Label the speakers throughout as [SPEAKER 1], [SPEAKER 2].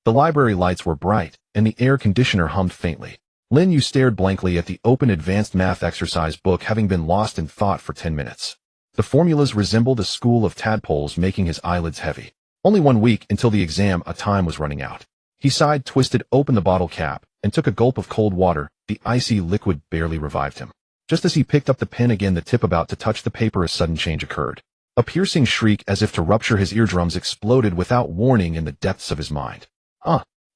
[SPEAKER 1] The library lights were bright, and the air conditioner hummed faintly. Lin Yue stared blankly at the open advanced math exercise book, having been lost in thought for 10 minutes. The formulas resembled a school of tadpoles, making his eyelids heavy. Only 1 week until the exam, time was running out. He sighed, twisted open the bottle cap, and took a gulp of cold water. The icy liquid barely revived him. Just as he picked up the pen again, the tip about to touch the paper, a sudden change occurred. A piercing shriek, as if to rupture his eardrums, exploded without warning in the depths of his mind.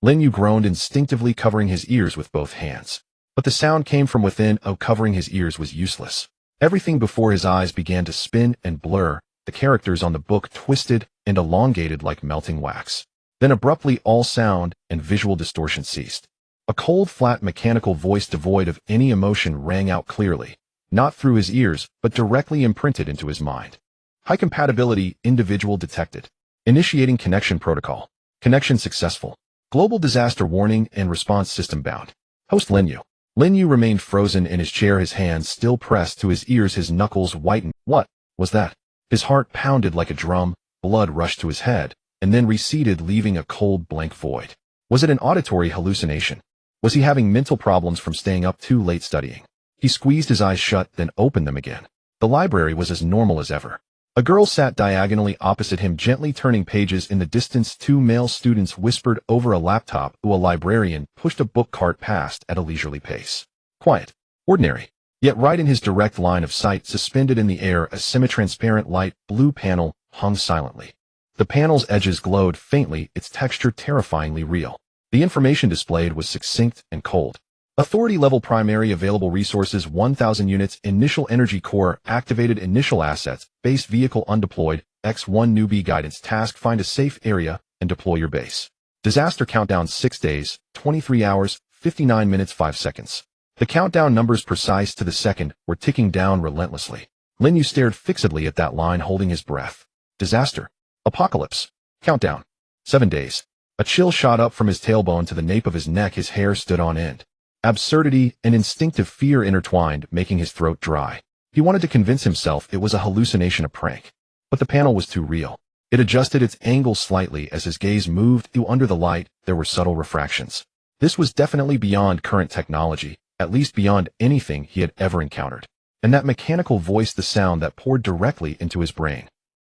[SPEAKER 1] Lin Yue groaned, instinctively covering his ears with both hands. But the sound came from within. Covering his ears was useless. Everything before his eyes began to spin and blur. The characters on the book twisted and elongated like melting wax. Then abruptly all sound and visual distortion ceased. A cold, flat, mechanical voice devoid of any emotion rang out clearly, not through his ears, but directly imprinted into his mind. High compatibility, individual detected. Initiating connection protocol. Connection successful. Global disaster warning and response system bound. Host Lin Yue. Lin Yue remained frozen in his chair, his hands still pressed to his ears, his knuckles whitened. What was that? His heart pounded like a drum, blood rushed to his head, and then receded, leaving a cold, blank void. Was it an auditory hallucination? Was he having mental problems from staying up too late studying? He squeezed his eyes shut, then opened them again. The library was as normal as ever. A girl sat diagonally opposite him, gently turning pages. In the distance, 2 male students whispered over a laptop. A librarian pushed a book cart past at a leisurely pace. Quiet. Ordinary. Yet right in his direct line of sight, suspended in the air, a semi-transparent light blue panel hung silently. The panel's edges glowed faintly, its texture terrifyingly real. The information displayed was succinct and cold. Authority level: primary available resources 1000 units, initial energy core activated, initial assets, base vehicle undeployed, X1 newbie guidance task: find a safe area and deploy your base. Disaster countdown: 6 days, 23 hours, 59 minutes, 5 seconds. The countdown numbers, precise to the second, were ticking down relentlessly. Lin Yue stared fixedly at that line, holding his breath. Disaster. Apocalypse. Countdown. 7 days. A chill shot up from his tailbone to the nape of his neck, his hair stood on end. Absurdity and instinctive fear intertwined, making his throat dry. He wanted to convince himself it was a hallucination, a prank. But the panel was too real. It adjusted its angle slightly as his gaze moved through. Under the light, there were subtle refractions. This was definitely beyond current technology, at least beyond anything he had ever encountered. And that mechanical voice, the sound that poured directly into his brain.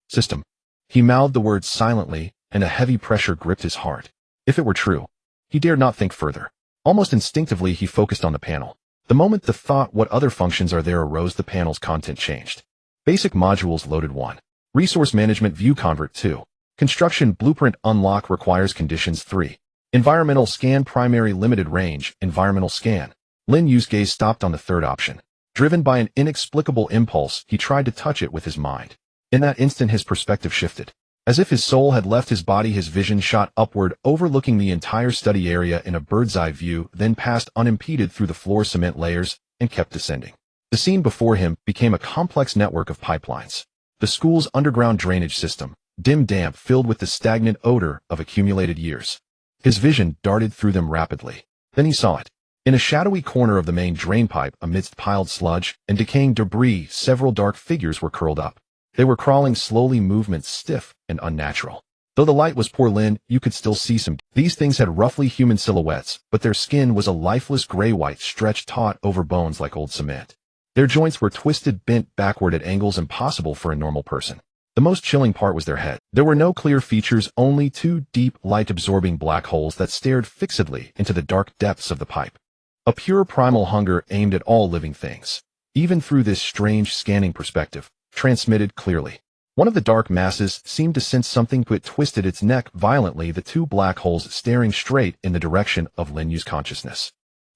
[SPEAKER 1] System. He mouthed the words silently, and a heavy pressure gripped his heart. If it were true, he dared not think further. Almost instinctively, he focused on the panel. The moment the thought, what other functions are there, arose, the panel's content changed. Basic modules loaded 1. Resource management view convert 2. Construction blueprint unlock requires conditions 3. Environmental scan primary limited range, environmental scan. Lin Yue's gaze stopped on the third option. Driven by an inexplicable impulse, he tried to touch it with his mind. In that instant, his perspective shifted. As if his soul had left his body, his vision shot upward, overlooking the entire study area in a bird's-eye view, then passed unimpeded through the floor cement layers and kept descending. The scene before him became a complex network of pipelines. The school's underground drainage system, dim, damp, filled with the stagnant odor of accumulated years. His vision darted through them rapidly. Then he saw it. In a shadowy corner of the main drainpipe, amidst piled sludge and decaying debris, several dark figures were curled up. They were crawling slowly, movements stiff and unnatural. Though the light was poor, Lin, you could still see some. These things had roughly human silhouettes, but their skin was a lifeless gray-white, stretched taut over bones like old cement. Their joints were twisted, bent backward at angles impossible for a normal person. The most chilling part was their head. There were no clear features, only 2 deep, light-absorbing black holes that stared fixedly into the dark depths of the pipe. A pure primal hunger aimed at all living things. Even through this strange scanning perspective, transmitted clearly. One of the dark masses seemed to sense something. It twisted its neck violently, the 2 black holes staring straight in the direction of Lin Yue's consciousness.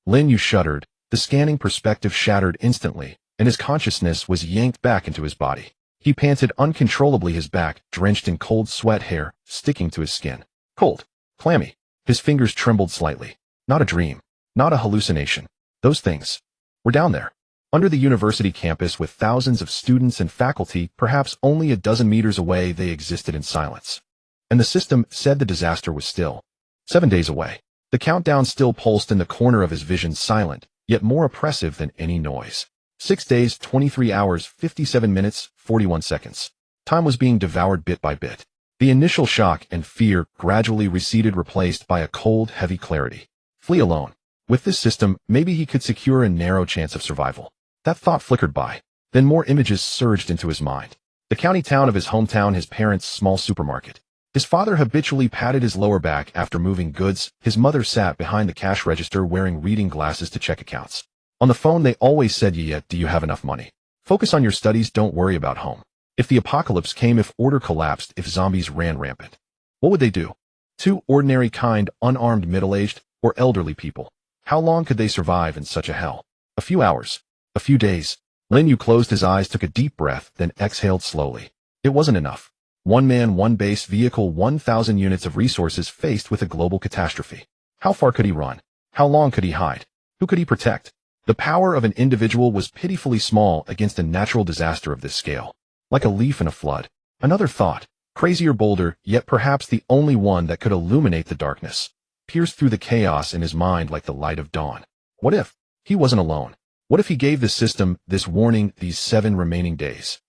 [SPEAKER 1] Lin Yue shuddered. The scanning perspective shattered instantly, and his consciousness was yanked back into his body. He panted uncontrollably, his back drenched in cold sweat, hair sticking to his skin. Cold. Clammy. His fingers trembled slightly. Not a dream. Not a hallucination. Those things were down there. Under the university campus, with thousands of students and faculty, perhaps only a dozen meters away, they existed in silence. And the system said the disaster was still 7 days away. The countdown still pulsed in the corner of his vision, silent, yet more oppressive than any noise. 6 days, 23 hours, 57 minutes, 41 seconds. Time was being devoured bit by bit. The initial shock and fear gradually receded, replaced by a cold, heavy clarity. Flee alone. With this system, maybe he could secure a narrow chance of survival. That thought flickered by. Then more images surged into his mind. The county town of his hometown, his parents' small supermarket. His father habitually patted his lower back after moving goods. His mother sat behind the cash register wearing reading glasses to check accounts. On the phone, they always said, "Yeah, do you have enough money? Focus on your studies, don't worry about home." If the apocalypse came, if order collapsed, if zombies ran rampant, what would they do? Two ordinary, kind, unarmed, middle-aged, or elderly people. How long could they survive in such a hell? A few hours. A few days. Lin Yue closed his eyes, took a deep breath, then exhaled slowly. It wasn't enough. One man, one base vehicle, 1,000 units of resources faced with a global catastrophe. How far could he run? How long could he hide? Who could he protect? The power of an individual was pitifully small against a natural disaster of this scale. Like a leaf in a flood. Another thought, crazier, bolder, yet perhaps the only one that could illuminate the darkness, pierced through the chaos in his mind like the light of dawn. What if he wasn't alone? What if he gave the system this warning, these 7 remaining days?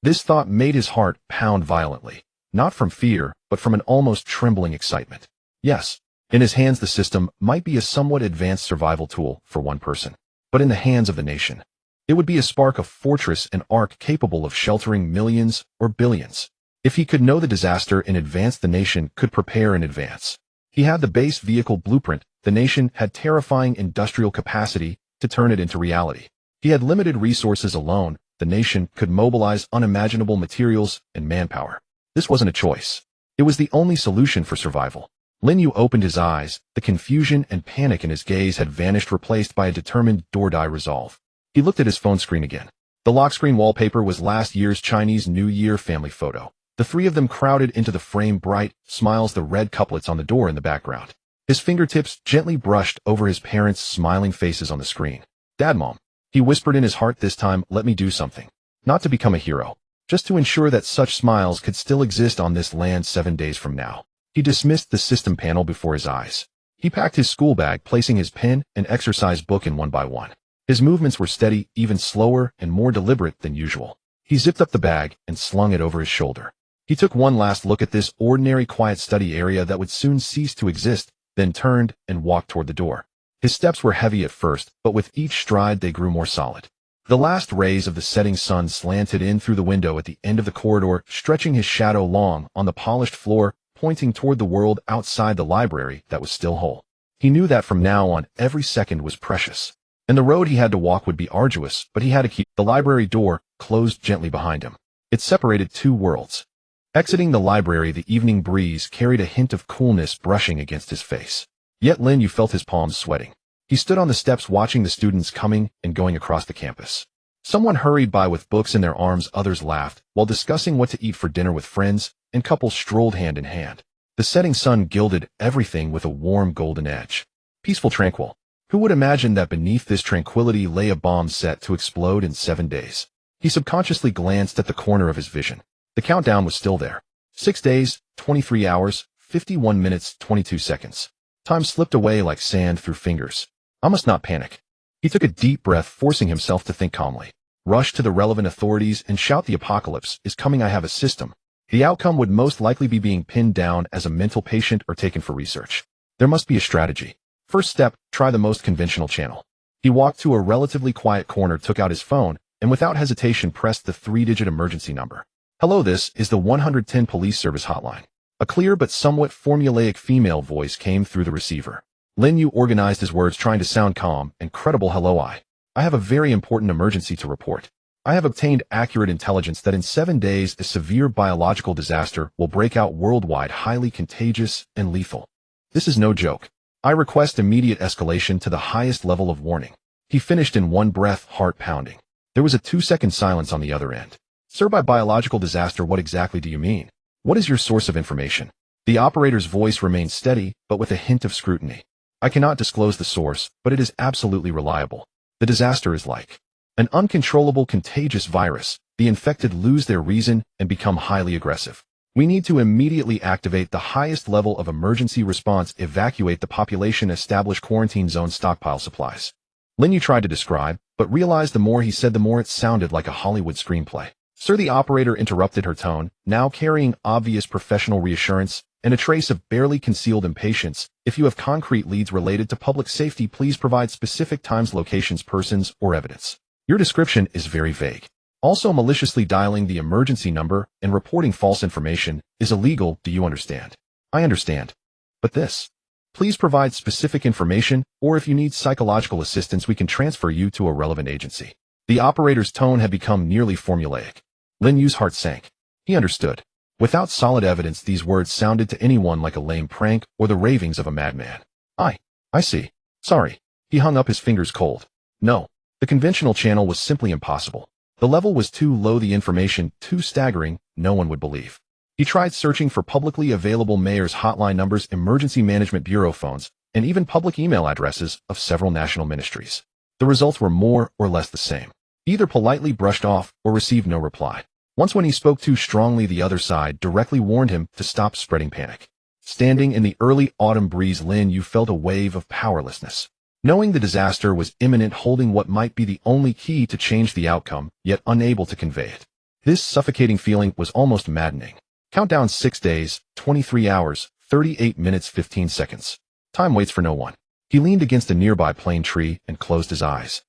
[SPEAKER 1] This thought made his heart pound violently, not from fear, but from an almost trembling excitement. Yes, in his hands the system might be a somewhat advanced survival tool for one person, but in the hands of the nation, it would be a spark, a fortress, an ark capable of sheltering millions or billions. If he could know the disaster in advance, the nation could prepare in advance. He had the base vehicle blueprint, the nation had terrifying industrial capacity to turn it into reality. He had limited resources alone, the nation could mobilize unimaginable materials and manpower. This wasn't a choice. It was the only solution for survival. Lin Yue opened his eyes, the confusion and panic in his gaze had vanished, replaced by a determined, door-die resolve. He looked at his phone screen again. The lock screen wallpaper was last year's Chinese New Year family photo. The 3 of them crowded into the frame, bright smiles, the red couplets on the door in the background. His fingertips gently brushed over his parents' smiling faces on the screen. "Dad, Mom," he whispered in his heart, "this time, let me do something. Not to become a hero. Just to ensure that such smiles could still exist on this land 7 days from now." He dismissed the system panel before his eyes. He packed his school bag, placing his pen and exercise book in one by one. His movements were steady, even slower and more deliberate than usual. He zipped up the bag and slung it over his shoulder. He took one last look at this ordinary, quiet study area that would soon cease to exist, then turned and walked toward the door. His steps were heavy at first, but with each stride they grew more solid. The last rays of the setting sun slanted in through the window at the end of the corridor, stretching his shadow long on the polished floor, pointing toward the world outside the library that was still whole. He knew that from now on, every second was precious. And the road he had to walk would be arduous, but he had to keep. The library door closed gently behind him. It separated 2 worlds. Exiting the library, the evening breeze carried a hint of coolness brushing against his face. Yet Lin Yue felt his palms sweating. He stood on the steps watching the students coming and going across the campus. Someone hurried by with books in their arms, others laughed, while discussing what to eat for dinner with friends, and couples strolled hand in hand. The setting sun gilded everything with a warm golden edge. Peaceful, tranquil. Who would imagine that beneath this tranquility lay a bomb set to explode in 7 days? He subconsciously glanced at the corner of his vision. The countdown was still there. 6 days, 23 hours, 51 minutes, 22 seconds. Time slipped away like sand through fingers. I must not panic. He took a deep breath, forcing himself to think calmly. Rush to the relevant authorities and shout, "The apocalypse is coming, I have a system." The outcome would most likely be being pinned down as a mental patient or taken for research. There must be a strategy. First step, try the most conventional channel. He walked to a relatively quiet corner, took out his phone, and without hesitation pressed the 3-digit emergency number. "Hello, this is the 110 police service hotline." A clear but somewhat formulaic female voice came through the receiver. Lin Yue organized his words, trying to sound calm and credible. "Hello, I have a very important emergency to report. I have obtained accurate intelligence that in 7 days a severe biological disaster will break out worldwide, highly contagious and lethal. This is no joke. I request immediate escalation to the highest level of warning." He finished in one breath, heart pounding. There was a 2-second silence on the other end. "Sir, by biological disaster, what exactly do you mean? What is your source of information?" The operator's voice remained steady, but with a hint of scrutiny. "I cannot disclose the source, but it is absolutely reliable. The disaster is like an uncontrollable contagious virus. The infected lose their reason and become highly aggressive. We need to immediately activate the highest level of emergency response, evacuate the population, establish quarantine zones, stockpile supplies." Lin Yue tried to describe, but realized the more he said, the more it sounded like a Hollywood screenplay. Sir, the operator interrupted her tone, now carrying obvious professional reassurance and a trace of barely concealed impatience. If you have concrete leads related to public safety, please provide specific times, locations, persons, or evidence. Your description is very vague. Also, maliciously dialing the emergency number and reporting false information is illegal. Do you understand? I understand. But this. Please provide specific information, or if you need psychological assistance, we can transfer you to a relevant agency. The operator's tone had become nearly formulaic. Lin Yue's heart sank. He understood. Without solid evidence, these words sounded to anyone like a lame prank or the ravings of a madman. I see. Sorry. He hung up, his fingers cold. No. The conventional channel was simply impossible. The level was too low, the information too staggering, no one would believe. He tried searching for publicly available mayor's hotline numbers, emergency management bureau phones, and even public email addresses of several national ministries. The results were more or less the same. Either politely brushed off or received no reply. Once, when he spoke too strongly, the other side directly warned him to stop spreading panic. Standing in the early autumn breeze, Lin Yue felt a wave of powerlessness. Knowing the disaster was imminent, holding what might be the only key to change the outcome, yet unable to convey it. This suffocating feeling was almost maddening. Countdown: 6 days, 23 hours, 38 minutes, 15 seconds. Time waits for no one. He leaned against a nearby plane tree and closed his eyes.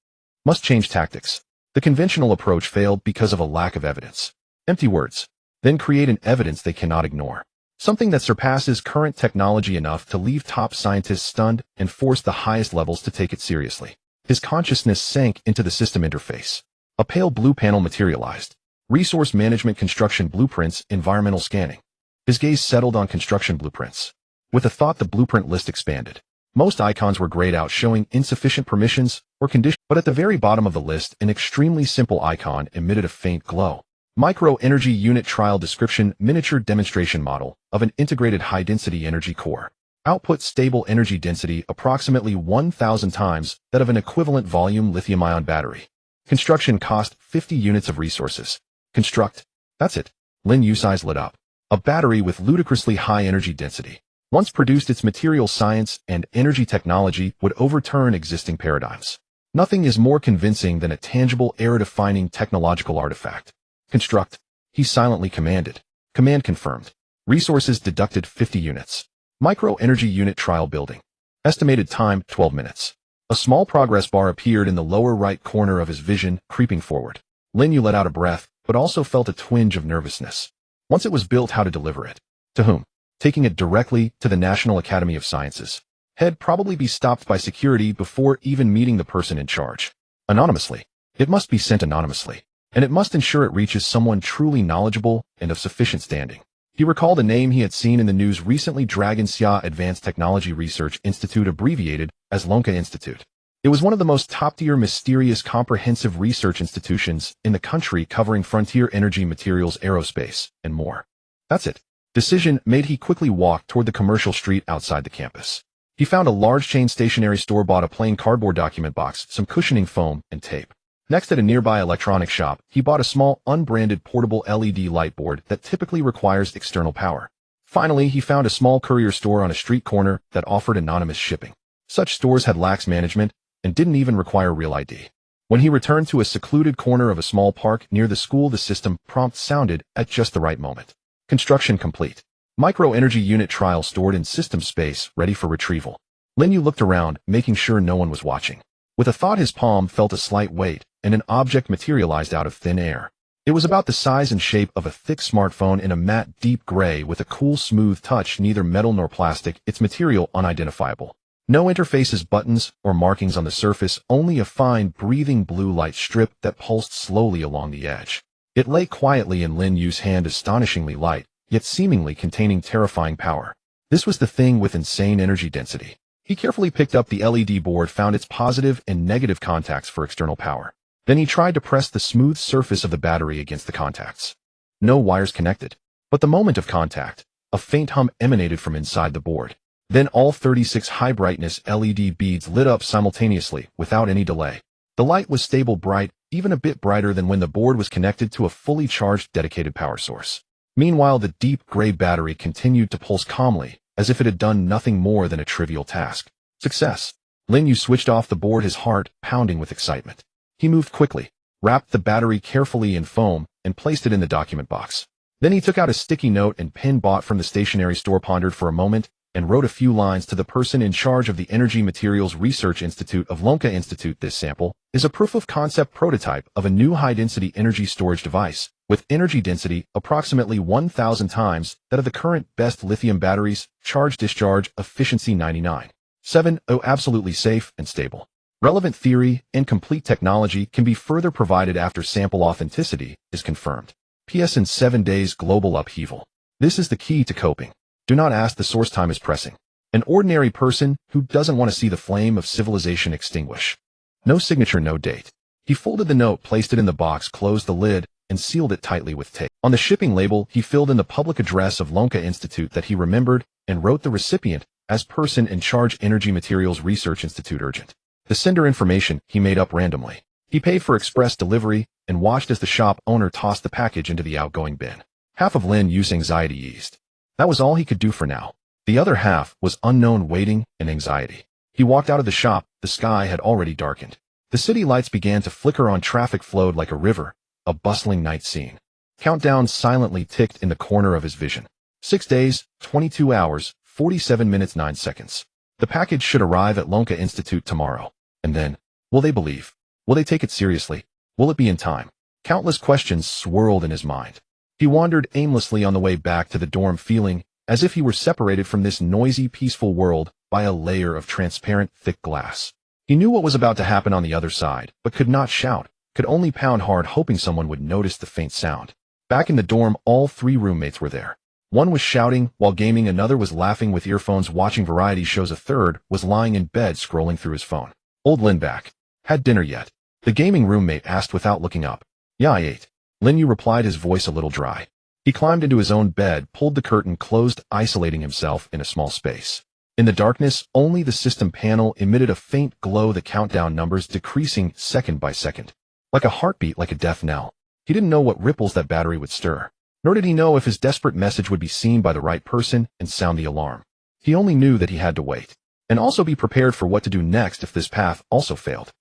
[SPEAKER 1] Must change tactics. The conventional approach failed because of a lack of evidence. Empty words. Then create an evidence they cannot ignore. Something that surpasses current technology enough to leave top scientists stunned and force the highest levels to take it seriously. His consciousness sank into the system interface. A pale blue panel materialized. Resource management, construction blueprints, environmental scanning. His gaze settled on construction blueprints. With a thought, the blueprint list expanded. Most icons were grayed out, showing insufficient permissions or conditions, but at the very bottom of the list, an extremely simple icon emitted a faint glow. Micro-energy unit trial description, miniature demonstration model of an integrated high-density energy core. Output: stable energy density approximately 1,000 times that of an equivalent volume lithium-ion battery. Construction cost: 50 units of resources. Construct. That's it. Lin Yue's eyes lit up. A battery with ludicrously high energy density. Once produced, its material science and energy technology would overturn existing paradigms. Nothing is more convincing than a tangible, era-defining technological artifact. Construct. He silently commanded. Command confirmed. Resources deducted: 50 units. Micro-energy unit trial building. Estimated time: 12 minutes. A small progress bar appeared in the lower right corner of his vision, creeping forward. Lin Yue let out a breath, but also felt a twinge of nervousness. Once it was built, how to deliver it? To whom? Taking it directly to the National Academy of Sciences. He'd probably be stopped by security before even meeting the person in charge. Anonymously. It must be sent anonymously. And it must ensure it reaches someone truly knowledgeable and of sufficient standing. He recalled a name he had seen in the news recently: Dragon Xia Advanced Technology Research Institute, abbreviated as Lonka Institute. It was one of the most top-tier, mysterious, comprehensive research institutions in the country, covering frontier energy, materials, aerospace, and more. That's it. Decision made, he quickly walked toward the commercial street outside the campus. He found a large chain stationery store, bought a plain cardboard document box, some cushioning foam, and tape. Next, at a nearby electronics shop, he bought a small, unbranded portable LED light board that typically requires external power. Finally, he found a small courier store on a street corner that offered anonymous shipping. Such stores had lax management and didn't even require real ID. When he returned to a secluded corner of a small park near the school, the system prompt sounded at just the right moment. Construction complete. Micro-energy unit trial stored in system space, ready for retrieval. Lin Yue looked around, making sure no one was watching. With a thought, his palm felt a slight weight, and an object materialized out of thin air. It was about the size and shape of a thick smartphone, in a matte, deep gray with a cool, smooth touch, neither metal nor plastic, its material unidentifiable. No interfaces, buttons, or markings on the surface, only a fine, breathing blue light strip that pulsed slowly along the edge. It lay quietly in Lin Yue's hand, astonishingly light, yet seemingly containing terrifying power. This was the thing with insane energy density. He carefully picked up the LED board, found its positive and negative contacts for external power. Then he tried to press the smooth surface of the battery against the contacts. No wires connected. But the moment of contact, a faint hum emanated from inside the board. Then all 36 high-brightness LED beads lit up simultaneously, without any delay. The light was stable, bright, even a bit brighter than when the board was connected to a fully charged, dedicated power source. Meanwhile, the deep gray battery continued to pulse calmly, as if it had done nothing more than a trivial task. Success. Lin Yue switched off the board, his heart pounding with excitement. He moved quickly, wrapped the battery carefully in foam, and placed it in the document box. Then he took out a sticky note and pen bought from the stationery store, pondered for a moment, and wrote a few lines to the person in charge of the Energy Materials Research Institute of Lonka Institute. This sample is a proof-of-concept prototype of a new high-density energy storage device with energy density approximately 1,000 times that of the current best lithium batteries, charge-discharge efficiency 99.70, absolutely safe and stable. Relevant theory and complete technology can be further provided after sample authenticity is confirmed. PS in 7 days global upheaval. This is the key to coping. Do not ask, the source time is pressing. An ordinary person who doesn't want to see the flame of civilization extinguish. No signature, no date. He folded the note, placed it in the box, closed the lid, and sealed it tightly with tape. On the shipping label, he filled in the public address of Lonka Institute that he remembered and wrote the recipient as person in charge, Energy Materials Research Institute, urgent. The sender information he made up randomly. He paid for express delivery and watched as the shop owner tossed the package into the outgoing bin. Half of Lin Yue's anxiety eased. That was all he could do for now. The other half was unknown waiting and anxiety. He walked out of the shop. The sky had already darkened. The city lights began to flicker on. Traffic flowed like a river, a bustling night scene. Countdowns silently ticked in the corner of his vision. 6 days, 22 hours, 47 minutes, 9 seconds. The package should arrive at Lonka Institute tomorrow. And then, will they believe? Will they take it seriously? Will it be in time? Countless questions swirled in his mind. He wandered aimlessly on the way back to the dorm, feeling as if he were separated from this noisy, peaceful world by a layer of transparent, thick glass. He knew what was about to happen on the other side, but could not shout, could only pound hard, hoping someone would notice the faint sound. Back in the dorm, all 3 roommates were there. One was shouting while gaming, another was laughing with earphones watching variety shows, a third was lying in bed scrolling through his phone. Old Lin back. Had dinner yet? The gaming roommate asked without looking up. Yeah, I ate. Lin Yue replied, his voice a little dry. He climbed into his own bed, pulled the curtain closed, isolating himself in a small space. In the darkness, only the system panel emitted a faint glow, the countdown numbers decreasing second by second. Like a heartbeat, like a death knell. He didn't know what ripples that battery would stir. Nor did he know if his desperate message would be seen by the right person and sound the alarm. He only knew that he had to wait. And also be prepared for what to do next if this path also failed.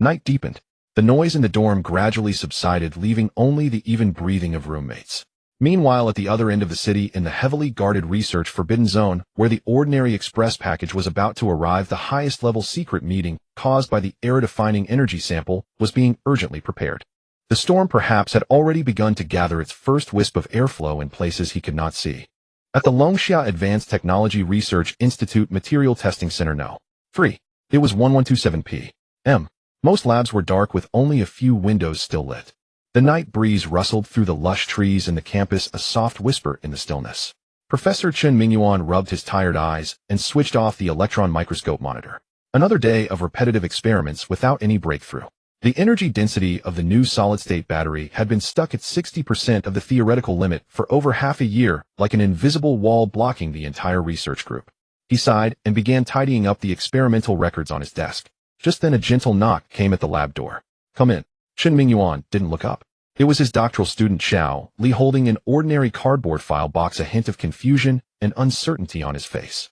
[SPEAKER 1] Night deepened. The noise in the dorm gradually subsided, leaving only the even breathing of roommates. Meanwhile, at the other end of the city, in the heavily guarded research forbidden zone, where the ordinary express package was about to arrive, the highest-level secret meeting, caused by the era-defining energy sample, was being urgently prepared. The storm perhaps had already begun to gather its first wisp of airflow in places he could not see. At the Longxia Advanced Technology Research Institute Material Testing Center No. 3. It was 1127 p.m. Most labs were dark with only a few windows still lit. The night breeze rustled through the lush trees in the campus, a soft whisper in the stillness. Professor Chen Mingyuan rubbed his tired eyes and switched off the electron microscope monitor. Another day of repetitive experiments without any breakthrough. The energy density of the new solid-state battery had been stuck at 60% of the theoretical limit for over half a year, like an invisible wall blocking the entire research group. He sighed and began tidying up the experimental records on his desk. Just then a gentle knock came at the lab door. Come in. Chen Mingyuan didn't look up. It was his doctoral student Xiao Li, holding an ordinary cardboard file box, a hint of confusion and uncertainty on his face.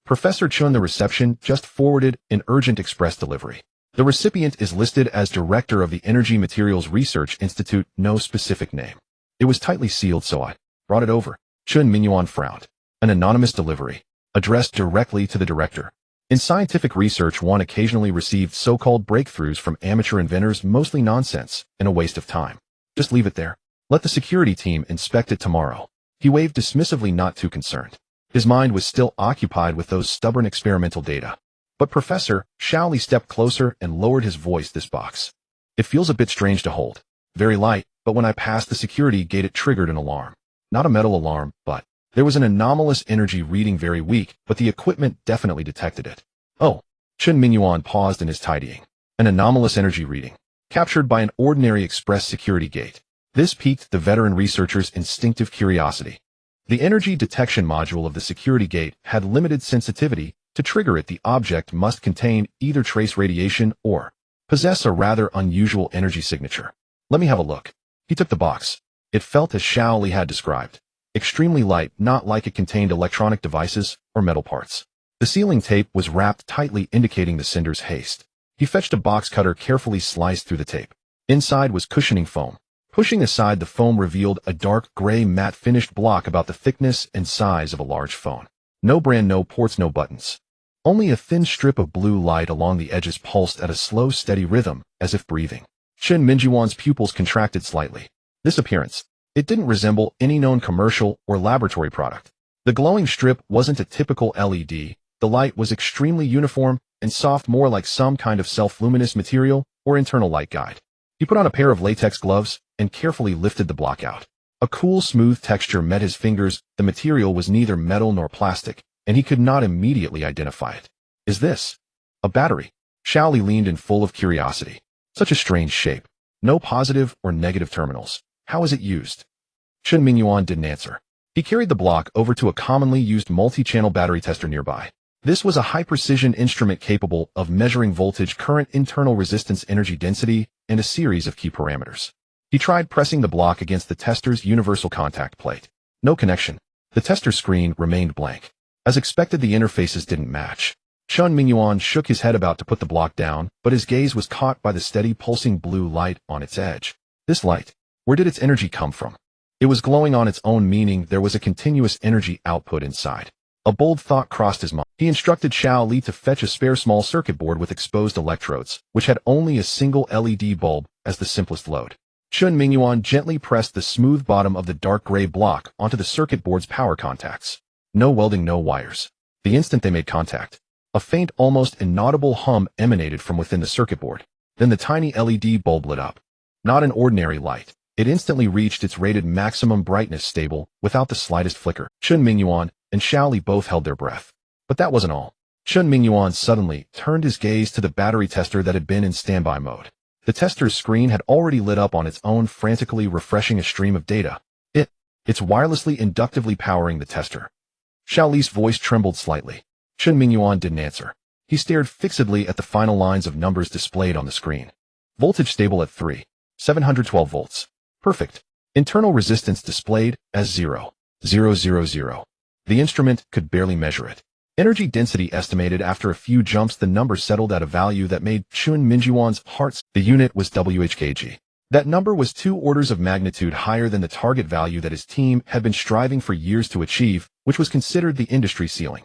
[SPEAKER 1] Professor Chun, the reception just forwarded an urgent express delivery. The recipient is listed as director of the Energy Materials Research Institute, no specific name. It was tightly sealed, so I brought it over. Chen Mingyuan frowned. An anonymous delivery, addressed directly to the director. In scientific research, one occasionally received so-called breakthroughs from amateur inventors, mostly nonsense and a waste of time. Just leave it there. Let the security team inspect it tomorrow. He waved dismissively, not too concerned. His mind was still occupied with those stubborn experimental data. But Professor Xiao Li stepped closer and lowered his voice. This box. It feels a bit strange to hold. Very light, but when I passed the security gate it triggered an alarm. Not a metal alarm, but there was an anomalous energy reading, very weak, but the equipment definitely detected it. Oh. Chen Mingyuan paused in his tidying. An anomalous energy reading. Captured by an ordinary express security gate. This piqued the veteran researcher's instinctive curiosity. The energy detection module of the security gate had limited sensitivity. To trigger it, the object must contain either trace radiation or possess a rather unusual energy signature. Let me have a look. He took the box. It felt as Xiao Li had described. Extremely light, not like it contained electronic devices or metal parts. The sealing tape was wrapped tightly, indicating the sender's haste. He fetched a box cutter, carefully sliced through the tape. Inside was cushioning foam. Pushing aside the foam revealed a dark gray matte finished block about the thickness and size of a large phone. No brand, no ports, no buttons. Only a thin strip of blue light along the edges pulsed at a slow, steady rhythm, as if breathing. Chen Mingyuan's pupils contracted slightly. This appearance, it didn't resemble any known commercial or laboratory product. The glowing strip wasn't a typical LED. The light was extremely uniform and soft, more like some kind of self-luminous material or internal light guide. He put on a pair of latex gloves and carefully lifted the block out. A cool, smooth texture met his fingers. The material was neither metal nor plastic, and he could not immediately identify it. Is this a battery? Shaoli leaned in full of curiosity. Such a strange shape. No positive or negative terminals. How is it used? Chen Mingyuan didn't answer. He carried the block over to a commonly used multi-channel battery tester nearby. This was a high-precision instrument capable of measuring voltage, current, internal resistance, energy density, and a series of key parameters. He tried pressing the block against the tester's universal contact plate. No connection. The tester screen remained blank. As expected, the interfaces didn't match. Chen Mingyuan shook his head about to put the block down, but his gaze was caught by the steady pulsing blue light on its edge. This light, where did its energy come from? It was glowing on its own, meaning there was a continuous energy output inside. A bold thought crossed his mind. He instructed Xiao Li to fetch a spare small circuit board with exposed electrodes, which had only a single LED bulb as the simplest load. Chen Mingyuan gently pressed the smooth bottom of the dark gray block onto the circuit board's power contacts. No welding, no wires. The instant they made contact, a faint, almost inaudible hum emanated from within the circuit board. Then the tiny LED bulb lit up. Not an ordinary light. It instantly reached its rated maximum brightness, stable, without the slightest flicker. Chen Mingyuan and Shaoli both held their breath. But that wasn't all. Chen Mingyuan suddenly turned his gaze to the battery tester that had been in standby mode. The tester's screen had already lit up on its own, frantically refreshing a stream of data. It's wirelessly inductively powering the tester. Shaoli's voice trembled slightly. Chen Mingyuan didn't answer. He stared fixedly at the final lines of numbers displayed on the screen. Voltage stable at 712 volts. Perfect. Internal resistance displayed as 0,000. The instrument could barely measure it. Energy density estimated. After a few jumps, the number settled at a value that made Chen Mingyuan's heart. The unit was WHKG. That number was 2 orders of magnitude higher than the target value that his team had been striving for years to achieve, which was considered the industry ceiling.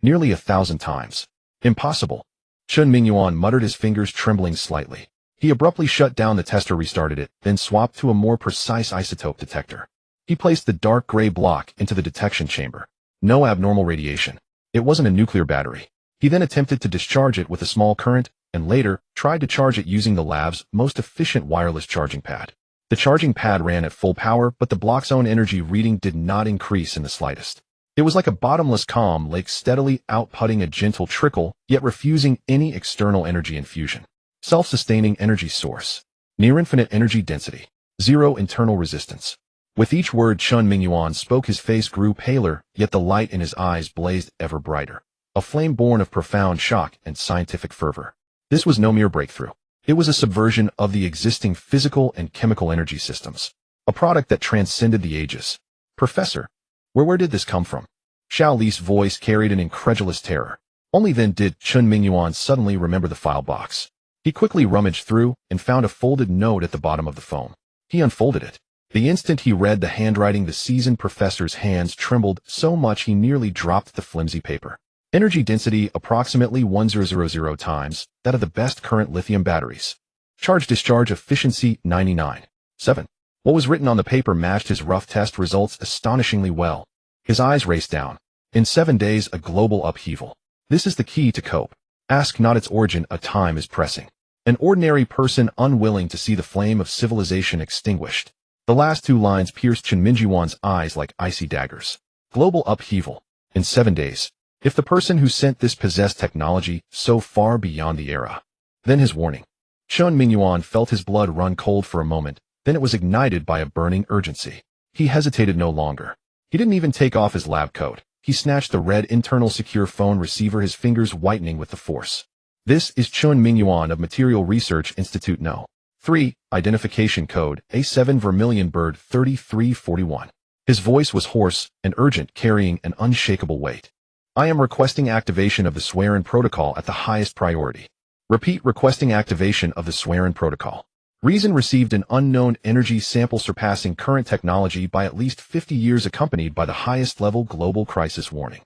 [SPEAKER 1] Nearly 1,000 times. Impossible. Chen Mingyuan muttered, his fingers trembling slightly. He abruptly shut down the tester, restarted it, then swapped to a more precise isotope detector. He placed the dark gray block into the detection chamber. No abnormal radiation. It wasn't a nuclear battery. He then attempted to discharge it with a small current, and later tried to charge it using the lab's most efficient wireless charging pad. The charging pad ran at full power, but the block's own energy reading did not increase in the slightest. It was like a bottomless calm lake, steadily outputting a gentle trickle, yet refusing any external energy infusion. Self-sustaining energy source. Near infinite energy density. 0 internal resistance. With each word Chen Mingyuan spoke, his face grew paler, yet the light in his eyes blazed ever brighter. A flame born of profound shock and scientific fervor. This was no mere breakthrough. It was a subversion of the existing physical and chemical energy systems. A product that transcended the ages. Professor, where did this come from? Xiao Li's voice carried an incredulous terror. Only then did Chen Mingyuan suddenly remember the file box. He quickly rummaged through and found a folded note at the bottom of the foam. He unfolded it. The instant he read the handwriting, the seasoned professor's hands trembled so much he nearly dropped the flimsy paper. Energy density approximately 1000 times that of the best current lithium batteries. Charge-discharge efficiency 99.7. What was written on the paper matched his rough test results astonishingly well. His eyes raced down. In 7 days, a global upheaval. This is the key to cope. Ask not its origin, a time is pressing. An ordinary person unwilling to see the flame of civilization extinguished. The last 2 lines pierced Chen Mingyuan's eyes like icy daggers. Global upheaval. In 7 days. If the person who sent this possessed technology so far beyond the era. Then his warning. Chen Mingyuan felt his blood run cold for a moment, then it was ignited by a burning urgency. He hesitated no longer. He didn't even take off his lab coat. He snatched the red internal secure phone receiver, his fingers whitening with the force. This is Chen Mingyuan of Material Research Institute No. 3, identification code A7 Vermilion Bird 3341. His voice was hoarse and urgent, carrying an unshakable weight. I am requesting activation of the Swearin protocol at the highest priority. Repeat, requesting activation of the Swearin protocol. Reason received an unknown energy sample surpassing current technology by at least 50 years, accompanied by the highest level global crisis warning.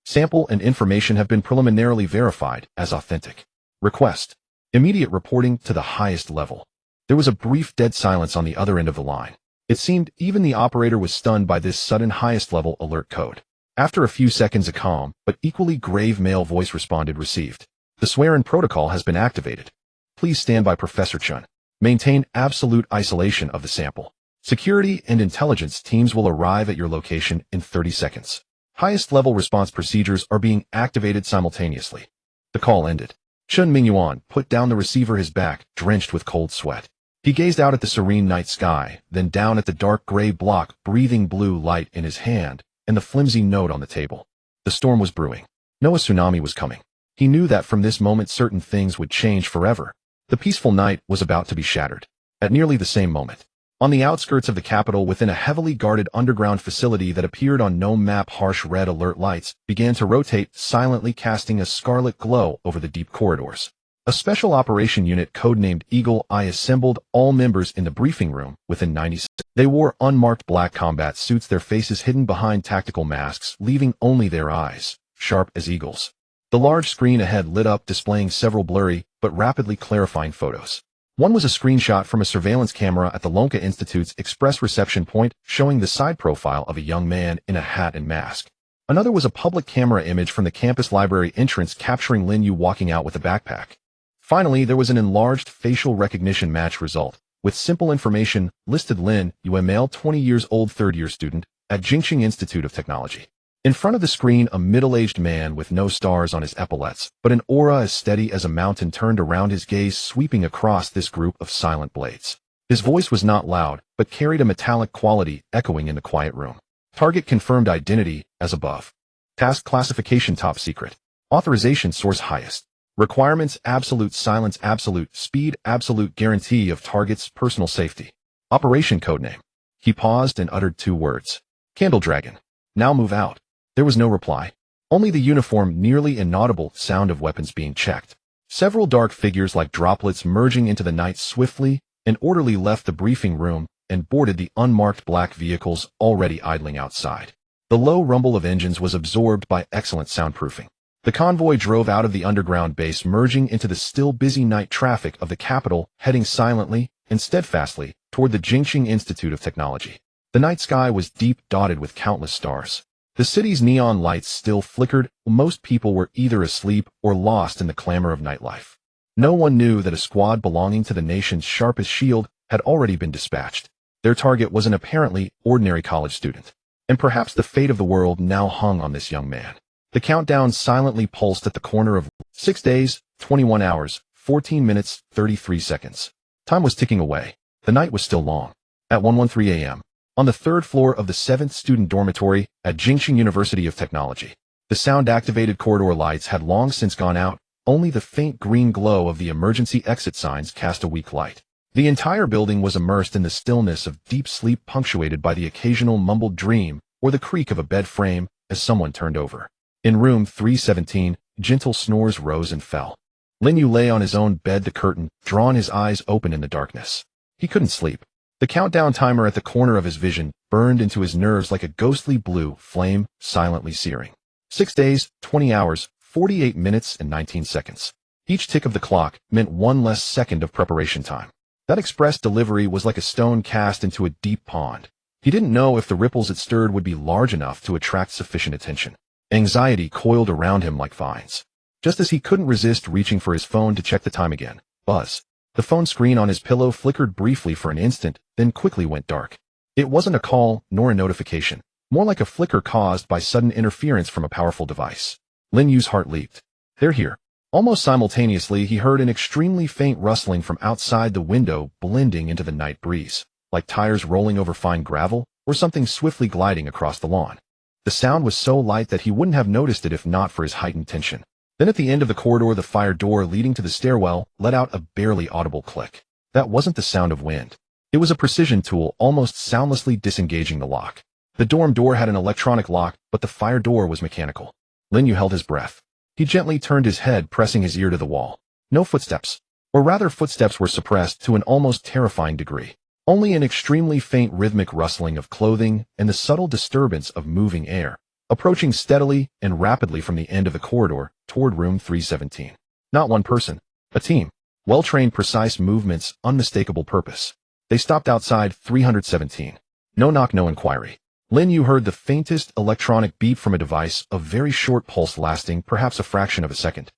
[SPEAKER 1] Sample and information have been preliminarily verified as authentic. Request immediate reporting to the highest level. There was a brief dead silence on the other end of the line. It seemed even the operator was stunned by this sudden highest level alert code. After a few seconds, a calm but equally grave male voice responded, received. The swear-in protocol has been activated. Please stand by, Professor Chun. Maintain absolute isolation of the sample. Security and intelligence teams will arrive at your location in 30 seconds. Highest level response procedures are being activated simultaneously. The call ended. Chun Mingyuan put down the receiver, his back drenched with cold sweat. He gazed out at the serene night sky, then down at the dark gray block breathing blue light in his hand and the flimsy note on the table. The storm was brewing. No, a tsunami was coming. He knew that from this moment certain things would change forever. The peaceful night was about to be shattered. At nearly the same moment, on the outskirts of the capital, within a heavily guarded underground facility that appeared on no map, harsh red alert lights began to rotate silently, casting a scarlet glow over the deep corridors. A special operation unit codenamed Eagle Eye assembled all members in the briefing room within 90 seconds. They wore unmarked black combat suits, their faces hidden behind tactical masks, leaving only their eyes, sharp as eagles. The large screen ahead lit up, displaying several blurry but rapidly clarifying photos. One was a screenshot from a surveillance camera at the Lonka Institute's express reception point, showing the side profile of a young man in a hat and mask. Another was a public camera image from the campus library entrance, capturing Lin Yue walking out with a backpack. Finally, there was an enlarged facial recognition match result, with simple information listed: Lin Yue, male, 20 years old, third-year student at Jingxing Institute of Technology. In front of the screen, a middle-aged man with no stars on his epaulets, but an aura as steady as a mountain turned around, his gaze sweeping across this group of silent blades. His voice was not loud, but carried a metallic quality, echoing in the quiet room. Target confirmed, identity as above. Task classification top secret. Authorization source highest. Requirements absolute silence, absolute speed, absolute guarantee of target's personal safety. Operation codename. He paused and uttered two words. Candle Dragon. Now move out. There was no reply. Only the uniform, nearly inaudible sound of weapons being checked. Several dark figures like droplets merging into the night swiftly. An orderly left the briefing room and boarded the unmarked black vehicles already idling outside. The low rumble of engines was absorbed by excellent soundproofing. The convoy drove out of the underground base, merging into the still busy night traffic of the capital, heading silently and steadfastly toward the Jingxing Institute of Technology. The night sky was deep, dotted with countless stars. The city's neon lights still flickered. Most people were either asleep or lost in the clamor of nightlife. No one knew that a squad belonging to the nation's sharpest shield had already been dispatched. Their target was an apparently ordinary college student. And perhaps the fate of the world now hung on this young man. The countdown silently pulsed at the corner of 6 days, 21 hours, 14 minutes, 33 seconds. Time was ticking away. The night was still long. At 1:13 a.m., on the third floor of the 7th student dormitory at Jingxing University of Technology, the sound-activated corridor lights had long since gone out. Only the faint green glow of the emergency exit signs cast a weak light. The entire building was immersed in the stillness of deep sleep, punctuated by the occasional mumbled dream or the creak of a bed frame as someone turned over. In room 317, gentle snores rose and fell. Lin Yue lay on his own bed, the curtain drawn, his eyes open in the darkness. He couldn't sleep. The countdown timer at the corner of his vision burned into his nerves like a ghostly blue flame, silently searing. 6 days, 20 hours, 48 minutes and 19 seconds. Each tick of the clock meant one less second of preparation time. That express delivery was like a stone cast into a deep pond. He didn't know if the ripples it stirred would be large enough to attract sufficient attention. Anxiety coiled around him like vines. Just as he couldn't resist reaching for his phone to check the time again, buzz. The phone screen on his pillow flickered briefly for an instant, then quickly went dark. It wasn't a call nor a notification, more like a flicker caused by sudden interference from a powerful device. Lin Yue's heart leaped. They're here. Almost simultaneously, he heard an extremely faint rustling from outside the window, blending into the night breeze, like tires rolling over fine gravel or something swiftly gliding across the lawn. The sound was so light that he wouldn't have noticed it if not for his heightened tension. Then at the end of the corridor, the fire door leading to the stairwell let out a barely audible click. That wasn't the sound of wind. It was a precision tool almost soundlessly disengaging the lock. The dorm door had an electronic lock, but the fire door was mechanical. Lin Yue held his breath. He gently turned his head, pressing his ear to the wall. No footsteps. Or rather, footsteps were suppressed to an almost terrifying degree. Only an extremely faint rhythmic rustling of clothing and the subtle disturbance of moving air, approaching steadily and rapidly from the end of the corridor toward room 317. Not one person, a team. Well-trained, precise movements, unmistakable purpose. They stopped outside 317. No knock, no inquiry. Lin Yue heard the faintest electronic beep from a device, a very short pulse lasting perhaps a fraction of a second.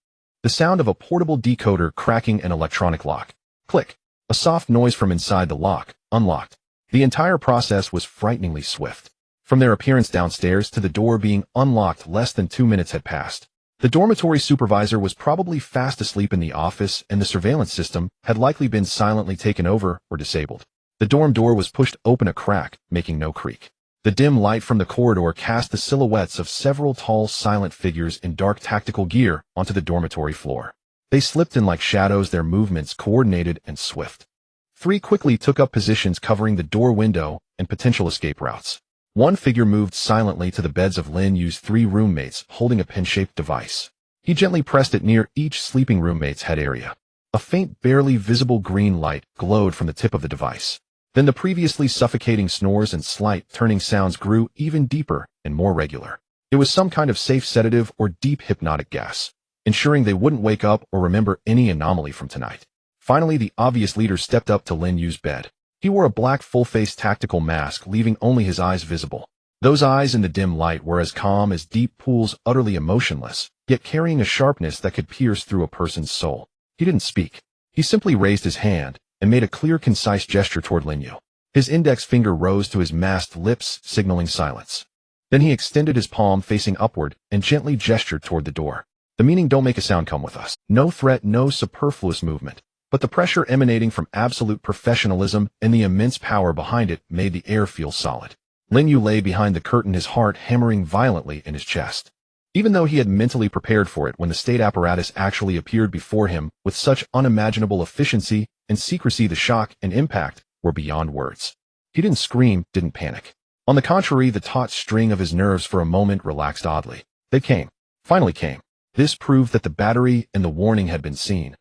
[SPEAKER 1] The sound of a portable decoder cracking an electronic lock. Click. A soft noise from inside the lock, unlocked. The entire process was frighteningly swift. From their appearance downstairs to the door being unlocked, less than 2 minutes had passed. The dormitory supervisor was probably fast asleep in the office, and the surveillance system had likely been silently taken over or disabled. The dorm door was pushed open a crack, making no creak. The dim light from the corridor cast the silhouettes of several tall, silent figures in dark tactical gear onto the dormitory floor. They slipped in like shadows, their movements coordinated and swift. 3 quickly took up positions covering the door window and potential escape routes. One figure moved silently to the beds of Lin Yue's 3 roommates, holding a pin-shaped device. He gently pressed it near each sleeping roommate's head area. A faint, barely visible green light glowed from the tip of the device. Then the previously suffocating snores and slight, turning sounds grew even deeper and more regular. It was some kind of safe sedative or deep hypnotic gas, ensuring they wouldn't wake up or remember any anomaly from tonight. Finally, the obvious leader stepped up to Lin Yue's bed. He wore a black full-face tactical mask, leaving only his eyes visible. Those eyes in the dim light were as calm as deep pools, utterly emotionless, yet carrying a sharpness that could pierce through a person's soul. He didn't speak. He simply raised his hand and made a clear, concise gesture toward Lin Yue. His index finger rose to his masked lips, signaling silence. Then he extended his palm facing upward and gently gestured toward the door. The meaning, don't make a sound, come with us. No threat, no superfluous movement. But the pressure emanating from absolute professionalism and the immense power behind it made the air feel solid. Lin Yue lay behind the curtain, his heart hammering violently in his chest. Even though he had mentally prepared for it when the state apparatus actually appeared before him with such unimaginable efficiency and secrecy, the shock and impact were beyond words. He didn't scream, didn't panic. On the contrary, the taut string of his nerves for a moment relaxed oddly. They came. Finally came. This proved that the battery and the warning had been seen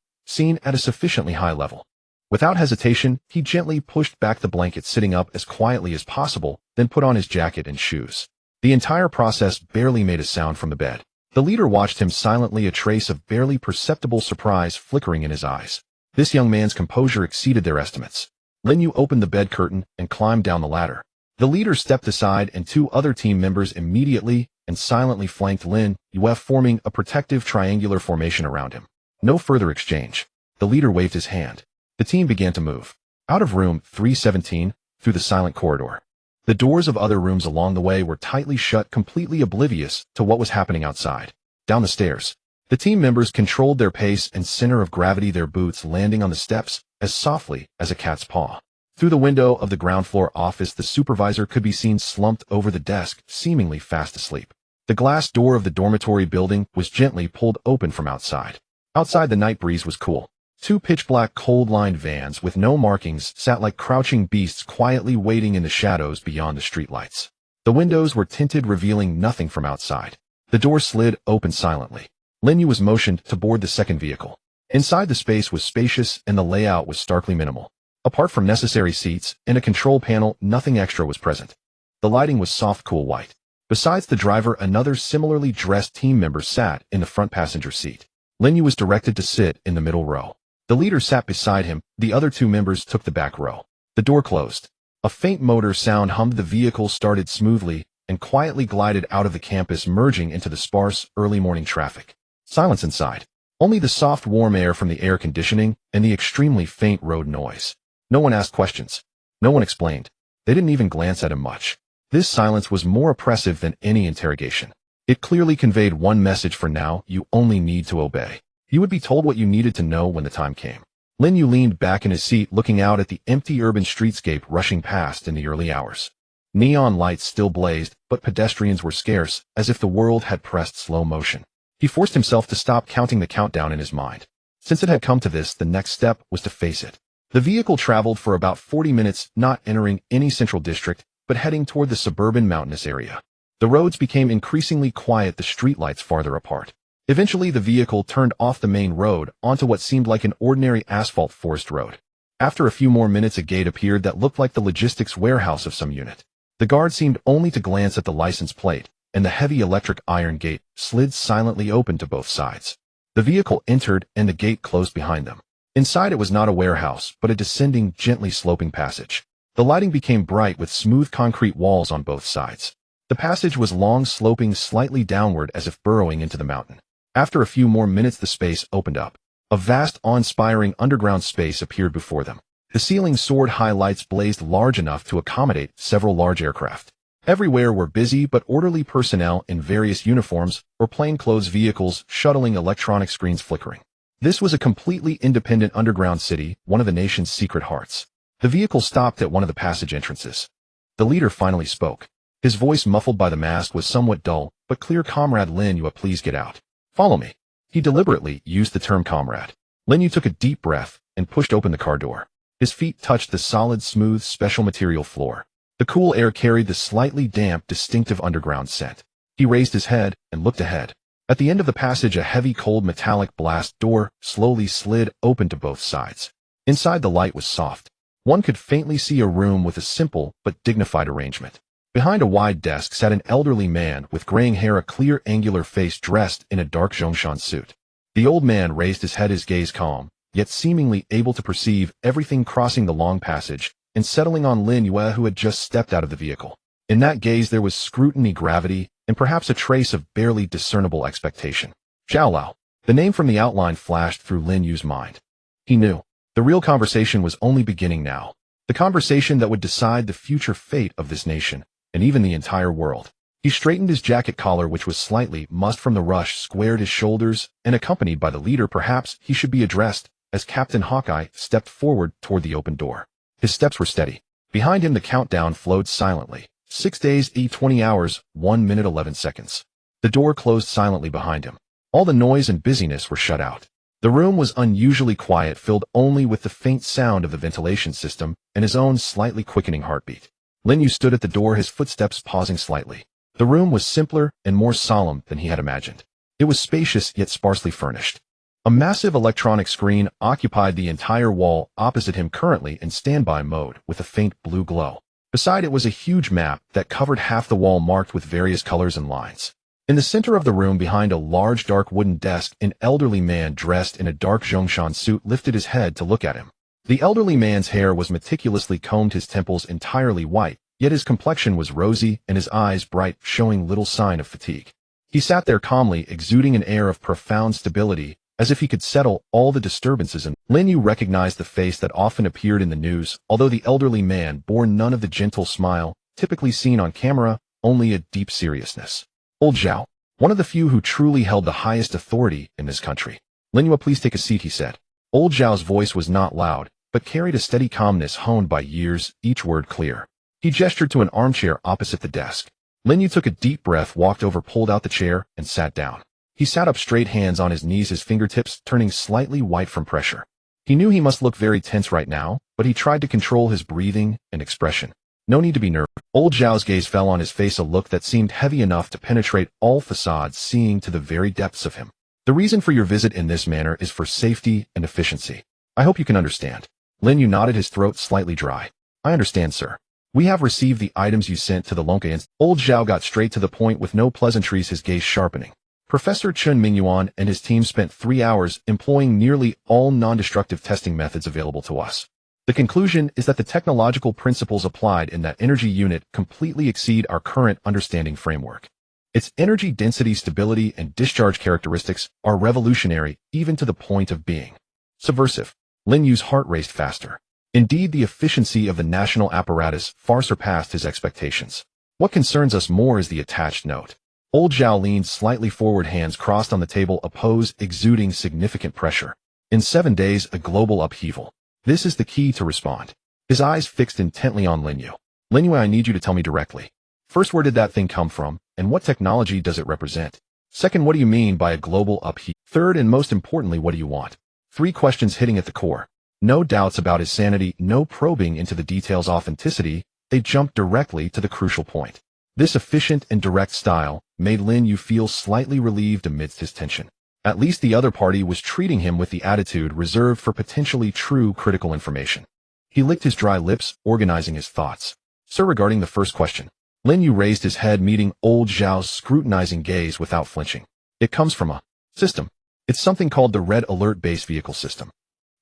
[SPEAKER 1] at a sufficiently high level. Without hesitation, he gently pushed back the blanket, sitting up as quietly as possible, then put on his jacket and shoes. The entire process barely made a sound from the bed. The leader watched him silently, a trace of barely perceptible surprise flickering in his eyes. This young man's composure exceeded their estimates. Lin Yue opened the bed curtain and climbed down the ladder. The leader stepped aside, and 2 other team members immediately and silently flanked Lin Yue, forming a protective triangular formation around him. No further exchange. The leader waved his hand. The team began to move. Out of room 317, through the silent corridor. The doors of other rooms along the way were tightly shut, completely oblivious to what was happening outside. Down the stairs. The team members controlled their pace and center of gravity, their boots landing on the steps as softly as a cat's paw. Through the window of the ground floor office, the supervisor could be seen slumped over the desk, seemingly fast asleep. The glass door of the dormitory building was gently pulled open from outside. Outside, the night breeze was cool. 2 pitch-black, cold-lined vans with no markings sat like crouching beasts, quietly waiting in the shadows beyond the streetlights. The windows were tinted, revealing nothing from outside. The door slid open silently. Lin Yue was motioned to board the second vehicle. Inside, the space was spacious and the layout was starkly minimal. Apart from necessary seats and a control panel, nothing extra was present. The lighting was soft, cool white. Besides the driver, another similarly dressed team member sat in the front passenger seat. Lin Yue was directed to sit in the middle row. The leader sat beside him. The other 2 members took the back row. The door closed. A faint motor sound hummed. The vehicle started smoothly and quietly glided out of the campus, merging into the sparse, early morning traffic. Silence inside. Only the soft, warm air from the air conditioning and the extremely faint road noise. No one asked questions. No one explained. They didn't even glance at him much. This silence was more oppressive than any interrogation. It clearly conveyed one message: for now, you only need to obey. You would be told what you needed to know when the time came. Lin Yue leaned back in his seat, looking out at the empty urban streetscape rushing past in the early hours. Neon lights still blazed, but pedestrians were scarce, as if the world had pressed slow motion. He forced himself to stop counting the countdown in his mind. Since it had come to this, the next step was to face it. The vehicle traveled for about 40 minutes, not entering any central district, but heading toward the suburban mountainous area. The roads became increasingly quiet, the streetlights farther apart. Eventually, the vehicle turned off the main road onto what seemed like an ordinary asphalt forest road. After a few more minutes, a gate appeared that looked like the logistics warehouse of some unit. The guard seemed only to glance at the license plate, and the heavy electric iron gate slid silently open to both sides. The vehicle entered, and the gate closed behind them. Inside, it was not a warehouse, but a descending, gently sloping passage. The lighting became bright with smooth concrete walls on both sides. The passage was long, sloping slightly downward as if burrowing into the mountain. After a few more minutes, the space opened up. A vast, awe-inspiring underground space appeared before them. The ceiling soared-high lights blazed large enough to accommodate several large aircraft. Everywhere were busy but orderly personnel in various uniforms or plainclothes vehicles shuttling, electronic screens flickering. This was a completely independent underground city, one of the nation's secret hearts. The vehicle stopped at one of the passage entrances. The leader finally spoke. His voice, muffled by the mask, was somewhat dull, but clear. "Comrade Lin Yue, please get out. Follow me." He deliberately used the term comrade. Lin Yue took a deep breath and pushed open the car door. His feet touched the solid, smooth, special material floor. The cool air carried the slightly damp, distinctive underground scent. He raised his head and looked ahead. At the end of the passage, a heavy, cold, metallic blast door slowly slid open to both sides. Inside, the light was soft. One could faintly see a room with a simple but dignified arrangement. Behind a wide desk sat an elderly man with graying hair, a clear, angular face, dressed in a dark Zhongshan suit. The old man raised his head, his gaze calm, yet seemingly able to perceive everything crossing the long passage and settling on Lin Yue, who had just stepped out of the vehicle. In that gaze there was scrutiny, gravity, and perhaps a trace of barely discernible expectation. Zhao Lao. The name from the outline flashed through Lin Yue's mind. He knew. The real conversation was only beginning now. The conversation that would decide the future fate of this nation, and even the entire world. He straightened his jacket collar, which was slightly mussed from the rush, squared his shoulders, and accompanied by the leader, perhaps he should be addressed, as Captain Hawkeye stepped forward toward the open door. His steps were steady. Behind him the countdown flowed silently. 6 days, 20 hours, 1 minute 11 seconds. The door closed silently behind him. All the noise and busyness were shut out. The room was unusually quiet, filled only with the faint sound of the ventilation system and his own slightly quickening heartbeat. Lin Yue stood at the door, his footsteps pausing slightly. The room was simpler and more solemn than he had imagined. It was spacious yet sparsely furnished. A massive electronic screen occupied the entire wall opposite him, currently in standby mode with a faint blue glow. Beside it was a huge map that covered half the wall, marked with various colors and lines. In the center of the room, behind a large dark wooden desk, an elderly man dressed in a dark Zhongshan suit lifted his head to look at him. The elderly man's hair was meticulously combed, his temples entirely white, yet his complexion was rosy and his eyes bright, showing little sign of fatigue. He sat there calmly, exuding an air of profound stability, as if he could settle all the disturbances. And Lin Yue recognized the face that often appeared in the news, although the elderly man bore none of the gentle smile typically seen on camera, only a deep seriousness. Old Zhao, one of the few who truly held the highest authority in this country. "Lin Yue, please take a seat," he said. Old Zhao's voice was not loud, but carried a steady calmness honed by years, each word clear. He gestured to an armchair opposite the desk. Lin Yue took a deep breath, walked over, pulled out the chair, and sat down. He sat up straight, hands on his knees, his fingertips turning slightly white from pressure. He knew he must look very tense right now, but he tried to control his breathing and expression. No need to be nervous. Old Zhao's gaze fell on his face, a look that seemed heavy enough to penetrate all facades, seeing to the very depths of him. "The reason for your visit in this manner is for safety and efficiency. I hope you can understand." Lin Yue nodded, his throat slightly dry. "I understand, sir. We have received the items you sent to the Lonka." Old Zhao got straight to the point with no pleasantries, his gaze sharpening. "Professor Chen Mingyuan and his team spent 3 hours employing nearly all non-destructive testing methods available to us. The conclusion is that the technological principles applied in that energy unit completely exceed our current understanding framework. Its energy density, stability, and discharge characteristics are revolutionary, even to the point of being subversive." Lin Yue's heart raced faster. Indeed, the efficiency of the national apparatus far surpassed his expectations. "What concerns us more is the attached note." Old Zhao leaned slightly forward, hands crossed on the table, a pose exuding significant pressure. "In 7 days, a global upheaval. This is the key to respond." His eyes fixed intently on Lin Yue. "Lin Yue, I need you to tell me directly. First, where did that thing come from, and what technology does it represent? Second, what do you mean by a global upheaval? Third, and most importantly, what do you want?" 3 questions hitting at the core. No doubts about his sanity, no probing into the details' authenticity. They jumped directly to the crucial point. This efficient and direct style made Lin Yue feel slightly relieved amidst his tension. At least the other party was treating him with the attitude reserved for potentially true critical information. He licked his dry lips, organizing his thoughts. Sir, regarding the first question. Lin Yue raised his head, meeting old Zhao's scrutinizing gaze without flinching. It comes from a system. It's something called the Red Alert Base Vehicle System.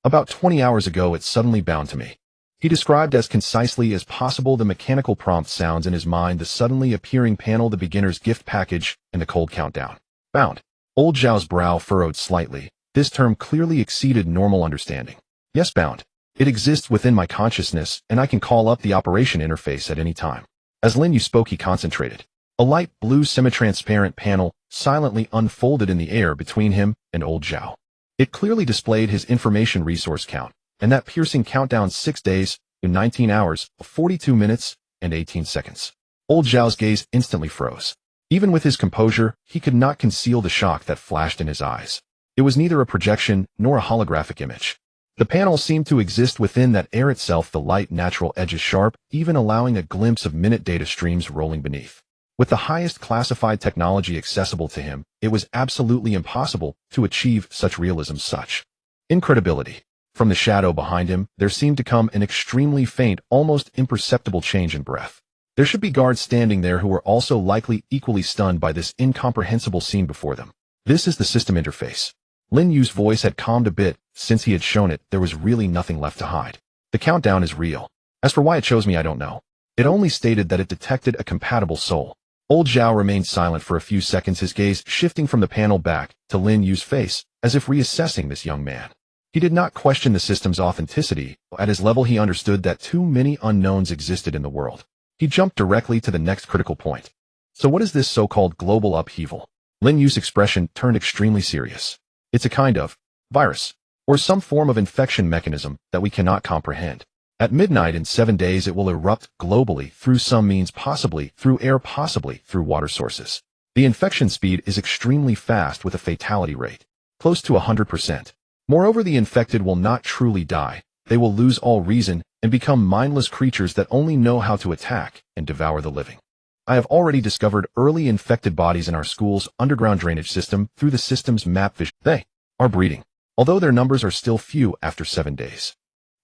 [SPEAKER 1] About 20 hours ago it suddenly bound to me. He described as concisely as possible the mechanical prompt sounds in his mind, the suddenly appearing panel, the beginner's gift package, and the cold countdown. Bound. Old Zhao's brow furrowed slightly. This term clearly exceeded normal understanding. Yes, bound. It exists within my consciousness, and I can call up the operation interface at any time. As Lin Yue spoke, he concentrated. A light blue semi-transparent panel silently unfolded in the air between him and old Zhao. It clearly displayed his information resource count, and that piercing countdown: 6 days, 19 hours, 42 minutes, and 18 seconds. Old Zhao's gaze instantly froze. Even with his composure, he could not conceal the shock that flashed in his eyes. It was neither a projection nor a holographic image. The panel seemed to exist within that air itself, the light natural edges sharp, even allowing a glimpse of minute data streams rolling beneath. With the highest classified technology accessible to him, it was absolutely impossible to achieve such realism, such incredibility. From the shadow behind him, there seemed to come an extremely faint, almost imperceptible change in breath. There should be guards standing there who were also likely equally stunned by this incomprehensible scene before them. This is the system interface. Lin Yue's voice had calmed a bit. Since he had shown it, there was really nothing left to hide. The countdown is real. As for why it chose me, I don't know. It only stated that it detected a compatible soul. Old Zhao remained silent for a few seconds, his gaze shifting from the panel back to Lin Yue's face, as if reassessing this young man. He did not question the system's authenticity. At his level, he understood that too many unknowns existed in the world. He jumped directly to the next critical point. So what is this so-called global upheaval? Lin Yue's expression turned extremely serious. It's a kind of virus, or some form of infection mechanism that we cannot comprehend. At midnight in 7 days it will erupt globally through some means, possibly through air, possibly through water sources. The infection speed is extremely fast, with a fatality rate close to 100%. Moreover, the infected will not truly die. They will lose all reason and become mindless creatures that only know how to attack and devour the living. I have already discovered early infected bodies in our school's underground drainage system through the system's map vision. They are breeding, although their numbers are still few after 7 days.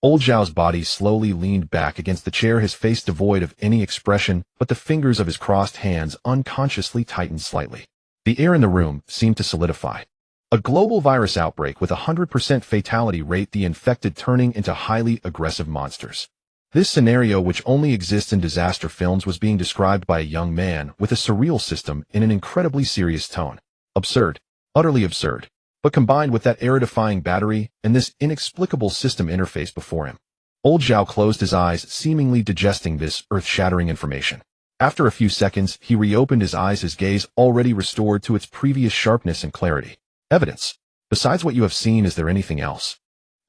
[SPEAKER 1] Old Zhao's body slowly leaned back against the chair, his face devoid of any expression, but the fingers of his crossed hands unconsciously tightened slightly. The air in the room seemed to solidify. A global virus outbreak with a 100% fatality rate, the infected turning into highly aggressive monsters. This scenario, which only exists in disaster films, was being described by a young man with a surreal system in an incredibly serious tone. Absurd. Utterly absurd. But combined with that error-defying battery and this inexplicable system interface before him, old Zhao closed his eyes, seemingly digesting this earth-shattering information. After a few seconds, he reopened his eyes, his gaze already restored to its previous sharpness and clarity. Evidence. Besides what you have seen, is there anything else?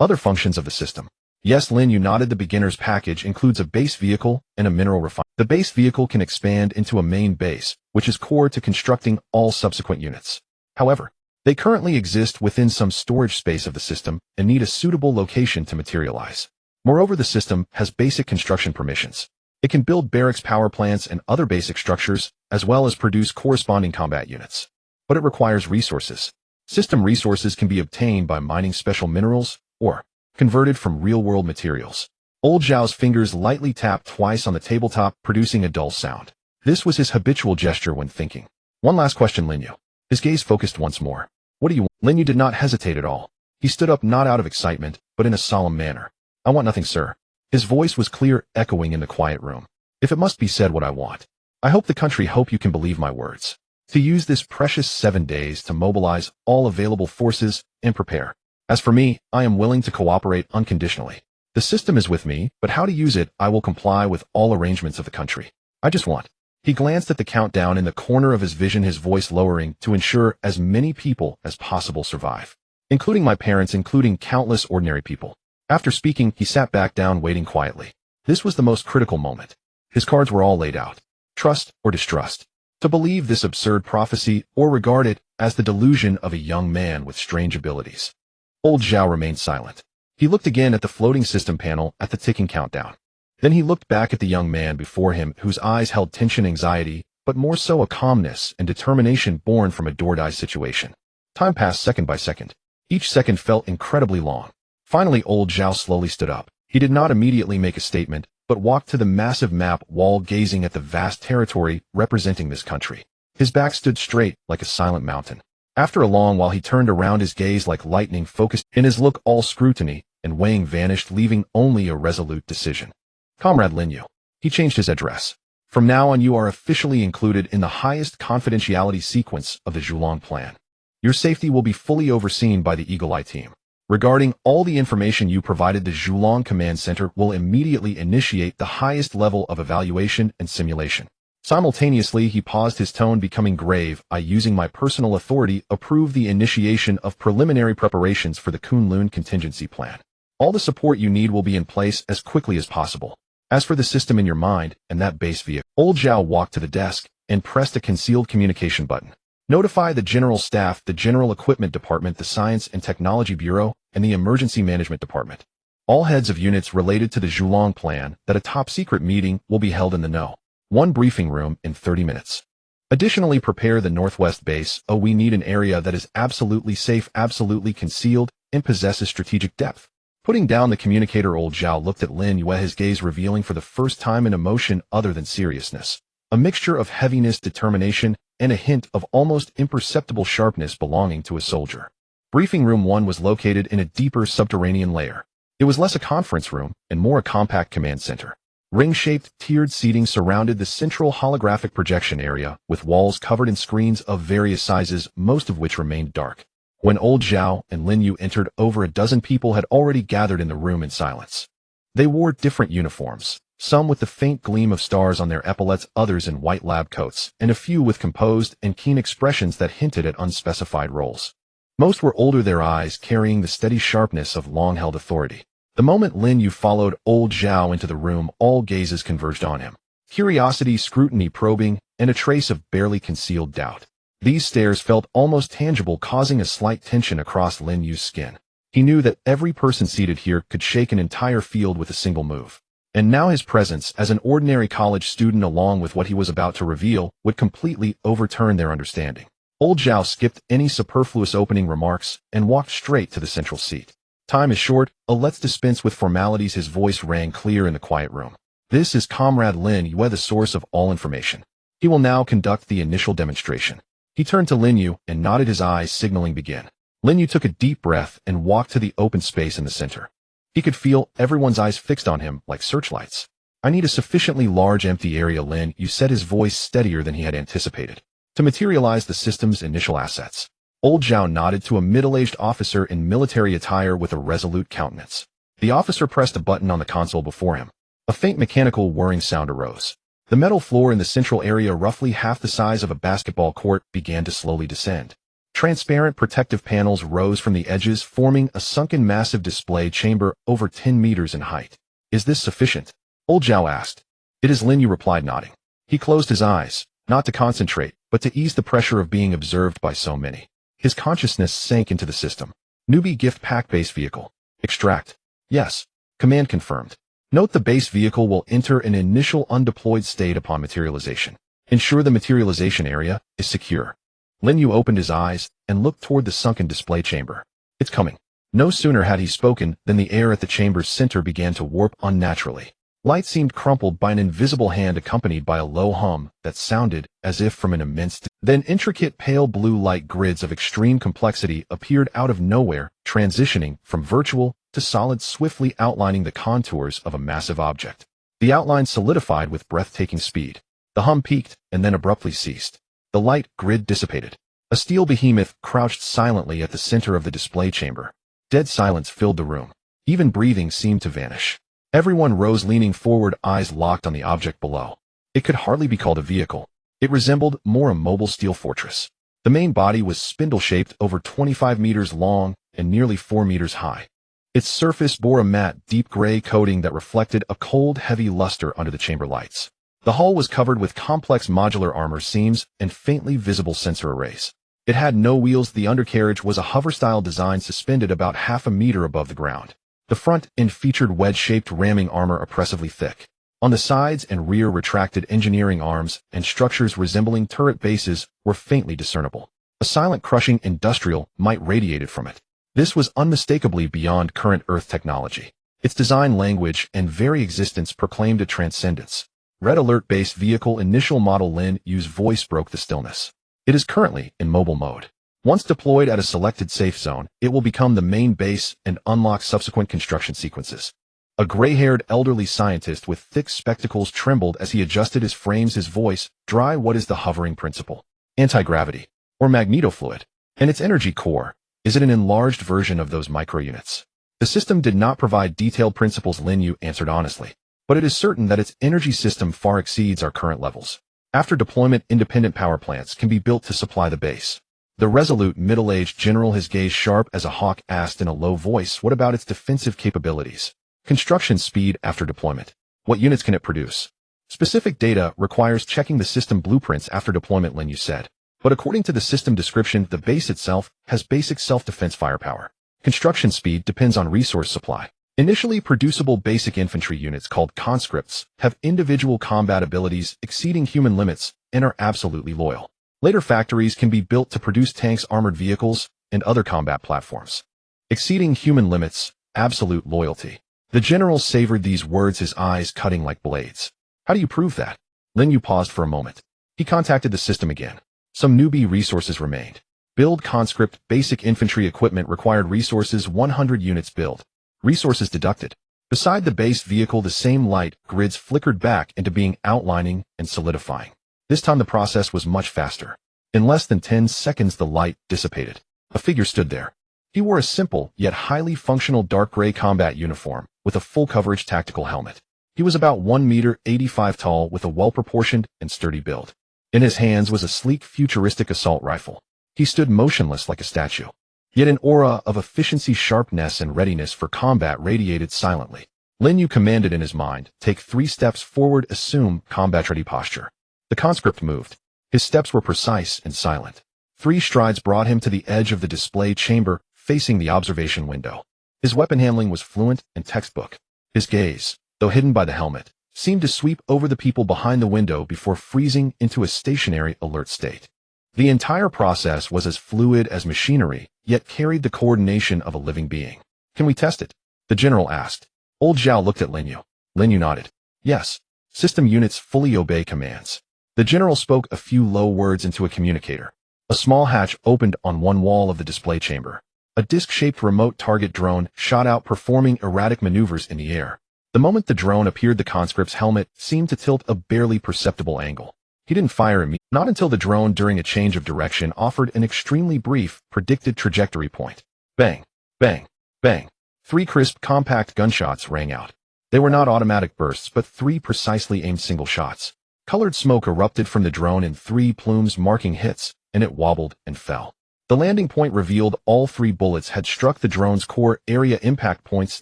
[SPEAKER 1] Other functions of the system. Yes, Lin Yue nodded. The beginner's package includes a base vehicle and a mineral refinery. The base vehicle can expand into a main base, which is core to constructing all subsequent units. However, they currently exist within some storage space of the system and need a suitable location to materialize. Moreover, the system has basic construction permissions. It can build barracks, power plants, and other basic structures, as well as produce corresponding combat units. But it requires resources. System resources can be obtained by mining special minerals or converted from real-world materials. Old Zhao's fingers lightly tapped twice on the tabletop, producing a dull sound. This was his habitual gesture when thinking. One last question, Lin Yue. His gaze focused once more. What do you want? Lin Yue did not hesitate at all. He stood up, not out of excitement, but in a solemn manner. I want nothing, sir. His voice was clear, echoing in the quiet room. If it must be said what I want, I hope the country hope you can believe my words. To use this precious 7 days to mobilize all available forces and prepare. As for me, I am willing to cooperate unconditionally. The system is with me, but how to use it, I will comply with all arrangements of the country. I just want. He glanced at the countdown in the corner of his vision, his voice lowering, to ensure as many people as possible survive. Including my parents, including countless ordinary people. After speaking, he sat back down, waiting quietly. This was the most critical moment. His cards were all laid out. Trust or distrust. To believe this absurd prophecy or regard it as the delusion of a young man with strange abilities. Old Zhao remained silent. He looked again at the floating system panel, at the ticking countdown. Then he looked back at the young man before him, whose eyes held tension, anxiety, but more so a calmness and determination born from a do-or-die situation. Time passed second by second. Each second felt incredibly long. Finally, old Zhao slowly stood up. He did not immediately make a statement, but walked to the massive map wall, gazing at the vast territory representing this country. His back stood straight like a silent mountain. After a long while, he turned around, his gaze like lightning focused in his look, all scrutiny, and weighing vanished, leaving only a resolute decision. Comrade Lin Yue. He changed his address. From now on, you are officially included in the highest confidentiality sequence of the Zhulong plan. Your safety will be fully overseen by the Eagle Eye team. Regarding all the information you provided, the Zhulong Command Center will immediately initiate the highest level of evaluation and simulation. Simultaneously, he paused, his tone becoming grave. I, using my personal authority, approve the initiation of preliminary preparations for the Kunlun contingency plan. All the support you need will be in place as quickly as possible. As for the system in your mind and that base vehicle, old Zhao walked to the desk and pressed a concealed communication button. Notify the General Staff, the General Equipment Department, the Science and Technology Bureau, and the Emergency Management Department. All heads of units related to the Zhulong plan that a top-secret meeting will be held in the No. 1 briefing room in 30 minutes. Additionally, prepare the Northwest base. We need an area that is absolutely safe, absolutely concealed, and possesses strategic depth. Putting down the communicator, old Zhao looked at Lin Yue, his gaze revealing for the first time an emotion other than seriousness. A mixture of heaviness, determination, and a hint of almost imperceptible sharpness belonging to a soldier. Briefing Room 1 was located in a deeper subterranean layer. It was less a conference room and more a compact command center. Ring-shaped, tiered seating surrounded the central holographic projection area, with walls covered in screens of various sizes, most of which remained dark. When old Zhao and Lin Yue entered, over a dozen people had already gathered in the room in silence. They wore different uniforms, some with the faint gleam of stars on their epaulets, others in white lab coats, and a few with composed and keen expressions that hinted at unspecified roles. Most were older, their eyes carrying the steady sharpness of long-held authority. The moment Lin Yue followed old Zhao into the room, all gazes converged on him. Curiosity, scrutiny, probing, and a trace of barely concealed doubt. These stares felt almost tangible, causing a slight tension across Lin Yue's skin. He knew that every person seated here could shake an entire field with a single move. And now his presence as an ordinary college student, along with what he was about to reveal, would completely overturn their understanding. Old Zhao skipped any superfluous opening remarks and walked straight to the central seat. Time is short, let's dispense with formalities. His voice rang clear in the quiet room. This is Comrade Lin Yue, the source of all information. He will now conduct the initial demonstration. He turned to Lin Yue and nodded his eyes, signaling begin. Lin Yue took a deep breath and walked to the open space in the center. He could feel everyone's eyes fixed on him like searchlights. I need a sufficiently large empty area, Lin Yue said, his voice steadier than he had anticipated, to materialize the system's initial assets. Old Zhao nodded to a middle-aged officer in military attire with a resolute countenance. The officer pressed a button on the console before him. A faint mechanical whirring sound arose. The metal floor in the central area, roughly half the size of a basketball court, began to slowly descend. Transparent protective panels rose from the edges, forming a sunken massive display chamber over 10 meters in height. Is this sufficient? Old Zhao asked. It is, Lin Yue replied, nodding. He closed his eyes, not to concentrate, but to ease the pressure of being observed by so many. His consciousness sank into the system. Newbie gift pack base vehicle. Extract. Yes. Command confirmed. Note the base vehicle will enter an initial undeployed state upon materialization. Ensure the materialization area is secure. Lin Yue opened his eyes and looked toward the sunken display chamber. It's coming. No sooner had he spoken than the air at the chamber's center began to warp unnaturally. Light seemed crumpled by an invisible hand, accompanied by a low hum that sounded as if from an immense distance. Then intricate pale blue light grids of extreme complexity appeared out of nowhere, transitioning from virtual to solid, swiftly outlining the contours of a massive object. The outline solidified with breathtaking speed. The hum peaked and then abruptly ceased. The light grid dissipated. A steel behemoth crouched silently at the center of the display chamber. Dead silence filled the room. Even breathing seemed to vanish. Everyone rose, leaning forward, eyes locked on the object below. It could hardly be called a vehicle. It resembled more a mobile steel fortress. The main body was spindle-shaped, over 25 meters long and nearly 4 meters high. Its surface bore a matte, deep gray coating that reflected a cold, heavy luster under the chamber lights. The hull was covered with complex modular armor seams and faintly visible sensor arrays. It had no wheels. The undercarriage was a hover-style design suspended about half a meter above the ground. The front end featured wedge-shaped ramming armor oppressively thick. On the sides and rear, retracted engineering arms and structures resembling turret bases were faintly discernible. A silent crushing industrial might radiated from it. This was unmistakably beyond current Earth technology. Its design, language, and very existence proclaimed a transcendence. Red Alert-based vehicle initial model Lin Yue's voice broke the stillness. It is currently in mobile mode. Once deployed at a selected safe zone, it will become the main base and unlock subsequent construction sequences. A gray-haired elderly scientist with thick spectacles trembled as he adjusted his frames. His voice dry. What is the hovering principle? Anti-gravity, or magnetofluid. And its energy core, is it an enlarged version of those microunits? The system did not provide detailed principles, Lin Yue answered honestly, but it is certain that its energy system far exceeds our current levels. After deployment, independent power plants can be built to supply the base. The resolute middle-aged general, his gaze sharp as a hawk, asked in a low voice, what about its defensive capabilities? Construction speed after deployment. What units can it produce? Specific data requires checking the system blueprints after deployment, Lin Yue said. But according to the system description, the base itself has basic self-defense firepower. Construction speed depends on resource supply. Initially producible basic infantry units called conscripts have individual combat abilities exceeding human limits and are absolutely loyal. Later factories can be built to produce tanks, armored vehicles, and other combat platforms. Exceeding human limits, absolute loyalty. The general savored these words, his eyes cutting like blades. How do you prove that? Lin Yue paused for a moment. He contacted the system again. Some newbie resources remained. Build conscript basic infantry equipment required resources 100 units build. Resources deducted. Beside the base vehicle, the same light grids flickered back into being, outlining and solidifying. This time the process was much faster. In less than 10 seconds the light dissipated. A figure stood there. He wore a simple yet highly functional dark gray combat uniform with a full coverage tactical helmet. He was about 1.85 meters tall with a well-proportioned and sturdy build. In his hands was a sleek futuristic assault rifle. He stood motionless like a statue. Yet an aura of efficiency, sharpness, and readiness for combat radiated silently. Lin Yue commanded in his mind, take 3 steps forward, assume combat-ready posture. The conscript moved. His steps were precise and silent. 3 strides brought him to the edge of the display chamber, facing the observation window. His weapon handling was fluent and textbook. His gaze, though hidden by the helmet, seemed to sweep over the people behind the window before freezing into a stationary alert state. The entire process was as fluid as machinery, yet carried the coordination of a living being. Can we test it? The general asked. Old Zhao looked at Lin Yue. Lin Yue nodded. Yes. System units fully obey commands. The general spoke a few low words into a communicator. A small hatch opened on one wall of the display chamber. A disc-shaped remote target drone shot out, performing erratic maneuvers in the air. The moment the drone appeared, the conscript's helmet seemed to tilt a barely perceptible angle. He didn't fire immediately, not until the drone, during a change of direction, offered an extremely brief, predicted trajectory point. Bang, bang, bang. 3 crisp, compact gunshots rang out. They were not automatic bursts, but 3 precisely aimed single shots. Colored smoke erupted from the drone in 3 plumes, marking hits, and it wobbled and fell. The landing point revealed all 3 bullets had struck the drone's core area, impact points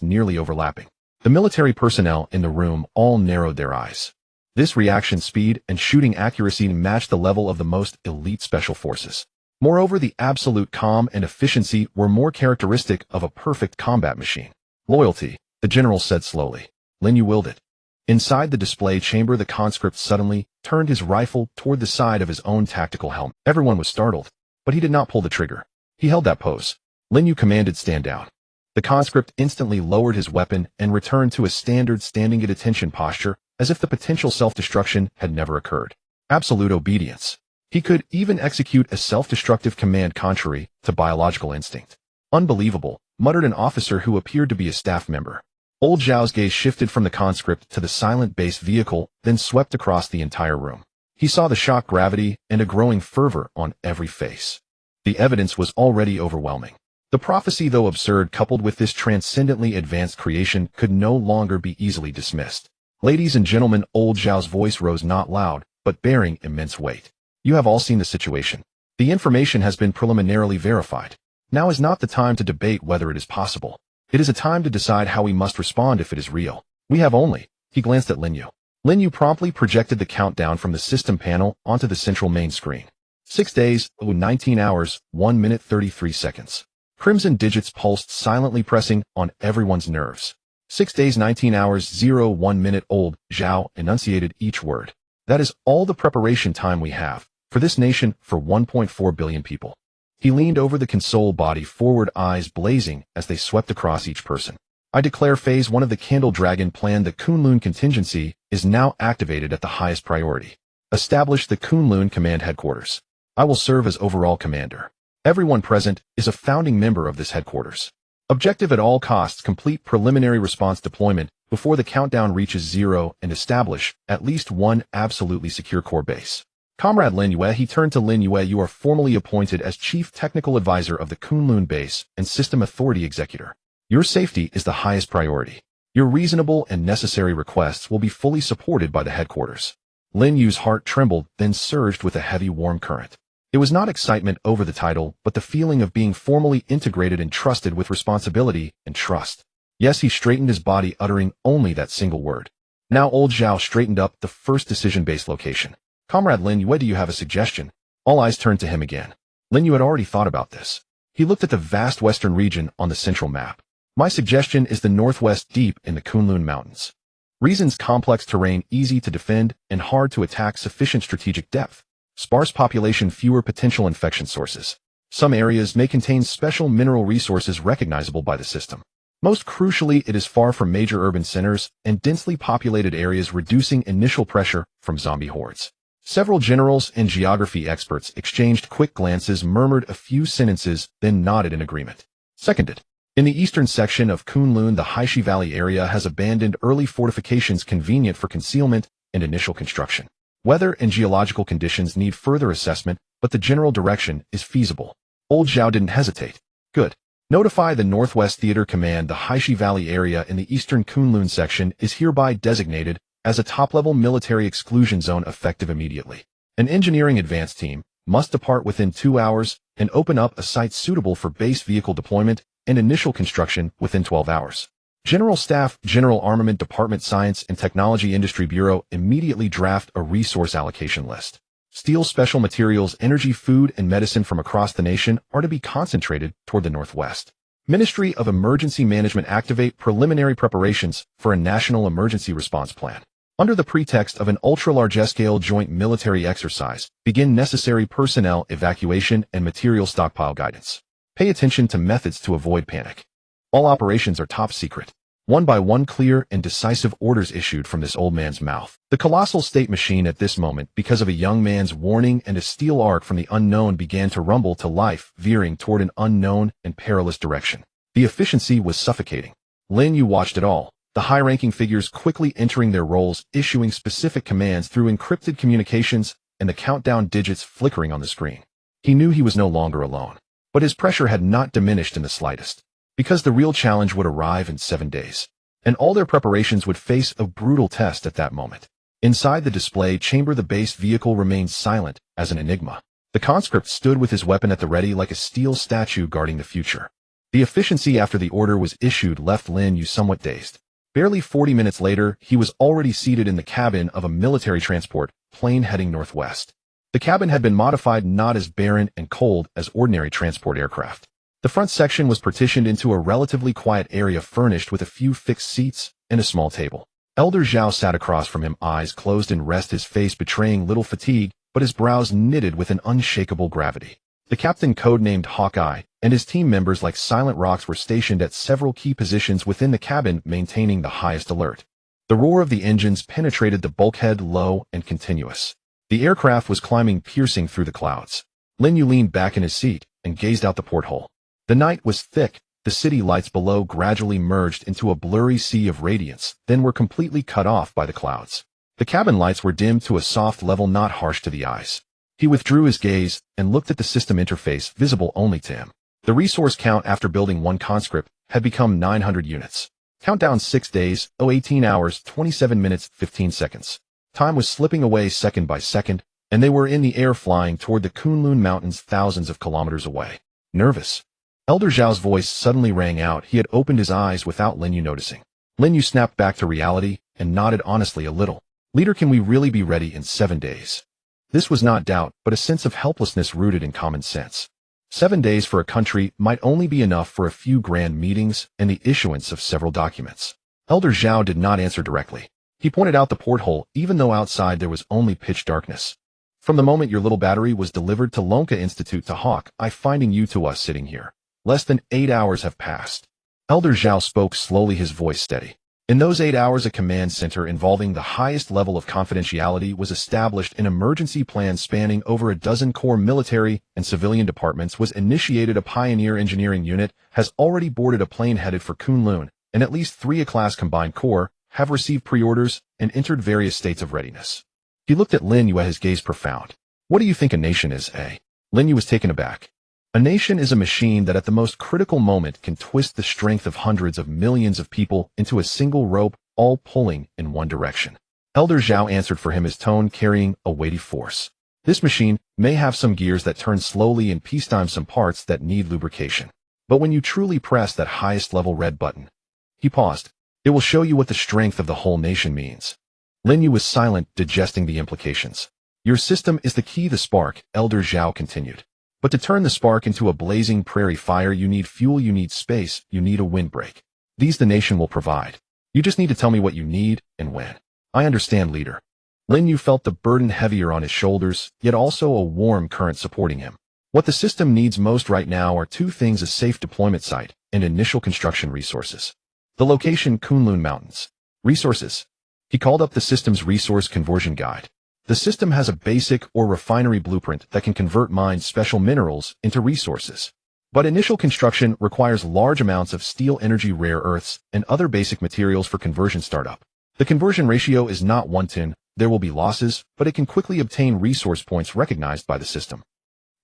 [SPEAKER 1] nearly overlapping. The military personnel in the room all narrowed their eyes. This reaction speed and shooting accuracy matched the level of the most elite special forces. Moreover, the absolute calm and efficiency were more characteristic of a perfect combat machine. Loyalty, the general said slowly. Lin Yue willed it. Inside the display chamber, the conscript suddenly turned his rifle toward the side of his own tactical helmet. Everyone was startled, but he did not pull the trigger. He held that pose. Lin Yue commanded, stand down. The conscript instantly lowered his weapon and returned to a standard standing at attention posture, as if the potential self-destruction had never occurred. Absolute obedience. He could even execute a self-destructive command contrary to biological instinct. Unbelievable, muttered an officer who appeared to be a staff member. Old Zhao's gaze shifted from the conscript to the silent base vehicle, then swept across the entire room. He saw the shock gravity and a growing fervor on every face. The evidence was already overwhelming. The prophecy, though absurd, coupled with this transcendently advanced creation, could no longer be easily dismissed. Ladies and gentlemen, old Zhao's voice rose not loud, but bearing immense weight. You have all seen the situation. The information has been preliminarily verified. Now is not the time to debate whether it is possible. It is a time to decide how we must respond if it is real. We have only. He glanced at Lin Yue. Lin Yue promptly projected the countdown from the system panel onto the central main screen. 6 days, 19 hours, 1 minute 33 seconds. Crimson digits pulsed silently, pressing on everyone's nerves. 6 days, 19 hours, 1 minute. Old Zhao enunciated each word. That is all the preparation time we have, for this nation, for 1.4 billion people. He leaned over the console, body forward, eyes blazing as they swept across each person. I declare Phase 1 of the Candle Dragon plan. The Kunlun contingency is now activated at the highest priority. Establish the Kunlun Command Headquarters. I will serve as overall commander. Everyone present is a founding member of this headquarters. Objective at all costs: complete preliminary response deployment before the countdown reaches 0 and establish at least one absolutely secure core base. Comrade Lin Yue. He turned to Lin Yue. You are formally appointed as Chief Technical Advisor of the Kunlun Base and System Authority Executor. Your safety is the highest priority. Your reasonable and necessary requests will be fully supported by the headquarters. Lin Yue's heart trembled, then surged with a heavy warm current. It was not excitement over the title, but the feeling of being formally integrated and trusted with responsibility and trust. Yes, he straightened his body, uttering only that single word. Now old Zhao straightened up. The first decision-based location. Comrade Lin Yue, do you have a suggestion? All eyes turned to him again. Lin Yue had already thought about this. He looked at the vast western region on the central map. My suggestion is the northwest, deep in the Kunlun Mountains. Reasons: complex terrain, easy to defend, and hard to attack, sufficient strategic depth. Sparse population, fewer potential infection sources. Some areas may contain special mineral resources recognizable by the system. Most crucially, it is far from major urban centers and densely populated areas, reducing initial pressure from zombie hordes. Several generals and geography experts exchanged quick glances, murmured a few sentences, then nodded in agreement. Seconded. In the eastern section of Kunlun, the Haishi Valley area has abandoned early fortifications convenient for concealment and initial construction. Weather and geological conditions need further assessment, but the general direction is feasible. Old Zhao didn't hesitate. Good. Notify the Northwest Theater Command. The Haishi Valley area in the eastern Kunlun section is hereby designated as a top-level military exclusion zone, effective immediately. An engineering advance team must depart within 2 hours and open up a site suitable for base vehicle deployment and initial construction within 12 hours. General Staff, General Armament Department, Science and Technology Industry Bureau, immediately draft a resource allocation list. Steel, special materials, energy, food, and medicine from across the nation are to be concentrated toward the northwest. Ministry of Emergency Management, activate preliminary preparations for a national emergency response plan. Under the pretext of an ultra-large-scale joint military exercise, begin necessary personnel evacuation and material stockpile guidance. Pay attention to methods to avoid panic. All operations are top secret. One by one, clear and decisive orders issued from this old man's mouth. The colossal state machine at this moment, because of a young man's warning and a steel arc from the unknown, began to rumble to life, veering toward an unknown and perilous direction. The efficiency was suffocating. Lin Yue watched it all, the high-ranking figures quickly entering their roles, issuing specific commands through encrypted communications, and the countdown digits flickering on the screen. He knew he was no longer alone. But his pressure had not diminished in the slightest, because the real challenge would arrive in 7 days, and all their preparations would face a brutal test at that moment. Inside the display chamber, the base vehicle remained silent as an enigma. The conscript stood with his weapon at the ready, like a steel statue guarding the future. The efficiency after the order was issued left Lin Yue somewhat dazed. Barely 40 minutes later, he was already seated in the cabin of a military transport plane heading northwest. The cabin had been modified, not as barren and cold as ordinary transport aircraft. The front section was partitioned into a relatively quiet area, furnished with a few fixed seats and a small table. Elder Zhao sat across from him, eyes closed in rest, his face betraying little fatigue, but his brows knitted with an unshakable gravity. The captain, codenamed Hawkeye, and his team members, like silent rocks, were stationed at several key positions within the cabin, maintaining the highest alert. The roar of the engines penetrated the bulkhead, low and continuous. The aircraft was climbing, piercing through the clouds. Lin Yue leaned back in his seat and gazed out the porthole. The night was thick. The city lights below gradually merged into a blurry sea of radiance, then were completely cut off by the clouds. The cabin lights were dimmed to a soft level, not harsh to the eyes. He withdrew his gaze and looked at the system interface, visible only to him. The resource count after building one conscript had become 900 units. Countdown: 6 days, 18 hours, 27 minutes, 15 seconds. Time was slipping away second by second, and they were in the air, flying toward the Kunlun Mountains, thousands of kilometers away. Nervous. Elder Zhao's voice suddenly rang out. He had opened his eyes without Lin Yue noticing. Lin Yue snapped back to reality and nodded honestly a little. Leader, can we really be ready in 7 days? This was not doubt, but a sense of helplessness rooted in common sense. 7 days for a country might only be enough for a few grand meetings and the issuance of several documents. Elder Zhao did not answer directly. He pointed out the porthole, even though outside there was only pitch darkness. From the moment your little battery was delivered to Lonka Institute to Hawk, I finding you to us sitting here. Less than 8 hours have passed. Elder Zhao spoke slowly, his voice steady. In those 8 hours, a command center involving the highest level of confidentiality was established. An emergency plan spanning over a dozen core military and civilian departments was initiated. A pioneer engineering unit has already boarded a plane headed for Kunlun, and at least 3 A-class combined corps have received pre-orders and entered various states of readiness. He looked at Lin Yue, his gaze profound. What do you think a nation is, eh? Lin Yue was taken aback. A nation is a machine that at the most critical moment can twist the strength of hundreds of millions of people into a single rope, all pulling in one direction. Elder Zhao answered for him, his tone carrying a weighty force. This machine may have some gears that turn slowly and peacetime some parts that need lubrication. But when you truly press that highest level red button, he paused. It will show you what the strength of the whole nation means. Lin Yue was silent, digesting the implications. Your system is the key, the spark, Elder Zhao continued. But to turn the spark into a blazing prairie fire, you need fuel, you need space, you need a windbreak. These the nation will provide. You just need to tell me what you need and when. I understand, leader. Lin Yue felt the burden heavier on his shoulders, yet also a warm current supporting him. What the system needs most right now are 2 things: a safe deployment site and initial construction resources. The location: Kunlun Mountains. Resources. He called up the system's resource conversion guide. The system has a basic or refinery blueprint that can convert mined special minerals into resources. But initial construction requires large amounts of steel, energy, rare earths, and other basic materials for conversion startup. The conversion ratio is not 1:10. There will be losses, but it can quickly obtain resource points recognized by the system.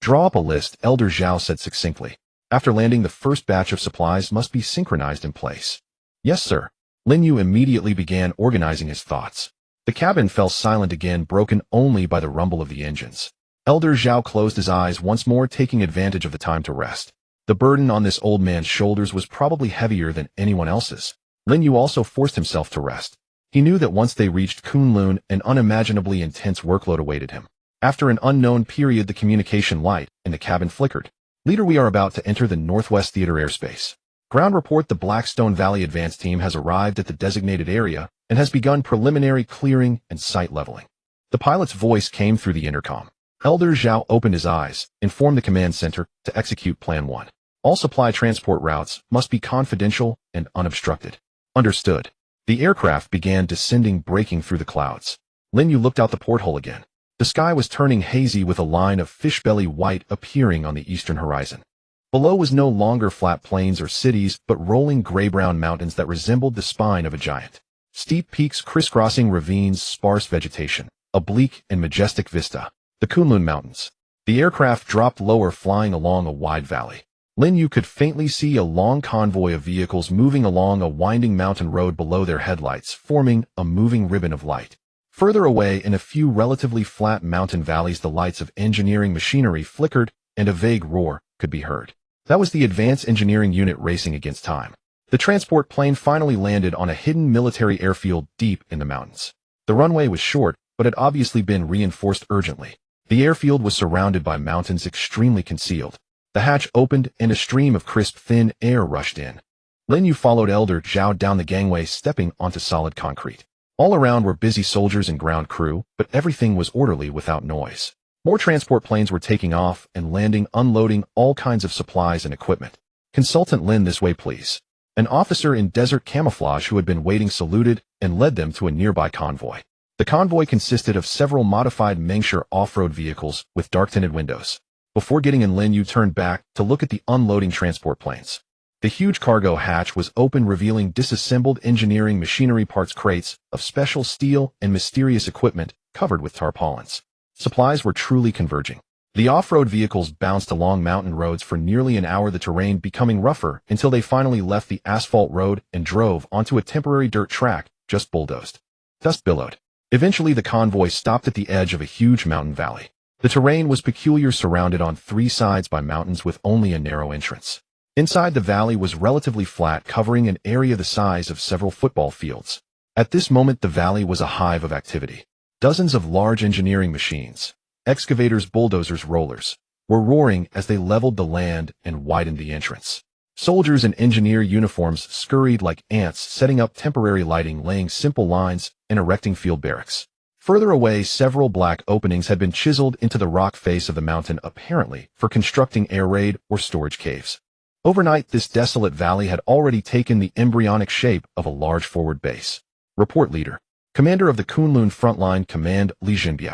[SPEAKER 1] Draw up a list, Elder Zhao said succinctly. After landing, the first batch of supplies must be synchronized in place. Yes, sir. Lin Yue immediately began organizing his thoughts. The cabin fell silent again, broken only by the rumble of the engines. Elder Zhao closed his eyes once more, taking advantage of the time to rest. The burden on this old man's shoulders was probably heavier than anyone else's. Lin Yue also forced himself to rest. He knew that once they reached Kunlun, an unimaginably intense workload awaited him. After an unknown period, the communication light in the cabin flickered. Leader, we are about to enter the Northwest Theater airspace. Ground report: the Blackstone Valley Advance Team has arrived at the designated area and has begun preliminary clearing and site leveling. The pilot's voice came through the intercom. Elder Zhao opened his eyes, informed the command center to execute Plan 1. All supply transport routes must be confidential and unobstructed. Understood. The aircraft began descending, breaking through the clouds. Lin Yue looked out the porthole again. The sky was turning hazy, with a line of fish-belly white appearing on the eastern horizon. Below was no longer flat plains or cities, but rolling gray-brown mountains that resembled the spine of a giant. Steep peaks crisscrossing ravines, sparse vegetation, a bleak and majestic vista. The Kunlun Mountains. The aircraft dropped lower, flying along a wide valley. Lin Yue could faintly see a long convoy of vehicles moving along a winding mountain road below their headlights, forming a moving ribbon of light. Further away, in a few relatively flat mountain valleys, the lights of engineering machinery flickered, and a vague roar could be heard. That was the advanced engineering unit racing against time. The transport plane finally landed on a hidden military airfield deep in the mountains. The runway was short, but had obviously been reinforced urgently. The airfield was surrounded by mountains, extremely concealed. The hatch opened, and a stream of crisp, thin air rushed in. Lin Yue followed Elder Zhao down the gangway, stepping onto solid concrete. All around were busy soldiers and ground crew, but everything was orderly, without noise. More transport planes were taking off and landing, unloading all kinds of supplies and equipment. Consultant Lin, this way, please. An officer in desert camouflage who had been waiting saluted and led them to a nearby convoy. The convoy consisted of several modified Mengsher off-road vehicles with dark-tinted windows. Before getting in, Lin Yue turned back to look at the unloading transport planes. The huge cargo hatch was open, revealing disassembled engineering machinery parts, crates of special steel and mysterious equipment covered with tarpaulins. Supplies were truly converging. The off-road vehicles bounced along mountain roads for nearly an hour, the terrain becoming rougher until they finally left the asphalt road and drove onto a temporary dirt track just bulldozed. Dust billowed. Eventually, the convoy stopped at the edge of a huge mountain valley. The terrain was peculiar, surrounded on 3 sides by mountains with only a narrow entrance. Inside, the valley was relatively flat, covering an area the size of several football fields. At this moment, the valley was a hive of activity. Dozens of large engineering machines, excavators, bulldozers, rollers, were roaring as they leveled the land and widened the entrance. Soldiers in engineer uniforms scurried like ants, setting up temporary lighting, laying simple lines, and erecting field barracks. Further away, several black openings had been chiseled into the rock face of the mountain, apparently for constructing air raid or storage caves. Overnight, this desolate valley had already taken the embryonic shape of a large forward base. Report leader. Commander of the Kunlun Frontline Command, Li Yue.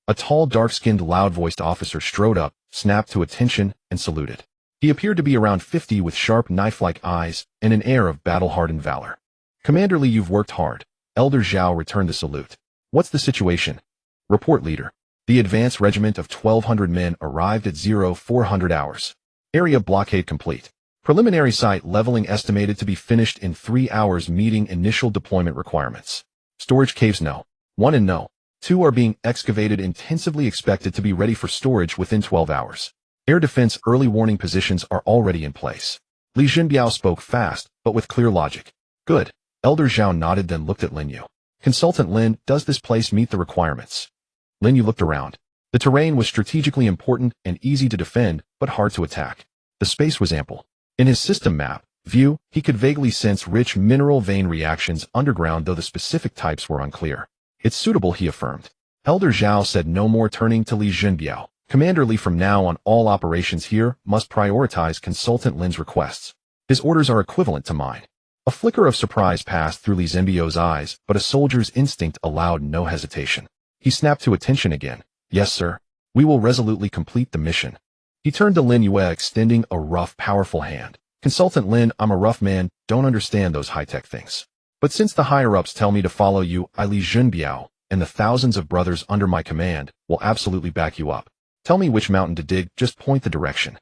[SPEAKER 1] A tall, dark-skinned, loud-voiced officer strode up, snapped to attention, and saluted. He appeared to be around 50 with sharp knife-like eyes and an air of battle-hardened valor. Commander Li, you've worked hard. Elder Zhao returned the salute. What's the situation? Report leader. The advance regiment of 1,200 men arrived at 0400 hours. Area blockade complete. Preliminary site leveling estimated to be finished in 3 hours, meeting initial deployment requirements. Storage caves no. 1 and no. 2 are being excavated, intensively expected to be ready for storage within 12 hours. Air defense early warning positions are already in place. Li Yue spoke fast, but with clear logic. Good. Elder Zhao nodded, then looked at Lin Yue. Consultant Lin, does this place meet the requirements? Lin Yue looked around. The terrain was strategically important and easy to defend, but hard to attack. The space was ample. In his system map view, he could vaguely sense rich mineral vein reactions underground, though the specific types were unclear. It's suitable, he affirmed. Elder Zhao said no more, turning to Li Yue. Commander Li, from now on, all operations here must prioritize Consultant Lin's requests. His orders are equivalent to mine. A flicker of surprise passed through Li Yue's eyes, but a soldier's instinct allowed no hesitation. He snapped to attention again. Yes, sir. We will resolutely complete the mission. He turned to Lin Yue, extending a rough, powerful hand. Consultant Lin, I'm a rough man, don't understand those high-tech things. But since the higher-ups tell me to follow you, I, Li Yue, and the thousands of brothers under my command, will absolutely back you up. Tell me which mountain to dig, just point the direction.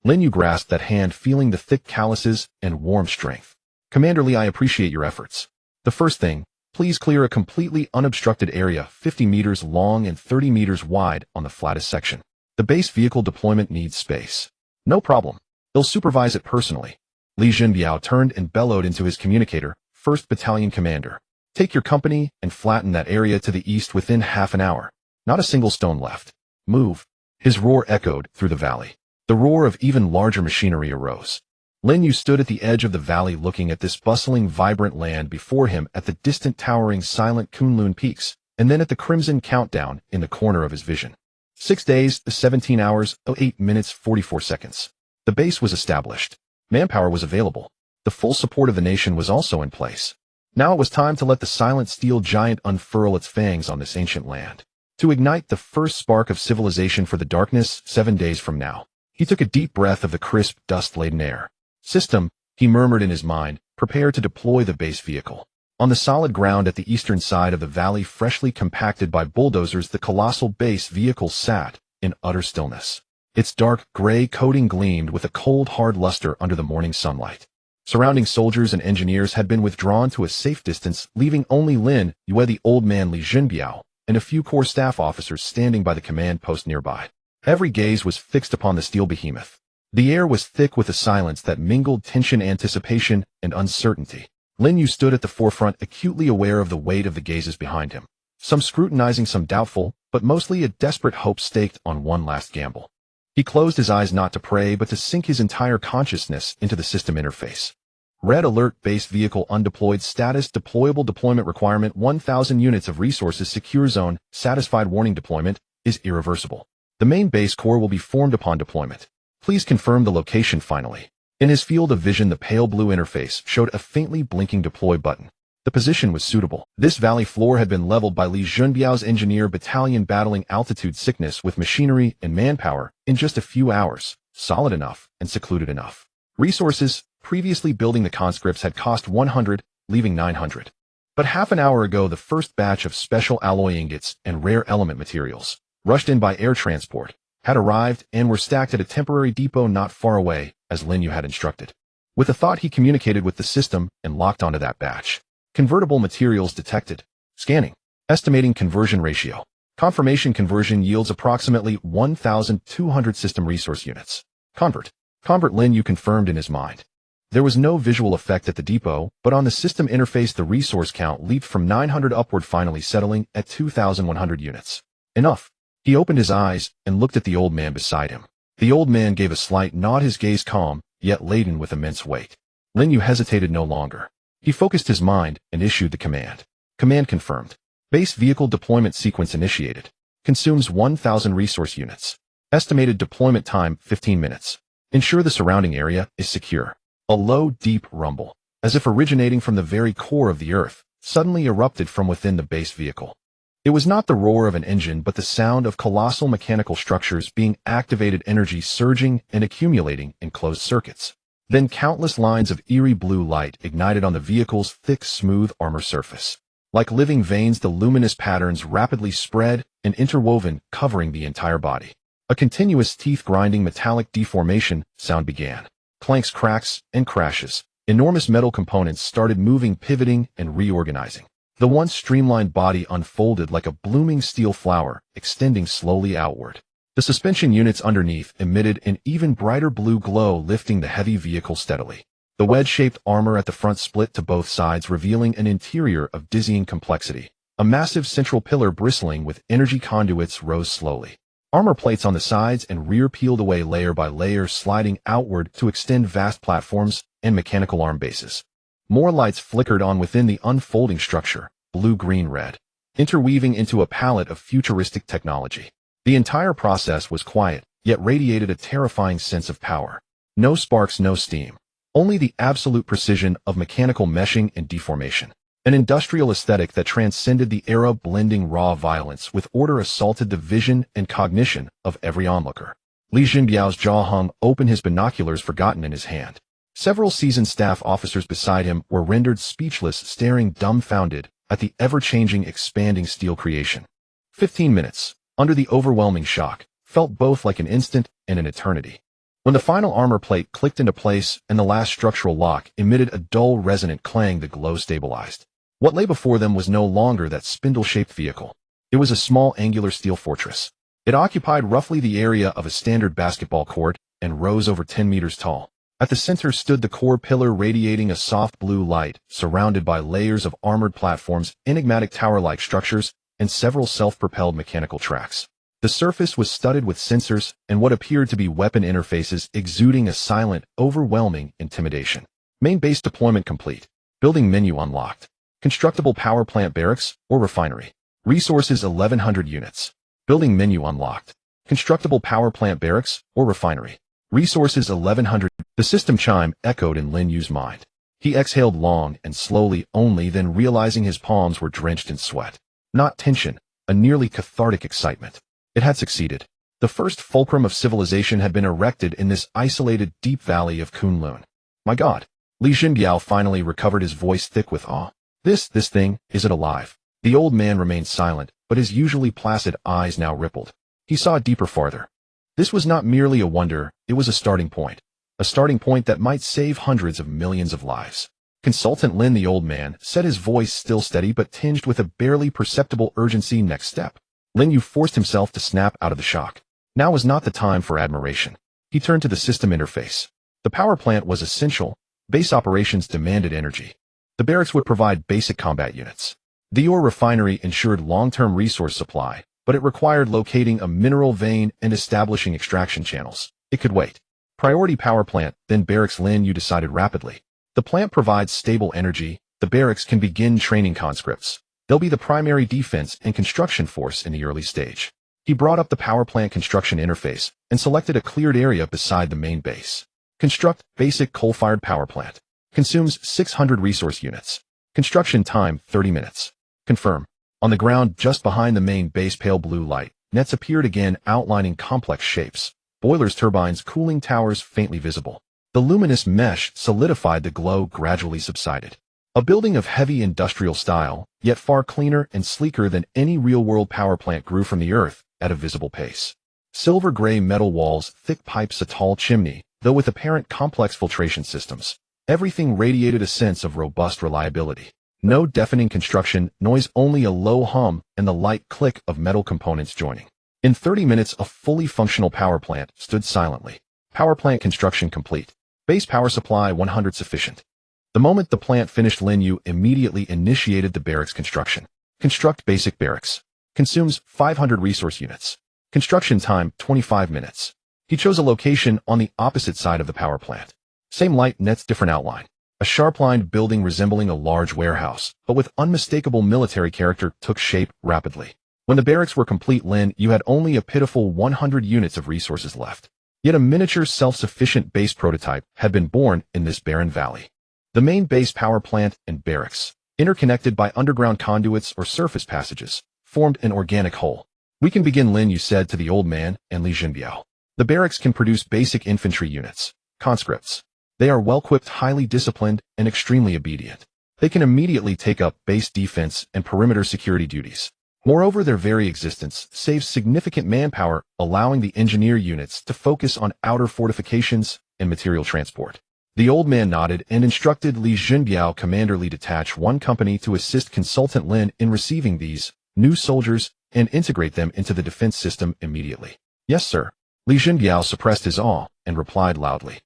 [SPEAKER 1] Lin Yue grasped that hand, feeling the thick calluses and warm strength. Commander Li, I appreciate your efforts. The first thing, please clear a completely unobstructed area 50 meters long and 30 meters wide on the flattest section. The base vehicle deployment needs space. No problem. He'll supervise it personally. Li Yue turned and bellowed into his communicator, 1st Battalion Commander. Take your company and flatten that area to the east within half an hour. Not a single stone left. Move. His roar echoed through the valley. The roar of even larger machinery arose. Lin Yue stood at the edge of the valley, looking at this bustling, vibrant land before him, at the distant, towering, silent Kunlun peaks, and then at the crimson countdown in the corner of his vision. 6 days, 17 hours, 08 minutes, 44 seconds. The base was established. Manpower was available. The full support of the nation was also in place. Now it was time to let the silent steel giant unfurl its fangs on this ancient land. To ignite the first spark of civilization for the darkness 7 days from now. He took a deep breath of the crisp, dust-laden air. System, he murmured in his mind, prepare to deploy the base vehicle. On the solid ground at the eastern side of the valley, freshly compacted by bulldozers, the colossal base vehicle sat in utter stillness. Its dark gray coating gleamed with a cold, hard luster under the morning sunlight. Surrounding soldiers and engineers had been withdrawn to a safe distance, leaving only Lin Yue, the old man Li Yue, and a few core staff officers standing by the command post nearby. Every gaze was fixed upon the steel behemoth. The air was thick with a silence that mingled tension, anticipation, and uncertainty. Lin Yue stood at the forefront, acutely aware of the weight of the gazes behind him. Some scrutinizing, some doubtful, but mostly a desperate hope staked on one last gamble. He closed his eyes not to pray, but to sink his entire consciousness into the system interface. Red alert, base vehicle undeployed, status deployable, deployment requirement 1,000 units of resources, secure zone, satisfied, warning, deployment is irreversible. The main base core will be formed upon deployment. Please confirm the location finally. In his field of vision, the pale blue interface showed a faintly blinking deploy button. The position was suitable. This valley floor had been leveled by Li Yue's engineer battalion, battling altitude sickness with machinery and manpower in just a few hours. Solid enough and secluded enough. Resources, previously building the conscripts, had cost 100, leaving 900. But half an hour ago, the first batch of special alloy ingots and rare element materials, rushed in by air transport, had arrived and were stacked at a temporary depot not far away, as Lin Yue had instructed. With a thought, he communicated with the system and locked onto that batch. Convertible materials detected. Scanning. Estimating conversion ratio. Confirmation conversion yields approximately 1,200 system resource units. Convert. Lin Yue confirmed in his mind. There was no visual effect at the depot, but on the system interface the resource count leaped from 900 upward, finally settling at 2,100 units. Enough. He opened his eyes and looked at the old man beside him. The old man gave a slight nod, his gaze calm, yet laden with immense weight. Lin Yue hesitated no longer. He focused his mind and issued the command. Command confirmed. Base vehicle deployment sequence initiated. Consumes 1,000 resource units. Estimated deployment time 15 minutes. Ensure the surrounding area is secure. A low, deep rumble, as if originating from the very core of the earth, suddenly erupted from within the base vehicle. It was not the roar of an engine but the sound of colossal mechanical structures being activated, energy surging and accumulating in closed circuits. Then countless lines of eerie blue light ignited on the vehicle's thick, smooth armor surface. Like living veins, the luminous patterns rapidly spread and interwoven, covering the entire body. A continuous teeth-grinding metallic deformation sound began. Clanks, cracks, and crashes. Enormous metal components started moving, pivoting, and reorganizing. The once streamlined body unfolded like a blooming steel flower, extending slowly outward. The suspension units underneath emitted an even brighter blue glow, lifting the heavy vehicle steadily. The wedge-shaped armor at the front split to both sides, revealing an interior of dizzying complexity. A massive central pillar bristling with energy conduits rose slowly. Armor plates on the sides and rear peeled away layer by layer, sliding outward to extend vast platforms and mechanical arm bases. More lights flickered on within the unfolding structure, blue, green, red, interweaving into a palette of futuristic technology. The entire process was quiet, yet radiated a terrifying sense of power. No sparks, no steam. Only the absolute precision of mechanical meshing and deformation. An industrial aesthetic that transcended the era, blending raw violence with order, assaulted the vision and cognition of every onlooker. Li Jinbiao's jaw hung open, his binoculars forgotten in his hand. Several seasoned staff officers beside him were rendered speechless, staring dumbfounded at the ever-changing, expanding steel creation. 15 minutes, under the overwhelming shock, felt both like an instant and an eternity. When the final armor plate clicked into place and the last structural lock emitted a dull, resonant clang, the glow stabilized. What lay before them was no longer that spindle-shaped vehicle. It was a small, angular steel fortress. It occupied roughly the area of a standard basketball court and rose over 10 meters tall. At the center stood the core pillar, radiating a soft blue light, surrounded by layers of armored platforms, enigmatic tower-like structures, and several self-propelled mechanical tracks. The surface was studded with sensors and what appeared to be weapon interfaces, exuding a silent, overwhelming intimidation. Main base deployment complete. Building menu unlocked. Constructible power plant, barracks, or refinery. Resources 1,100 units. Building menu unlocked. Constructible power plant, barracks, or refinery. Resources 1,100. The system chime echoed in Lin Yue's mind. He exhaled long and slowly, only then realizing his palms were drenched in sweat. Not tension, a nearly cathartic excitement. It had succeeded. The first fulcrum of civilization had been erected in this isolated, deep valley of Kunlun. My God! Li Jinbiao finally recovered, his voice thick with awe. This thing, is it alive? The old man remained silent, but his usually placid eyes now rippled. He saw deeper, farther. This was not merely a wonder, it was a starting point. A starting point that might save hundreds of millions of lives. Consultant Lin, the old man, said, his voice still steady but tinged with a barely perceptible urgency. Next step. Lin Yue forced himself to snap out of the shock. Now was not the time for admiration. He turned to the system interface. The power plant was essential. Base operations demanded energy. The barracks would provide basic combat units. The ore refinery ensured long-term resource supply, but it required locating a mineral vein and establishing extraction channels. It could wait. Priority power plant, then barracks. Lin Yue decided rapidly. The plant provides stable energy. The barracks can begin training conscripts. They'll be the primary defense and construction force in the early stage. He brought up the power plant construction interface and selected a cleared area beside the main base. Construct basic coal-fired power plant. Consumes 600 resource units. Construction time 30 minutes. Confirm. On the ground just behind the main base, pale blue light nets appeared again, outlining complex shapes. Boilers, turbines, cooling towers faintly visible. The luminous mesh solidified, the glow gradually subsided. A building of heavy industrial style, yet far cleaner and sleeker than any real-world power plant, grew from the earth at a visible pace. Silver-gray metal walls, thick pipes, a tall chimney, though with apparent complex filtration systems. Everything radiated a sense of robust reliability. No deafening construction noise, only a low hum and the light click of metal components joining. In 30 minutes, a fully functional power plant stood silently. Power plant construction complete. Base power supply 100 sufficient. The moment the plant finished, Lin Yue immediately initiated the barracks construction. Construct basic barracks. Consumes 500 resource units. Construction time 25 minutes. He chose a location on the opposite side of the power plant. Same light nets, different outline. A sharp-lined building resembling a large warehouse, but with unmistakable military character, took shape rapidly. When the barracks were complete, Lin Yue had only a pitiful 100 units of resources left. Yet a miniature self-sufficient base prototype had been born in this barren valley. The main base power plant and barracks, interconnected by underground conduits or surface passages, formed an organic whole. "We can begin," Lin Yue said to the old man and Li Jinbiao. "The barracks can produce basic infantry units, conscripts. They are well-equipped, highly disciplined, and extremely obedient. They can immediately take up base defense and perimeter security duties. Moreover, their very existence saves significant manpower, allowing the engineer units to focus on outer fortifications and material transport." The old man nodded and instructed Li Jinbiao commanderly detach one company to assist consultant Lin in receiving these new soldiers and integrate them into the defense system immediately. "Yes, sir." Li Jinbiao suppressed his awe and replied loudly.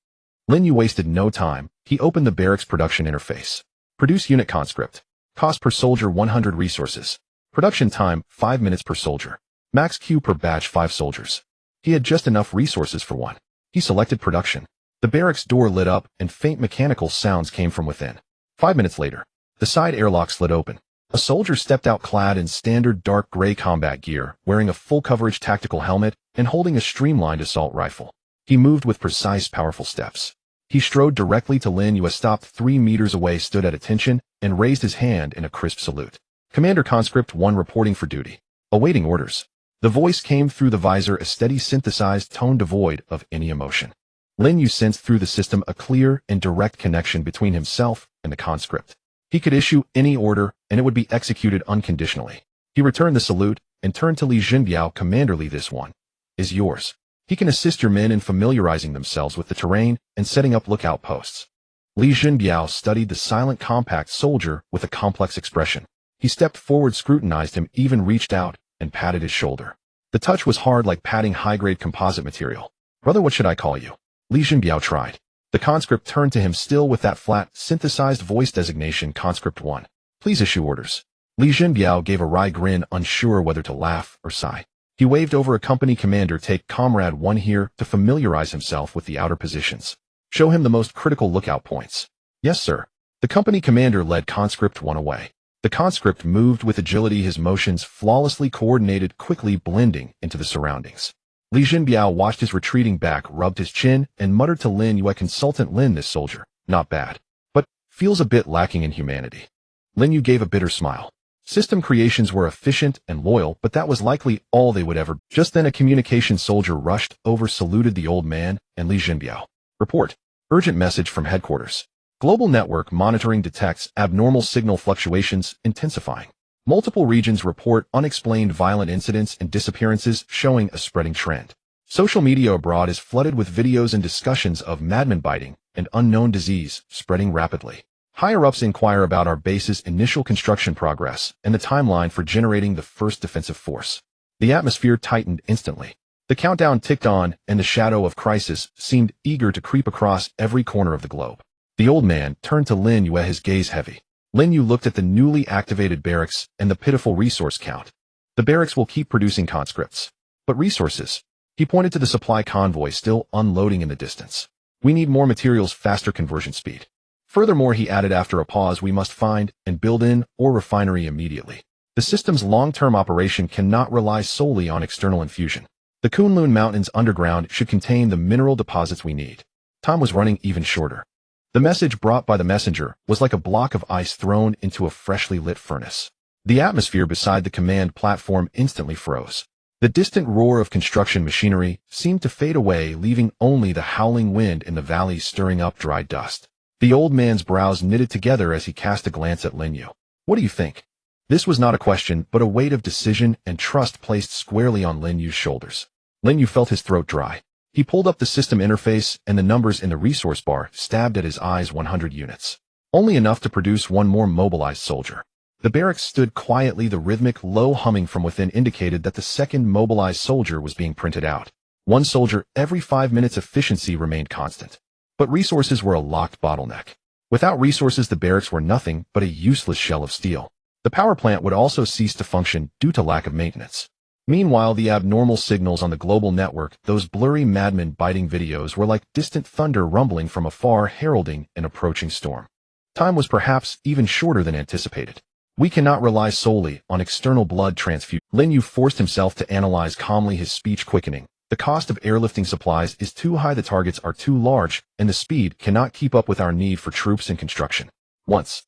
[SPEAKER 1] Lin Yue wasted no time. He opened the barracks production interface. "Produce unit conscript. Cost per soldier 100 resources. Production time 5 minutes per soldier. Max Q per batch 5 soldiers." He had just enough resources for one. He selected production. The barracks door lit up and faint mechanical sounds came from within. 5 minutes later, the side airlock slid open. A soldier stepped out clad in standard dark gray combat gear, wearing a full coverage tactical helmet and holding a streamlined assault rifle. He moved with precise, powerful steps. He strode directly to Lin Yue, stopped 3 meters away, stood at attention, and raised his hand in a crisp salute. "Commander Conscript 1 reporting for duty. Awaiting orders." The voice came through the visor, a steady synthesized tone devoid of any emotion. Lin Yue sensed through the system a clear and direct connection between himself and the conscript. He could issue any order, and it would be executed unconditionally. He returned the salute and turned to Li Jinbiao commanderly. "This one is yours. He can assist your men in familiarizing themselves with the terrain and setting up lookout posts." Li Jinbiao studied the silent, compact soldier with a complex expression. He stepped forward, scrutinized him, even reached out and patted his shoulder. The touch was hard, like patting high-grade composite material. "Brother, what should I call you?" Li Jinbiao tried. The conscript turned to him, still with that flat, synthesized voice designation, "Conscript 1. Please issue orders." Li Jinbiao gave a wry grin, unsure whether to laugh or sigh. He waved over a company commander. "Take Comrade 1 here to familiarize himself with the outer positions. Show him the most critical lookout points." "Yes, sir." The company commander led Conscript 1 away. The conscript moved with agility, his motions flawlessly coordinated, quickly blending into the surroundings. Li Jinbiao watched his retreating back, rubbed his chin, and muttered to Lin Yue, "Consultant Lin, this soldier, not bad, but feels a bit lacking in humanity." Lin Yue gave a bitter smile. System creations were efficient and loyal, but that was likely all they would ever be. Just then a communication soldier rushed over, saluted the old man and Li Jinbiao. "Report. Urgent message from headquarters. Global network monitoring detects abnormal signal fluctuations intensifying. Multiple regions report unexplained violent incidents and disappearances, showing a spreading trend. Social media abroad is flooded with videos and discussions of madmen biting and unknown disease spreading rapidly. Higher-ups inquire about our base's initial construction progress and the timeline for generating the first defensive force." The atmosphere tightened instantly. The countdown ticked on, and the shadow of crisis seemed eager to creep across every corner of the globe. The old man turned to Lin Yue, his gaze heavy. Lin Yue looked at the newly activated barracks and the pitiful resource count. "The barracks will keep producing conscripts. But resources?" He pointed to the supply convoy still unloading in the distance. "We need more materials, faster conversion speed. Furthermore," he added after a pause, "we must find and build an ore refinery immediately. The system's long-term operation cannot rely solely on external infusion. The Kunlun Mountains underground should contain the mineral deposits we need." Time was running even shorter. The message brought by the messenger was like a block of ice thrown into a freshly lit furnace. The atmosphere beside the command platform instantly froze. The distant roar of construction machinery seemed to fade away, leaving only the howling wind in the valley stirring up dry dust. The old man's brows knitted together as he cast a glance at Lin Yue. "What do you think?" This was not a question, but a weight of decision and trust placed squarely on Lin Yue's shoulders. Lin Yue felt his throat dry. He pulled up the system interface, and the numbers in the resource bar stabbed at his eyes. 100 units. Only enough to produce one more mobilized soldier. The barracks stood quietly. The rhythmic, low humming from within indicated that the second mobilized soldier was being printed out. One soldier every 5 minutes. Efficiency remained constant. But resources were a locked bottleneck. Without resources, the barracks were nothing but a useless shell of steel. The power plant would also cease to function due to lack of maintenance. Meanwhile, the abnormal signals on the global network, those blurry madmen biting videos, were like distant thunder rumbling from afar, heralding an approaching storm. Time was perhaps even shorter than anticipated. We cannot rely solely on external blood transfusion. Lin Yue forced himself to analyze calmly, his speech quickening. The cost of airlifting supplies is too high, the targets are too large, and the speed cannot keep up with our need for troops and construction. Once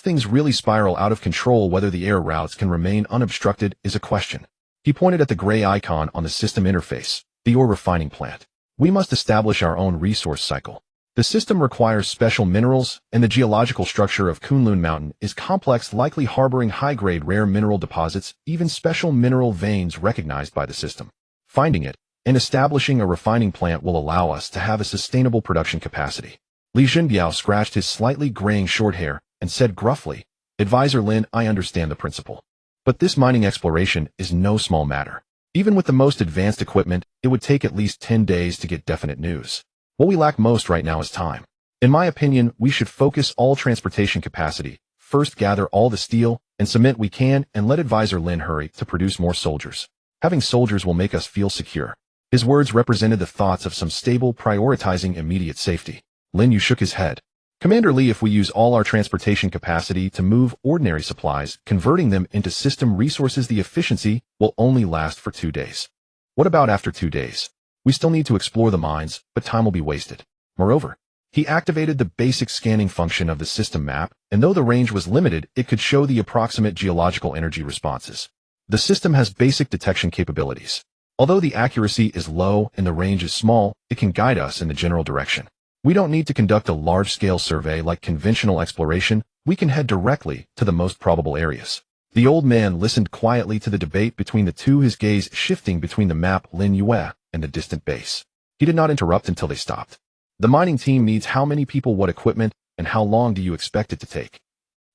[SPEAKER 1] things really spiral out of control, whether the air routes can remain unobstructed is a question. He pointed at the gray icon on the system interface, the ore refining plant. We must establish our own resource cycle. The system requires special minerals, and the geological structure of Kunlun Mountain is complex, likely harboring high-grade rare mineral deposits, even special mineral veins recognized by the system. Finding it and establishing a refining plant will allow us to have a sustainable production capacity. Li Junbiao scratched his slightly graying short hair and said gruffly, "Advisor Lin, I understand the principle. But this mining exploration is no small matter. Even with the most advanced equipment, it would take at least 10 days to get definite news. What we lack most right now is time. In my opinion, we should focus all transportation capacity, first gather all the steel and cement we can, and let Advisor Lin hurry to produce more soldiers. Having soldiers will make us feel secure." His words represented the thoughts of some stable, prioritizing immediate safety. Lin Yue shook his head. "Commander Li, if we use all our transportation capacity to move ordinary supplies, converting them into system resources, the efficiency will only last for 2 days. What about after 2 days? We still need to explore the mines, but time will be wasted." Moreover, he activated the basic scanning function of the system map, and though the range was limited, it could show the approximate geological energy responses. The system has basic detection capabilities. Although the accuracy is low and the range is small, it can guide us in the general direction. We don't need to conduct a large-scale survey like conventional exploration. We can head directly to the most probable areas. The old man listened quietly to the debate between the two, his gaze shifting between the map Lin Yue and the distant base. He did not interrupt until they stopped. "The mining team needs how many people, what equipment, and how long do you expect it to take?"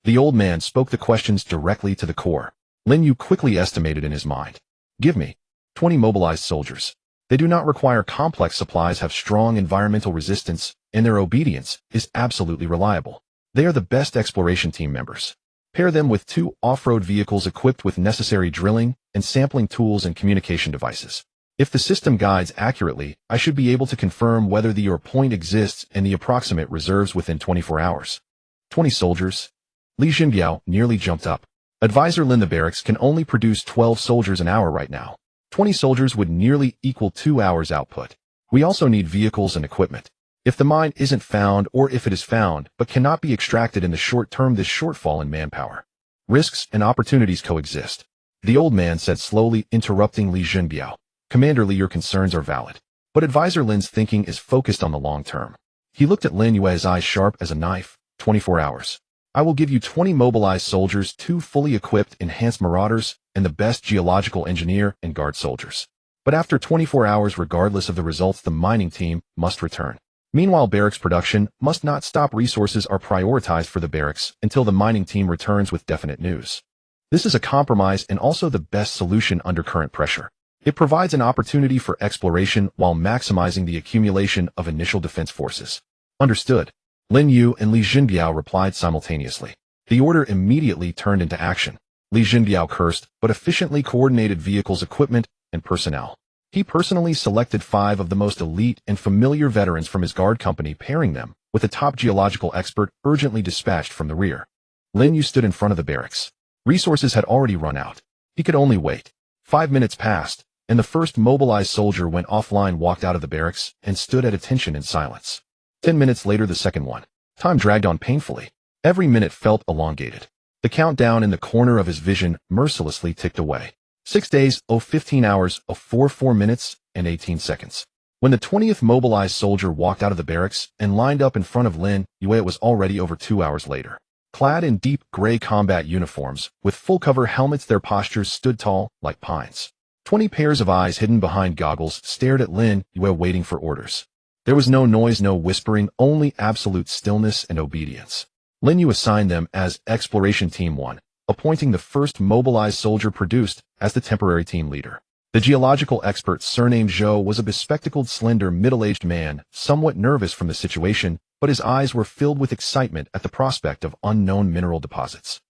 [SPEAKER 1] The old man spoke the questions directly to the core. Lin Yue quickly estimated in his mind. "Give me 20 mobilized soldiers. They do not require complex supplies, have strong environmental resistance, and their obedience is absolutely reliable. They are the best exploration team members. Pair them with 2 off-road vehicles equipped with necessary drilling and sampling tools and communication devices. If the system guides accurately, I should be able to confirm whether the ore point exists and the approximate reserves within 24 hours. 20 soldiers." Li Junbiao nearly jumped up. "Advisor Lin, the barracks can only produce 12 soldiers an hour right now. 20 soldiers would nearly equal 2 hours output. We also need vehicles and equipment. If the mine isn't found, or if it is found but cannot be extracted in the short term, this shortfall in manpower. Risks and opportunities coexist." The old man said slowly, interrupting Li Junbiao. "Commander Li, your concerns are valid. But Advisor Lin's thinking is focused on the long term." He looked at Lin Yue, his eyes sharp as a knife. 24 hours. I will give you 20 mobilized soldiers, 2 fully equipped enhanced marauders, and the best geological engineer and guard soldiers. But after 24 hours, regardless of the results, the mining team must return. Meanwhile, barracks production must not stop. Resources are prioritized for the barracks until the mining team returns with definite news. This is a compromise and also the best solution under current pressure. It provides an opportunity for exploration while maximizing the accumulation of initial defense forces. Understood. Lin Yue and Li Junbiao replied simultaneously. The order immediately turned into action. Li Junbiao cursed, but efficiently coordinated vehicles, equipment, and personnel. He personally selected 5 of the most elite and familiar veterans from his guard company, pairing them with a top geological expert urgently dispatched from the rear. Lin Yue stood in front of the barracks. Resources had already run out. He could only wait. 5 minutes passed, and the first mobilized soldier went offline, walked out of the barracks, and stood at attention in silence. 10 minutes later, the second one. Time dragged on painfully. Every minute felt elongated. The countdown in the corner of his vision mercilessly ticked away. 6 days, 15 hours, 4 minutes, and 18 seconds. When the 20th mobilized soldier walked out of the barracks and lined up in front of Lin Yue, it was already over 2 hours later. Clad in deep gray combat uniforms, with full-cover helmets, their postures stood tall like pines. 20 pairs of eyes hidden behind goggles stared at Lin Yue, waiting for orders. There was no noise, no whispering, only absolute stillness and obedience. Lin Yue assigned them as Exploration Team 1, appointing the first mobilized soldier produced as the temporary team leader. The geological expert, surnamed Zhou, was a bespectacled, slender, middle-aged man, somewhat nervous from the situation, but his eyes were filled with excitement at the prospect of unknown mineral deposits.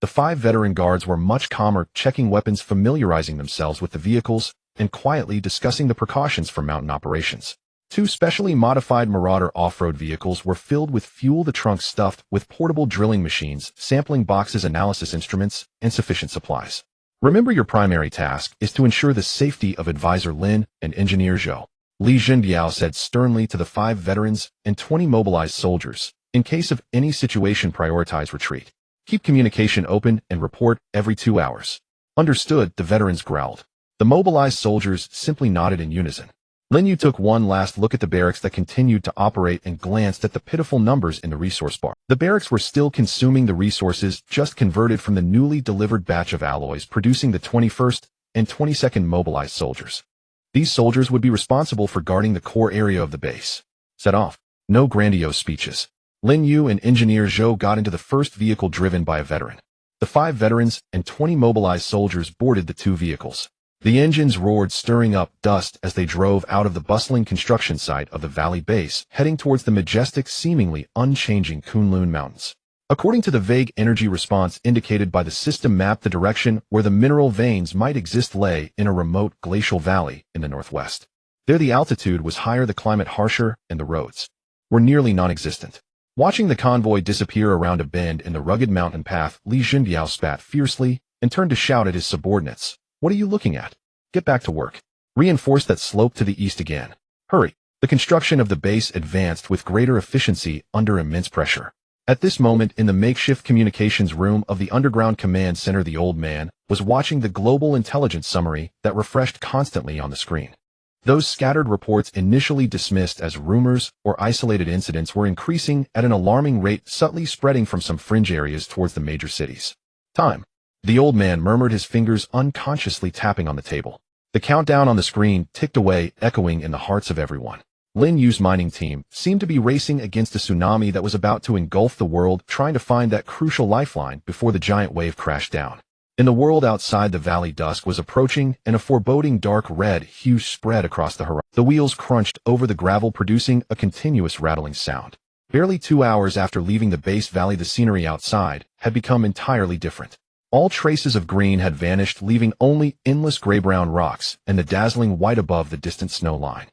[SPEAKER 1] The 5 veteran guards were much calmer, checking weapons, familiarizing themselves with the vehicles, and quietly discussing the precautions for mountain operations. Two specially modified Marauder off-road vehicles were filled with fuel, the trunks stuffed with portable drilling machines, sampling boxes, analysis instruments, and sufficient supplies. Remember, your primary task is to ensure the safety of Advisor Lin and Engineer Zhou, Li Jinbiao said sternly to the 5 veterans and 20 mobilized soldiers. In case of any situation, prioritize retreat. Keep communication open and report every 2 hours. Understood, the veterans growled. The mobilized soldiers simply nodded in unison. Lin Yue took one last look at the barracks that continued to operate and glanced at the pitiful numbers in the resource bar. The barracks were still consuming the resources just converted from the newly delivered batch of alloys producing the 21st and 22nd mobilized soldiers. These soldiers would be responsible for guarding the core area of the base. Set off. No grandiose speeches. Lin Yue and Engineer Zhou got into the first vehicle driven by a veteran. The 5 veterans and 20 mobilized soldiers boarded the 2 vehicles. The engines roared, stirring up dust as they drove out of the bustling construction site of the valley base, heading towards the majestic, seemingly unchanging Kunlun Mountains. According to the vague energy response indicated by the system map, the direction where the mineral veins might exist lay in a remote glacial valley in the northwest. There the altitude was higher, the climate harsher, and the roads were nearly non-existent. Watching the convoy disappear around a bend in the rugged mountain path, Li Jinbiao spat fiercely and turned to shout at his subordinates. What are you looking at? Get back to work. Reinforce that slope to the east again. Hurry. The construction of the base advanced with greater efficiency under immense pressure. At this moment, in the makeshift communications room of the underground command center, the old man was watching the global intelligence summary that refreshed constantly on the screen. Those scattered reports, initially dismissed as rumors or isolated incidents, were increasing at an alarming rate, subtly spreading from some fringe areas towards the major cities. Time. The old man murmured, his fingers unconsciously tapping on the table. The countdown on the screen ticked away, echoing in the hearts of everyone. Lin Yue's mining team seemed to be racing against a tsunami that was about to engulf the world, trying to find that crucial lifeline before the giant wave crashed down. In the world outside the valley, dusk was approaching, and a foreboding dark red hue spread across the horizon. The wheels crunched over the gravel, producing a continuous rattling sound. Barely 2 hours after leaving the base valley, the scenery outside had become entirely different. All traces of green had vanished, leaving only endless gray-brown rocks and the dazzling white above the distant snow line.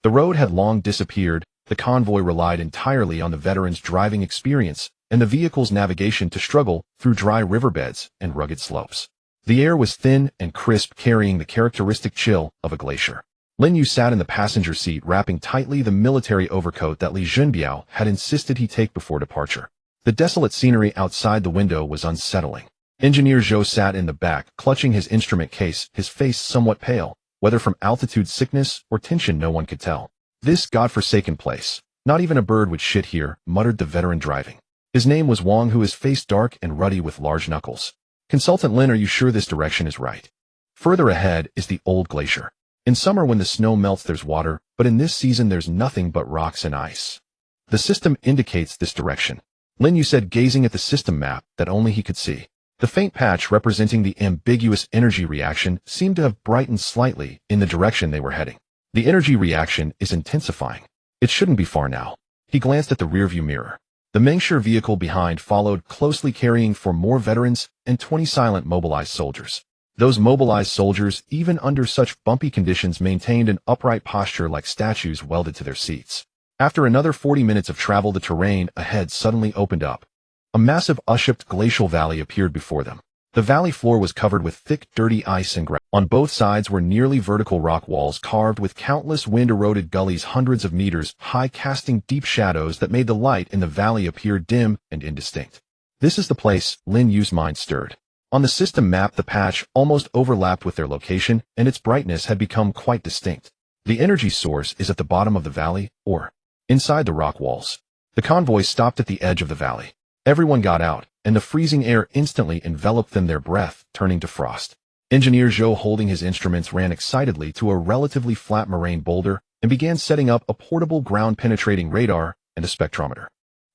[SPEAKER 1] The road had long disappeared. The convoy relied entirely on the veterans' driving experience and the vehicle's navigation to struggle through dry riverbeds and rugged slopes. The air was thin and crisp, carrying the characteristic chill of a glacier. Lin Yue sat in the passenger seat, wrapping tightly the military overcoat that Li Jinbiao had insisted he take before departure. The desolate scenery outside the window was unsettling. Engineer Zhou sat in the back, clutching his instrument case, his face somewhat pale, whether from altitude sickness or tension no one could tell. This godforsaken place. Not even a bird would shit here, muttered the veteran driving. His name was Wang Hu, his face dark and ruddy with large knuckles. Consultant Lin, are you sure this direction is right? Further ahead is the old glacier. In summer when the snow melts there's water, but in this season there's nothing but rocks and ice. The system indicates this direction, Lin Yue said, gazing at the system map that only he could see. The faint patch representing the ambiguous energy reaction seemed to have brightened slightly in the direction they were heading. The energy reaction is intensifying. It shouldn't be far now. He glanced at the rearview mirror. The Mengsher vehicle behind followed closely, carrying 4 more veterans and 20 silent mobilized soldiers. Those mobilized soldiers, even under such bumpy conditions, maintained an upright posture like statues welded to their seats. After another 40 minutes of travel, the terrain ahead suddenly opened up. A massive ushaped glacial valley appeared before them. The valley floor was covered with thick, dirty ice and gravel. On both sides were nearly vertical rock walls carved with countless wind-eroded gullies hundreds of meters high, casting deep shadows that made the light in the valley appear dim and indistinct. This is the place, Lin Yue's mind stirred. On the system map, the patch almost overlapped with their location, and its brightness had become quite distinct. The energy source is at the bottom of the valley, or inside the rock walls. The convoy stopped at the edge of the valley. Everyone got out, and the freezing air instantly enveloped them, their breath turning to frost. Engineer Zhou, holding his instruments, ran excitedly to a relatively flat moraine boulder and began setting up a portable ground-penetrating radar and a spectrometer.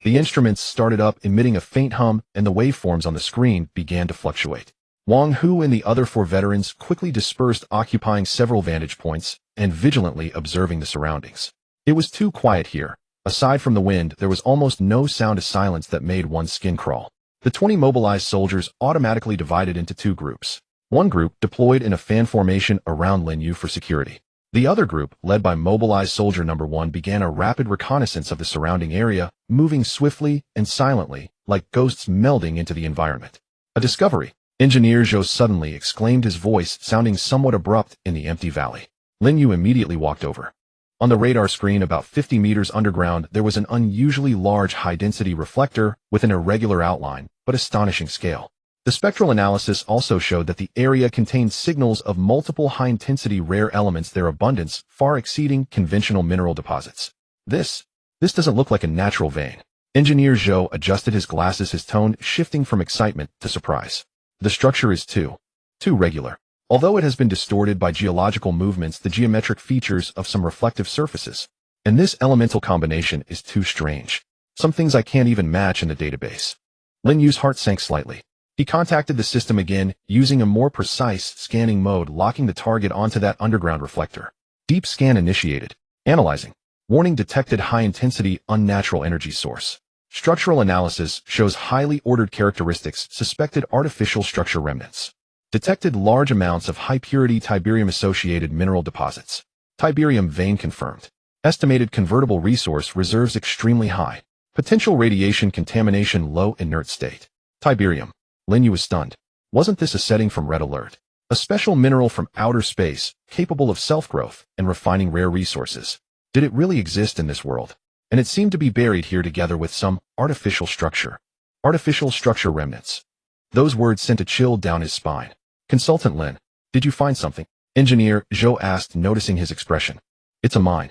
[SPEAKER 1] The instruments started up, emitting a faint hum, and the waveforms on the screen began to fluctuate. Wang Hu and the other 4 veterans quickly dispersed, occupying several vantage points and vigilantly observing the surroundings. It was too quiet here. Aside from the wind, there was almost no sound, of silence that made one's skin crawl. The 20 mobilized soldiers automatically divided into 2 groups. One group deployed in a fan formation around Lin Yue for security. The other group, led by mobilized soldier number 1, began a rapid reconnaissance of the surrounding area, moving swiftly and silently, like ghosts melding into the environment. A discovery! Engineer Zhou suddenly exclaimed, his voice sounding somewhat abrupt in the empty valley. Lin Yue immediately walked over. On the radar screen about 50 meters underground, there was an unusually large high-density reflector with an irregular outline, but astonishing scale. The spectral analysis also showed that the area contained signals of multiple high-intensity rare elements, their abundance far exceeding conventional mineral deposits. This doesn't look like a natural vein. Engineer Zhou adjusted his glasses, his tone shifting from excitement to surprise. The structure is too regular. Although it has been distorted by geological movements, the geometric features of some reflective surfaces. And this elemental combination is too strange. Some things I can't even match in the database. Lin Yue's heart sank slightly. He contacted the system again, using a more precise scanning mode, locking the target onto that underground reflector. Deep scan initiated. Analyzing. Warning detected high-intensity, unnatural energy source. Structural analysis shows highly ordered characteristics, suspected artificial structure remnants. Detected large amounts of high-purity tiberium-associated mineral deposits. Tiberium vein confirmed. Estimated convertible resource reserves extremely high. Potential radiation contamination low, inert state. Tiberium. Lin Yue was stunned. Wasn't this a setting from Red Alert? A special mineral from outer space, capable of self-growth and refining rare resources. Did it really exist in this world? And it seemed to be buried here together with some artificial structure. Artificial structure remnants. Those words sent a chill down his spine. Consultant Lin, did you find something? Engineer Zhou asked, noticing his expression. It's a mine.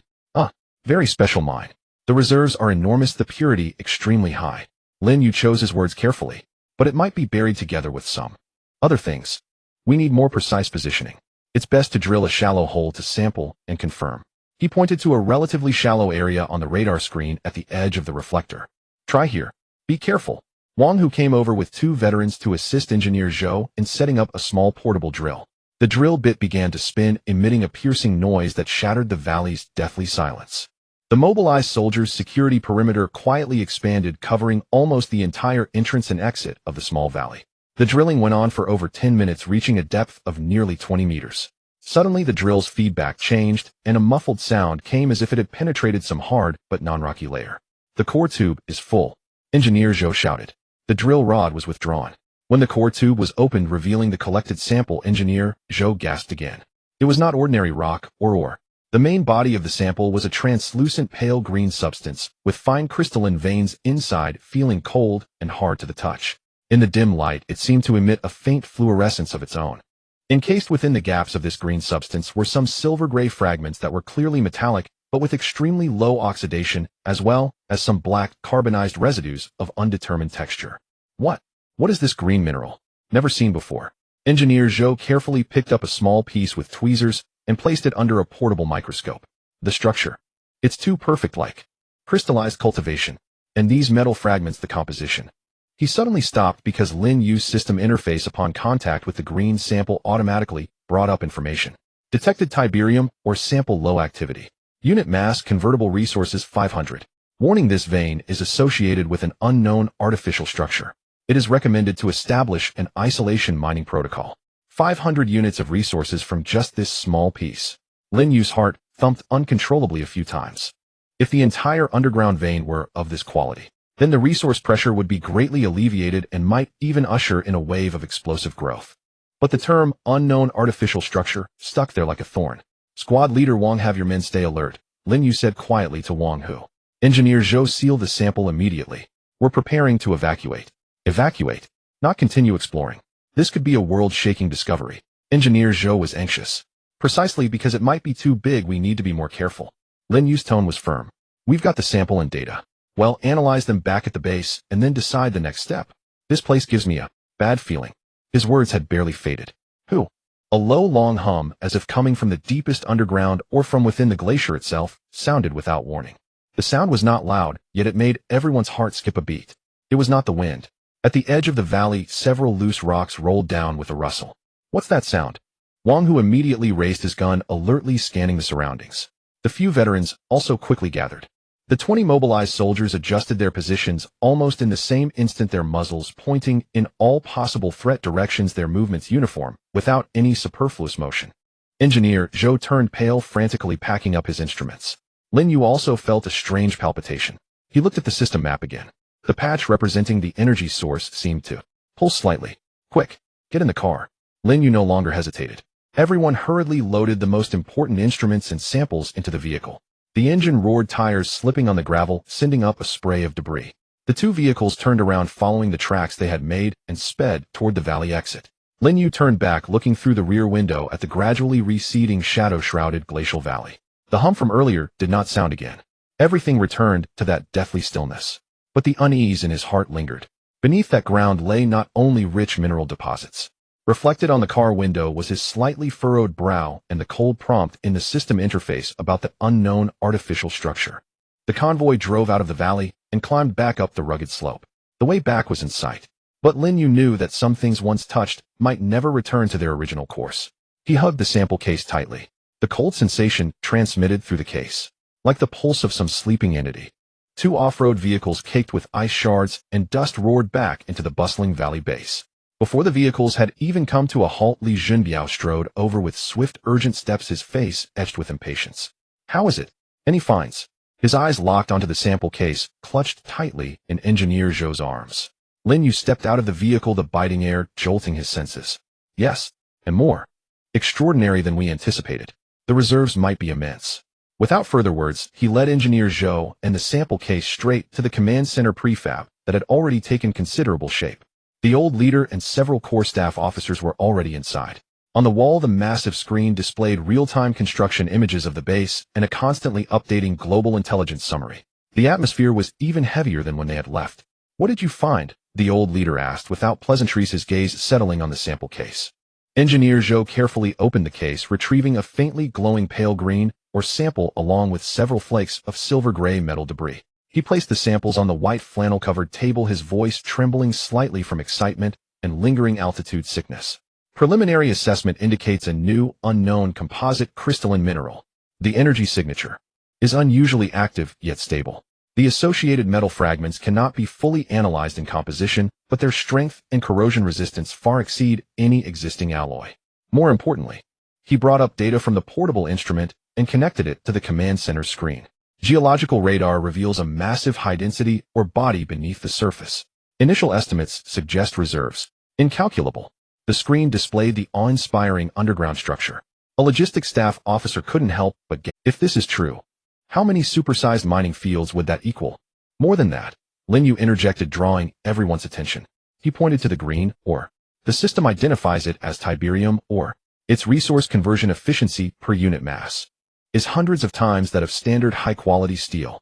[SPEAKER 1] Very special mine. The reserves are enormous, the purity extremely high. Lin Yue chose his words carefully. But it might be buried together with some other things. We need more precise positioning. It's best to drill a shallow hole to sample and confirm. He pointed to a relatively shallow area on the radar screen at the edge of the reflector. Try here. Be careful. Wang Hu came over with 2 veterans to assist Engineer Zhou in setting up a small portable drill. The drill bit began to spin, emitting a piercing noise that shattered the valley's deathly silence. The mobilized soldiers' security perimeter quietly expanded, covering almost the entire entrance and exit of the small valley. The drilling went on for over 10 minutes, reaching a depth of nearly 20 meters. Suddenly the drill's feedback changed, and a muffled sound came as if it had penetrated some hard but non-rocky layer. The core tube is full. Engineer Zhou shouted. The drill rod was withdrawn. When the core tube was opened, revealing the collected sample, Engineer Zhou gasped again. It was not ordinary rock or ore. The main body of the sample was a translucent pale green substance, with fine crystalline veins inside, feeling cold and hard to the touch. In the dim light, it seemed to emit a faint fluorescence of its own. Encased within the gaps of this green substance were some silver-gray fragments that were clearly metallic, but with extremely low oxidation, as well as some black, carbonized residues of undetermined texture. What is this green mineral? Never seen before. Engineer Zhou carefully picked up a small piece with tweezers and placed it under a portable microscope. The structure. It's too perfect, like crystallized cultivation. And these metal fragments, the composition. He suddenly stopped because Lin Yue's system interface upon contact with the green sample automatically brought up information. Detected tiberium or sample low activity. Unit mass convertible resources 500. Warning: this vein is associated with an unknown artificial structure. It is recommended to establish an isolation mining protocol. 500 units of resources from just this small piece. Lin Yue's heart thumped uncontrollably a few times. If the entire underground vein were of this quality, then the resource pressure would be greatly alleviated and might even usher in a wave of explosive growth. But the term unknown artificial structure stuck there like a thorn. Squad leader Wang, have your men stay alert, Lin Yue said quietly to Wang Hu. Engineer Zhou sealed the sample immediately. We're preparing to evacuate. Evacuate, not continue exploring. This could be a world-shaking discovery. Engineer Zhou was anxious. Precisely because it might be too big, we need to be more careful. Lin Yue's tone was firm. We've got the sample and data. Well, analyze them back at the base, and then decide the next step. This place gives me a bad feeling. His words had barely faded. Who? A low, long hum, as if coming from the deepest underground or from within the glacier itself, sounded without warning. The sound was not loud, yet it made everyone's heart skip a beat. It was not the wind. At the edge of the valley, several loose rocks rolled down with a rustle. What's that sound? Wang Hu immediately raised his gun, alertly scanning the surroundings. The few veterans also quickly gathered. The 20 mobilized soldiers adjusted their positions almost in the same instant, their muzzles pointing in all possible threat directions, their movements uniform, without any superfluous motion. Engineer Zhou turned pale, frantically packing up his instruments. Lin Yue also felt a strange palpitation. He looked at the system map again. The patch representing the energy source seemed to pulse slightly. Quick, get in the car. Lin Yue no longer hesitated. Everyone hurriedly loaded the most important instruments and samples into the vehicle. The engine roared, tires slipping on the gravel, sending up a spray of debris. The two vehicles turned around, following the tracks they had made, and sped toward the valley exit. Lin Yue turned back, looking through the rear window at the gradually receding, shadow-shrouded glacial valley. The hum from earlier did not sound again. Everything returned to that deathly stillness. But the unease in his heart lingered. Beneath that ground lay not only rich mineral deposits. Reflected on the car window was his slightly furrowed brow and the cold prompt in the system interface about the unknown artificial structure. The convoy drove out of the valley and climbed back up the rugged slope. The way back was in sight. But Lin Yue knew that some things once touched might never return to their original course. He hugged the sample case tightly. The cold sensation transmitted through the case, like the pulse of some sleeping entity. Two off-road vehicles caked with ice shards and dust roared back into the bustling valley base. Before the vehicles had even come to a halt, Li Junbiao strode over with swift, urgent steps, his face etched with impatience. How is it? Any finds? His eyes locked onto the sample case, clutched tightly in Engineer Zhou's arms. Lin Yue stepped out of the vehicle, the biting air jolting his senses. Yes, and more. Extraordinary than we anticipated. The reserves might be immense. Without further words, he led Engineer Zhou and the sample case straight to the command center prefab that had already taken considerable shape. The old leader and several core staff officers were already inside. On the wall, the massive screen displayed real-time construction images of the base and a constantly updating global intelligence summary. The atmosphere was even heavier than when they had left. What did you find? The old leader asked without pleasantries, his gaze settling on the sample case. Engineer Zhou carefully opened the case, retrieving a faintly glowing pale green or sample along with several flakes of silver-gray metal debris. He placed the samples on the white flannel-covered table, his voice trembling slightly from excitement and lingering altitude sickness. Preliminary assessment indicates a new, unknown composite crystalline mineral. The energy signature is unusually active yet stable. The associated metal fragments cannot be fully analyzed in composition, but their strength and corrosion resistance far exceed any existing alloy. More importantly, he brought up data from the portable instrument and connected it to the command center screen. Geological radar reveals a massive high-density or body beneath the surface. Initial estimates suggest reserves incalculable. The screen displayed the awe-inspiring underground structure. A logistics staff officer couldn't help but guess. If this is true, how many supersized mining fields would that equal? More than that, Lin Yue interjected, drawing everyone's attention. He pointed to the green ore. The system identifies it as Tiberium ore. Its resource conversion efficiency per unit mass is hundreds of times that of standard high-quality steel.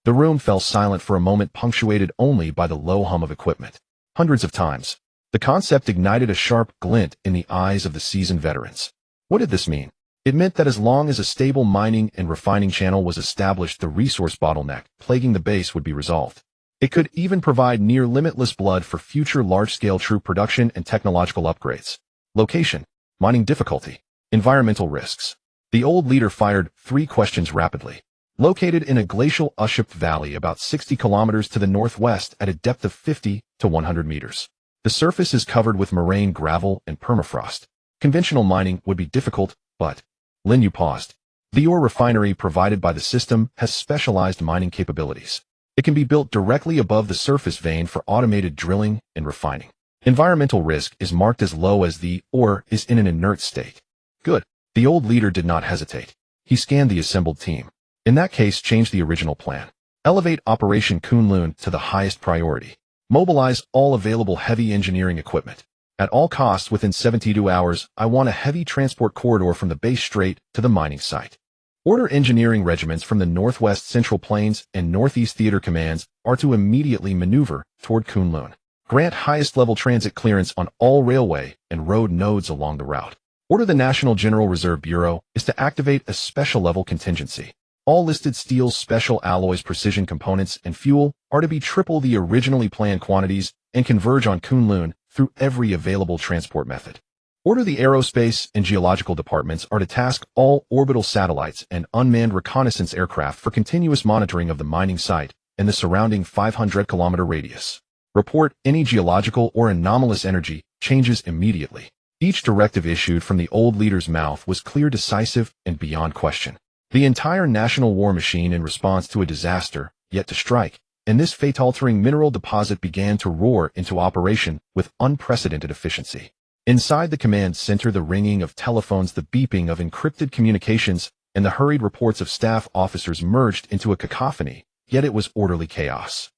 [SPEAKER 1] The room fell silent for a moment, punctuated only by the low hum of equipment. Hundreds of times. The concept ignited a sharp glint in the eyes of the seasoned veterans. What did this mean? It meant that as long as a stable mining and refining channel was established, the resource bottleneck plaguing the base would be resolved. It could even provide near limitless blood for future large-scale troop production and technological upgrades. Location, mining difficulty, environmental risks. The old leader fired 3 questions rapidly. Located in a glacial ushaped valley about 60 kilometers to the northwest at a depth of 50 to 100 meters. The surface is covered with moraine, gravel, and permafrost. Conventional mining would be difficult, but Lin Yue paused. The ore refinery provided by the system has specialized mining capabilities. It can be built directly above the surface vein for automated drilling and refining. Environmental risk is marked as low as the ore is in an inert state. Good. The old leader did not hesitate. He scanned the assembled team. In that case, change the original plan. Elevate Operation Kunlun to the highest priority. Mobilize all available heavy engineering equipment. At all costs, within 72 hours, I want a heavy transport corridor from the base straight to the mining site. Order engineering regiments from the Northwest Central Plains and Northeast Theater Commands are to immediately maneuver toward Kunlun. Grant highest-level transit clearance on all railway and road nodes along the route. Order the National General Reserve Bureau is to activate a special-level contingency. All listed steels, special alloys, precision components, and fuel are to be triple the originally planned quantities and converge on Kunlun through every available transport method. Order the aerospace and geological departments are to task all orbital satellites and unmanned reconnaissance aircraft for continuous monitoring of the mining site and the surrounding 500-kilometer radius. Report any geological or anomalous energy changes immediately. Each directive issued from the old leader's mouth was clear, decisive, and beyond question. The entire national war machine in response to a disaster, yet to strike, and this fate-altering mineral deposit began to roar into operation with unprecedented efficiency. Inside the command center, the ringing of telephones, the beeping of encrypted communications, and the hurried reports of staff officers merged into a cacophony, yet it was orderly chaos.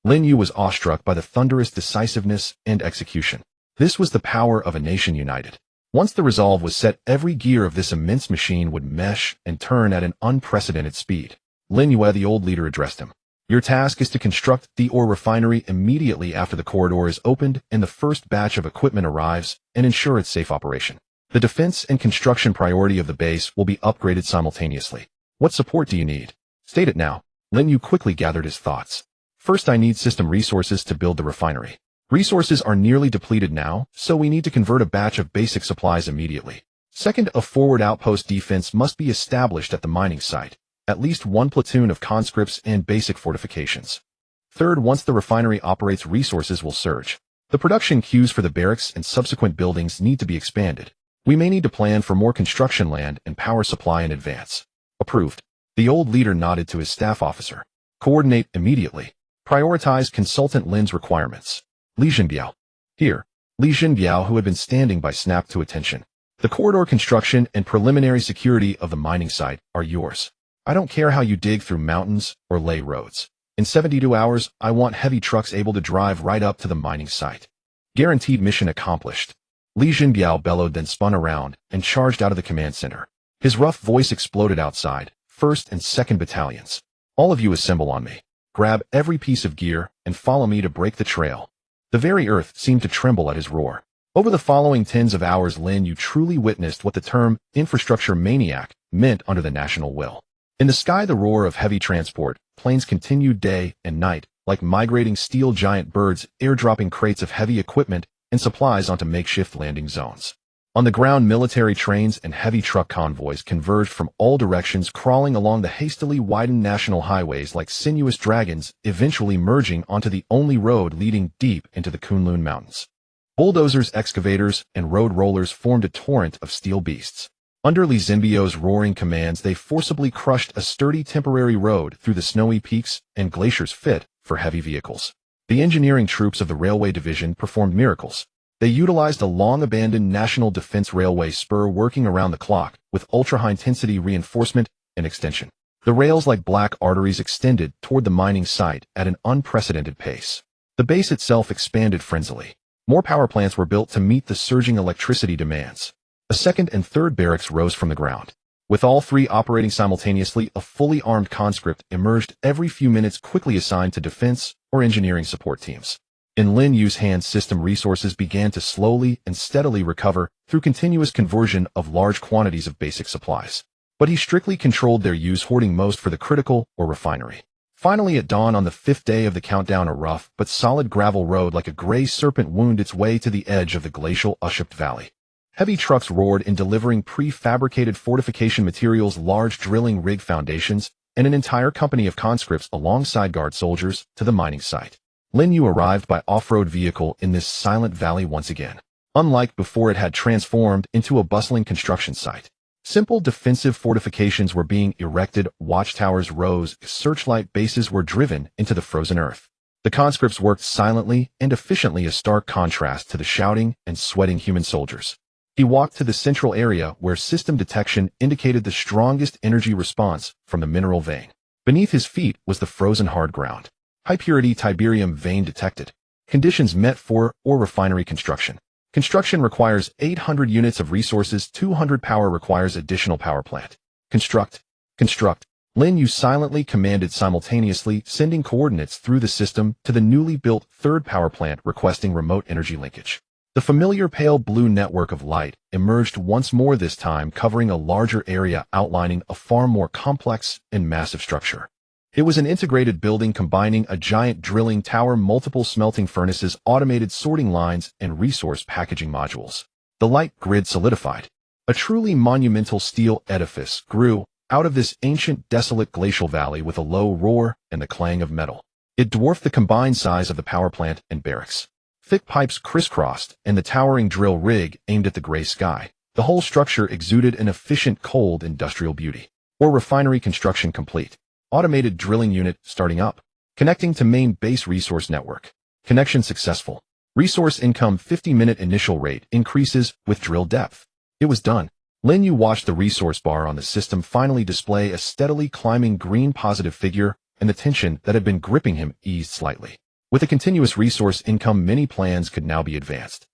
[SPEAKER 1] Lin Yue was awestruck by the thunderous decisiveness and execution. This was the power of a nation united. Once the resolve was set, every gear of this immense machine would mesh and turn at an unprecedented speed. Lin Yue, the old leader, addressed him. Your task is to construct the ore refinery immediately after the corridor is opened and the first batch of equipment arrives, and ensure its safe operation. The defense and construction priority of the base will be upgraded simultaneously. What support do you need? State it now. Lin Yue quickly gathered his thoughts. First, I need system resources to build the refinery. Resources are nearly depleted now, so we need to convert a batch of basic supplies immediately. Second, a forward outpost defense must be established at the mining site. At least one platoon of conscripts and basic fortifications. Third, once the refinery operates, resources will surge. The production queues for the barracks and subsequent buildings need to be expanded. We may need to plan for more construction land and power supply in advance. Approved. The old leader nodded to his staff officer. Coordinate immediately. Prioritize consultant Lin's requirements. Li Jinbiao. Here. Li Jinbiao, who had been standing by, snapped to attention. The corridor construction and preliminary security of the mining site are yours. I don't care how you dig through mountains or lay roads. In 72 hours, I want heavy trucks able to drive right up to the mining site. Guaranteed. Mission accomplished. Li Jinbiao bellowed, then spun around and charged out of the command center. His rough voice exploded outside. 1st and 2nd Battalions. All of you assemble on me. Grab every piece of gear and follow me to break the trail. The very earth seemed to tremble at his roar. Over the following tens of hours, Lin Yue truly witnessed what the term infrastructure maniac meant under the national will. In the sky, the roar of heavy transport planes continued day and night, like migrating steel giant birds, airdropping crates of heavy equipment and supplies onto makeshift landing zones. On the ground, military trains and heavy truck convoys converged from all directions, crawling along the hastily widened national highways like sinuous dragons, eventually merging onto the only road leading deep into the Kunlun Mountains. Bulldozers, excavators, and road rollers formed a torrent of steel beasts. Under Li Jinbiao's roaring commands, they forcibly crushed a sturdy temporary road through the snowy peaks and glaciers fit for heavy vehicles. The engineering troops of the railway division performed miracles. They utilized a long-abandoned National Defense Railway spur working around the clock with ultra-high-intensity reinforcement and extension. The rails, like black arteries, extended toward the mining site at an unprecedented pace. The base itself expanded frenziedly. More power plants were built to meet the surging electricity demands. A 2nd and 3rd barracks rose from the ground. With all three operating simultaneously, a fully armed conscript emerged every few minutes, quickly assigned to defense or engineering support teams. In Lin Yue's hands, system resources began to slowly and steadily recover through continuous conversion of large quantities of basic supplies. But he strictly controlled their use, hoarding most for the critical or refinery. Finally, at dawn on the 5th day of the countdown, a rough but solid gravel road like a gray serpent wound its way to the edge of the glacial Ushipped Valley. Heavy trucks roared in, delivering prefabricated fortification materials, large drilling rig foundations, and an entire company of conscripts alongside guard soldiers to the mining site. Lin Yue arrived by off-road vehicle in this silent valley once again. Unlike before, it had transformed into a bustling construction site. Simple defensive fortifications were being erected, watchtowers rose, searchlight bases were driven into the frozen earth. The conscripts worked silently and efficiently, a stark contrast to the shouting and sweating human soldiers. He walked to the central area where system detection indicated the strongest energy response from the mineral vein. Beneath his feet was the frozen hard ground. High-purity Tiberium vein detected. Conditions met for ore refinery construction. Construction requires 800 units of resources, 200 power requires additional power plant. Construct. Lin Yue silently commanded, simultaneously sending coordinates through the system to the newly built 3rd power plant requesting remote energy linkage. The familiar pale blue network of light emerged once more, this time covering a larger area, outlining a far more complex and massive structure. It was an integrated building combining a giant drilling tower, multiple smelting furnaces, automated sorting lines, and resource packaging modules. The light grid solidified. A truly monumental steel edifice grew out of this ancient, desolate glacial valley with a low roar and the clang of metal. It dwarfed the combined size of the power plant and barracks. Thick pipes crisscrossed, and the towering drill rig aimed at the gray sky. The whole structure exuded an efficient, cold, industrial beauty. Ore refinery construction complete. Automated drilling unit starting up. Connecting to main base resource network. Connection successful. Resource income 50-minute initial rate increases with drill depth. It was done. Lin Yue watched the resource bar on the system finally display a steadily climbing green positive figure, and the tension that had been gripping him eased slightly. With a continuous resource income, many plans could now be advanced.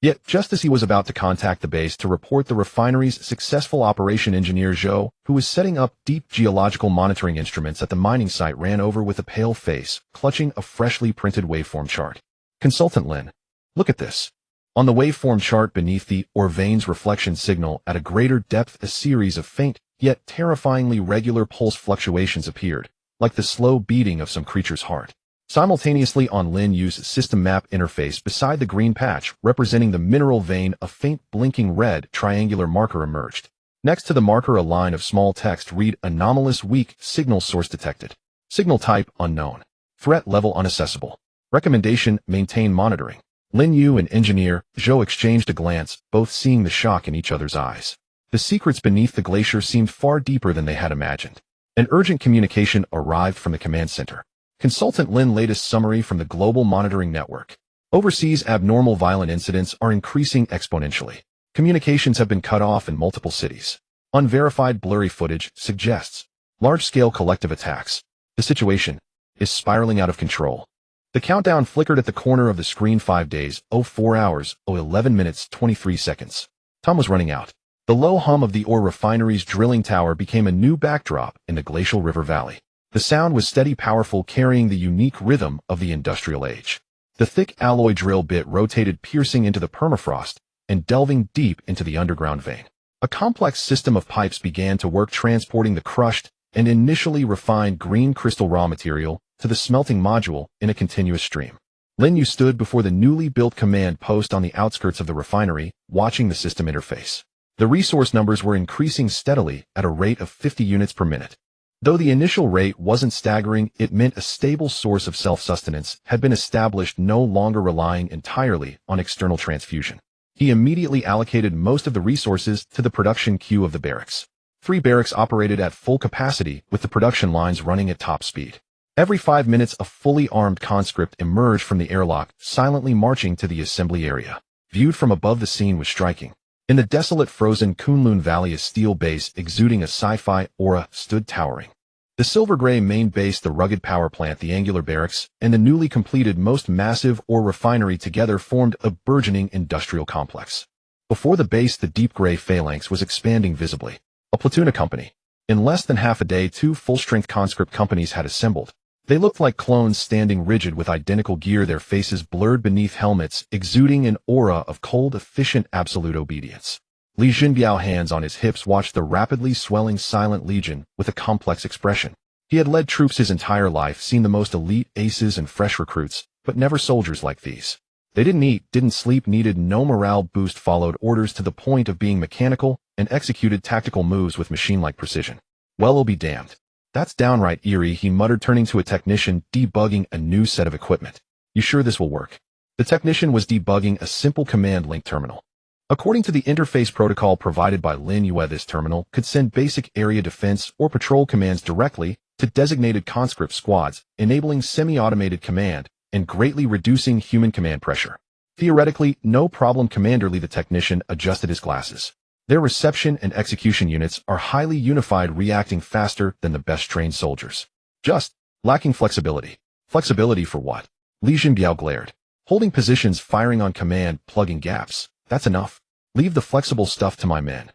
[SPEAKER 1] Yet, just as he was about to contact the base to report the refinery's successful operation, engineer Zhou, who was setting up deep geological monitoring instruments at the mining site, ran over with a pale face, clutching a freshly printed waveform chart. Consultant Lin, look at this. On the waveform chart beneath the ore veins reflection signal at a greater depth, a series of faint, yet terrifyingly regular pulse fluctuations appeared, like the slow beating of some creature's heart. Simultaneously on Lin Yue's system map interface beside the green patch representing the mineral vein, a faint blinking red triangular marker emerged. Next to the marker, a line of small text read anomalous weak signal source detected. Signal type unknown. Threat level unaccessible. Recommendation maintain monitoring. Lin Yue and engineer Zhou exchanged a glance, both seeing the shock in each other's eyes. The secrets beneath the glacier seemed far deeper than they had imagined. An urgent communication arrived from the command center. Consultant Lin, latest summary from the global monitoring network. Overseas abnormal violent incidents are increasing exponentially. Communications have been cut off in multiple cities. Unverified blurry footage suggests large-scale collective attacks. The situation is spiraling out of control. The countdown flickered at the corner of the screen. 5 days, 04 hours, 11 minutes, 23 seconds. Time was running out. The low hum of the ore refinery's drilling tower became a new backdrop in the glacial river valley. The sound was steady, powerful, carrying the unique rhythm of the industrial age. The thick alloy drill bit rotated, piercing into the permafrost and delving deep into the underground vein. A complex system of pipes began to work, transporting the crushed and initially refined green crystal raw material to the smelting module in a continuous stream. Lin Yue stood before the newly built command post on the outskirts of the refinery, watching the system interface. The resource numbers were increasing steadily at a rate of 50 units per minute. Though the initial rate wasn't staggering, it meant a stable source of self-sustenance had been established, no longer relying entirely on external transfusion. He immediately allocated most of the resources to the production queue of the barracks. 3 barracks operated at full capacity, with the production lines running at top speed. Every 5 minutes, a fully armed conscript emerged from the airlock, silently marching to the assembly area. Viewed from above, the scene was striking. In the desolate frozen Kunlun Valley, a steel base exuding a sci-fi aura stood towering. The silver-gray main base, the rugged power plant, the angular barracks, and the newly completed most massive ore refinery together formed a burgeoning industrial complex. Before the base, the deep gray phalanx was expanding visibly. A platoon, a company. In less than half a day, 2 full-strength conscript companies had assembled. They looked like clones, standing rigid with identical gear, their faces blurred beneath helmets, exuding an aura of cold, efficient, absolute obedience. Li Jinbiao, hands on his hips, watched the rapidly swelling Silent Legion with a complex expression. He had led troops his entire life, seen the most elite aces and fresh recruits, but never soldiers like these. They didn't eat, didn't sleep, needed no morale boost, followed orders to the point of being mechanical, and executed tactical moves with machine-like precision. Well, I'll be damned. That's downright eerie, he muttered, turning to a technician debugging a new set of equipment. You sure this will work? The technician was debugging a simple command link terminal. According to the interface protocol provided by Lin Yue, this terminal could send basic area defense or patrol commands directly to designated conscript squads, enabling semi-automated command and greatly reducing human command pressure. Theoretically, no problem, Commander Li. The technician adjusted his glasses. Their reception and execution units are highly unified, reacting faster than the best trained soldiers. Just lacking flexibility. Flexibility for what? Li Jinbiao glared. Holding positions, firing on command, plugging gaps. That's enough. Leave the flexible stuff to my men.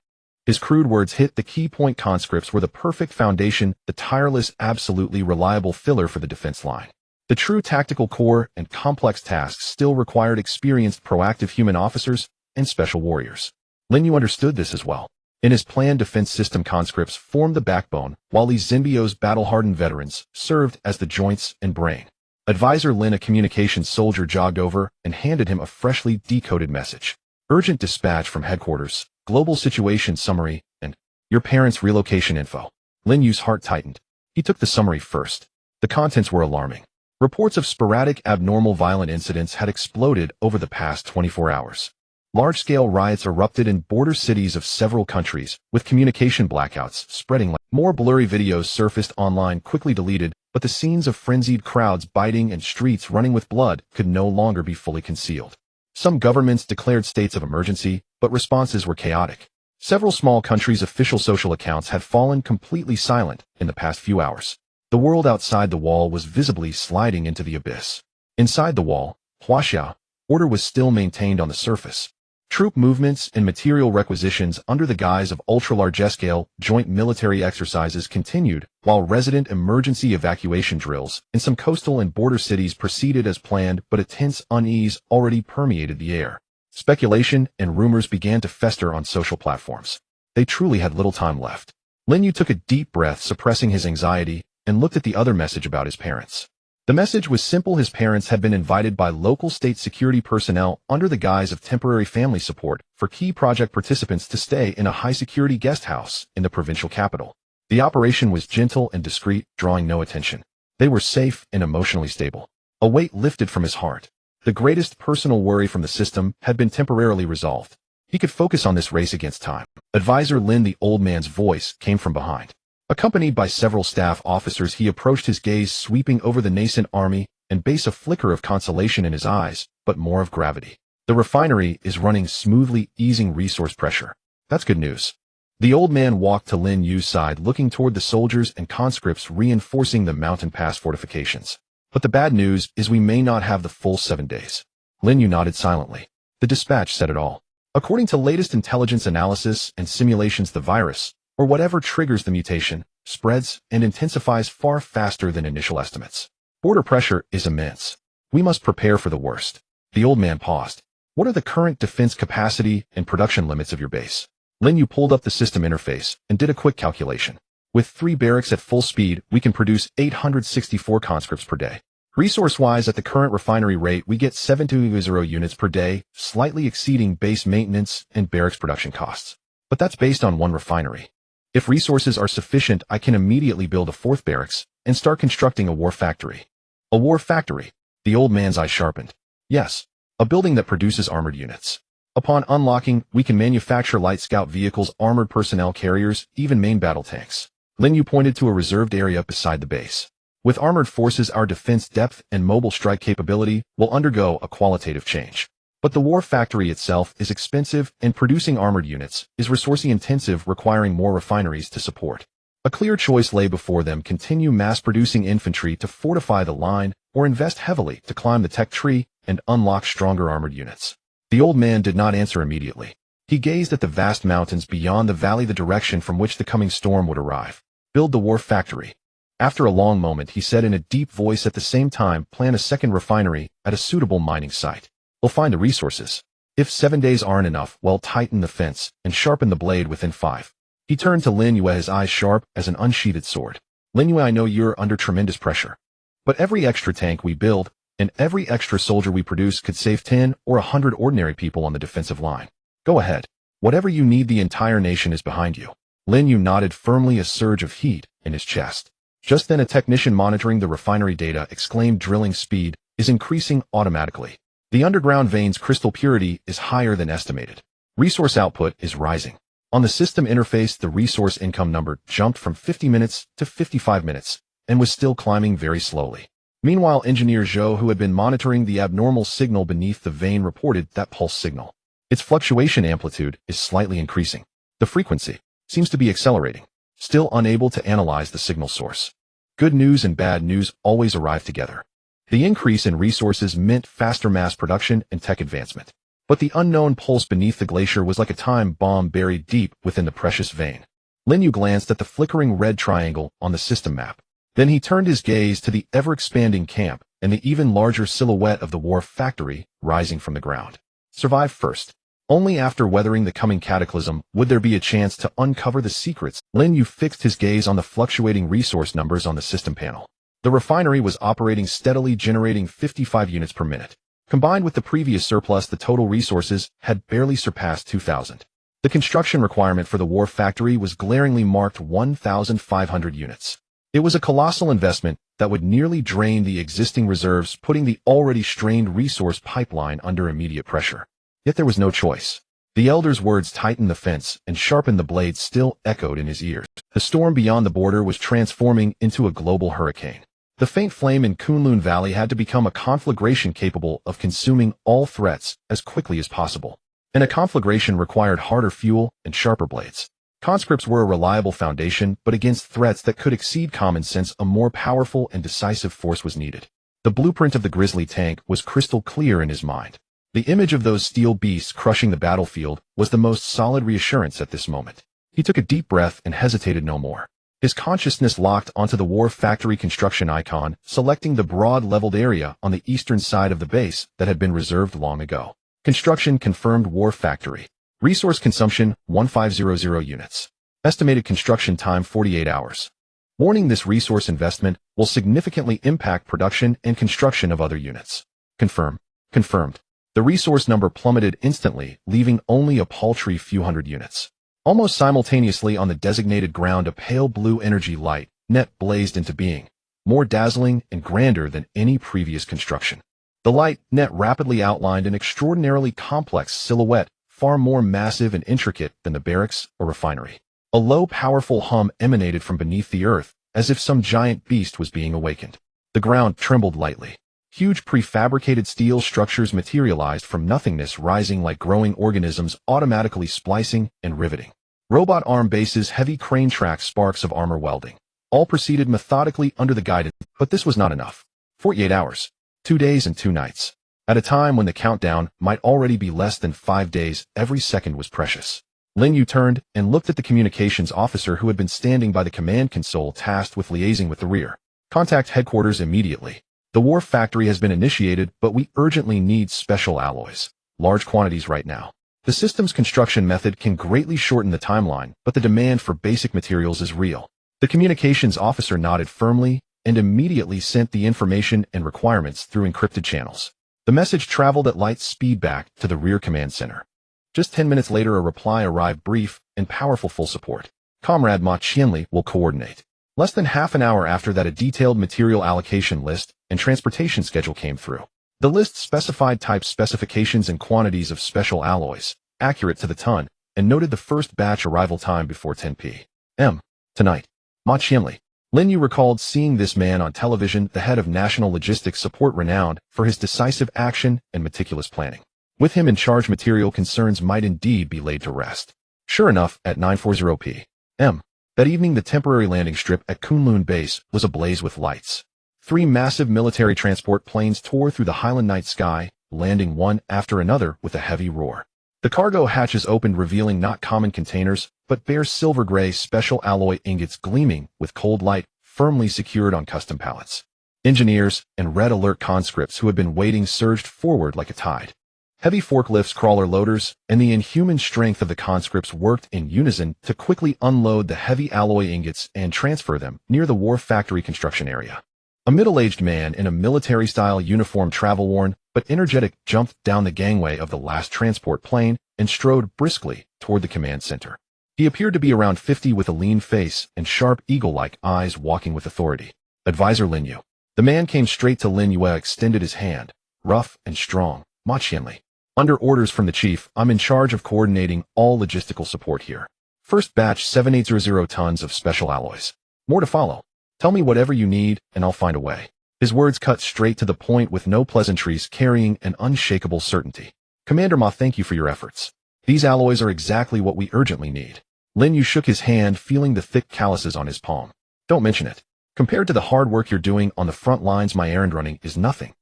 [SPEAKER 1] His crude words hit the key point. Conscripts were the perfect foundation, the tireless, absolutely reliable filler for the defense line. The true tactical core and complex tasks still required experienced, proactive human officers and special warriors. Lin Yue understood this as well. In his planned defense system, conscripts formed the backbone, while Li Jinbiao's battle-hardened veterans served as the joints and brain. Advisor Lin, a communications soldier, jogged over and handed him a freshly decoded message. Urgent dispatch from headquarters, global situation summary, and your parents' relocation info. Lin Yue's heart tightened. He took the summary first. The contents were alarming. Reports of sporadic abnormal violent incidents had exploded over the past 24 hours. Large-scale riots erupted in border cities of several countries, with communication blackouts spreading like more blurry videos surfaced online quickly deleted, but the scenes of frenzied crowds biting and streets running with blood could no longer be fully concealed. Some governments declared states of emergency, but responses were chaotic. Several small countries' official social accounts had fallen completely silent in the past few hours. The world outside the wall was visibly sliding into the abyss. Inside the wall, Huaxia, order was still maintained on the surface. Troop movements and material requisitions under the guise of ultra-large-scale joint military exercises continued, while resident emergency evacuation drills in some coastal and border cities proceeded as planned, but a tense unease already permeated the air. Speculation and rumors began to fester on social platforms. They truly had little time left. Lin Yue took a deep breath, suppressing his anxiety, and looked at the other message about his parents. The message was simple. His parents had been invited by local state security personnel under the guise of temporary family support for key project participants to stay in a high-security guest house in the provincial capital. The operation was gentle and discreet, drawing no attention. They were safe and emotionally stable. A weight lifted from his heart. The greatest personal worry from the system had been temporarily resolved. He could focus on this race against time. Advisor Lin, the old man's voice, came from behind. Accompanied by several staff officers, he approached, his gaze sweeping over the nascent army and base, a flicker of consolation in his eyes, but more of gravity. The refinery is running smoothly, easing resource pressure. That's good news. The old man walked to Lin Yue's side, looking toward the soldiers and conscripts reinforcing the mountain pass fortifications. But the bad news is we may not have the full 7 days. Lin Yue nodded silently. The dispatch said it all. According to latest intelligence analysis and simulations, the virus, or whatever triggers the mutation, spreads and intensifies far faster than initial estimates. Border pressure is immense. We must prepare for the worst. The old man paused. What are the current defense capacity and production limits of your base? Lin Yue pulled up the system interface and did a quick calculation. With 3 barracks at full speed, we can produce 864 conscripts per day. Resource-wise, at the current refinery rate, we get 720 units per day, slightly exceeding base maintenance and barracks production costs. But that's based on 1 refinery. If resources are sufficient, I can immediately build a 4th barracks and start constructing a war factory. A war factory? The old man's eye sharpened. Yes, a building that produces armored units. Upon unlocking, we can manufacture light scout vehicles, armored personnel carriers, even main battle tanks. Lin Yue pointed to a reserved area beside the base. With armored forces, our defense depth and mobile strike capability will undergo a qualitative change. But the war factory itself is expensive, and producing armored units is resource-intensive, requiring more refineries to support. A clear choice lay before them: continue mass-producing infantry to fortify the line, or invest heavily to climb the tech tree and unlock stronger armored units. The old man did not answer immediately. He gazed at the vast mountains beyond the valley, the direction from which the coming storm would arrive. Build the war factory. After a long moment, he said in a deep voice, at the same time, plan a 2nd refinery at a suitable mining site. We'll find the resources. If 7 days aren't enough, well, tighten the fence and sharpen the blade within 5. He turned to Lin Yue, his eyes sharp as an unsheathed sword. Lin Yue, I know you're under tremendous pressure. But every extra tank we build and every extra soldier we produce could save 10 or 100 ordinary people on the defensive line. Go ahead. Whatever you need, the entire nation is behind you. Lin Yue nodded firmly, a surge of heat in his chest. Just then, a technician monitoring the refinery data exclaimed, drilling speed is increasing automatically. The underground veins' crystal purity is higher than estimated. Resource output is rising. On the system interface, the resource income number jumped from 50 minutes to 55 minutes and was still climbing very slowly. Meanwhile, Engineer Zhou, who had been monitoring the abnormal signal beneath the vein, reported that pulse signal. Its fluctuation amplitude is slightly increasing. The frequency seems to be accelerating. Still unable to analyze the signal source. Good news and bad news always arrive together. The increase in resources meant faster mass production and tech advancement. But the unknown pulse beneath the glacier was like a time bomb buried deep within the precious vein. Lin Yue glanced at the flickering red triangle on the system map. Then he turned his gaze to the ever-expanding camp and the even larger silhouette of the war factory rising from the ground. Survive first. Only after weathering the coming cataclysm would there be a chance to uncover the secrets. Lin Yue fixed his gaze on the fluctuating resource numbers on the system panel. The refinery was operating steadily, generating 55 units per minute. Combined with the previous surplus, the total resources had barely surpassed 2,000. The construction requirement for the war factory was glaringly marked 1,500 units. It was a colossal investment that would nearly drain the existing reserves, putting the already strained resource pipeline under immediate pressure. Yet there was no choice. The elder's words tightened the fence and sharpened the blades still echoed in his ears. The storm beyond the border was transforming into a global hurricane. The faint flame in Kunlun Valley had to become a conflagration capable of consuming all threats as quickly as possible. And a conflagration required harder fuel and sharper blades. Conscripts were a reliable foundation, but against threats that could exceed common sense, a more powerful and decisive force was needed. The blueprint of the grizzly tank was crystal clear in his mind. The image of those steel beasts crushing the battlefield was the most solid reassurance at this moment. He took a deep breath and hesitated no more. His consciousness locked onto the war factory construction icon, selecting the broad leveled area on the eastern side of the base that had been reserved long ago. Construction confirmed war factory. Resource consumption 1500 units. Estimated construction time 48 hours. Warning: this resource investment will significantly impact production and construction of other units. Confirm. Confirmed. The resource number plummeted instantly, leaving only a paltry few hundred units. Almost simultaneously on the designated ground, a pale blue energy light net blazed into being, more dazzling and grander than any previous construction. The light net rapidly outlined an extraordinarily complex silhouette, far more massive and intricate than the barracks or refinery. A low, powerful hum emanated from beneath the earth, as if some giant beast was being awakened. The ground trembled lightly. Huge prefabricated steel structures materialized from nothingness, rising like growing organisms, automatically splicing and riveting. Robot arm bases, heavy crane tracks, sparks of armor welding. All proceeded methodically under the guidance, but this was not enough. 48 hours. 2 days and 2 nights. At a time when the countdown might already be less than 5 days, every second was precious. Lin Yue turned and looked at the communications officer who had been standing by the command console, tasked with liaising with the rear. Contact headquarters immediately. The war factory has been initiated, but we urgently need special alloys. Large quantities right now. The system's construction method can greatly shorten the timeline, but the demand for basic materials is real. The communications officer nodded firmly and immediately sent the information and requirements through encrypted channels. The message traveled at light speed back to the rear command center. Just 10 minutes later, a reply arrived, brief and powerful: full support. Comrade Ma Qianli will coordinate. Less than half an hour after that, a detailed material allocation list and transportation schedule came through. The list specified types, specifications, and quantities of special alloys, accurate to the ton, and noted the first batch arrival time before 10 p.m. tonight. Ma Qianli. Lin Yue recalled seeing this man on television, the head of National Logistics Support, renowned for his decisive action and meticulous planning. With him in charge, material concerns might indeed be laid to rest. Sure enough, at 9:40 p.m. that evening, the temporary landing strip at Kunlun Base was ablaze with lights. 3 massive military transport planes tore through the highland night sky, landing one after another with a heavy roar. The cargo hatches opened, revealing not common containers, but bare silver-gray special alloy ingots gleaming with cold light, firmly secured on custom pallets. Engineers and red alert conscripts who had been waiting surged forward like a tide. Heavy forklifts, crawler loaders, and the inhuman strength of the conscripts worked in unison to quickly unload the heavy alloy ingots and transfer them near the war factory construction area. A middle-aged man in a military-style uniform, travel-worn but energetic, jumped down the gangway of the last transport plane and strode briskly toward the command center. He appeared to be around 50, with a lean face and sharp, eagle-like eyes, walking with authority. Advisor Lin Yue. The man came straight to Lin Yue, extended his hand, rough and strong. Ma Qianli. Under orders from the chief, I'm in charge of coordinating all logistical support here. First batch 7800 tons of special alloys. More to follow. Tell me whatever you need, and I'll find a way. His words cut straight to the point with no pleasantries, carrying an unshakable certainty. Commander Ma, thank you for your efforts. These alloys are exactly what we urgently need. Lin Yue shook his hand, feeling the thick calluses on his palm. Don't mention it. Compared to the hard work you're doing on the front lines, my errand running is nothing.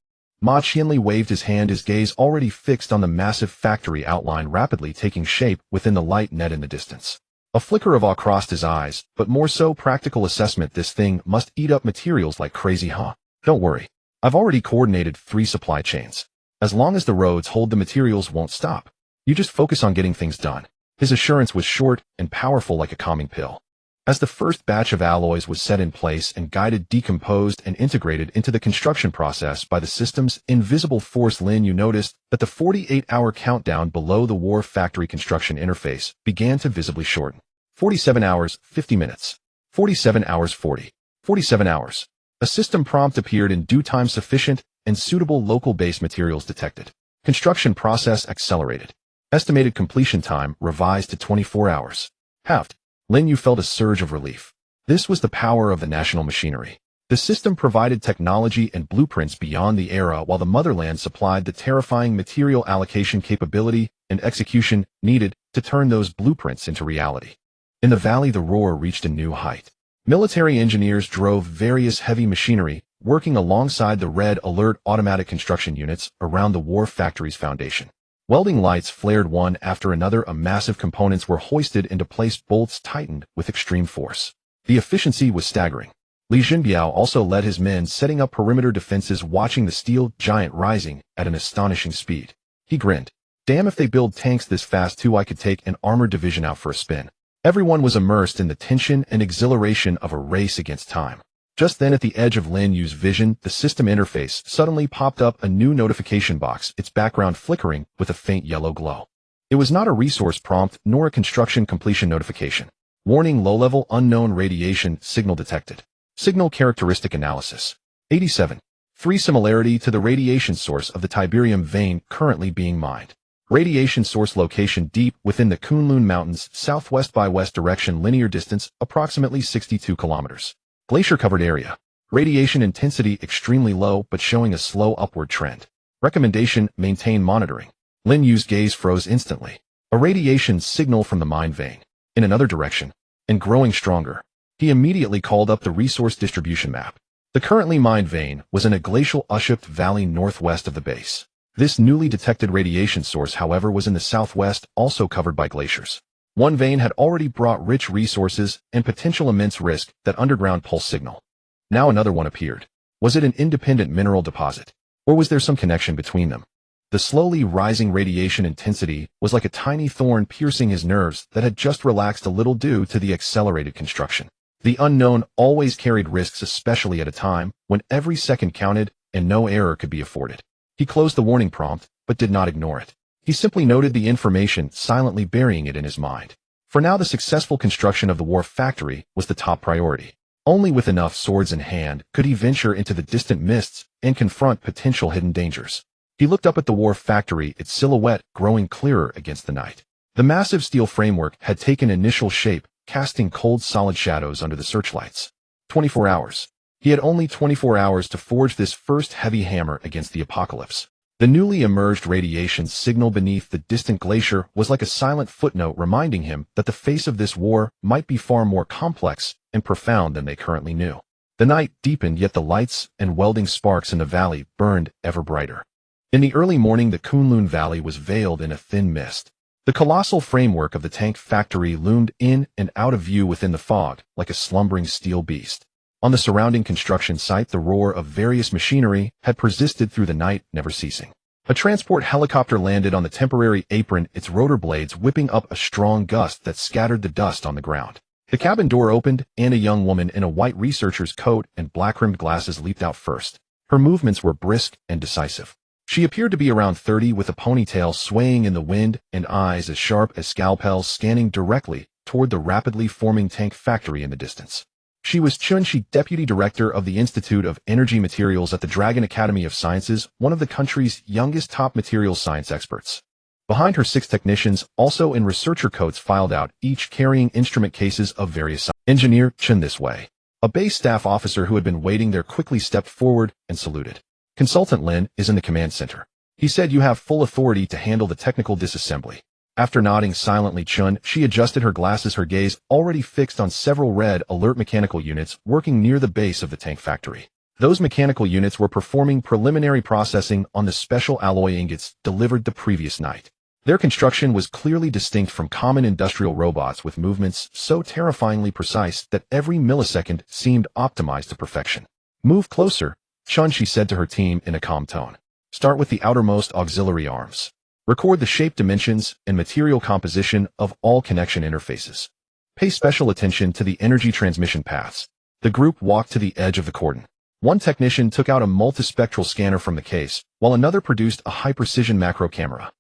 [SPEAKER 1] Ma Qianli waved his hand, his gaze already fixed on the massive factory outline rapidly taking shape within the light net in the distance. A flicker of awe crossed his eyes, but more so practical assessment. This thing must eat up materials like crazy, huh? Don't worry. I've already coordinated 3 supply chains. As long as the roads hold, the materials won't stop. You just focus on getting things done. His assurance was short and powerful like a calming pill. As the first batch of alloys was set in place and guided, decomposed, and integrated into the construction process by the system's invisible force, Lin Yue noticed that the 48-hour countdown below the war factory construction interface began to visibly shorten. 47 hours, 50 minutes. 47 hours, 40 47 hours. A system prompt appeared in due time. Sufficient and suitable local base materials detected. Construction process accelerated. Estimated completion time revised to 24 hours. Halved. Lin Yue felt a surge of relief. This was the power of the national machinery. The system provided technology and blueprints beyond the era, while the motherland supplied the terrifying material allocation capability and execution needed to turn those blueprints into reality. In the valley, the roar reached a new height. Military engineers drove various heavy machinery, working alongside the red alert automatic construction units around the war factory's foundation. Welding lights flared one after another. Massive components were hoisted into place. Bolts tightened with extreme force. The efficiency was staggering. Li Jinbiao also led his men, setting up perimeter defenses, watching the steel giant rising at an astonishing speed. He grinned. Damn, if they build tanks this fast too, I could take an armored division out for a spin. Everyone was immersed in the tension and exhilaration of a race against time. Just then, at the edge of Lin Yue's vision, the system interface suddenly popped up a new notification box, its background flickering with a faint yellow glow. It was not a resource prompt nor a construction completion notification. Warning: low-level unknown radiation signal detected. Signal characteristic analysis. 87. 3. Similarity to the radiation source of the Tiberium vein currently being mined. Radiation source location deep within the Kunlun Mountains, southwest by west direction. Linear distance approximately 62 kilometers. Glacier-covered area. Radiation intensity extremely low but showing a slow upward trend. Recommendation: maintain monitoring. Lin Yue's gaze froze instantly. A radiation signal from the mine vein. In another direction. And growing stronger. He immediately called up the resource distribution map. The currently mined vein was in a glacial ushaped valley northwest of the base. This newly detected radiation source, however, was in the southwest, also covered by glaciers. One vein had already brought rich resources and potential immense risk, that underground pulse signal. Now another one appeared. Was it an independent mineral deposit? Or was there some connection between them? The slowly rising radiation intensity was like a tiny thorn piercing his nerves that had just relaxed a little due to the accelerated construction. The unknown always carried risks, especially at a time when every second counted and no error could be afforded. He closed the warning prompt, but did not ignore it. He simply noted the information, silently burying it in his mind. For now, the successful construction of the war factory was the top priority. Only with enough swords in hand could he venture into the distant mists and confront potential hidden dangers. He looked up at the war factory, its silhouette growing clearer against the night. The massive steel framework had taken initial shape, casting cold, solid shadows under the searchlights. 24 hours. He had only 24 hours to forge this first heavy hammer against the apocalypse. The newly emerged radiation signal beneath the distant glacier was like a silent footnote, reminding him that the face of this war might be far more complex and profound than they currently knew. The night deepened, yet the lights and welding sparks in the valley burned ever brighter. In the early morning, the Kunlun Valley was veiled in a thin mist. The colossal framework of the tank factory loomed in and out of view within the fog, like a slumbering steel beast. On the surrounding construction site, the roar of various machinery had persisted through the night, never ceasing. A transport helicopter landed on the temporary apron, its rotor blades whipping up a strong gust that scattered the dust on the ground. The cabin door opened, and a young woman in a white researcher's coat and black-rimmed glasses leaped out first. Her movements were brisk and decisive. She appeared to be around 30, with a ponytail swaying in the wind and eyes as sharp as scalpels scanning directly toward the rapidly forming tank factory in the distance. She was Chun Shi, deputy director of the Institute of Energy Materials at the Dragon Academy of Sciences, one of the country's youngest top materials science experts. Behind her, 6 technicians, also in researcher coats, filed out, each carrying instrument cases of various sizes. Engineer Chun this way. A base staff officer who had been waiting there quickly stepped forward and saluted. Consultant Lin is in the command center. He said you have full authority to handle the technical disassembly. After nodding silently, Chun Shi adjusted her glasses, her gaze already fixed on several red alert mechanical units working near the base of the tank factory. Those mechanical units were performing preliminary processing on the special alloy ingots delivered the previous night. Their construction was clearly distinct from common industrial robots, with movements so terrifyingly precise that every millisecond seemed optimized to perfection. Move closer, Chun Shi said to her team in a calm tone. Start with the outermost auxiliary arms. Record the shape, dimensions, and material composition of all connection interfaces. Pay special attention to the energy transmission paths. The group walked to the edge of the cordon. One technician took out a multispectral scanner from the case, while another produced a high-precision macro camera.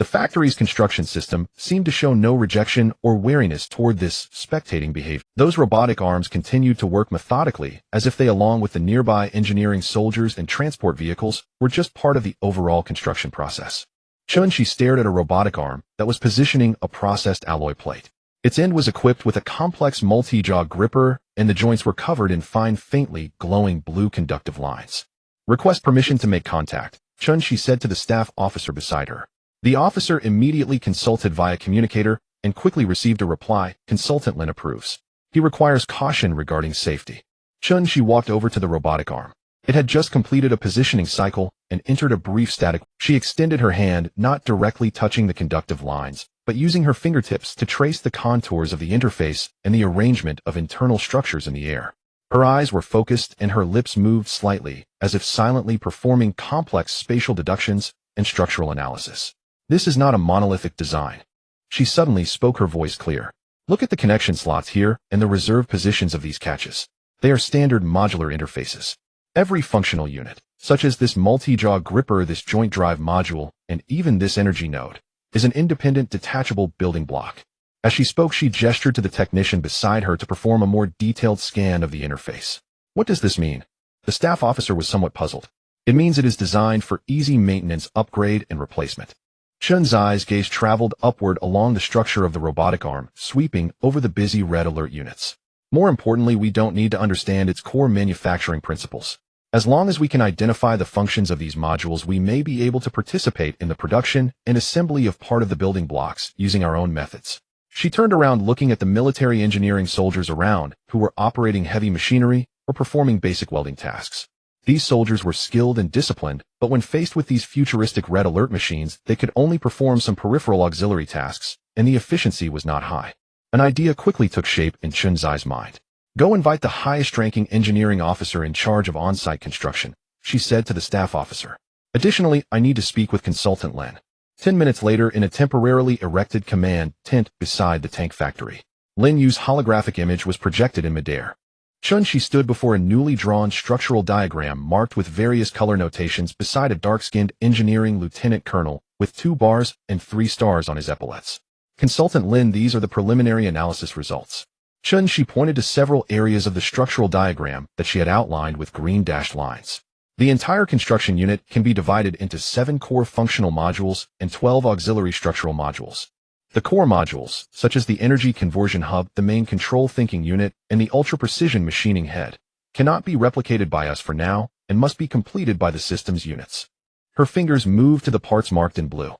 [SPEAKER 1] The factory's construction system seemed to show no rejection or wariness toward this spectating behavior. Those robotic arms continued to work methodically, as if they, along with the nearby engineering soldiers and transport vehicles, were just part of the overall construction process. Chun-Shi stared at a robotic arm that was positioning a processed alloy plate. Its end was equipped with a complex multi-jaw gripper, and the joints were covered in fine, faintly glowing blue conductive lines. "Request permission to make contact," Chun-Shi said to the staff officer beside her. The officer immediately consulted via communicator and quickly received a reply, "Consultant Lin approves. He requires caution regarding safety." Chun-Shi walked over to the robotic arm. It had just completed a positioning cycle and entered a brief static. She extended her hand, not directly touching the conductive lines, but using her fingertips to trace the contours of the interface and the arrangement of internal structures in the air. Her eyes were focused and her lips moved slightly, as if silently performing complex spatial deductions and structural analysis. "This is not a monolithic design." She suddenly spoke, her voice clear. "Look at the connection slots here and the reserved positions of these catches. They are standard modular interfaces. Every functional unit, such as this multi-jaw gripper, this joint drive module, and even this energy node, is an independent detachable building block." As she spoke, she gestured to the technician beside her to perform a more detailed scan of the interface. "What does this mean?" The staff officer was somewhat puzzled. "It means it is designed for easy maintenance, upgrade, and replacement." Chun's eyes gaze traveled upward along the structure of the robotic arm, sweeping over the busy red alert units. "More importantly, we don't need to understand its core manufacturing principles. As long as we can identify the functions of these modules, we may be able to participate in the production and assembly of part of the building blocks using our own methods." She turned around, looking at the military engineering soldiers around, who were operating heavy machinery or performing basic welding tasks. These soldiers were skilled and disciplined, but when faced with these futuristic red alert machines, they could only perform some peripheral auxiliary tasks, and the efficiency was not high. An idea quickly took shape in Chunzai's mind. "Go invite the highest-ranking engineering officer in charge of on-site construction," she said to the staff officer. "Additionally, I need to speak with Consultant Lin." 10 minutes later, in a temporarily erected command tent beside the tank factory, Lin Yue's holographic image was projected in midair. Chun-Shi stood before a newly drawn structural diagram marked with various color notations beside a dark-skinned engineering lieutenant colonel with 2 bars and 3 stars on his epaulets. "Consultant Lin, these are the preliminary analysis results." Chun-Shi pointed to several areas of the structural diagram that she had outlined with green dashed lines. The entire construction unit can be divided into 7 core functional modules and 12 auxiliary structural modules. The core modules, such as the energy conversion hub, the main control thinking unit, and the ultra-precision machining head, cannot be replicated by us for now and must be completed by the system's units. Her fingers moved to the parts marked in blue.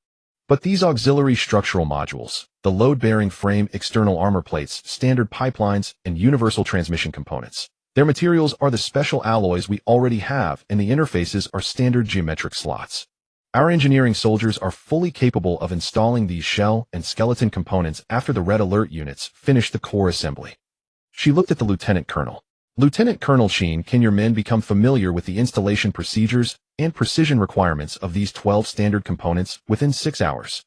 [SPEAKER 1] But these auxiliary structural modules, the load-bearing frame, external armor plates, standard pipelines, and universal transmission components, their materials are the special alloys we already have, and the interfaces are standard geometric slots. Our engineering soldiers are fully capable of installing these shell and skeleton components after the red alert units finish the core assembly. She looked at the lieutenant colonel. "Lieutenant Colonel Sheen, can your men become familiar with the installation procedures and precision requirements of these 12 standard components within 6 hours?"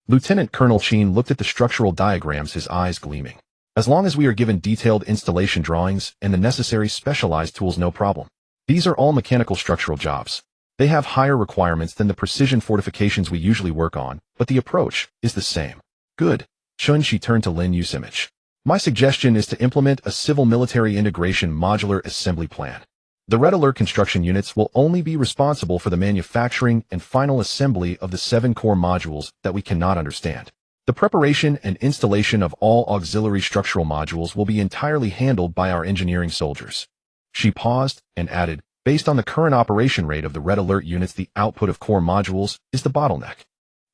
[SPEAKER 1] Lieutenant Colonel Sheen looked at the structural diagrams, his eyes gleaming. "As long as we are given detailed installation drawings and the necessary specialized tools, no problem. These are all mechanical structural jobs. They have higher requirements than the precision fortifications we usually work on, but the approach is the same." "Good." Chun-Shi turned to Lin Yue's image. "My suggestion is to implement a civil-military integration modular assembly plan. The red alert construction units will only be responsible for the manufacturing and final assembly of the 7 core modules that we cannot understand. The preparation and installation of all auxiliary structural modules will be entirely handled by our engineering soldiers." She paused and added, "Based on the current operation rate of the red alert units, the output of core modules is the bottleneck.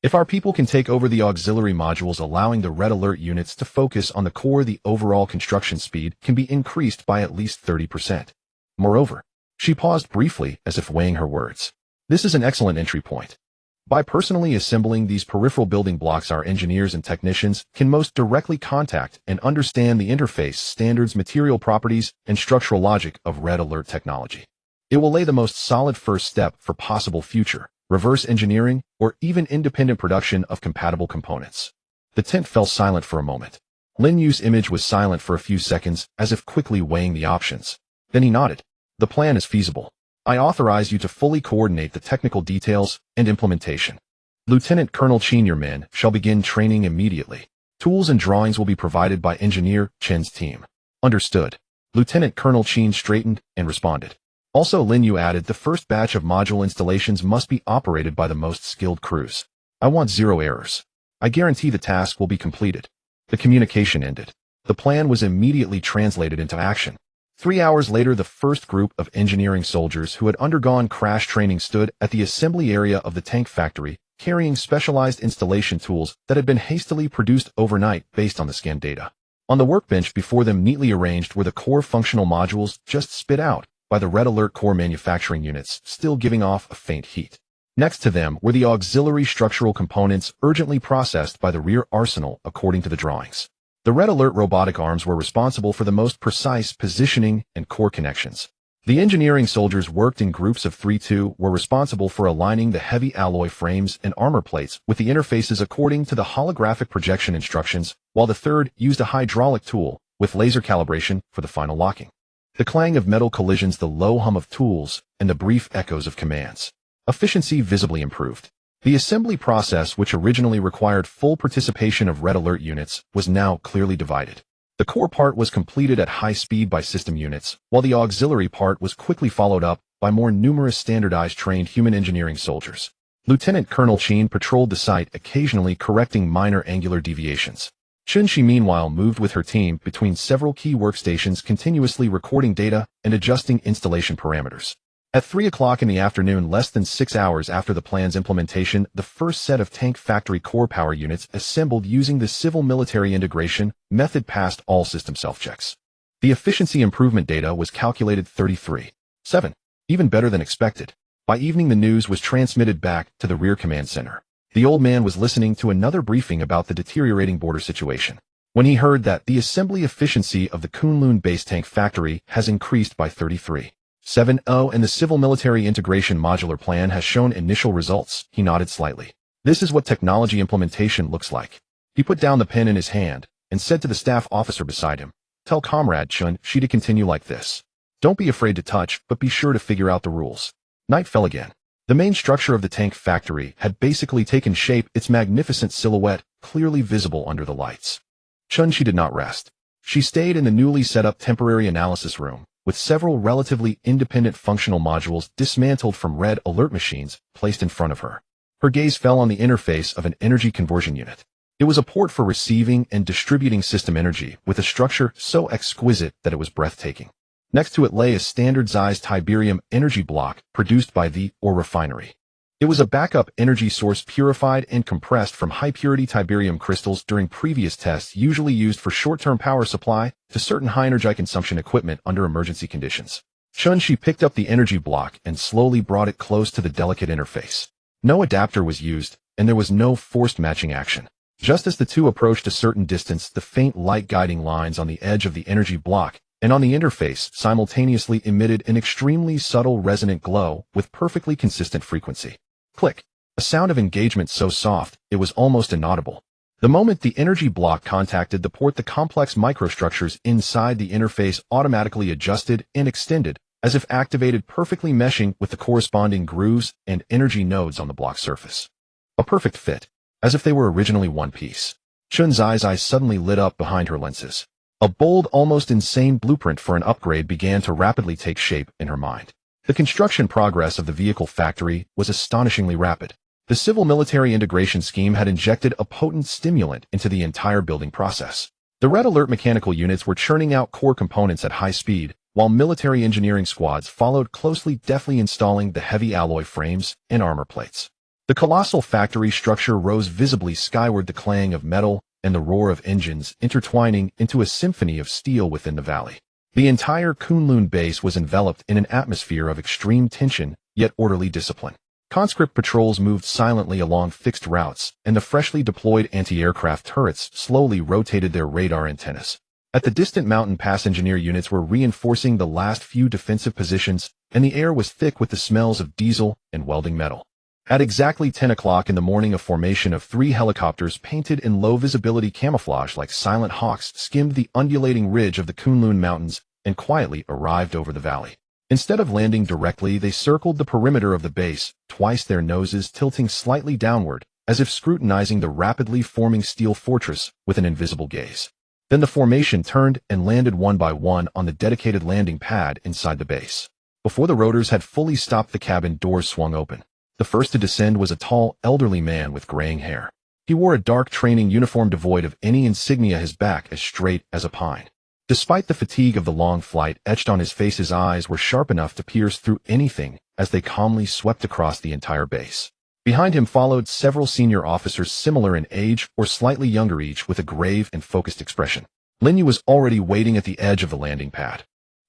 [SPEAKER 1] If our people can take over the auxiliary modules, allowing the red alert units to focus on the core, the overall construction speed can be increased by at least 30%. Moreover," she paused briefly as if weighing her words, "this is an excellent entry point. By personally assembling these peripheral building blocks, our engineers and technicians can most directly contact and understand the interface, standards, material properties, and structural logic of red alert technology. It will lay the most solid first step for possible future reverse engineering or even independent production of compatible components." The tent fell silent for a moment. Lin Yue's image was silent for a few seconds, as if quickly weighing the options. Then he nodded. "The plan is feasible. I authorize you to fully coordinate the technical details and implementation." Lieutenant Colonel Qin, your men shall begin training immediately. Tools and drawings will be provided by Engineer Chen's team. Understood. Lieutenant Colonel Qin straightened and responded. Also, Lin Yue added, the first batch of module installations must be operated by the most skilled crews. I want 0 errors. I guarantee the task will be completed. The communication ended. The plan was immediately translated into action. 3 hours later, the first group of engineering soldiers who had undergone crash training stood at the assembly area of the tank factory, carrying specialized installation tools that had been hastily produced overnight based on the scanned data. On the workbench before them, neatly arranged, were the core functional modules just spit out by the red alert core manufacturing units, still giving off a faint heat. Next to them were the auxiliary structural components urgently processed by the rear arsenal according to the drawings. The red alert robotic arms were responsible for the most precise positioning and core connections. The engineering soldiers worked in groups of 3-2 were responsible for aligning the heavy alloy frames and armor plates with the interfaces according to the holographic projection instructions, while the third used a hydraulic tool with laser calibration for the final locking. The clang of metal collisions, the low hum of tools, and the brief echoes of commands. Efficiency visibly improved. The assembly process, which originally required full participation of red alert units, was now clearly divided. The core part was completed at high speed by system units, while the auxiliary part was quickly followed up by more numerous standardized trained human engineering soldiers. Lieutenant Colonel Qin patrolled the site, occasionally correcting minor angular deviations. Chun-Shi meanwhile moved with her team between several key workstations, continuously recording data and adjusting installation parameters. At 3 o'clock in the afternoon, less than 6 hours after the plan's implementation, the first set of tank factory core power units assembled using the civil-military integration method passed all system self-checks. The efficiency improvement data was calculated 33.7, even better than expected. By evening, the news was transmitted back to the rear command center. The old man was listening to another briefing about the deteriorating border situation when he heard that the assembly efficiency of the Kunlun base tank factory has increased by 33.70 and the civil military integration modular plan has shown initial results. He nodded slightly. This is what technology implementation looks like. He put down the pen in his hand and said to the staff officer beside him, tell Comrade Chun-Shi to continue like this. Don't be afraid to touch, but be sure to figure out the rules. Night fell again. The main structure of the tank factory had basically taken shape, its magnificent silhouette clearly visible under the lights. Chun-Shi did not rest. She stayed in the newly set up temporary analysis room, with several relatively independent functional modules dismantled from red alert machines placed in front of her. Her gaze fell on the interface of an energy conversion unit. It was a port for receiving and distributing system energy, with a structure so exquisite that it was breathtaking. Next to it lay a standard-sized Tiberium energy block produced by the ore refinery. It was a backup energy source purified and compressed from high-purity Tiberium crystals during previous tests, usually used for short-term power supply to certain high-energy consumption equipment under emergency conditions. Chun-Shi picked up the energy block and slowly brought it close to the delicate interface. No adapter was used, and there was no forced matching action. Just as the two approached a certain distance, the faint light guiding lines on the edge of the energy block and on the interface simultaneously emitted an extremely subtle resonant glow with perfectly consistent frequency. Click. A sound of engagement so soft, it was almost inaudible. The moment the energy block contacted the port, the complex microstructures inside the interface automatically adjusted and extended, as if activated, perfectly meshing with the corresponding grooves and energy nodes on the block surface. A perfect fit, as if they were originally one piece. Chun's eyes suddenly lit up behind her lenses. A bold, almost insane blueprint for an upgrade began to rapidly take shape in her mind. The construction progress of the vehicle factory was astonishingly rapid. The civil-military integration scheme had injected a potent stimulant into the entire building process. The red alert mechanical units were churning out core components at high speed, while military engineering squads followed closely, deftly installing the heavy alloy frames and armor plates. The colossal factory structure rose visibly skyward, the clang of metal and the roar of engines intertwining into a symphony of steel within the valley. The entire Kunlun base was enveloped in an atmosphere of extreme tension, yet orderly discipline. Conscript patrols moved silently along fixed routes, and the freshly deployed anti-aircraft turrets slowly rotated their radar antennas. At the distant mountain pass, engineer units were reinforcing the last few defensive positions, and the air was thick with the smells of diesel and welding metal. At exactly 10 o'clock in the morning, a formation of 3 helicopters painted in low-visibility camouflage like silent hawks skimmed the undulating ridge of the Kunlun Mountains and quietly arrived over the valley. Instead of landing directly, they circled the perimeter of the base, twice their noses tilting slightly downward, as if scrutinizing the rapidly forming steel fortress with an invisible gaze. Then the formation turned and landed one by one on the dedicated landing pad inside the base. Before the rotors had fully stopped, the cabin doors swung open. The first to descend was a tall, elderly man with graying hair. He wore a dark training uniform devoid of any insignia, his back as straight as a pine. Despite the fatigue of the long flight etched on his face, his eyes were sharp enough to pierce through anything as they calmly swept across the entire base. Behind him followed several senior officers similar in age or slightly younger, each with a grave and focused expression. Lin Yue was already waiting at the edge of the landing pad.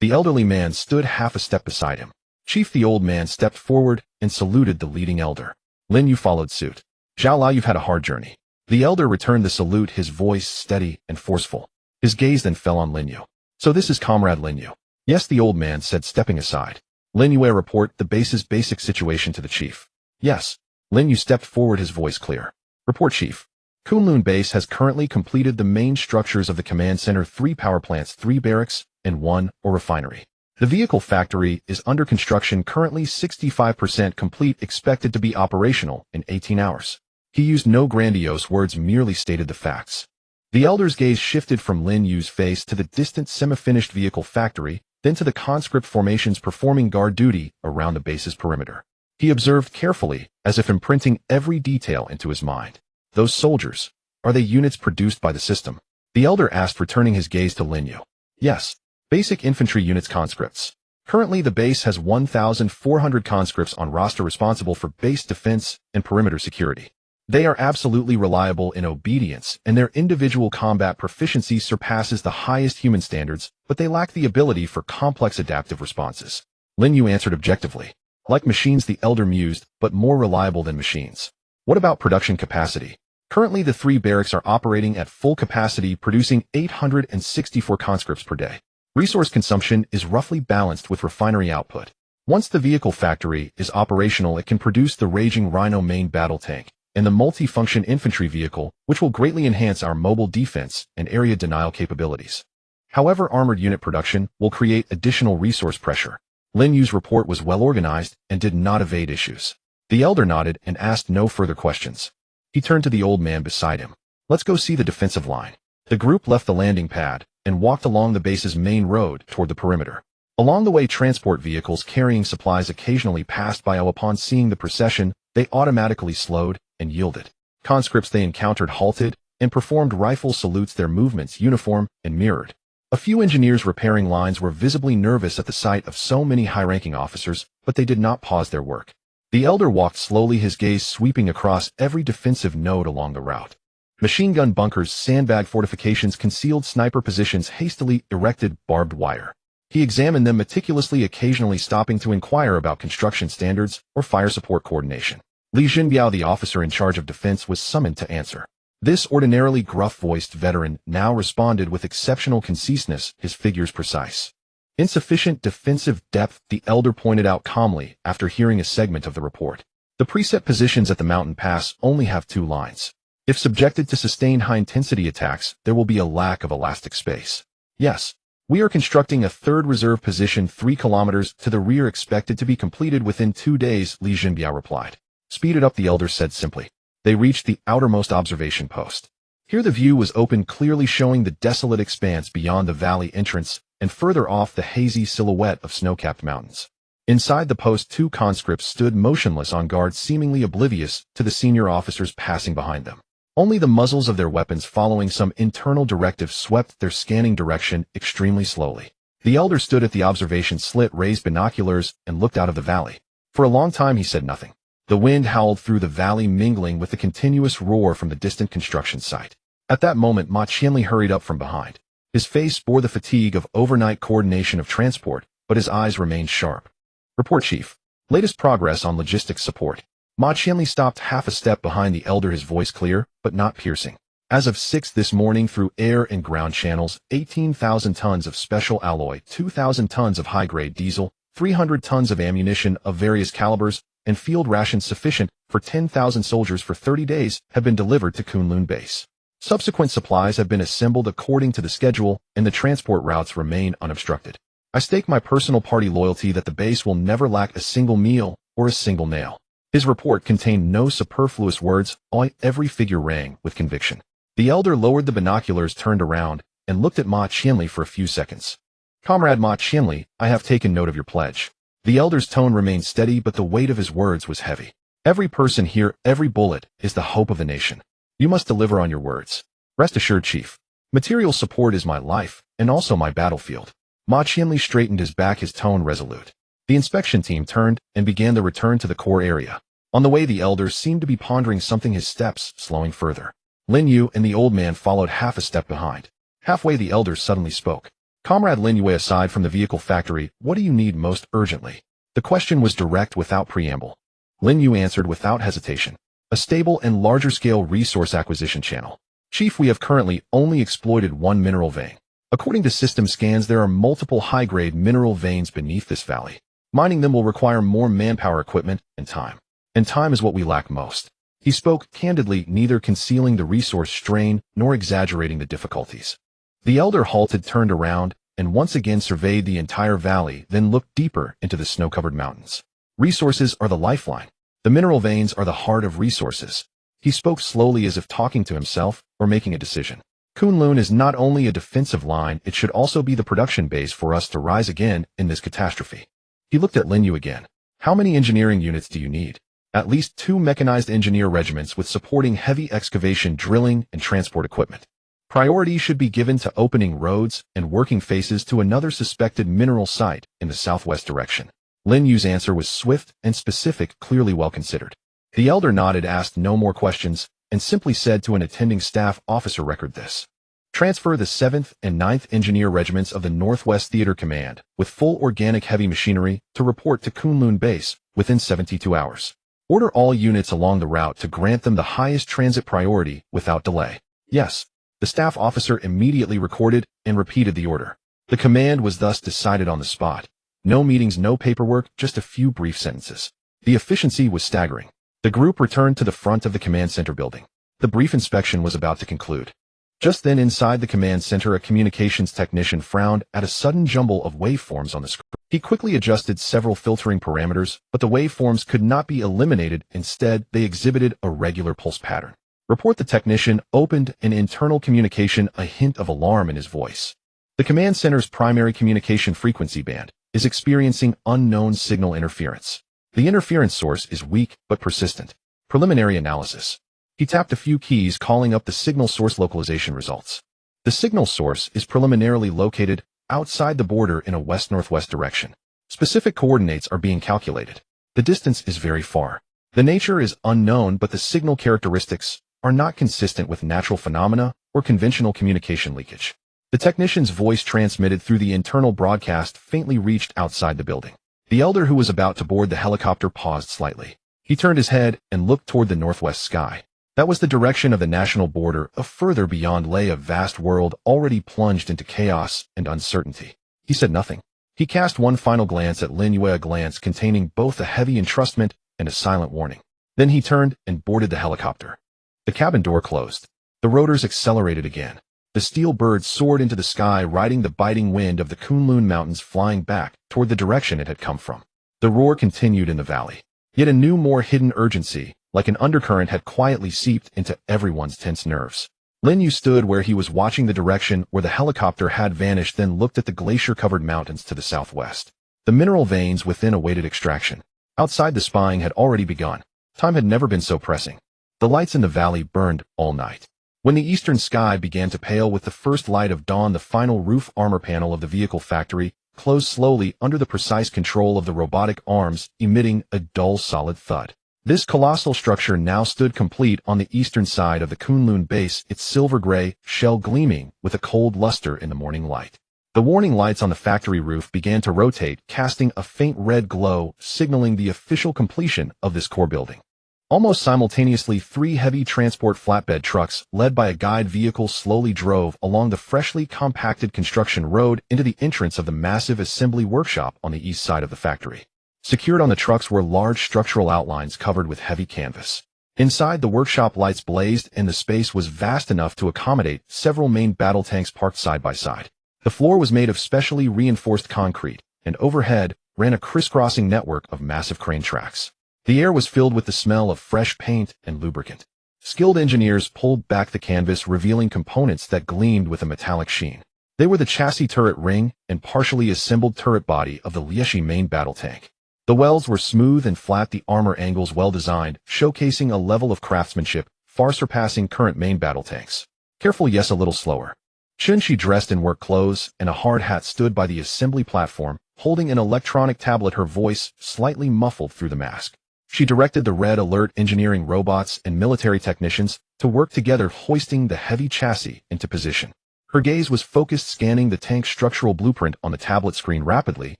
[SPEAKER 1] The elderly man stood half a step beside him. Chief, the old man stepped forward and saluted the leading elder. Lin Yue followed suit. "Zhao Lao, you've had a hard journey." The elder returned the salute, his voice steady and forceful. His gaze then fell on Lin Yue. "So this is Comrade Lin Yue." "Yes," the old man said, stepping aside. Lin Yue, report the base's basic situation to the chief. "Yes." Lin Yue stepped forward, his voice clear. "Report, Chief. Kunlun Base has currently completed the main structures of the command center, 3 power plants, 3 barracks, and 1 refinery. The vehicle factory is under construction, currently 65% complete, expected to be operational in 18 hours. He used no grandiose words, merely stated the facts. The elder's gaze shifted from Lin Yue's face to the distant semi-finished vehicle factory, then to the conscript formations performing guard duty around the base's perimeter. He observed carefully, as if imprinting every detail into his mind. "Those soldiers, are they units produced by the system?" the elder asked, returning his gaze to Lin Yue. "Yes. Basic infantry units, conscripts. Currently the base has 1,400 conscripts on roster responsible for base defense and perimeter security. They are absolutely reliable in obedience, and their individual combat proficiency surpasses the highest human standards, but they lack the ability for complex adaptive responses." Lin Yue answered objectively. "Like machines," the elder mused, "but more reliable than machines." "What about production capacity?" "Currently the 3 barracks are operating at full capacity, producing 864 conscripts per day. Resource consumption is roughly balanced with refinery output. Once the vehicle factory is operational, it can produce the Raging Rhino main battle tank and the multi-function infantry vehicle, which will greatly enhance our mobile defense and area denial capabilities. However, armored unit production will create additional resource pressure." Lin Yue's report was well organized and did not evade issues. The elder nodded and asked no further questions. He turned to the old man beside him. "Let's go see the defensive line." The group left the landing pad and walked along the base's main road toward the perimeter. Along the way, transport vehicles carrying supplies occasionally passed by. Upon seeing the procession, they automatically slowed and yielded. Conscripts they encountered halted and performed rifle salutes, their movements uniform and mirrored. A few engineers repairing lines were visibly nervous at the sight of so many high-ranking officers, but they did not pause their work. The elder walked slowly, his gaze sweeping across every defensive node along the route. Machine gun bunkers, sandbag fortifications, concealed sniper positions, hastily erected barbed wire. He examined them meticulously, occasionally stopping to inquire about construction standards or fire support coordination. Li Jinbiao, the officer in charge of defense, was summoned to answer. This ordinarily gruff-voiced veteran now responded with exceptional conciseness, his figures precise. "Insufficient defensive depth," the elder pointed out calmly after hearing a segment of the report. "The preset positions at the mountain pass only have 2 lines. If subjected to sustained high-intensity attacks, there will be a lack of elastic space. Yes, we are constructing a 3rd reserve position 3 kilometers to the rear, expected to be completed within 2 days, Li Jinbiao replied. "Speed it up," the elder said simply. They reached the outermost observation post. Here the view was open, clearly showing the desolate expanse beyond the valley entrance, and further off the hazy silhouette of snow-capped mountains. Inside the post, 2 conscripts stood motionless on guard, seemingly oblivious to the senior officers passing behind them. Only the muzzles of their weapons, following some internal directive, swept their scanning direction extremely slowly. The elder stood at the observation slit, raised binoculars, and looked out of the valley. For a long time he said nothing. The wind howled through the valley, mingling with the continuous roar from the distant construction site. At that moment, Ma Qianli hurried up from behind. His face bore the fatigue of overnight coordination of transport, but his eyes remained sharp. "Report, Chief. Latest progress on logistics support." Ma Qianli stopped half a step behind the elder, his voice clear, but not piercing. "As of 6 this morning, through air and ground channels, 18,000 tons of special alloy, 2,000 tons of high-grade diesel, 300 tons of ammunition of various calibers, and field rations sufficient for 10,000 soldiers for 30 days have been delivered to Kunlun Base. Subsequent supplies have been assembled according to the schedule, and the transport routes remain unobstructed. I stake my personal party loyalty that the base will never lack a single meal or a single nail." His report contained no superfluous words, every figure rang with conviction. The elder lowered the binoculars, turned around, and looked at Ma Qianli for a few seconds. Comrade Ma Qianli, I have taken note of your pledge. The elder's tone remained steady, but the weight of his words was heavy. Every person here, every bullet, is the hope of the nation. You must deliver on your words. Rest assured, Chief. Material support is my life, and also my battlefield. Ma Qianli straightened his back, his tone resolute. The inspection team turned and began the return to the core area. On the way, the elder seemed to be pondering something, his steps slowing further. Lin Yue and the old man followed half a step behind. Halfway, the elder suddenly spoke. Comrade Lin Yue, aside from the vehicle factory, what do you need most urgently? The question was direct, without preamble. Lin Yue answered without hesitation. A stable and larger-scale resource acquisition channel. Chief, we have currently only exploited one mineral vein. According to system scans, there are multiple high-grade mineral veins beneath this valley. Mining them will require more manpower, equipment, and time. And time is what we lack most. He spoke candidly, neither concealing the resource strain nor exaggerating the difficulties. The elder halted, turned around, and once again surveyed the entire valley, then looked deeper into the snow-covered mountains. Resources are the lifeline. The mineral veins are the heart of resources. He spoke slowly, as if talking to himself or making a decision. Kunlun is not only a defensive line, it should also be the production base for us to rise again in this catastrophe. He looked at Lin Yue again. How many engineering units do you need? At least 2 mechanized engineer regiments with supporting heavy excavation, drilling, and transport equipment. Priority should be given to opening roads and working faces to another suspected mineral site in the southwest direction. Lin Yue's answer was swift and specific, clearly well considered. The elder nodded, asked no more questions, and simply said to an attending staff officer, record this. Transfer the 7th and 9th Engineer Regiments of the Northwest Theater Command with full organic heavy machinery to report to Kunlun Base within 72 hours. Order all units along the route to grant them the highest transit priority without delay. Yes. The staff officer immediately recorded and repeated the order. The command was thus decided on the spot. No meetings, no paperwork, just a few brief sentences. The efficiency was staggering. The group returned to the front of the command center building. The brief inspection was about to conclude. Just then, inside the command center, a communications technician frowned at a sudden jumble of waveforms on the screen. He quickly adjusted several filtering parameters, but the waveforms could not be eliminated. Instead, they exhibited a regular pulse pattern. Report. The technician opened an internal communication, a hint of alarm in his voice. The command center's primary communication frequency band is experiencing unknown signal interference. The interference source is weak but persistent. Preliminary analysis. He tapped a few keys, calling up the signal source localization results. The signal source is preliminarily located outside the border in a west-northwest direction. Specific coordinates are being calculated. The distance is very far. The nature is unknown, but the signal characteristics are not consistent with natural phenomena or conventional communication leakage. The technician's voice, transmitted through the internal broadcast, faintly reached outside the building. The elder, who was about to board the helicopter, paused slightly. He turned his head and looked toward the northwest sky. That was the direction of the national border. Further beyond lay a vast world already plunged into chaos and uncertainty. He said nothing. He cast one final glance at Lin Yue, a glance containing both a heavy entrustment and a silent warning. Then he turned and boarded the helicopter. The cabin door closed. The rotors accelerated again. The steel bird soared into the sky, riding the biting wind of the Kunlun Mountains, flying back toward the direction it had come from. The roar continued in the valley. Yet a new, more hidden urgency, like an undercurrent, had quietly seeped into everyone's tense nerves. Lin Yue stood where he was, watching the direction where the helicopter had vanished, then looked at the glacier-covered mountains to the southwest. The mineral veins within awaited extraction. Outside, the spying had already begun. Time had never been so pressing. The lights in the valley burned all night. When the eastern sky began to pale with the first light of dawn, the final roof armor panel of the vehicle factory closed slowly under the precise control of the robotic arms, emitting a dull, solid thud. This colossal structure now stood complete on the eastern side of the Kunlun base, its silver-gray shell gleaming with a cold luster in the morning light. The warning lights on the factory roof began to rotate, casting a faint red glow, signaling the official completion of this core building. Almost simultaneously, 3 heavy transport flatbed trucks, led by a guide vehicle, slowly drove along the freshly compacted construction road into the entrance of the massive assembly workshop on the east side of the factory. Secured on the trucks were large structural outlines covered with heavy canvas. Inside, the workshop lights blazed, and the space was vast enough to accommodate several main battle tanks parked side by side. The floor was made of specially reinforced concrete, and overhead ran a crisscrossing network of massive crane tracks. The air was filled with the smell of fresh paint and lubricant. Skilled engineers pulled back the canvas, revealing components that gleamed with a metallic sheen. They were the chassis turret ring and partially assembled turret body of the Lieshi main battle tank. The welds were smooth and flat, the armor angles well designed, showcasing a level of craftsmanship far surpassing current main battle tanks. Careful, yes, a little slower. Chun-Chi, dressed in work clothes and a hard hat, stood by the assembly platform, holding an electronic tablet, her voice slightly muffled through the mask. She directed the Red Alert engineering robots and military technicians to work together, hoisting the heavy chassis into position. Her gaze was focused, scanning the tank's structural blueprint on the tablet screen rapidly,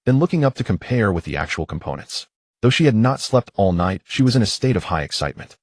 [SPEAKER 1] then looking up to compare with the actual components. Though she had not slept all night, she was in a state of high excitement.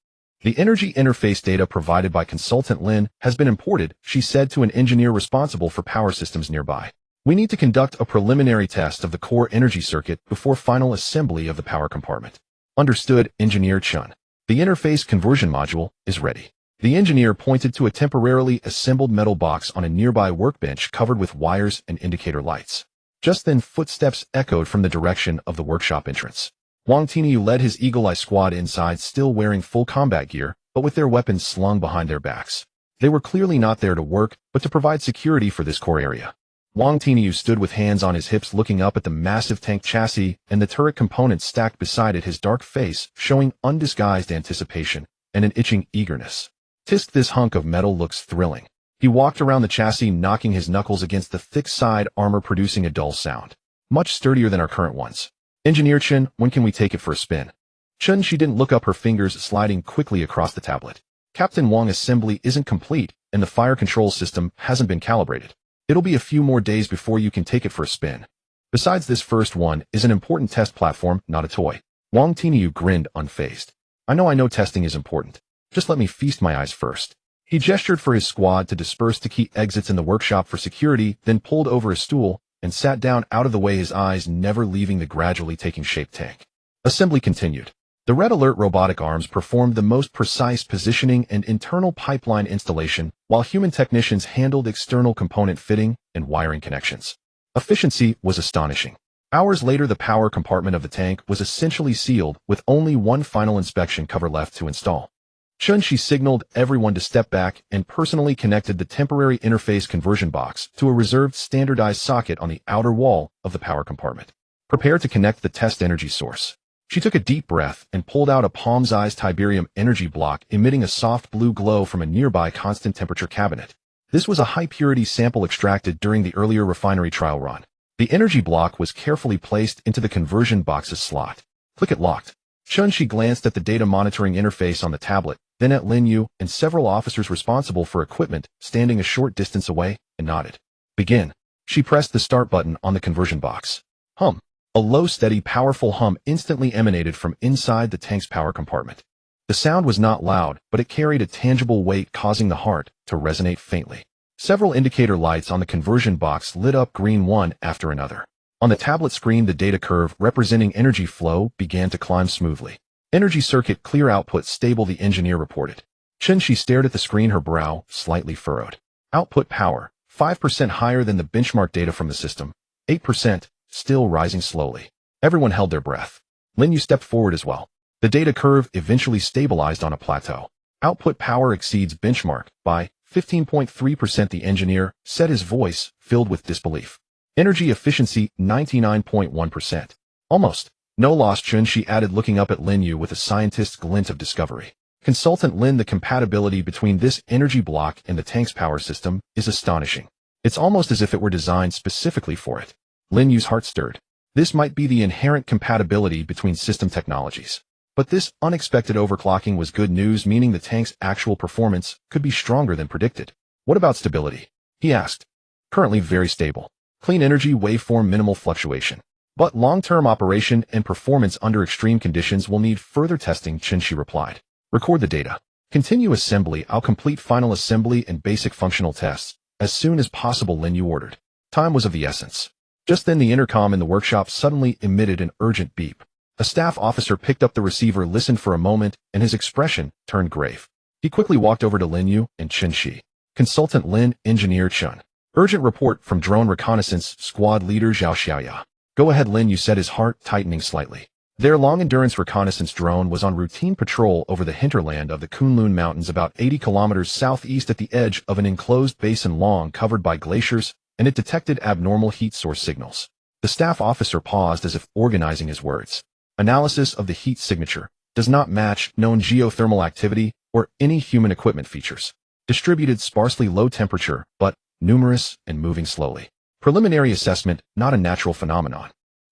[SPEAKER 1] The energy interface data provided by consultant Lin has been imported, she said to an engineer responsible for power systems nearby. We need to conduct a preliminary test of the core energy circuit before final assembly of the power compartment. Understood, Engineer Chun. The interface conversion module is ready. The engineer pointed to a temporarily assembled metal box on a nearby workbench covered with wires and indicator lights. Just then, footsteps echoed from the direction of the workshop entrance. Wang Tinyu led his Eagle Eye squad inside, still wearing full combat gear, but with their weapons slung behind their backs. They were clearly not there to work, but to provide security for this core area. Wang Tinyu stood with hands on his hips, looking up at the massive tank chassis and the turret components stacked beside it, his dark face showing undisguised anticipation and an itching eagerness. Tisk, this hunk of metal looks thrilling. He walked around the chassis, knocking his knuckles against the thick side armor, producing a dull sound. Much sturdier than our current ones. Engineer Chun, when can we take it for a spin? Chun-Chi didn't look up, her fingers sliding quickly across the tablet. Captain Wang, assembly isn't complete, and the fire control system hasn't been calibrated. It'll be a few more days before you can take it for a spin. Besides, this first one is an important test platform, not a toy. Wang Tinyu grinned, unfazed. I know testing is important. Just let me feast my eyes first. He gestured for his squad to disperse to key exits in the workshop for security, then pulled over a stool and sat down out of the way, his eyes never leaving the gradually taking shape tank. Assembly continued. The Red Alert robotic arms performed the most precise positioning and internal pipeline installation, while human technicians handled external component fitting and wiring connections. Efficiency was astonishing. Hours later, the power compartment of the tank was essentially sealed, with only one final inspection cover left to install. Chun-Chi signaled everyone to step back and personally connected the temporary interface conversion box to a reserved standardized socket on the outer wall of the power compartment. Prepare to connect the test energy source. She took a deep breath and pulled out a palm-sized Tiberium energy block, emitting a soft blue glow from a nearby constant temperature cabinet. This was a high-purity sample extracted during the earlier refinery trial run. The energy block was carefully placed into the conversion box's slot. Click it locked. Chun-Chi glanced at the data monitoring interface on the tablet, then at Lin Yue and several officers responsible for equipment standing a short distance away, and nodded. Begin. She pressed the start button on the conversion box. Hum. A low, steady, powerful hum instantly emanated from inside the tank's power compartment. The sound was not loud, but it carried a tangible weight, causing the heart to resonate faintly. Several indicator lights on the conversion box lit up green one after another. On the tablet screen, the data curve representing energy flow began to climb smoothly. Energy circuit clear, output stable, the engineer reported. Chun-Chi stared at the screen, her brow slightly furrowed. Output power, 5% higher than the benchmark data from the system. 8%, still rising slowly. Everyone held their breath. Lin Yue stepped forward as well. The data curve eventually stabilized on a plateau. Output power exceeds benchmark by 15.3%, the engineer said, his voice filled with disbelief. Energy efficiency, 99.1%. Almost. No loss, Chun-Chi added, looking up at Lin Yue with a scientist's glint of discovery. Consultant Lin, the compatibility between this energy block and the tank's power system is astonishing. It's almost as if it were designed specifically for it. Lin Yue's heart stirred. This might be the inherent compatibility between system technologies. But this unexpected overclocking was good news, meaning the tank's actual performance could be stronger than predicted. What about stability? He asked. Currently very stable. Clean energy waveform, minimal fluctuation. But long-term operation and performance under extreme conditions will need further testing, Chun-Chi replied. Record the data. Continue assembly. I'll complete final assembly and basic functional tests as soon as possible, Lin Yue ordered. Time was of the essence. Just then, the intercom in the workshop suddenly emitted an urgent beep. A staff officer picked up the receiver, listened for a moment, and his expression turned grave. He quickly walked over to Lin Yue and Chun-Chi. Consultant Lin, Engineer Chun. Urgent report from Drone Reconnaissance Squad Leader Zhao Xiaoya. Go ahead, Lin Yue said, his heart tightening slightly. Their long-endurance reconnaissance drone was on routine patrol over the hinterland of the Kunlun Mountains about 80 kilometers southeast at the edge of an enclosed basin long covered by glaciers, and it detected abnormal heat source signals. The staff officer paused as if organizing his words. Analysis of the heat signature does not match known geothermal activity or any human equipment features. Distributed sparsely low temperature, but numerous and moving slowly. Preliminary assessment, not a natural phenomenon.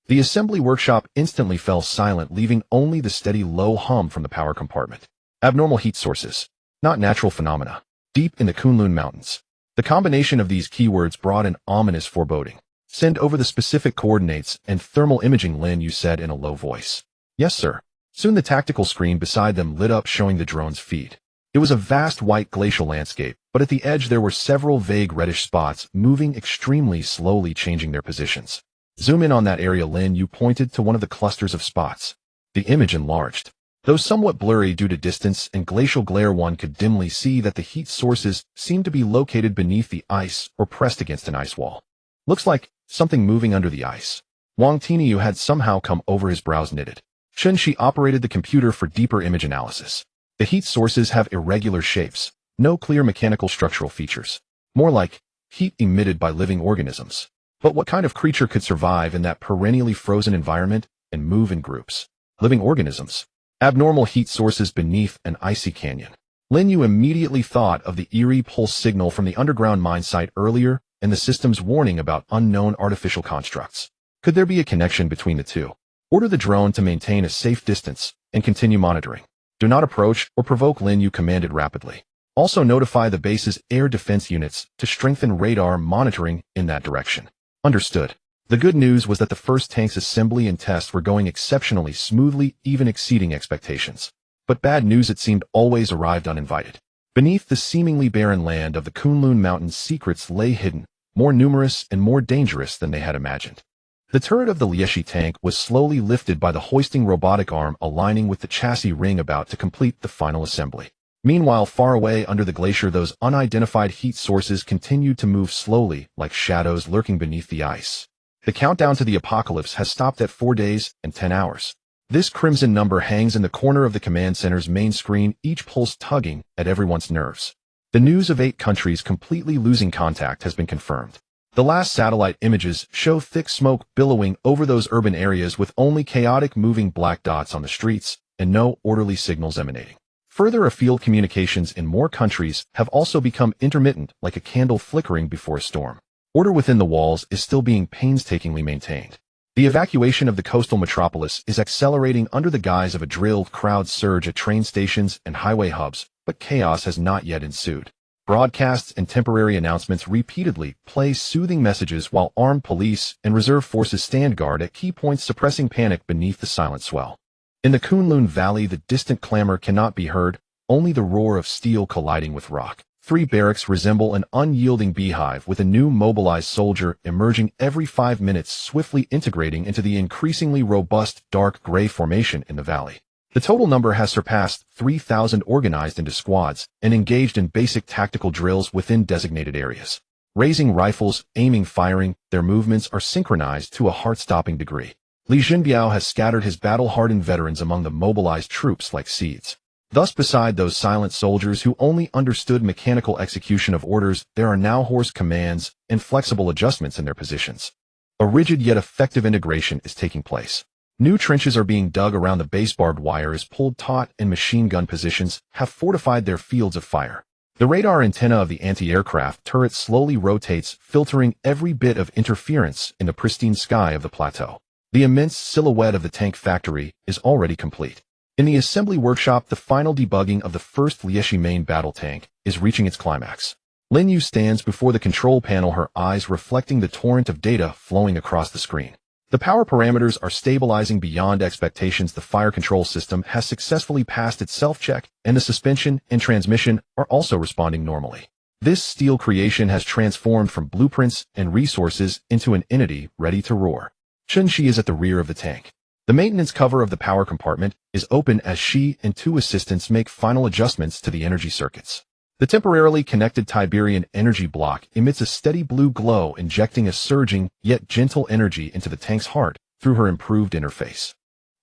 [SPEAKER 1] The assembly workshop instantly fell silent, leaving only the steady low hum from the power compartment. Abnormal heat sources, not natural phenomena. Deep in the Kunlun Mountains. The combination of these keywords brought an ominous foreboding. Send over the specific coordinates and thermal imaging, Lin Yue said in a low voice. Yes, sir. Soon the tactical screen beside them lit up, showing the drone's feed. It was a vast white glacial landscape, but at the edge there were several vague reddish spots moving extremely slowly, changing their positions. Zoom in on that area, Lin Yue pointed to one of the clusters of spots. The image enlarged. Though somewhat blurry due to distance and glacial glare, one could dimly see that the heat sources seemed to be located beneath the ice or pressed against an ice wall. Looks like something moving under the ice. Wang Tinyu had somehow come over, his brows knitted. Chen Shi operated the computer for deeper image analysis. The heat sources have irregular shapes, no clear mechanical structural features. More like heat emitted by living organisms. But what kind of creature could survive in that perennially frozen environment and move in groups? Living organisms. Abnormal heat sources beneath an icy canyon. Lin Yue immediately thought of the eerie pulse signal from the underground mine site earlier and the system's warning about unknown artificial constructs. Could there be a connection between the two? Order the drone to maintain a safe distance and continue monitoring. Do not approach or provoke, Lin Yue commanded rapidly. Also notify the base's air defense units to strengthen radar monitoring in that direction. Understood. The good news was that the first tank's assembly and tests were going exceptionally smoothly, even exceeding expectations. But bad news, it seemed, always arrived uninvited. Beneath the seemingly barren land of the Kunlun Mountains, secrets lay hidden, more numerous and more dangerous than they had imagined. The turret of the Lieshi tank was slowly lifted by the hoisting robotic arm, aligning with the chassis ring about to complete the final assembly. Meanwhile, far away under the glacier, those unidentified heat sources continued to move slowly, like shadows lurking beneath the ice. The countdown to the apocalypse has stopped at 4 days and 10 hours. This crimson number hangs in the corner of the command center's main screen, each pulse tugging at everyone's nerves. The news of 8 countries completely losing contact has been confirmed. The last satellite images show thick smoke billowing over those urban areas with only chaotic moving black dots on the streets and no orderly signals emanating. Further afield, communications in more countries have also become intermittent, like a candle flickering before a storm. Order within the walls is still being painstakingly maintained. The evacuation of the coastal metropolis is accelerating under the guise of a drilled crowd surge at train stations and highway hubs, but chaos has not yet ensued. Broadcasts and temporary announcements repeatedly play soothing messages while armed police and reserve forces stand guard at key points, suppressing panic beneath the silent swell. In the Kunlun Valley, the distant clamor cannot be heard, only the roar of steel colliding with rock. 3 barracks resemble an unyielding beehive, with a new mobilized soldier emerging every 5 minutes, swiftly integrating into the increasingly robust dark gray formation in the valley. The total number has surpassed 3,000, organized into squads and engaged in basic tactical drills within designated areas. Raising rifles, aiming, firing, their movements are synchronized to a heart-stopping degree. Li Jinbiao has scattered his battle-hardened veterans among the mobilized troops like seeds. Thus, beside those silent soldiers who only understood mechanical execution of orders, there are now hoarse commands and flexible adjustments in their positions. A rigid yet effective integration is taking place. New trenches are being dug around the base, barbed wire is pulled taut, and machine gun positions have fortified their fields of fire. The radar antenna of the anti-aircraft turret slowly rotates, filtering every bit of interference in the pristine sky of the plateau. The immense silhouette of the tank factory is already complete. In the assembly workshop, the final debugging of the first Lieshi main battle tank is reaching its climax. Lin Yue stands before the control panel, her eyes reflecting the torrent of data flowing across the screen. The power parameters are stabilizing beyond expectations. The fire control system has successfully passed its self-check, and the suspension and transmission are also responding normally. This steel creation has transformed from blueprints and resources into an entity ready to roar. Chen Shi is at the rear of the tank. The maintenance cover of the power compartment is open as she and 2 assistants make final adjustments to the energy circuits. The temporarily connected Tiberian energy block emits a steady blue glow, injecting a surging yet gentle energy into the tank's heart through her improved interface.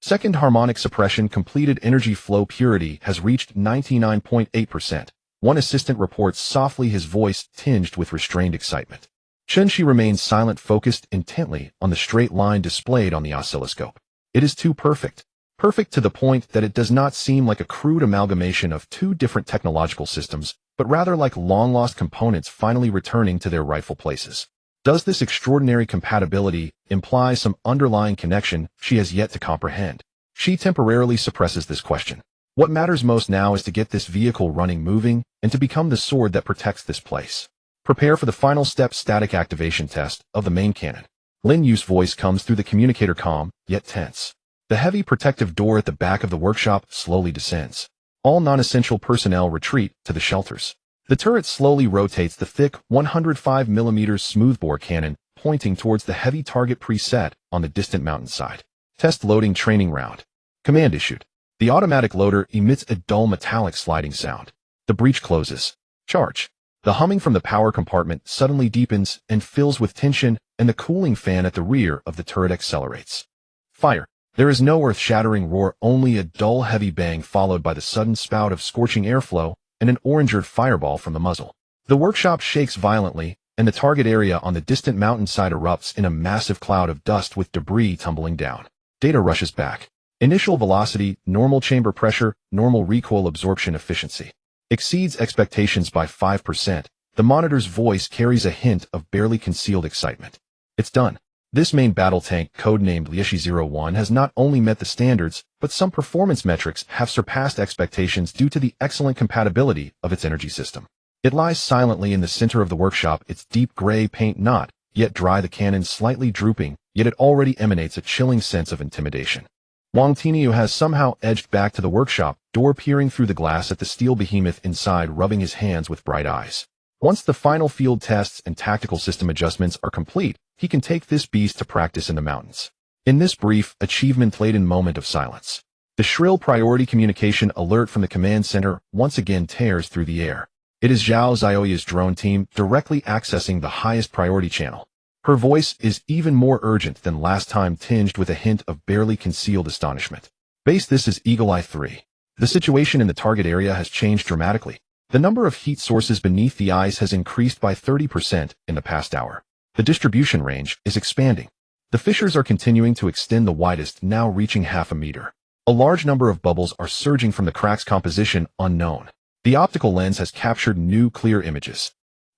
[SPEAKER 1] Second harmonic suppression completed energy flow purity has reached 99.8%. One assistant reports softly, his voice tinged with restrained excitement. Chunshi remains silent, focused intently on the straight line displayed on the oscilloscope. It is too perfect. Perfect to the point that it does not seem like a crude amalgamation of two different technological systems, but rather like long-lost components finally returning to their rightful places. Does this extraordinary compatibility imply some underlying connection she has yet to comprehend? She temporarily suppresses this question. What matters most now is to get this vehicle running, moving, and to become the sword that protects this place. Prepare for the final step, static activation test of the main cannon. Lin Yue's voice comes through the communicator, calm, yet tense. The heavy protective door at the back of the workshop slowly descends. All non-essential personnel retreat to the shelters. The turret slowly rotates, the thick 105mm smoothbore cannon pointing towards the heavy target preset on the distant mountainside. Test loading training round. Command issued. The automatic loader emits a dull metallic sliding sound. The breech closes. Charge. The humming from the power compartment suddenly deepens and fills with tension, and the cooling fan at the rear of the turret accelerates. Fire. There is no earth-shattering roar, only a dull heavy bang followed by the sudden spout of scorching airflow and an orange-earth fireball from the muzzle. The workshop shakes violently, and the target area on the distant mountainside erupts in a massive cloud of dust with debris tumbling down. Data rushes back. Initial velocity, normal chamber pressure, normal recoil absorption efficiency. Exceeds expectations by 5%. The monitor's voice carries a hint of barely concealed excitement. It's done. This main battle tank, codenamed Lieshi-01, has not only met the standards, but some performance metrics have surpassed expectations due to the excellent compatibility of its energy system. It lies silently in the center of the workshop, its deep gray paint not yet dry, the cannon slightly drooping, yet it already emanates a chilling sense of intimidation. Wang Tinyu has somehow edged back to the workshop door, peering through the glass at the steel behemoth inside, rubbing his hands with bright eyes. Once the final field tests and tactical system adjustments are complete, he can take this beast to practice in the mountains. In this brief, achievement-laden moment of silence, the shrill priority communication alert from the command center once again tears through the air. It is Zhao Zioya's drone team directly accessing the highest priority channel. Her voice is even more urgent than last time, tinged with a hint of barely concealed astonishment. Base, this is Eagle Eye 3. The situation in the target area has changed dramatically. The number of heat sources beneath the ice has increased by 30% in the past hour. The distribution range is expanding. The fissures are continuing to extend, the widest now reaching half a meter. A large number of bubbles are surging from the cracks, composition unknown. The optical lens has captured new clear images.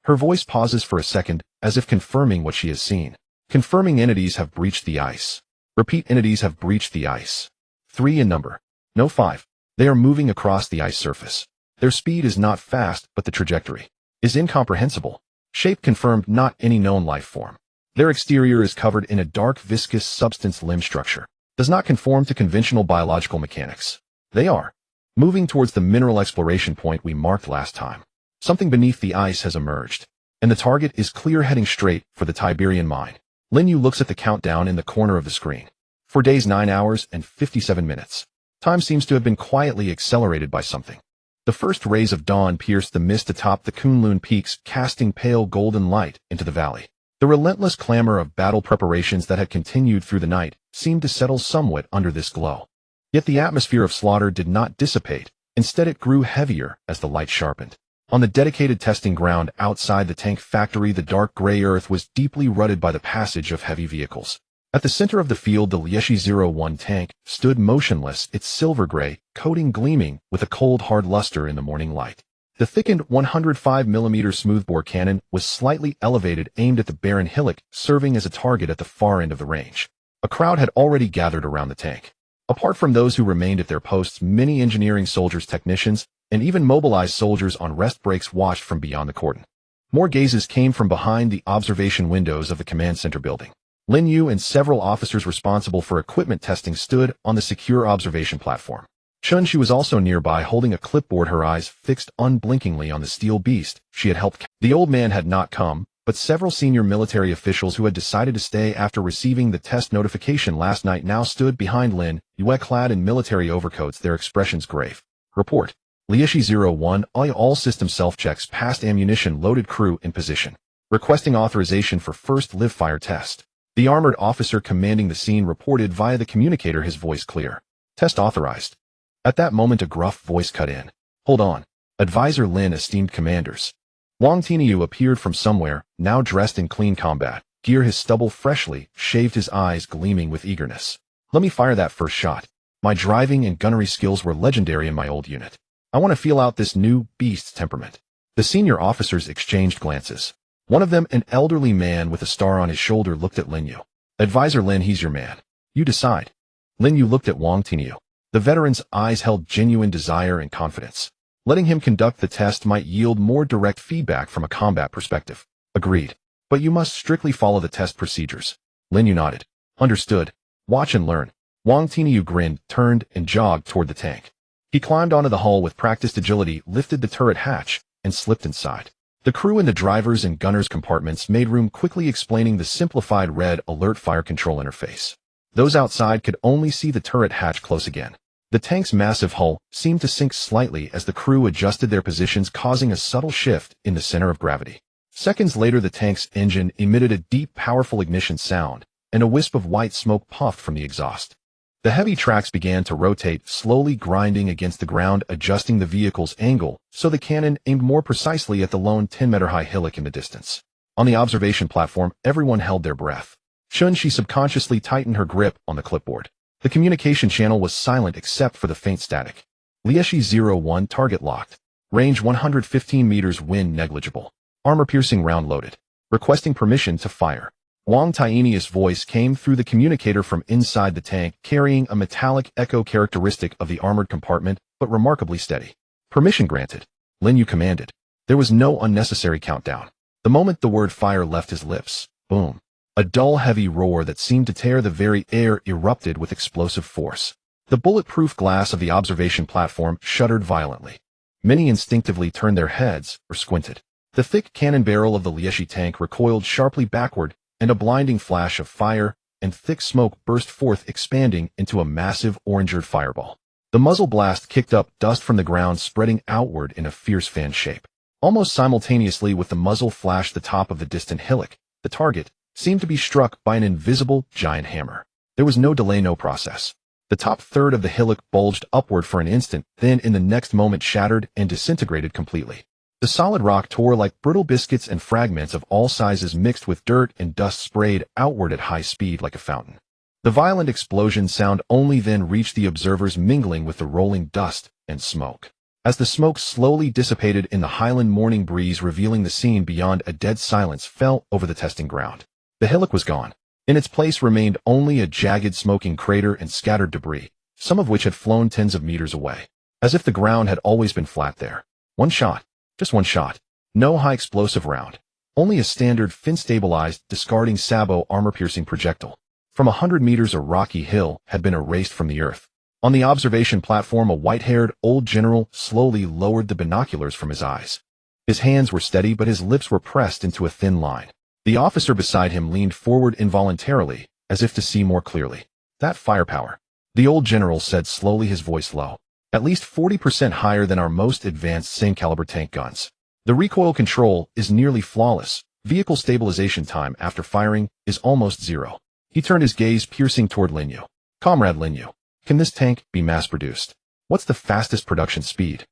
[SPEAKER 1] Her voice pauses for a second, as if confirming what she has seen. Confirming, entities have breached the ice. Repeat, entities have breached the ice. 3 in number. No 5. They are moving across the ice surface. Their speed is not fast, but the trajectory is incomprehensible. Shape confirmed, not any known life form. Their exterior is covered in a dark viscous substance. Limb structure does not conform to conventional biological mechanics. They are moving towards the mineral exploration point we marked last time. Something beneath the ice has emerged, and the target is clear, heading straight for the Tiberian mine. Lin Yue looks at the countdown in the corner of the screen. 4 days, 9 hours, and 57 minutes. Time seems to have been quietly accelerated by something. The first rays of dawn pierced the mist atop the Kunlun peaks, casting pale golden light into the valley. The relentless clamor of battle preparations that had continued through the night seemed to settle somewhat under this glow. Yet the atmosphere of slaughter did not dissipate. Instead, it grew heavier as the light sharpened. On the dedicated testing ground outside the tank factory, the dark gray earth was deeply rutted by the passage of heavy vehicles. At the center of the field, the Lieshi-01 tank stood motionless, its silver gray coating gleaming with a cold, hard luster in the morning light. The thickened 105mm smoothbore cannon was slightly elevated, aimed at the barren hillock, serving as a target at the far end of the range. A crowd had already gathered around the tank. Apart from those who remained at their posts, many engineering soldiers, technicians, and even mobilized soldiers on rest breaks watched from beyond the cordon. More gazes came from behind the observation windows of the command center building. Lin Yue and several officers responsible for equipment testing stood on the secure observation platform. Chunshi was also nearby, holding a clipboard, her eyes fixed unblinkingly on the steel beast she had helped. The old man had not come, but several senior military officials who had decided to stay after receiving the test notification last night now stood behind Lin Yue, clad in military overcoats, their expressions grave. Report. Lieshi-01, all system self-checks passed. Ammunition loaded, crew in position. Requesting authorization for first live-fire test. The armored officer commanding the scene reported via the communicator, his voice clear. Test authorized. At that moment a gruff voice cut in. Hold on. Advisor Lin, esteemed commanders. Wang Tiniu appeared from somewhere, now dressed in clean combat gear, his stubble freshly shaved, his eyes gleaming with eagerness. Let me fire that first shot. My driving and gunnery skills were legendary in my old unit. I want to feel out this new beast's temperament. The senior officers exchanged glances. One of them, an elderly man with a star on his shoulder, looked at Lin Yue. Advisor Lin, he's your man. You decide. Lin Yue looked at Wang Tiniu. The veteran's eyes held genuine desire and confidence. Letting him conduct the test might yield more direct feedback from a combat perspective. Agreed. But you must strictly follow the test procedures. Lin Yue nodded. Understood. Watch and learn. Wang Tiniu grinned, turned, and jogged toward the tank. He climbed onto the hull with practiced agility, lifted the turret hatch, and slipped inside. The crew in the driver's and gunner's compartments made room, quickly explaining the simplified red alert fire control interface. Those outside could only see the turret hatch close again. The tank's massive hull seemed to sink slightly as the crew adjusted their positions, causing a subtle shift in the center of gravity. Seconds later, the tank's engine emitted a deep, powerful ignition sound, and a wisp of white smoke puffed from the exhaust. The heavy tracks began to rotate, slowly grinding against the ground, adjusting the vehicle's angle so the cannon aimed more precisely at the lone 10-meter-high hillock in the distance. On the observation platform, everyone held their breath. She subconsciously tightened her grip on the clipboard. The communication channel was silent except for the faint static. Lieshi 01 target locked. Range 115 meters, wind negligible. Armor-piercing round loaded. Requesting permission to fire. Wang Tiniu's voice came through the communicator from inside the tank, carrying a metallic echo characteristic of the armored compartment, but remarkably steady. Permission granted. Lin Yue commanded. There was no unnecessary countdown. The moment the word fire left his lips, boom. A dull, heavy roar that seemed to tear the very air erupted with explosive force. The bulletproof glass of the observation platform shuddered violently. Many instinctively turned their heads or squinted. The thick cannon barrel of the Lieshi tank recoiled sharply backward, and a blinding flash of fire and thick smoke burst forth, expanding into a massive orange-red fireball. The muzzle blast kicked up dust from the ground, spreading outward in a fierce fan shape. Almost simultaneously with the muzzle flashed the top of the distant hillock. The target seemed to be struck by an invisible giant hammer. There was no delay, no process. The top third of the hillock bulged upward for an instant, then in the next moment shattered and disintegrated completely. The solid rock tore like brittle biscuits, and fragments of all sizes mixed with dirt and dust sprayed outward at high speed like a fountain. The violent explosion sound only then reached the observers, mingling with the rolling dust and smoke. As the smoke slowly dissipated in the highland morning breeze, revealing the scene beyond, a dead silence fell over the testing ground. The hillock was gone. In its place remained only a jagged smoking crater and scattered debris, some of which had flown tens of meters away. As if the ground had always been flat there. One shot. Just one shot. No high explosive round. Only a standard fin-stabilized, discarding sabot armor-piercing projectile. From 100 meters, a rocky hill had been erased from the earth. On the observation platform, a white-haired old general slowly lowered the binoculars from his eyes. His hands were steady, but his lips were pressed into a thin line. The officer beside him leaned forward involuntarily, as if to see more clearly. That firepower, the old general said slowly, his voice low. At least 40% higher than our most advanced same-caliber tank guns. The recoil control is nearly flawless. Vehicle stabilization time after firing is almost zero. He turned his gaze piercing toward Lin Yue. Comrade Lin Yue, can this tank be mass-produced? What's the fastest production speed?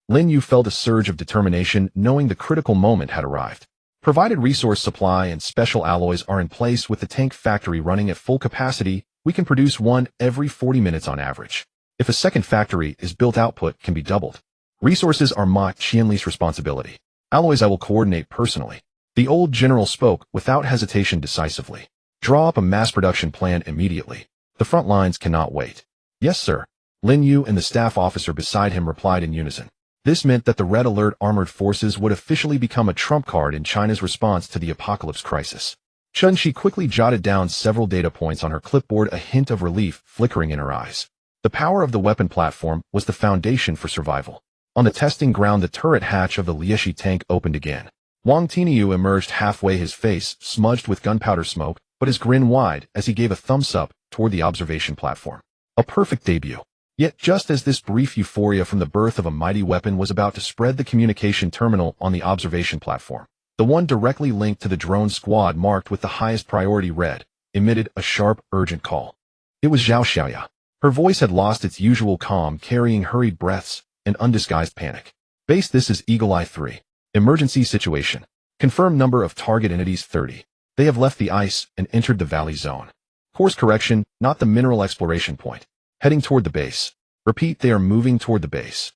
[SPEAKER 1] Lin Yue felt a surge of determination, knowing the critical moment had arrived. Provided resource supply and special alloys are in place, with the tank factory running at full capacity, we can produce one every 40 minutes on average. If a second factory is built, output can be doubled. Resources are Ma Qianli's responsibility. Alloys I will coordinate personally. The old general spoke without hesitation, decisively. Draw up a mass production plan immediately. The front lines cannot wait. Yes, sir. Lin Yue and the staff officer beside him replied in unison. This meant that the Red Alert armored forces would officially become a trump card in China's response to the apocalypse crisis. She quickly jotted down several data points on her clipboard, a hint of relief flickering in her eyes. The power of the weapon platform was the foundation for survival. On the testing ground, the turret hatch of the Lieshi tank opened again. Wang Tiniu emerged halfway, his face smudged with gunpowder smoke, but his grin wide as he gave a thumbs up toward the observation platform. A perfect debut. Yet just as this brief euphoria from the birth of a mighty weapon was about to spread, the communication terminal on the observation platform, the one directly linked to the drone squad marked with the highest priority, read, emitted a sharp, urgent call. It was Zhao Xiaoya. Her voice had lost its usual calm, carrying hurried breaths and undisguised panic. Base, this is Eagle Eye 3. Emergency situation. Confirmed number of target entities 30. They have left the ice and entered the valley zone. Course correction, not the mineral exploration point. Heading toward the base. Repeat, they are moving toward the base.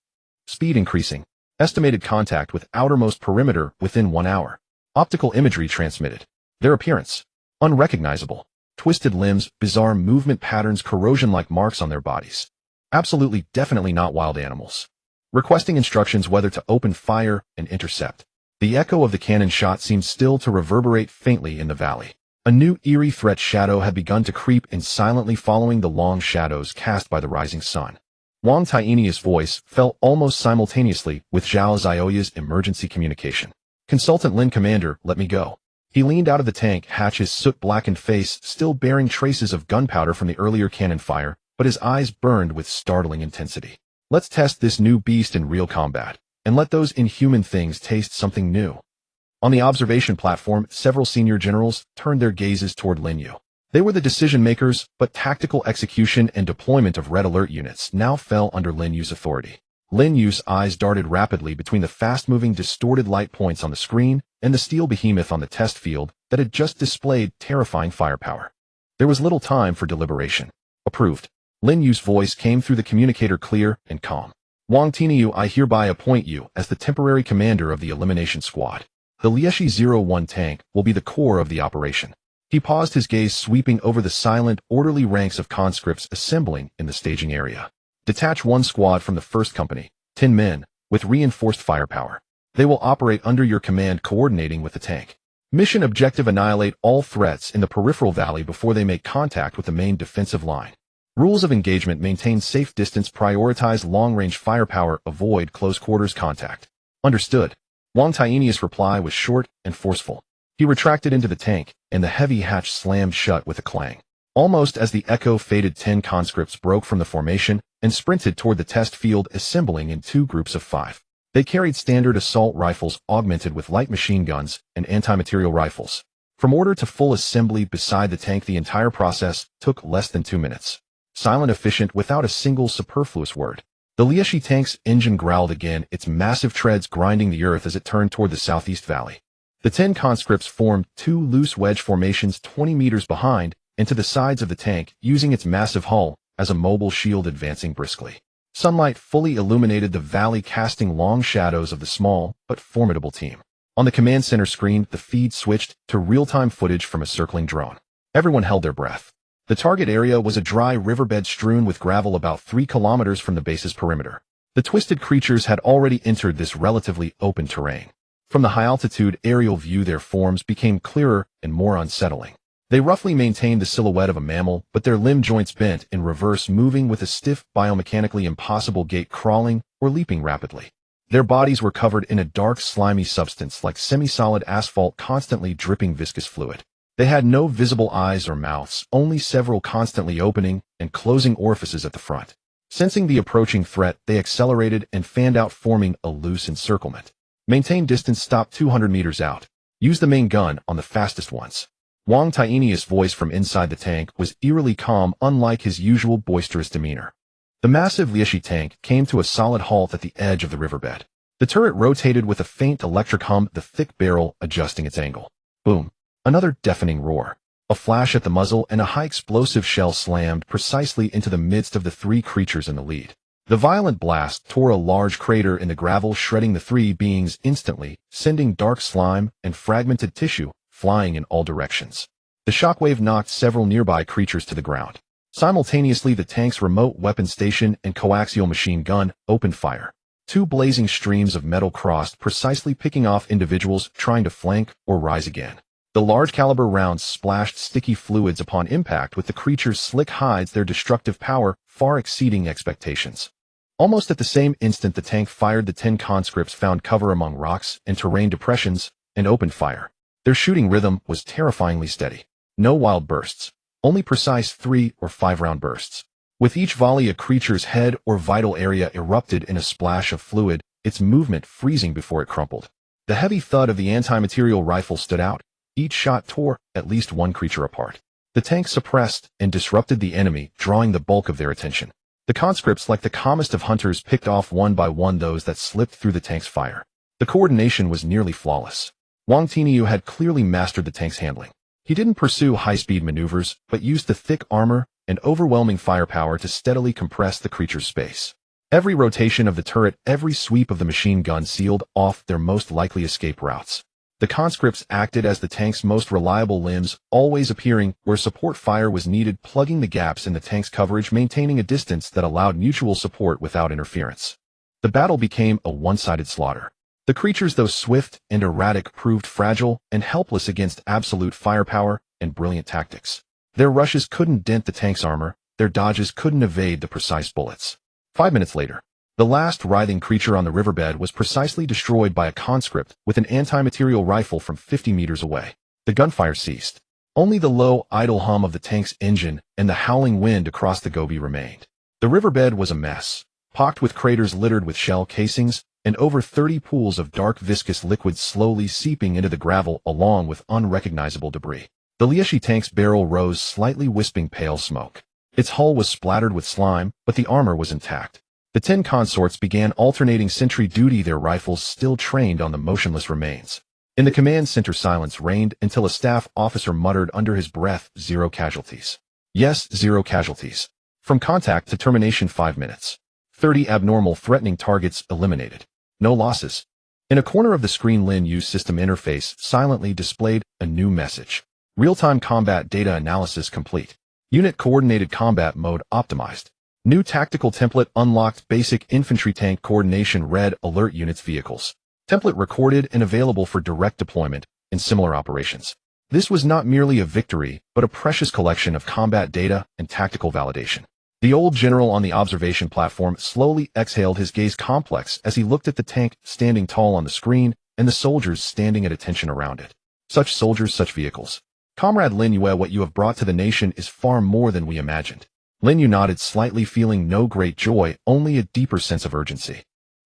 [SPEAKER 1] Speed increasing. Estimated contact with outermost perimeter within 1 hour. Optical imagery transmitted. Their appearance. Unrecognizable. Twisted limbs, bizarre movement patterns, corrosion-like marks on their bodies. Absolutely, definitely not wild animals. Requesting instructions whether to open fire and intercept. The echo of the cannon shot seemed still to reverberate faintly in the valley. A new eerie threat shadow had begun to creep in, silently following the long shadows cast by the rising sun. Wang Tiania's voice fell almost simultaneously with Zhao Zioya's emergency communication. Consultant Lin, Commander, let me go. He leaned out of the tank hatch, his soot-blackened face still bearing traces of gunpowder from the earlier cannon fire, but his eyes burned with startling intensity. Let's test this new beast in real combat, and let those inhuman things taste something new. On the observation platform, several senior generals turned their gazes toward Lin Yue. They were the decision-makers, but tactical execution and deployment of red alert units now fell under Lin Yue's authority. Lin Yue's eyes darted rapidly between the fast-moving distorted light points on the screen and the steel behemoth on the test field that had just displayed terrifying firepower. There was little time for deliberation. Approved. Lin Yue's voice came through the communicator, clear and calm. Wang Tianiu, I hereby appoint you as the temporary commander of the elimination squad. The Lieshi 01 tank will be the core of the operation. He paused, his gaze sweeping over the silent, orderly ranks of conscripts assembling in the staging area. Detach one squad from the first company, 10 men, with reinforced firepower. They will operate under your command, coordinating with the tank. Mission objective: annihilate all threats in the peripheral valley before they make contact with the main defensive line. Rules of engagement: maintain safe distance, prioritize long-range firepower, avoid close-quarters contact. Understood. Wang Tiania's reply was short and forceful. He retracted into the tank, and the heavy hatch slammed shut with a clang. Almost as the echo faded, 10 conscripts broke from the formation and sprinted toward the test field, assembling in 2 groups of 5. They carried standard assault rifles augmented with light machine guns and anti-material rifles. From order to full assembly beside the tank, the entire process took less than 2 minutes. Silent, efficient, without a single superfluous word. The Lieshi tank's engine growled again, its massive treads grinding the earth as it turned toward the southeast valley. The 10 conscripts formed 2 loose wedge formations 20 meters behind and to the sides of the tank, using its massive hull as a mobile shield, advancing briskly. Sunlight fully illuminated the valley, casting long shadows of the small but formidable team. On the command center screen, the feed switched to real-time footage from a circling drone. Everyone held their breath. The target area was a dry riverbed strewn with gravel about 3 kilometers from the base's perimeter. The twisted creatures had already entered this relatively open terrain. From the high-altitude aerial view, their forms became clearer and more unsettling. They roughly maintained the silhouette of a mammal, but their limb joints bent in reverse, moving with a stiff, biomechanically impossible gait, crawling or leaping rapidly. Their bodies were covered in a dark, slimy substance like semi-solid asphalt, constantly dripping viscous fluid. They had no visible eyes or mouths, only several constantly opening and closing orifices at the front. Sensing the approaching threat, they accelerated and fanned out, forming a loose encirclement. Maintain distance, stop 200 meters out. Use the main gun on the fastest ones. Wang Tiania's voice from inside the tank was eerily calm, unlike his usual boisterous demeanor. The massive Lieshi tank came to a solid halt at the edge of the riverbed. The turret rotated with a faint electric hum, the thick barrel adjusting its angle. Boom. Another deafening roar. A flash at the muzzle, and a high explosive shell slammed precisely into the midst of the 3 creatures in the lead. The violent blast tore a large crater in the gravel, shredding the 3 beings instantly, sending dark slime and fragmented tissue flying in all directions. The shockwave knocked several nearby creatures to the ground. Simultaneously, the tank's remote weapon station and coaxial machine gun opened fire. 2 blazing streams of metal crossed, precisely picking off individuals trying to flank or rise again. The large-caliber rounds splashed sticky fluids upon impact with the creature's slick hides, their destructive power far exceeding expectations. Almost at the same instant, the tank fired. The 10 conscripts found cover among rocks and terrain depressions and opened fire. Their shooting rhythm was terrifyingly steady. No wild bursts, only precise 3 or 5 round bursts. With each volley, a creature's head or vital area erupted in a splash of fluid, its movement freezing before it crumpled. The heavy thud of the anti-material rifle stood out. Each shot tore at least one creature apart. The tank suppressed and disrupted the enemy, drawing the bulk of their attention. The conscripts, like the calmest of hunters, picked off one by one those that slipped through the tank's fire. The coordination was nearly flawless. Wang Tinyu had clearly mastered the tank's handling. He didn't pursue high-speed maneuvers, but used the thick armor and overwhelming firepower to steadily compress the creature's space. Every rotation of the turret, every sweep of the machine gun sealed off their most likely escape routes. The conscripts acted as the tank's most reliable limbs, always appearing where support fire was needed, plugging the gaps in the tank's coverage, maintaining a distance that allowed mutual support without interference. The battle became a one-sided slaughter. The creatures, though swift and erratic, proved fragile and helpless against absolute firepower and brilliant tactics. Their rushes couldn't dent the tank's armor, their dodges couldn't evade the precise bullets. 5 minutes later, the last writhing creature on the riverbed was precisely destroyed by a conscript with an anti-material rifle from 50 meters away. The gunfire ceased. Only the low, idle hum of the tank's engine and the howling wind across the Gobi remained. The riverbed was a mess, pocked with craters littered with shell casings, and over 30 pools of dark viscous liquid slowly seeping into the gravel along with unrecognizable debris. The Lieshi tank's barrel rose slightly, wisping pale smoke. Its hull was splattered with slime, but the armor was intact. The 10 consorts began alternating sentry duty, their rifles still trained on the motionless remains. In the command center, silence reigned until a staff officer muttered under his breath, "0 casualties." Yes, 0 casualties. From contact to termination, 5 minutes. 30 abnormal, threatening targets eliminated. No losses. In a corner of the screen, Lin Yue's system interface silently displayed a new message. Real-time combat data analysis complete. Unit coordinated combat mode optimized. New tactical template unlocked. Basic infantry tank coordination. Red alert units vehicles. Template recorded and available for direct deployment in similar operations. This was not merely a victory, but a precious collection of combat data and tactical validation. The old general on the observation platform slowly exhaled, his gaze complex as he looked at the tank standing tall on the screen and the soldiers standing at attention around it. Such soldiers, such vehicles. Comrade Lin Yue, what you have brought to the nation is far more than we imagined. Lin Yue nodded slightly, feeling no great joy, only a deeper sense of urgency.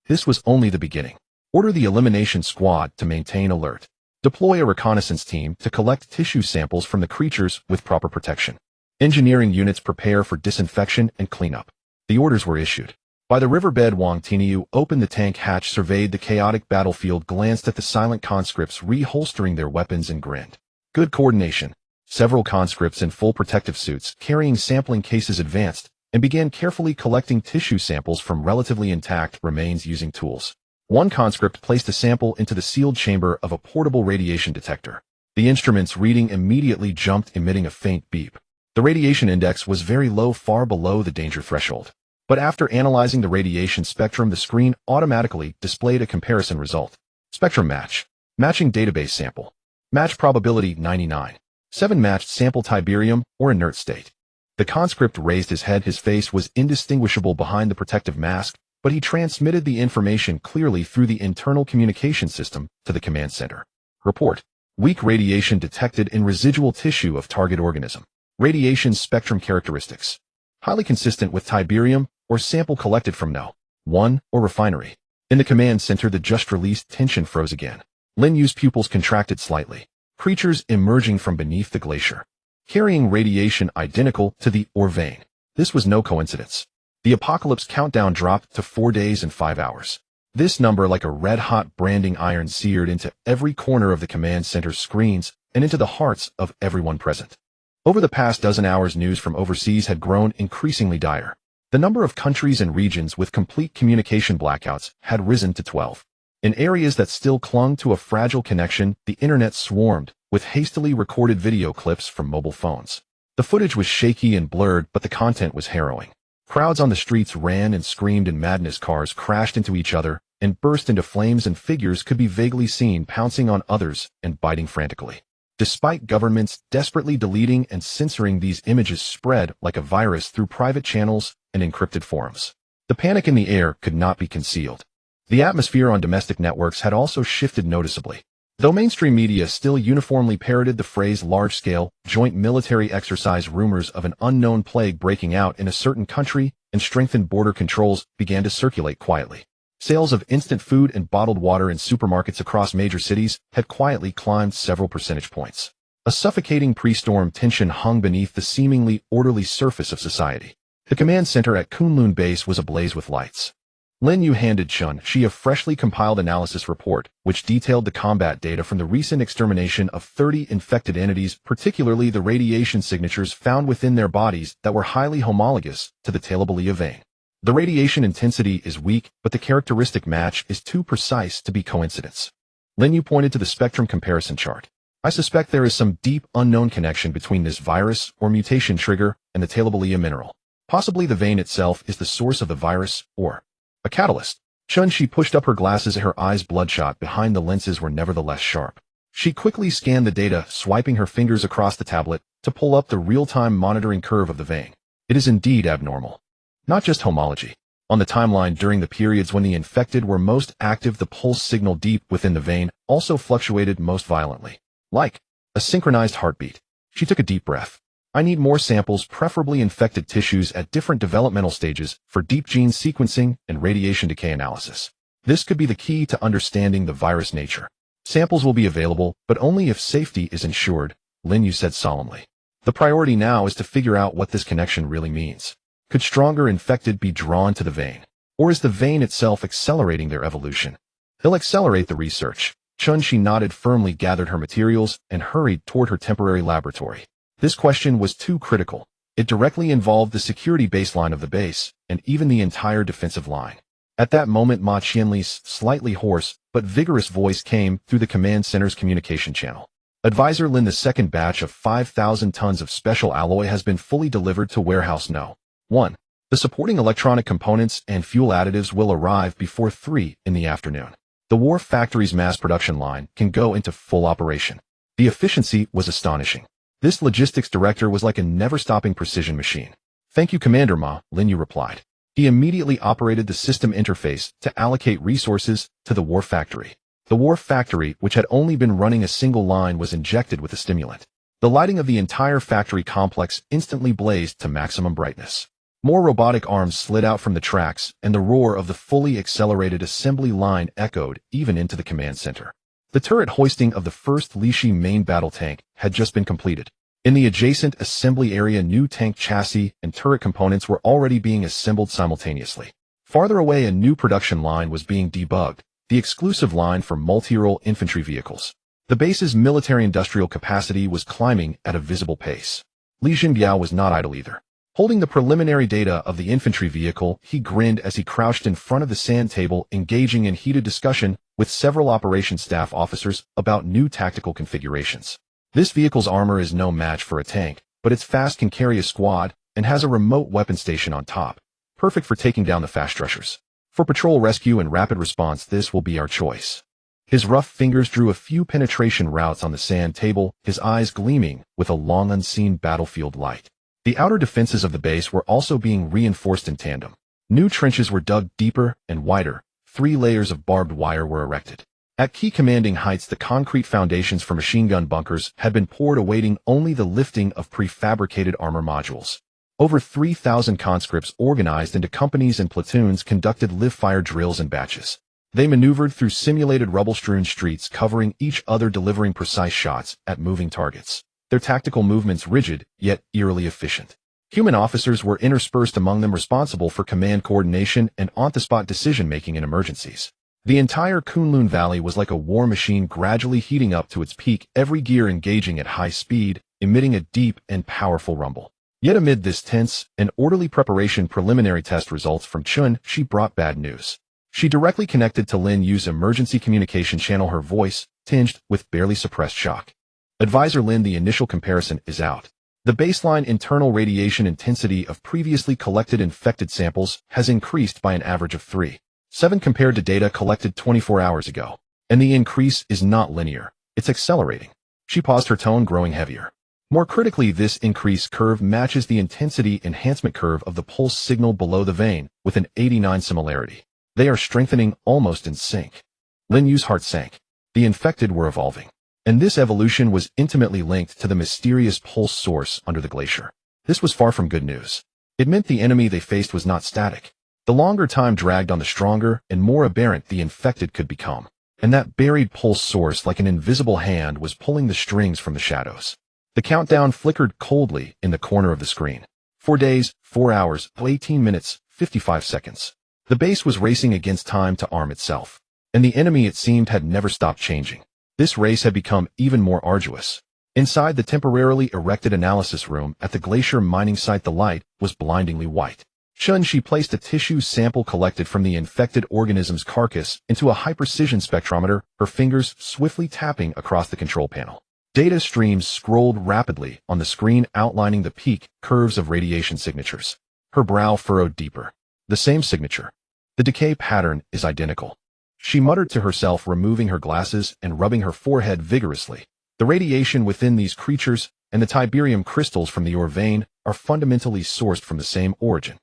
[SPEAKER 1] This was only the beginning. Order the elimination squad to maintain alert. Deploy a reconnaissance team to collect tissue samples from the creatures with proper protection. Engineering units prepare for disinfection and cleanup. The orders were issued. By the riverbed, Wang Tinyu opened the tank hatch, surveyed the chaotic battlefield, glanced at the silent conscripts reholstering their weapons, and grinned. Good coordination. Several conscripts in full protective suits, carrying sampling cases, advanced and began carefully collecting tissue samples from relatively intact remains using tools. One conscript placed a sample into the sealed chamber of a portable radiation detector. The instrument's reading immediately jumped, emitting a faint beep. The radiation index was very low, far below the danger threshold. But after analyzing the radiation spectrum, the screen automatically displayed a comparison result. Spectrum match. Matching database sample. Match probability 99. 7 matched sample Tiberium or inert state. The conscript raised his head. His face was indistinguishable behind the protective mask, but he transmitted the information clearly through the internal communication system to the command center. Report. Weak radiation detected in residual tissue of target organism. Radiation spectrum characteristics. Highly consistent with Tiberium or sample collected from No. 1 or refinery. In the command center, the just-released tension froze again. Lin Yue's pupils contracted slightly. Creatures emerging from beneath the glacier, carrying radiation identical to the Orvane. This was no coincidence. The apocalypse countdown dropped to 4 days and 5 hours. This number, like a red-hot branding iron, seared into every corner of the command center screens and into the hearts of everyone present. Over the past dozen hours, news from overseas had grown increasingly dire. The number of countries and regions with complete communication blackouts had risen to 12. In areas that still clung to a fragile connection, the internet swarmed with hastily recorded video clips from mobile phones. The footage was shaky and blurred, but the content was harrowing. Crowds on the streets ran and screamed in madness, cars crashed into each other and burst into flames, and figures could be vaguely seen pouncing on others and biting frantically. Despite governments desperately deleting and censoring, these images spread like a virus through private channels and encrypted forums. The panic in the air could not be concealed. The atmosphere on domestic networks had also shifted noticeably. Though mainstream media still uniformly parroted the phrase large-scale, joint military exercise, rumors of an unknown plague breaking out in a certain country and strengthened border controls began to circulate quietly. Sales of instant food and bottled water in supermarkets across major cities had quietly climbed several percentage points. A A suffocating pre-storm tension hung beneath the seemingly orderly surface of society. The command center at Kunlun Base was ablaze with lights. Lin Yue handed Chun-Shi a freshly compiled analysis report, which detailed the combat data from the recent extermination of 30 infected entities, particularly the radiation signatures found within their bodies that were highly homologous to the Tailabalia vein. The radiation intensity is weak, but the characteristic match is too precise to be coincidence. Lin Yue pointed to the spectrum comparison chart. I suspect there is some deep, unknown connection between this virus or mutation trigger and the Tailabalia mineral. Possibly the vein itself is the source of the virus, or a catalyst. Chun-Shi pushed up her glasses, her eyes bloodshot behind the lenses were nevertheless sharp. She quickly scanned the data, swiping her fingers across the tablet to pull up the real-time monitoring curve of the vein. It is indeed abnormal. Not just homology. On the timeline during the periods when the infected were most active, the pulse signal deep within the vein also fluctuated most violently. Like a synchronized heartbeat. She took a deep breath. I need more samples, preferably infected tissues at different developmental stages, for deep gene sequencing and radiation decay analysis. This could be the key to understanding the virus nature. Samples will be available, but only if safety is ensured, Lin Yue said solemnly. The priority now is to figure out what this connection really means. Could stronger infected be drawn to the vein? Or is the vein itself accelerating their evolution? He'll accelerate the research. Chun-Shi nodded firmly, gathered her materials, and hurried toward her temporary laboratory. This question was too critical. It directly involved the security baseline of the base, and even the entire defensive line. At that moment, Ma Qianli's slightly hoarse but vigorous voice came through the command center's communication channel. Advisor Lin, the second batch of 5,000 tons of special alloy has been fully delivered to Warehouse No. 1. The supporting electronic components and fuel additives will arrive before 3 in the afternoon. The Wharf Factory's mass production line can go into full operation. The efficiency was astonishing. This logistics director was like a never-stopping precision machine. Thank you, Commander Ma, Lin Yue replied. He immediately operated the system interface to allocate resources to the Wharf Factory. The Wharf Factory, which had only been running a single line, was injected with a stimulant. The lighting of the entire factory complex instantly blazed to maximum brightness. More robotic arms slid out from the tracks, and the roar of the fully accelerated assembly line echoed even into the command center. The turret hoisting of the first Lishi main battle tank had just been completed. In the adjacent assembly area, new tank chassis and turret components were already being assembled simultaneously. Farther away, a new production line was being debugged, the exclusive line for multi-role infantry vehicles. The base's military-industrial capacity was climbing at a visible pace. Li Jinbiao was not idle either. Holding the preliminary data of the infantry vehicle, he grinned as he crouched in front of the sand table, engaging in heated discussion with several operations staff officers about new tactical configurations. This vehicle's armor is no match for a tank, but its fast can carry a squad and has a remote weapon station on top, perfect for taking down the fast rushers. For patrol rescue and rapid response, this will be our choice. His rough fingers drew a few penetration routes on the sand table, his eyes gleaming with a long unseen battlefield light. The outer defenses of the base were also being reinforced in tandem. New trenches were dug deeper and wider. 3 layers of barbed wire were erected. At key commanding heights, the concrete foundations for machine gun bunkers had been poured, awaiting only the lifting of prefabricated armor modules. Over 3,000 conscripts organized into companies and platoons conducted live-fire drills in batches. They maneuvered through simulated rubble-strewn streets, covering each other, delivering precise shots at moving targets. Their tactical movements rigid, yet eerily efficient. Human officers were interspersed among them, responsible for command coordination and on-the-spot decision-making in emergencies. The entire Kunlun Valley was like a war machine, gradually heating up to its peak, every gear engaging at high speed, emitting a deep and powerful rumble. Yet amid this tense and orderly preparation, preliminary test results from Chun-Shi brought bad news. She directly connected to Lin Yue's emergency communication channel, her voice tinged with barely suppressed shock. Advisor Lin, the initial comparison is out. The baseline internal radiation intensity of previously collected infected samples has increased by an average of 3.7 compared to data collected 24 hours ago. And the increase is not linear. It's accelerating. She paused, her tone growing heavier. More critically, this increase curve matches the intensity enhancement curve of the pulse signal below the vein, with an 89 similarity. They are strengthening almost in sync. Lin Yue's heart sank. The infected were evolving. And this evolution was intimately linked to the mysterious pulse source under the glacier. This was far from good news. It meant the enemy they faced was not static. The longer time dragged on, the stronger and more aberrant the infected could become. And that buried pulse source, like an invisible hand, was pulling the strings from the shadows. The countdown flickered coldly in the corner of the screen. 4 days, 4 hours, 18 minutes, 55 seconds. The base was racing against time to arm itself. And the enemy, it seemed, had never stopped changing. This race had become even more arduous. Inside the temporarily erected analysis room at the glacier mining site, the light was blindingly white. She placed a tissue sample collected from the infected organism's carcass into a high-precision spectrometer, her fingers swiftly tapping across the control panel. Data streams scrolled rapidly on the screen, outlining the peak curves of radiation signatures. Her brow furrowed deeper. The same signature. The decay pattern is identical. She muttered to herself, removing her glasses and rubbing her forehead vigorously. The radiation within these creatures and the tiberium crystals from the ore vein are fundamentally sourced from the same origin.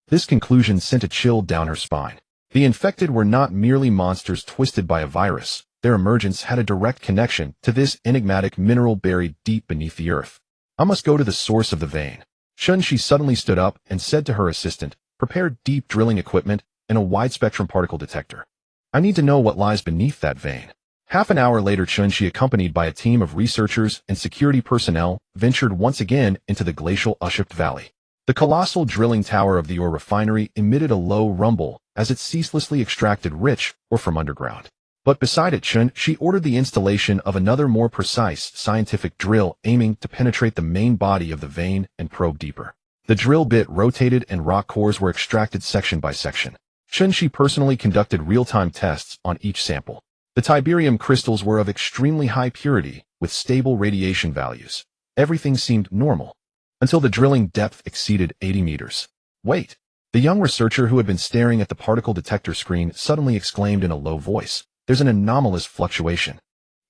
[SPEAKER 1] This conclusion sent a chill down her spine. The infected were not merely monsters twisted by a virus. Their emergence had a direct connection to this enigmatic mineral buried deep beneath the earth. I must go to the source of the vein. She suddenly stood up and said to her assistant, "Prepare deep drilling equipment and a wide-spectrum particle detector. I need to know what lies beneath that vein." Half an hour later, She, accompanied by a team of researchers and security personnel, ventured once again into the glacial Ushipt Valley. The colossal drilling tower of the ore refinery emitted a low rumble as it ceaselessly extracted rich ore from underground. But beside it, she ordered the installation of another more precise scientific drill aiming to penetrate the main body of the vein and probe deeper. The drill bit rotated and rock cores were extracted section by section. She personally conducted real-time tests on each sample. The tiberium crystals were of extremely high purity, with stable radiation values. Everything seemed normal, until the drilling depth exceeded 80 meters. "Wait!" The young researcher who had been staring at the particle detector screen suddenly exclaimed in a low voice. "There's an anomalous fluctuation."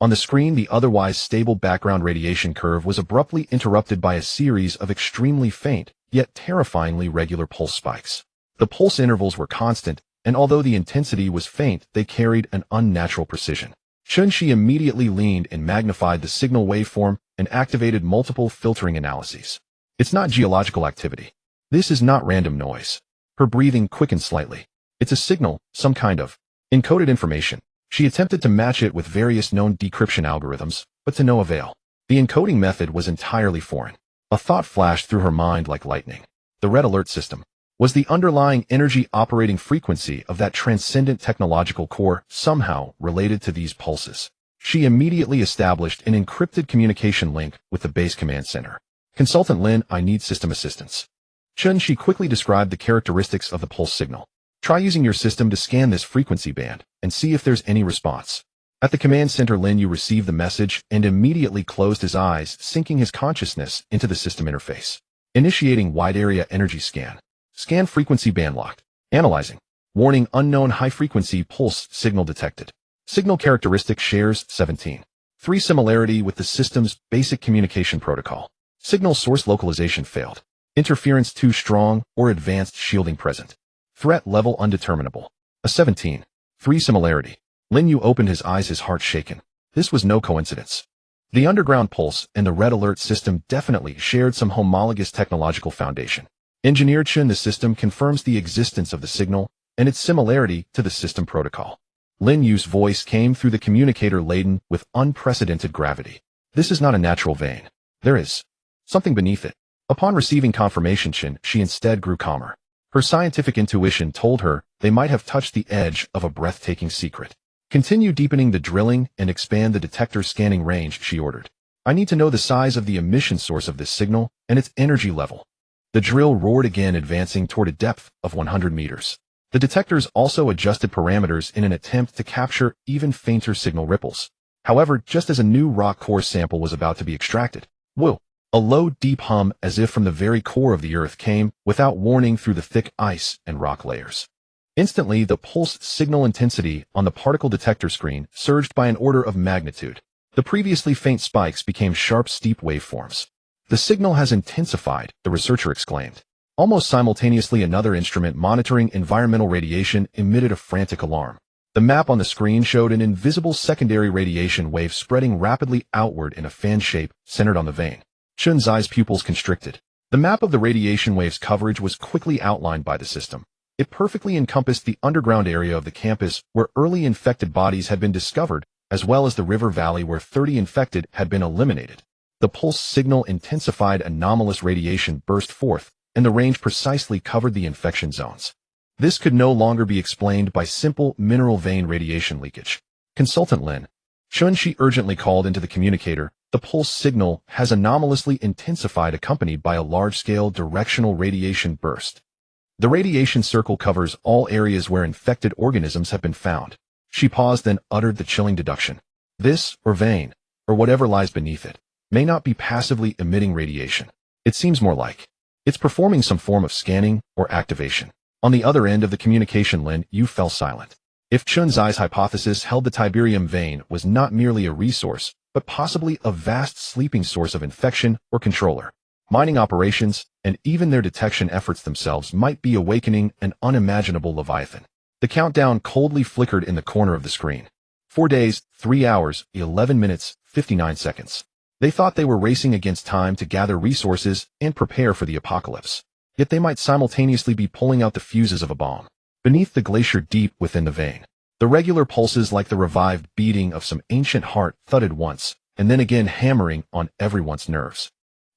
[SPEAKER 1] On the screen, the otherwise stable background radiation curve was abruptly interrupted by a series of extremely faint, yet terrifyingly regular pulse spikes. The pulse intervals were constant, and although the intensity was faint, they carried an unnatural precision. She immediately leaned and magnified the signal waveform and activated multiple filtering analyses. "It's not geological activity. This is not random noise." Her breathing quickened slightly. "It's a signal, some kind of encoded information." She attempted to match it with various known decryption algorithms, but to no avail. The encoding method was entirely foreign. A thought flashed through her mind like lightning. The red alert system. Was the underlying energy operating frequency of that transcendent technological core somehow related to these pulses? She immediately established an encrypted communication link with the base command center. "Consultant Lin, I need system assistance." She quickly described the characteristics of the pulse signal. "Try using your system to scan this frequency band and see if there's any response." At the command center, Lin Yue received the message and immediately closed his eyes, sinking his consciousness into the system interface. Initiating wide area energy scan. Scan frequency band locked. Analyzing. Warning, unknown high-frequency pulse signal detected. Signal characteristic shares 17. 3 similarity with the system's basic communication protocol. Signal source localization failed. Interference too strong or advanced shielding present. Threat level undeterminable. A 17. 3 similarity. Lin Yue opened his eyes, his heart shaken. This was no coincidence. The underground pulse and the red alert system definitely shared some homologous technological foundation. Engineered the system confirms the existence of the signal and its similarity to the system protocol. Lin Yue's voice came through the communicator laden with unprecedented gravity. "This is not a natural vein. There is something beneath it." Upon receiving confirmation, she instead grew calmer. Her scientific intuition told her they might have touched the edge of a breathtaking secret. "Continue deepening the drilling and expand the detector's scanning range," she ordered. "I need to know the size of the emission source of this signal and its energy level." The drill roared again, advancing toward a depth of 100 meters. The detectors also adjusted parameters in an attempt to capture even fainter signal ripples. However, just as a new rock core sample was about to be extracted, whoa! A low, deep hum as if from the very core of the earth came without warning through the thick ice and rock layers. Instantly, the pulse signal intensity on the particle detector screen surged by an order of magnitude. The previously faint spikes became sharp, steep waveforms. "The signal has intensified," the researcher exclaimed. Almost simultaneously, another instrument monitoring environmental radiation emitted a frantic alarm. The map on the screen showed an invisible secondary radiation wave spreading rapidly outward in a fan shape centered on the vein. Chun's eyes pupils constricted. The map of the radiation wave's coverage was quickly outlined by the system. It perfectly encompassed the underground area of the campus where early infected bodies had been discovered, as well as the river valley where 30 infected had been eliminated. The pulse signal intensified anomalous radiation burst forth, and the range precisely covered the infection zones. This could no longer be explained by simple mineral vein radiation leakage. Consultant Lin Yue urgently called into the communicator. The pulse signal has anomalously intensified, accompanied by a large-scale directional radiation burst. The radiation circle covers all areas where infected organisms have been found. She paused, then uttered the chilling deduction. This, or vein, or whatever lies beneath it, may not be passively emitting radiation. It seems more like it's performing some form of scanning or activation. On the other end of the communication, Lin Yue fell silent. If Chunzai's hypothesis held, the Tiberium vein was not merely a resource, but possibly a vast sleeping source of infection or controller. Mining operations, and even their detection efforts themselves, might be awakening an unimaginable leviathan. The countdown coldly flickered in the corner of the screen. 4 days, 3 hours, 11 minutes, 59 seconds. They thought they were racing against time to gather resources and prepare for the apocalypse. Yet they might simultaneously be pulling out the fuses of a bomb. Beneath the glacier, deep within the vein, the regular pulses, like the revived beating of some ancient heart, thudded once, and then again, hammering on everyone's nerves.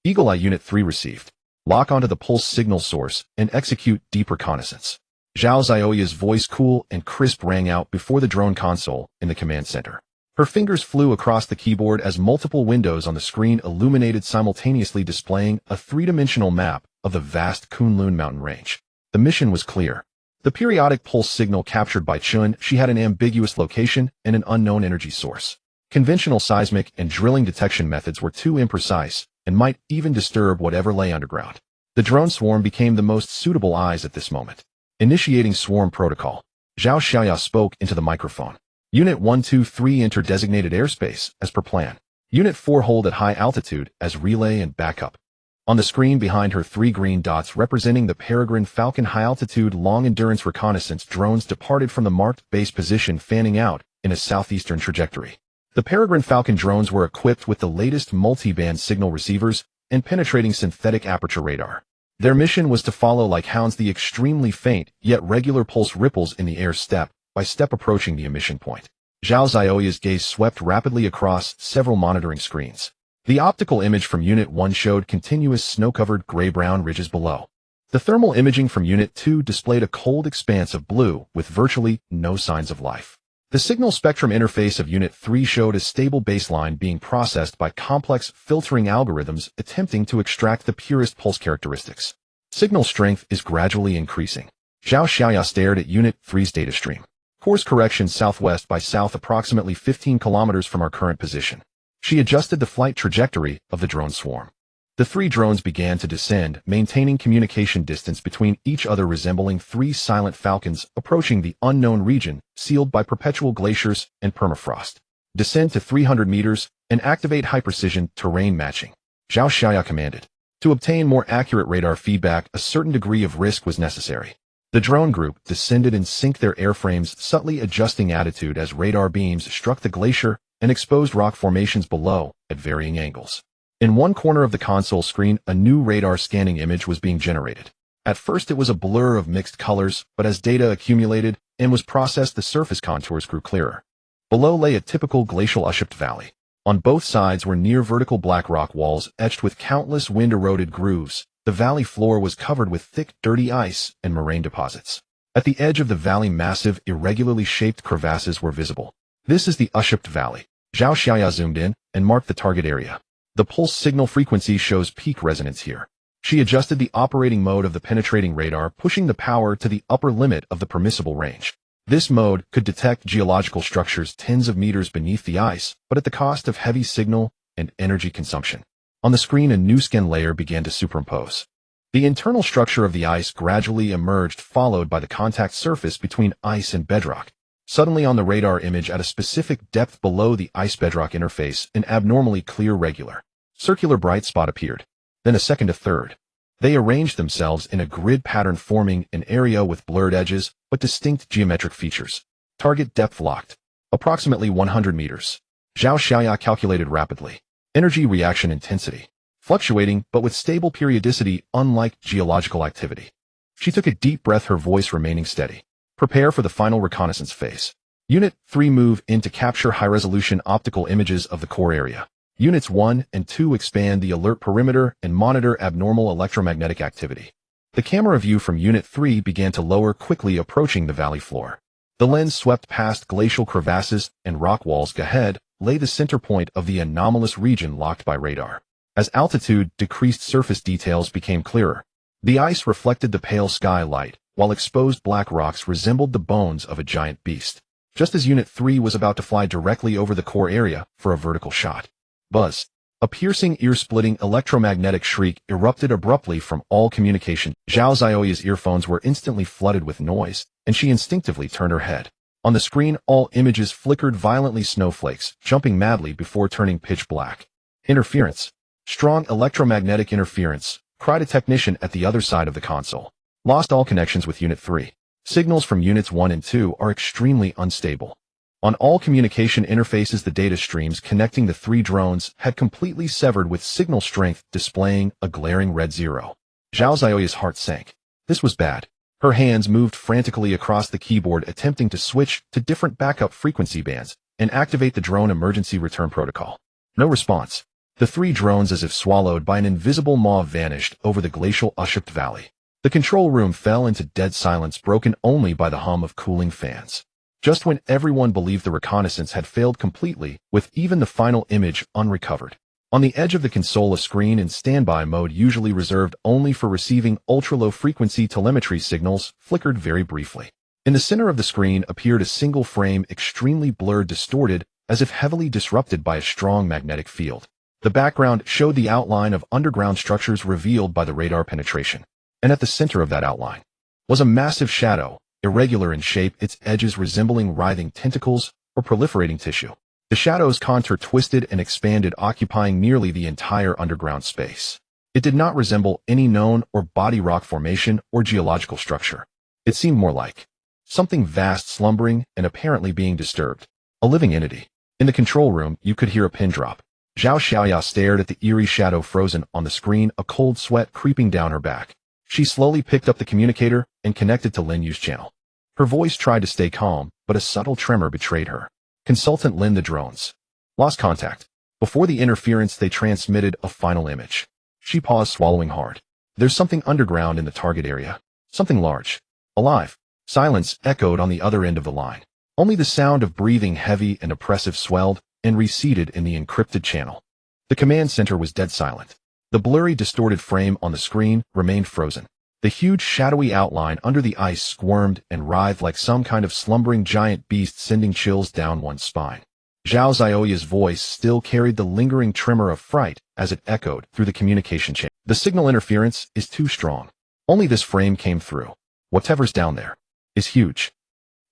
[SPEAKER 1] Eagle Eye Unit 3 received. Lock onto the pulse signal source and execute deep reconnaissance. Zhao Zioya's voice, cool and crisp, rang out before the drone console in the command center. Her fingers flew across the keyboard as multiple windows on the screen illuminated, simultaneously displaying a three-dimensional map of the vast Kunlun Mountain range. The mission was clear. The periodic pulse signal captured by Chun, she had an ambiguous location and an unknown energy source. Conventional seismic and drilling detection methods were too imprecise and might even disturb whatever lay underground. The drone swarm became the most suitable eyes at this moment. Initiating swarm protocol. Zhao Xiaoya spoke into the microphone. Unit 123 enter designated airspace, as per plan. Unit 4 hold at high altitude as relay and backup. On the screen behind her, 3 green dots representing the Peregrine Falcon high-altitude, long-endurance reconnaissance drones departed from the marked base position, fanning out in a southeastern trajectory. The Peregrine Falcon drones were equipped with the latest multi-band signal receivers and penetrating synthetic aperture radar. Their mission was to follow like hounds the extremely faint yet regular pulse ripples in the air, step by step approaching the emission point. Zhao Zioya's gaze swept rapidly across several monitoring screens. The optical image from Unit 1 showed continuous snow-covered gray-brown ridges below. The thermal imaging from Unit 2 displayed a cold expanse of blue with virtually no signs of life. The signal spectrum interface of Unit 3 showed a stable baseline being processed by complex filtering algorithms attempting to extract the purest pulse characteristics. Signal strength is gradually increasing. Zhao Xiaoya stared at Unit 3's data stream. Course correction southwest by south, approximately 15 kilometers from our current position. She adjusted the flight trajectory of the drone swarm. The 3 drones began to descend, maintaining communication distance between each other, resembling 3 silent falcons approaching the unknown region sealed by perpetual glaciers and permafrost. Descend to 300 meters and activate high-precision terrain matching, Zhao Xiaoya commanded. To obtain more accurate radar feedback, a certain degree of risk was necessary. The drone group descended and synced their airframes, subtly adjusting attitude as radar beams struck the glacier and exposed rock formations below at varying angles. In one corner of the console screen, a new radar scanning image was being generated. At first it was a blur of mixed colors, but as data accumulated and was processed, the surface contours grew clearer. Below lay a typical glacial ushaped valley. On both sides were near vertical black rock walls etched with countless wind-eroded grooves. The valley floor was covered with thick, dirty ice and moraine deposits. At the edge of the valley, massive, irregularly shaped crevasses were visible. This is the ushaped valley. Zhao Xiaoya zoomed in and marked the target area. The pulse signal frequency shows peak resonance here. She adjusted the operating mode of the penetrating radar, pushing the power to the upper limit of the permissible range. This mode could detect geological structures tens of meters beneath the ice, but at the cost of heavy signal and energy consumption. On the screen, a new skin layer began to superimpose. The internal structure of the ice gradually emerged, followed by the contact surface between ice and bedrock. Suddenly, on the radar image at a specific depth below the ice-bedrock interface, an abnormally clear, regular, circular bright spot appeared. Then a second, a third. They arranged themselves in a grid pattern, forming an area with blurred edges but distinct geometric features. Target depth locked. Approximately 100 meters. Zhao Xiaoya calculated rapidly. Energy reaction intensity. Fluctuating but with stable periodicity, unlike geological activity. She took a deep breath, her voice remaining steady. Prepare for the final reconnaissance phase. Unit 3 move in to capture high-resolution optical images of the core area. Units 1 and 2 expand the alert perimeter and monitor abnormal electromagnetic activity. The camera view from Unit 3 began to lower, quickly approaching the valley floor. The lens swept past glacial crevasses and rock walls. Ahead lay the center point of the anomalous region locked by radar. As altitude decreased, surface details became clearer. The ice reflected the pale sky light, while exposed black rocks resembled the bones of a giant beast. Just as Unit 3 was about to fly directly over the core area for a vertical shot. Buzz. A piercing, ear-splitting electromagnetic shriek erupted abruptly from all communication. Zhao Zioya's earphones were instantly flooded with noise, and she instinctively turned her head. On the screen, all images flickered violently, snowflakes, jumping madly before turning pitch black. Interference. Strong electromagnetic interference, cried a technician at the other side of the console. Lost all connections with Unit 3. Signals from Units 1 and 2 are extremely unstable. On all communication interfaces, the data streams connecting the 3 drones had completely severed, with signal strength displaying a glaring red 0. Zhao Zioya's heart sank. This was bad. Her hands moved frantically across the keyboard, attempting to switch to different backup frequency bands and activate the drone emergency return protocol. No response. The 3 drones, as if swallowed by an invisible maw, vanished over the glacial Ushupt Valley. The control room fell into dead silence, broken only by the hum of cooling fans. Just when everyone believed the reconnaissance had failed completely, with even the final image unrecovered. On the edge of the console, a screen in standby mode, usually reserved only for receiving ultra-low frequency telemetry signals, flickered very briefly. In the center of the screen appeared a single frame, extremely blurred, distorted, as if heavily disrupted by a strong magnetic field. The background showed the outline of underground structures revealed by the radar penetration. And at the center of that outline was a massive shadow, irregular in shape, its edges resembling writhing tentacles or proliferating tissue. The shadow's contour twisted and expanded, occupying nearly the entire underground space. It did not resemble any known or body rock formation or geological structure. It seemed more like something vast, slumbering and apparently being disturbed. A living entity. In the control room, you could hear a pin drop. Zhao Xiaoya stared at the eerie shadow frozen on the screen, a cold sweat creeping down her back. She slowly picked up the communicator and connected to Lin Yue's channel. Her voice tried to stay calm, but a subtle tremor betrayed her. Consultant Lin, the drones. Lost contact. Before the interference, they transmitted a final image. She paused, swallowing hard. There's something underground in the target area. Something large. Alive. Silence echoed on the other end of the line. Only the sound of breathing, heavy and oppressive, swelled and receded in the encrypted channel. The command center was dead silent. The blurry, distorted frame on the screen remained frozen. The huge, shadowy outline under the ice squirmed and writhed like some kind of slumbering giant beast, sending chills down one's spine. Zhao Zioya's voice still carried the lingering tremor of fright as it echoed through the communication channel. The signal interference is too strong. Only this frame came through. Whatever's down there is huge.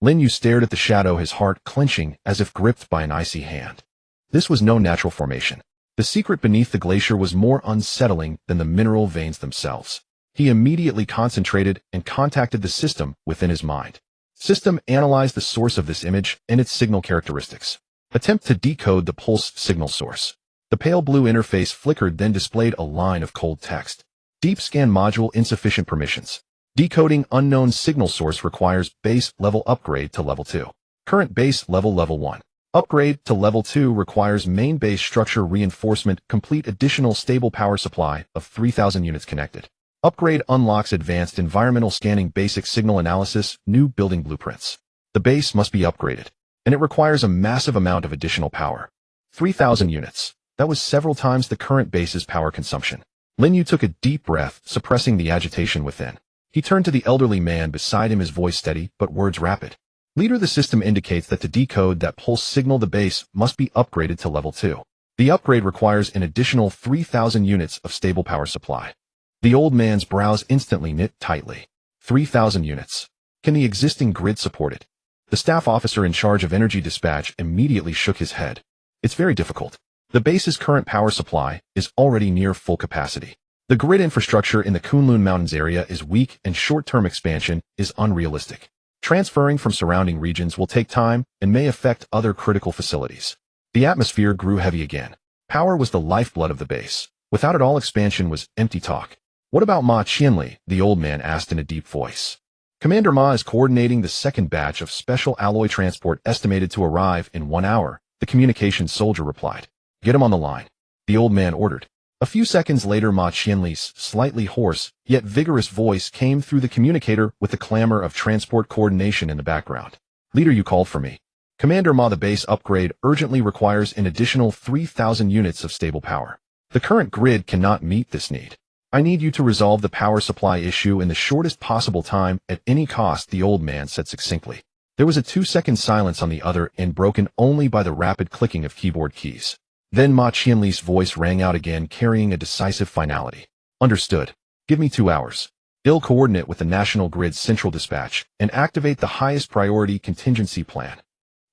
[SPEAKER 1] Lin Yue stared at the shadow, his heart clenching as if gripped by an icy hand. This was no natural formation. The secret beneath the glacier was more unsettling than the mineral veins themselves. He immediately concentrated and contacted the system within his mind. System, analyze the source of this image and its signal characteristics. Attempt to decode the pulse signal source. The pale blue interface flickered, then displayed a line of cold text. Deep scan module, insufficient permissions. Decoding unknown signal source requires base level upgrade to level 2. Current base level 1. Upgrade to level 2 requires main base structure reinforcement, complete additional stable power supply of 3,000 units connected. Upgrade unlocks advanced environmental scanning, basic signal analysis, new building blueprints. The base must be upgraded, and it requires a massive amount of additional power. 3,000 units. That was several times the current base's power consumption. Lin Yue took a deep breath, suppressing the agitation within. He turned to the elderly man beside him, his voice steady, but words rapid. Leader, the system indicates that to decode that pulse signal, the base must be upgraded to level 2. The upgrade requires an additional 3,000 units of stable power supply. The old man's brows instantly knit tightly. 3,000 units. Can the existing grid support it? The staff officer in charge of energy dispatch immediately shook his head. It's very difficult. The base's current power supply is already near full capacity. The grid infrastructure in the Kunlun Mountains area is weak, and short-term expansion is unrealistic. Transferring from surrounding regions will take time and may affect other critical facilities. The atmosphere grew heavy again. Power was the lifeblood of the base. Without it, all expansion was empty talk. What about Ma Qianli? The old man asked in a deep voice. Commander Ma is coordinating the second batch of special alloy transport, estimated to arrive in 1 hour, the communications soldier replied. Get him on the line. the old man ordered. A few seconds later, Ma Qianli's slightly hoarse, yet vigorous voice came through the communicator with the clamor of transport coordination in the background. Leader, you called for me. Commander Ma, the base upgrade urgently requires an additional 3,000 units of stable power. The current grid cannot meet this need. I need you to resolve the power supply issue in the shortest possible time at any cost, the old man said succinctly. There was a 2-second silence on the other end, broken only by the rapid clicking of keyboard keys. Then Ma Qianli's voice rang out again, carrying a decisive finality. Understood. Give me 2 hours. I'll coordinate with the National Grid's central dispatch and activate the highest priority contingency plan.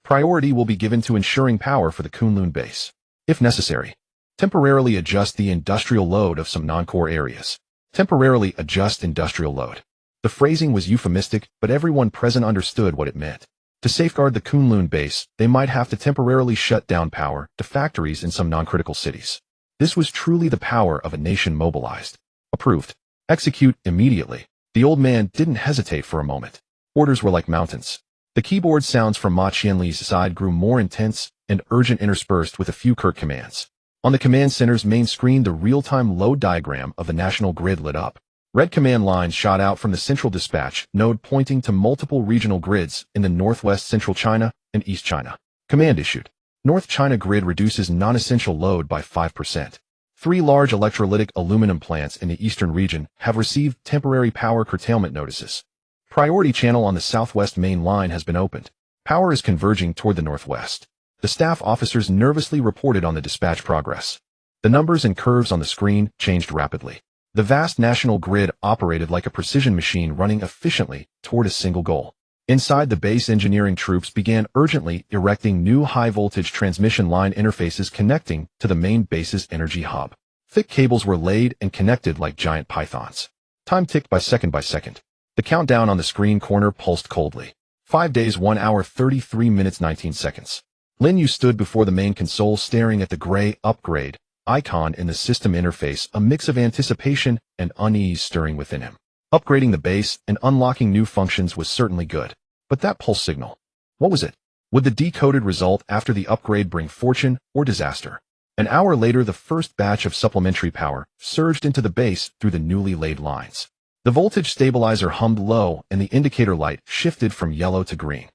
[SPEAKER 1] Priority will be given to ensuring power for the Kunlun base. If necessary, temporarily adjust the industrial load of some non-core areas. Temporarily adjust industrial load. The phrasing was euphemistic, but everyone present understood what it meant. To safeguard the Kunlun base, they might have to temporarily shut down power to factories in some non-critical cities. This was truly the power of a nation mobilized. Approved. Execute immediately. The old man didn't hesitate for a moment. Orders were like mountains. The keyboard sounds from Ma Qianli's side grew more intense and urgent, interspersed with a few curt commands. On the command center's main screen, the real-time load diagram of the national grid lit up. Red command lines shot out from the central dispatch node, pointing to multiple regional grids in the northwest, central China, and East China. Command issued. North China grid reduces non-essential load by 5%. 3 large electrolytic aluminum plants in the eastern region have received temporary power curtailment notices. Priority channel on the southwest main line has been opened. Power is converging toward the northwest. The staff officers nervously reported on the dispatch progress. The numbers and curves on the screen changed rapidly. The vast national grid operated like a precision machine, running efficiently toward a single goal. Inside the base, engineering troops began urgently erecting new high-voltage transmission line interfaces connecting to the main base's energy hub. Thick cables were laid and connected like giant pythons. Time ticked by second by second. The countdown on the screen corner pulsed coldly. 5 days, 1 hour, 33 minutes, 19 seconds. Lin Yue stood before the main console, staring at the gray upgrade icon in the system interface, a mix of anticipation and unease stirring within him. Upgrading the base and unlocking new functions was certainly good. But that pulse signal, what was it? Would the decoded result after the upgrade bring fortune or disaster? An hour later, the first batch of supplementary power surged into the base through the newly laid lines. The voltage stabilizer hummed low and the indicator light shifted from yellow to green.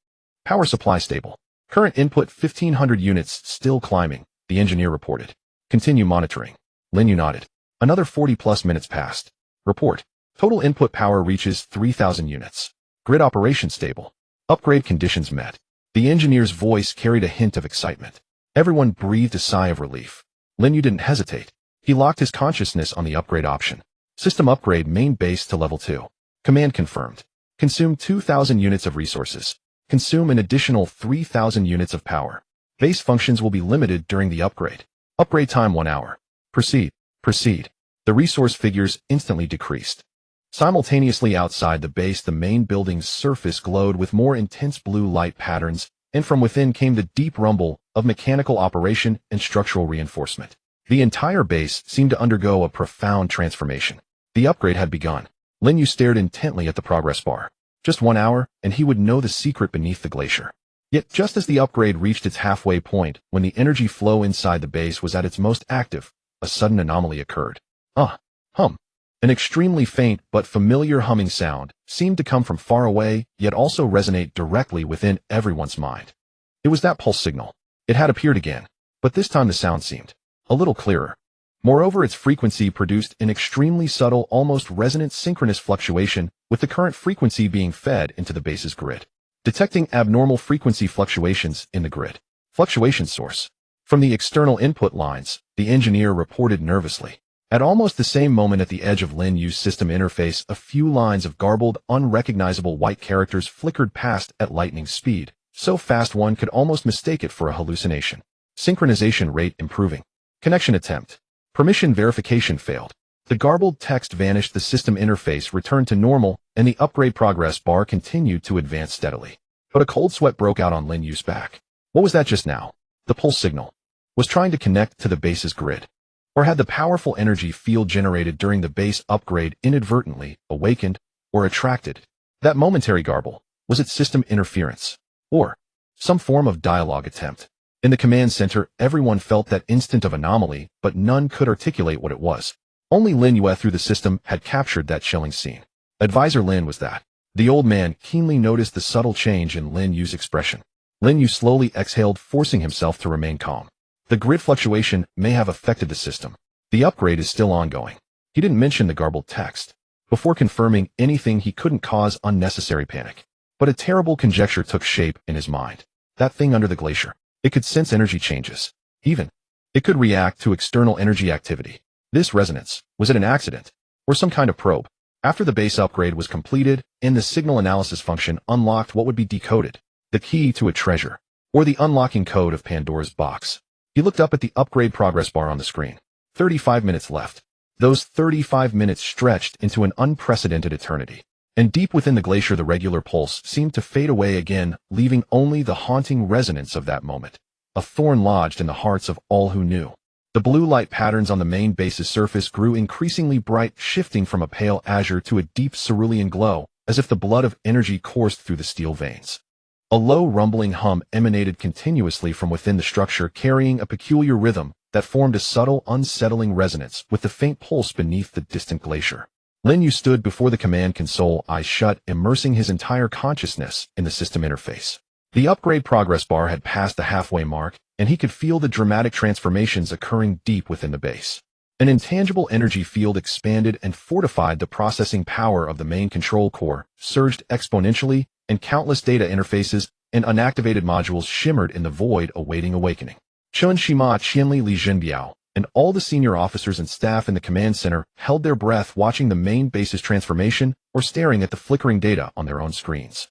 [SPEAKER 1] Power supply stable. Current input 1,500 units, still climbing, the engineer reported. Continue monitoring. Lin Yue nodded. Another 40+ minutes passed. Report. Total input power reaches 3,000 units. Grid operation stable. Upgrade conditions met. The engineer's voice carried a hint of excitement. Everyone breathed a sigh of relief. Lin Yue didn't hesitate. He locked his consciousness on the upgrade option. System upgrade main base to level 2. Command confirmed. Consume 2,000 units of resources. Consume an additional 3,000 units of power. Base functions will be limited during the upgrade. Upgrade time 1 hour. Proceed. Proceed. The resource figures instantly decreased. Simultaneously outside the base, the main building's surface glowed with more intense blue light patterns, and from within came the deep rumble of mechanical operation and structural reinforcement. The entire base seemed to undergo a profound transformation. The upgrade had begun. Lin Yue stared intently at the progress bar. Just 1 hour, and he would know the secret beneath the glacier. Yet just as the upgrade reached its halfway point, when the energy flow inside the base was at its most active, a sudden anomaly occurred. Hum. An extremely faint but familiar humming sound seemed to come from far away, yet also resonate directly within everyone's mind. It was that pulse signal. It had appeared again, but this time the sound seemed a little clearer. Moreover, its frequency produced an extremely subtle, almost resonant synchronous fluctuation with the current frequency being fed into the base's grid. Detecting abnormal frequency fluctuations in the grid. Fluctuation source. From the external input lines, the engineer reported nervously. At almost the same moment, at the edge of Lin Yue's system interface, a few lines of garbled, unrecognizable white characters flickered past at lightning speed, so fast one could almost mistake it for a hallucination. Synchronization rate improving. Connection attempt. Permission verification failed. The garbled text vanished, the system interface returned to normal, and the upgrade progress bar continued to advance steadily. But a cold sweat broke out on Lin Yue's back. What was that just now? The pulse signal. Was trying to connect to the base's grid. Or had the powerful energy field generated during the base upgrade inadvertently awakened or attracted? That momentary garble, was it system interference? Or some form of dialogue attempt? In the command center, everyone felt that instant of anomaly, but none could articulate what it was. Only Lin Yue through the system had captured that chilling scene. Advisor Lin was that. The old man keenly noticed the subtle change in Lin Yue's expression. Lin Yue slowly exhaled, forcing himself to remain calm. The grid fluctuation may have affected the system. The upgrade is still ongoing. He didn't mention the garbled text. Before confirming anything, he couldn't cause unnecessary panic. But a terrible conjecture took shape in his mind. That thing under the glacier. It could sense energy changes. Even, it could react to external energy activity. This resonance, was it an accident? Or some kind of probe? After the base upgrade was completed, and the signal analysis function unlocked what would be decoded, the key to a treasure, or the unlocking code of Pandora's box. He looked up at the upgrade progress bar on the screen. 35 minutes left. Those 35 minutes stretched into an unprecedented eternity. And deep within the glacier, the regular pulse seemed to fade away again, leaving only the haunting resonance of that moment. A thorn lodged in the hearts of all who knew. The blue light patterns on the main base's surface grew increasingly bright, shifting from a pale azure to a deep cerulean glow, as if the blood of energy coursed through the steel veins. A low rumbling hum emanated continuously from within the structure, carrying a peculiar rhythm that formed a subtle, unsettling resonance with the faint pulse beneath the distant glacier. Lin Yue stood before the command console, eyes shut, immersing his entire consciousness in the system interface. The upgrade progress bar had passed the halfway mark, and he could feel the dramatic transformations occurring deep within the base. An intangible energy field expanded and fortified the processing power of the main control core, surged exponentially, and countless data interfaces and unactivated modules shimmered in the void awaiting awakening. Chun Shima, Qianli Li Jinbiao, and all the senior officers and staff in the command center held their breath, watching the main base's transformation or staring at the flickering data on their own screens.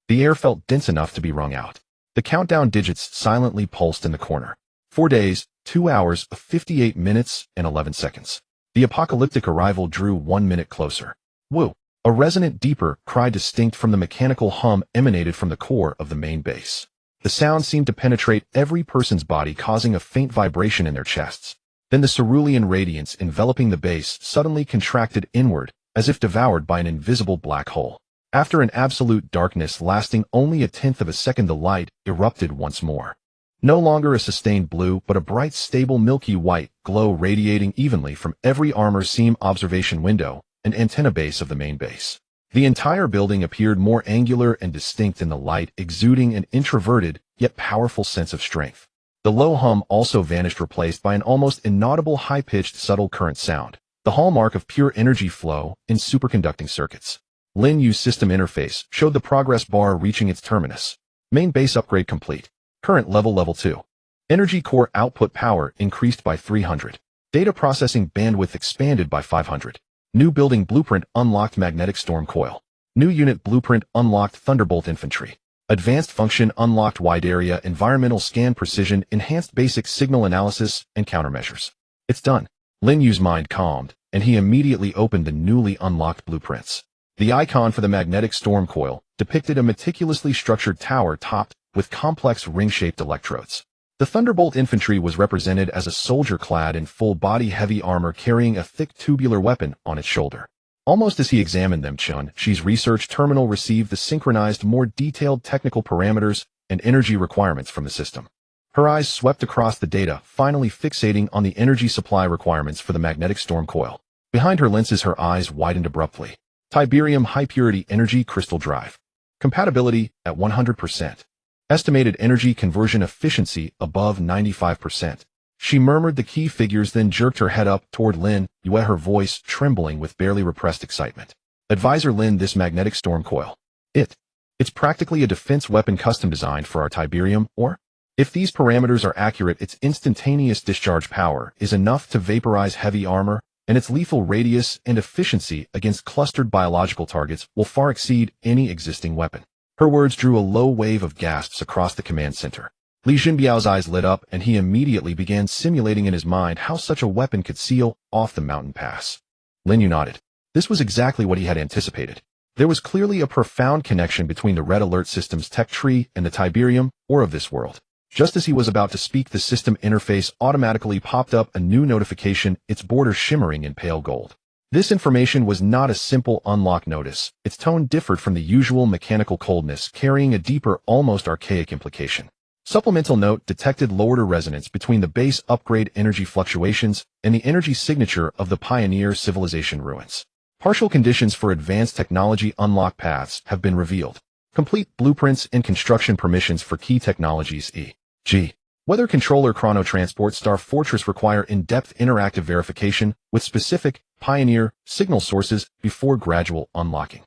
[SPEAKER 1] The air felt dense enough to be wrung out. The countdown digits silently pulsed in the corner. 4 days, 2 hours, 58 minutes, and 11 seconds. The apocalyptic arrival drew 1 minute closer. Woo! A resonant, deeper cry distinct from the mechanical hum emanated from the core of the main base. The sound seemed to penetrate every person's body, causing a faint vibration in their chests. Then the cerulean radiance enveloping the base suddenly contracted inward, as if devoured by an invisible black hole. After an absolute darkness lasting only 1/10 of a second, the light erupted once more. No longer a sustained blue, but a bright, stable, milky white glow radiating evenly from every armor seam, observation window, and antenna base of the main base. The entire building appeared more angular and distinct in the light, exuding an introverted, yet powerful sense of strength. The low hum also vanished, replaced by an almost inaudible, high-pitched, subtle current sound, the hallmark of pure energy flow in superconducting circuits. Lin Yue's system interface showed the progress bar reaching its terminus. Main base upgrade complete. Current level 2. Energy core output power increased by 300. Data processing bandwidth expanded by 500. New building blueprint unlocked, magnetic storm coil. New unit blueprint unlocked, thunderbolt infantry. Advanced function unlocked, wide area environmental scan, precision enhanced, basic signal analysis and countermeasures. It's done. Lin Yue's mind calmed, and he immediately opened the newly unlocked blueprints. The icon for the magnetic storm coil depicted a meticulously structured tower topped with complex ring-shaped electrodes. The thunderbolt infantry was represented as a soldier clad in full-body heavy armor, carrying a thick tubular weapon on its shoulder. Almost as he examined them, Chun Shi's research terminal received the synchronized, more detailed technical parameters and energy requirements from the system. Her eyes swept across the data, finally fixating on the energy supply requirements for the magnetic storm coil. Behind her lenses, her eyes widened abruptly. Tiberium high-purity energy crystal drive. Compatibility at 100%. Estimated energy conversion efficiency above 95%. She murmured the key figures, then jerked her head up toward Lin Yue, her voice trembling with barely repressed excitement. Advisor Lin, this magnetic storm coil. It's practically a defense weapon custom designed for our Tiberium, or? If these parameters are accurate, its instantaneous discharge power is enough to vaporize heavy armor, and its lethal radius and efficiency against clustered biological targets will far exceed any existing weapon. Her words drew a low wave of gasps across the command center. Li Jinbiao's eyes lit up, and he immediately began simulating in his mind how such a weapon could seal off the mountain pass. Lin Yue nodded. This was exactly what he had anticipated. There was clearly a profound connection between the Red Alert system's tech tree and the Tiberium, or of this world. Just as he was about to speak, the system interface automatically popped up a new notification, its border shimmering in pale gold. This information was not a simple unlock notice. Its tone differed from the usual mechanical coldness, carrying a deeper, almost archaic implication. Supplemental note detected low-order resonance between the base upgrade energy fluctuations and the energy signature of the Pioneer Civilization ruins. Partial conditions for advanced technology unlock paths have been revealed. Complete blueprints and construction permissions for key technologies e.g. Weather Controller Chronotransport Star Fortress require in-depth interactive verification with specific Pioneer signal sources before gradual unlocking.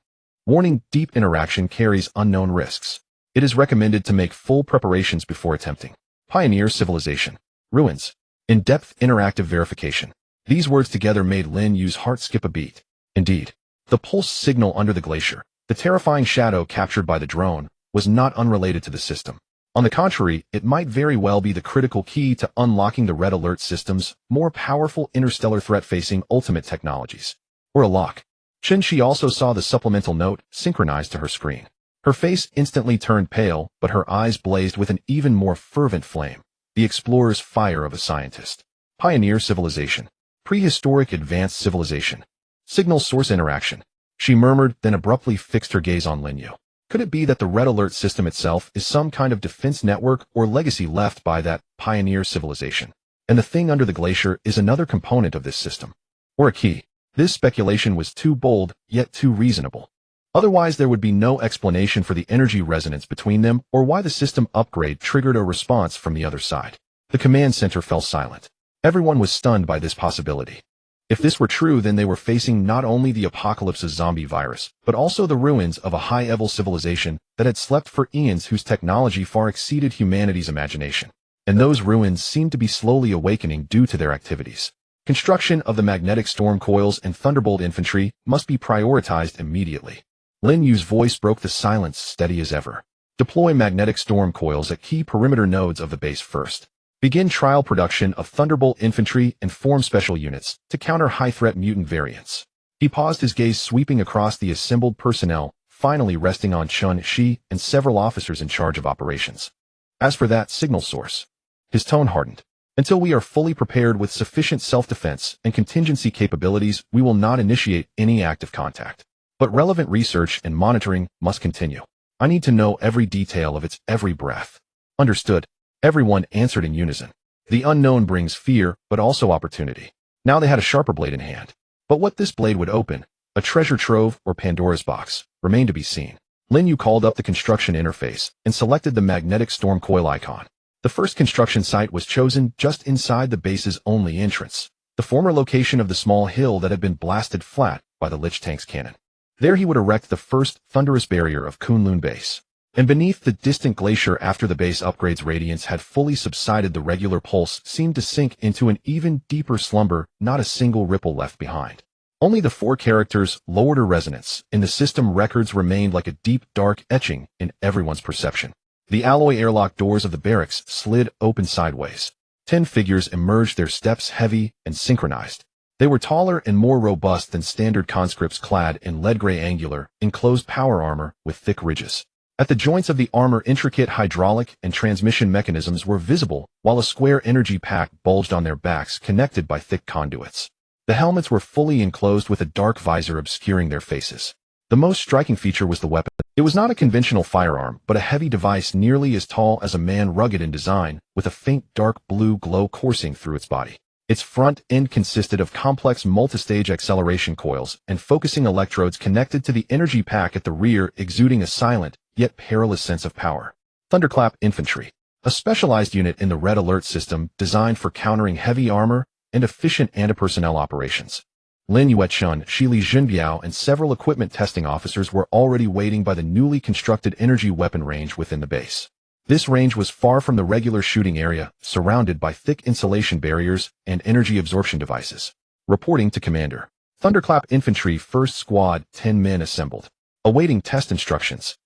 [SPEAKER 1] Warning: deep interaction carries unknown risks. It is recommended to make full preparations before attempting. Pioneer Civilization ruins. In-depth interactive verification. These words together made Lin Yue's heart skip a beat. Indeed, the pulse signal under the glacier, the terrifying shadow captured by the drone, was not unrelated to the system. On the contrary, it might very well be the critical key to unlocking the Red Alert system's more powerful interstellar threat-facing ultimate technologies. Or a lock. Shi also saw the supplemental note synchronized to her screen. Her face instantly turned pale, but her eyes blazed with an even more fervent flame. The explorer's fire of a scientist. Pioneer Civilization. Prehistoric Advanced Civilization. Signal source interaction. She murmured, then abruptly fixed her gaze on Lin Yue. Could it be that the Red Alert system itself is some kind of defense network or legacy left by that Pioneer Civilization? And the thing under the glacier is another component of this system. Or a key. This speculation was too bold, yet too reasonable. Otherwise, there would be no explanation for the energy resonance between them or why the system upgrade triggered a response from the other side. The command center fell silent. Everyone was stunned by this possibility. If this were true, then they were facing not only the apocalypse's zombie virus, but also the ruins of a high-level civilization that had slept for eons, whose technology far exceeded humanity's imagination. And those ruins seemed to be slowly awakening due to their activities. Construction of the magnetic storm coils and thunderbolt infantry must be prioritized immediately. Lin Yue's voice broke the silence, steady as ever. Deploy magnetic storm coils at key perimeter nodes of the base first. Begin trial production of thunderbolt infantry and form special units to counter high-threat mutant variants. He paused, his gaze sweeping across the assembled personnel, finally resting on Shi and several officers in charge of operations. As for that signal source, his tone hardened. Until we are fully prepared with sufficient self-defense and contingency capabilities, we will not initiate any active contact. But relevant research and monitoring must continue. I need to know every detail of its every breath. Understood. Everyone answered in unison. The unknown brings fear, but also opportunity. Now they had a sharper blade in hand. But what this blade would open, a treasure trove or Pandora's box, remained to be seen. Lin Yue called up the construction interface and selected the magnetic storm coil icon. The first construction site was chosen just inside the base's only entrance, the former location of the small hill that had been blasted flat by the Lich Tank's cannon. There he would erect the first thunderous barrier of Kunlun base. And beneath the distant glacier, after the base upgrade's radiance had fully subsided, the regular pulse seemed to sink into an even deeper slumber, not a single ripple left behind. Only the 4 characters' low-order resonance in the system records remained like a deep, dark etching in everyone's perception. The alloy airlock doors of the barracks slid open sideways. 10 figures emerged, their steps heavy and synchronized. They were taller and more robust than standard conscripts, clad in lead-gray angular, enclosed power armor with thick ridges. At the joints of the armor, intricate hydraulic and transmission mechanisms were visible, while a square energy pack bulged on their backs, connected by thick conduits. The helmets were fully enclosed with a dark visor obscuring their faces. The most striking feature was the weapon. It was not a conventional firearm, but a heavy device nearly as tall as a man, rugged in design, with a faint dark blue glow coursing through its body. Its front end consisted of complex multistage acceleration coils and focusing electrodes connected to the energy pack at the rear, exuding a silent, yet perilous sense of power. Thunderclap Infantry, a specialized unit in the Red Alert system designed for countering heavy armor and efficient anti-personnel operations. Lin Yue, Shi Li Jinbiao, and several equipment testing officers were already waiting by the newly constructed energy weapon range within the base. This range was far from the regular shooting area, surrounded by thick insulation barriers and energy absorption devices. Reporting to Commander. Thunderclap Infantry First Squad, 10 men assembled. Awaiting test instructions.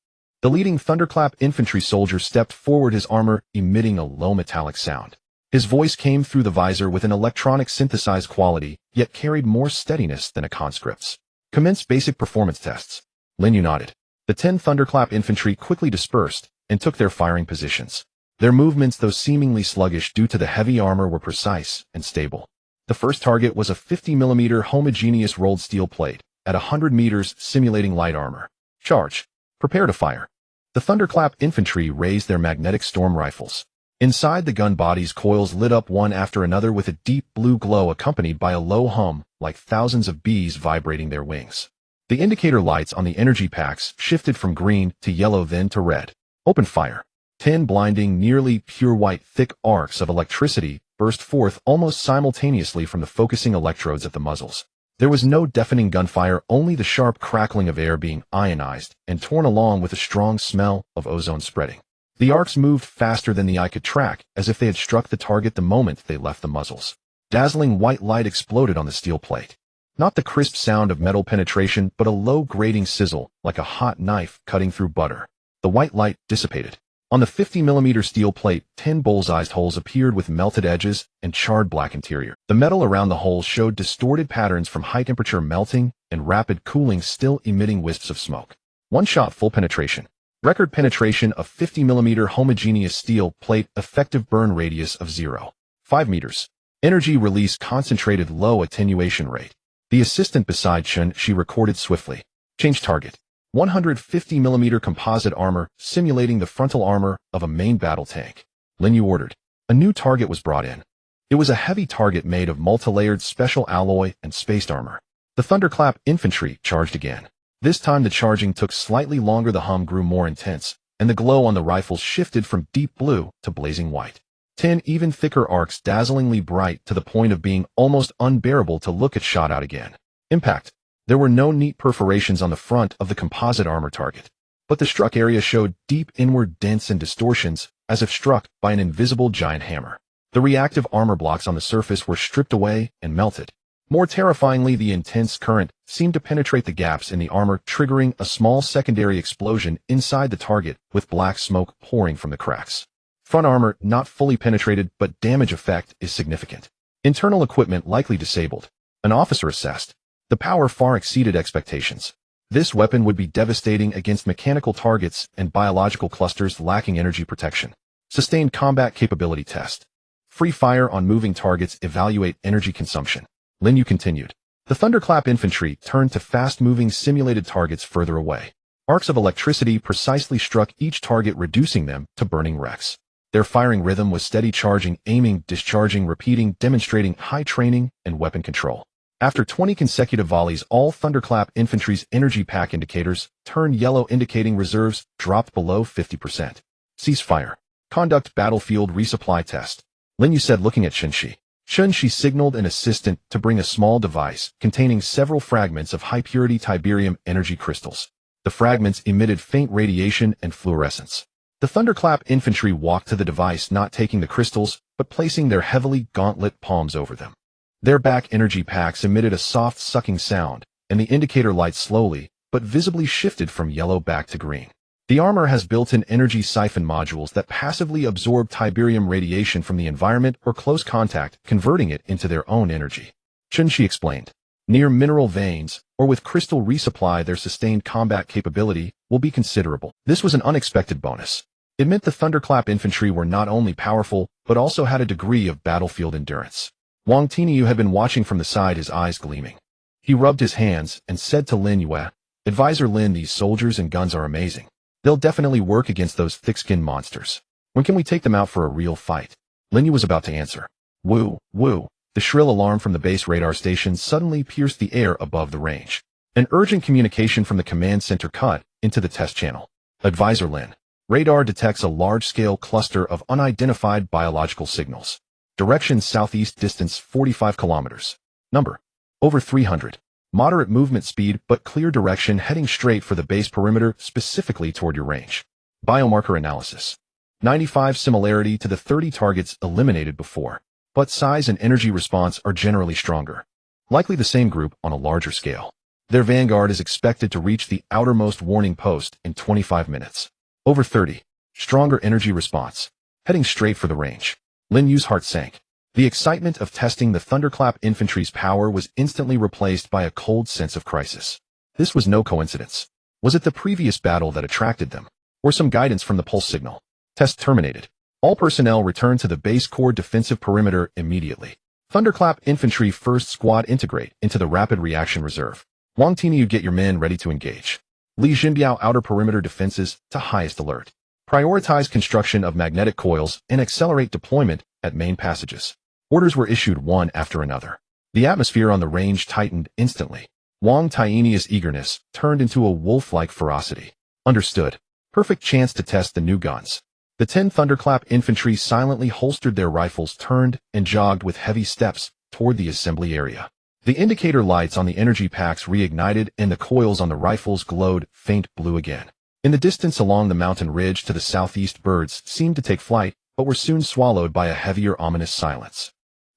[SPEAKER 1] The leading Thunderclap Infantry soldier stepped forward, his armor emitting a low metallic sound. His voice came through the visor with an electronic synthesized quality, yet carried more steadiness than a conscript's. Commence basic performance tests. Lin Yue nodded. The 10 Thunderclap Infantry quickly dispersed and took their firing positions. Their movements, though seemingly sluggish due to the heavy armor, were precise and stable. The first target was a 50mm homogeneous rolled steel plate, at 100 meters, simulating light armor. Charge. Prepare to fire. The The Thunderclap infantry raised their magnetic storm rifles. Inside the gun bodies, coils lit up one after another with a deep blue glow accompanied by a low hum, like thousands of bees vibrating their wings. The indicator lights on the energy packs shifted from green to yellow, then to red. Open fire. 10 blinding, nearly pure white, thick arcs of electricity burst forth almost simultaneously from the focusing electrodes at the muzzles. There was no deafening gunfire, only the sharp crackling of air being ionized and torn along with a strong smell of ozone spreading. The arcs moved faster than the eye could track, as if they had struck the target the moment they left the muzzles. Dazzling white light exploded on the steel plate. Not the crisp sound of metal penetration, but a low grating sizzle, like a hot knife cutting through butter. The white light dissipated. On the 50mm steel plate, 10 bullseye holes appeared with melted edges and charred black interior. The metal around the holes showed distorted patterns from high-temperature melting and rapid cooling, still emitting wisps of smoke. One-shot full penetration. Record penetration of 50mm homogeneous steel plate, effective burn radius of 0.5 meters. Energy release concentrated, low attenuation rate. The assistant beside Chun, she recorded swiftly. Change target. 150mm composite armor, simulating the frontal armor of a main battle tank. Lin Yue ordered. A new target was brought in. It was a heavy target made of multi-layered special alloy and spaced armor. The Thunderclap infantry charged again. This time the charging took slightly longer, the hum grew more intense, and the glow on the rifles shifted from deep blue to blazing white. 10 even thicker arcs, dazzlingly bright to the point of being almost unbearable to look at, shot out again. Impact. There were no neat perforations on the front of the composite armor target, but the struck area showed deep inward dents and distortions, as if struck by an invisible giant hammer. The reactive armor blocks on the surface were stripped away and melted. More terrifyingly, the intense current seemed to penetrate the gaps in the armor, triggering a small secondary explosion inside the target, with black smoke pouring from the cracks. Front armor not fully penetrated, but damage effect is significant. Internal equipment likely disabled. An officer assessed. The power far exceeded expectations. This weapon would be devastating against mechanical targets and biological clusters lacking energy protection. Sustained combat capability test. Free fire on moving targets, evaluate energy consumption. Lin Yue continued. The Thunderclap infantry turned to fast-moving simulated targets further away. Arcs of electricity precisely struck each target, reducing them to burning wrecks. Their firing rhythm was steady: charging, aiming, discharging, repeating, demonstrating high training and weapon control. After 20 consecutive volleys, all Thunderclap infantry's energy pack indicators turned yellow, indicating reserves dropped below 50%. Cease fire. Conduct battlefield resupply test. Lin Yue said, looking at Chun-Shi signaled an assistant to bring a small device containing several fragments of high-purity tiberium energy crystals. The fragments emitted faint radiation and fluorescence. The Thunderclap infantry walked to the device, not taking the crystals, but placing their heavily gauntlet palms over them. Their back energy packs emitted a soft sucking sound, and the indicator light slowly, but visibly shifted from yellow back to green. The armor has built-in energy siphon modules that passively absorb tiberium radiation from the environment or close contact, converting it into their own energy. Chun-Shi explained. Near mineral veins, or with crystal resupply, their sustained combat capability will be considerable. This was an unexpected bonus. It meant the Thunderclap infantry were not only powerful, but also had a degree of battlefield endurance. Wang Tinyu had been watching from the side, his eyes gleaming. He rubbed his hands and said to Lin Yue, Advisor Lin, these soldiers and guns are amazing. They'll definitely work against those thick-skinned monsters. When can we take them out for a real fight? Lin Yue was about to answer. Woo, woo. The shrill alarm from the base radar station suddenly pierced the air above the range. An urgent communication from the command center cut into the test channel. Advisor Lin. Radar detects a large-scale cluster of unidentified biological signals. Direction southeast, distance 45 kilometers. Number. Over 300. Moderate movement speed, but clear direction, heading straight for the base perimeter, specifically toward your range. Biomarker analysis. 95 similarity to the 30 targets eliminated before, but size and energy response are generally stronger. Likely the same group on a larger scale. Their vanguard is expected to reach the outermost warning post in 25 minutes. Over 30. Stronger energy response. Heading straight for the range. Lin Yue's heart sank. The excitement of testing the Thunderclap infantry's power was instantly replaced by a cold sense of crisis. This was no coincidence. Was it the previous battle that attracted them? Or some guidance from the pulse signal? Test terminated. All personnel returned to the base core defensive perimeter immediately. Thunderclap infantry first squad integrate into the rapid reaction reserve. Wang Tinyu, get your men ready to engage. Li Jinbiao outer perimeter defenses to highest alert. Prioritize construction of magnetic coils and accelerate deployment at main passages. Orders were issued one after another. The atmosphere on the range tightened instantly. Wang Taienia's eagerness turned into a wolf-like ferocity. Understood. Perfect chance to test the new guns. The 10 Thunderclap infantry silently holstered their rifles, turned, and jogged with heavy steps toward the assembly area. The indicator lights on the energy packs reignited and the coils on the rifles glowed faint blue again. In the distance along the mountain ridge to the southeast, birds seemed to take flight, but were soon swallowed by a heavier, ominous silence.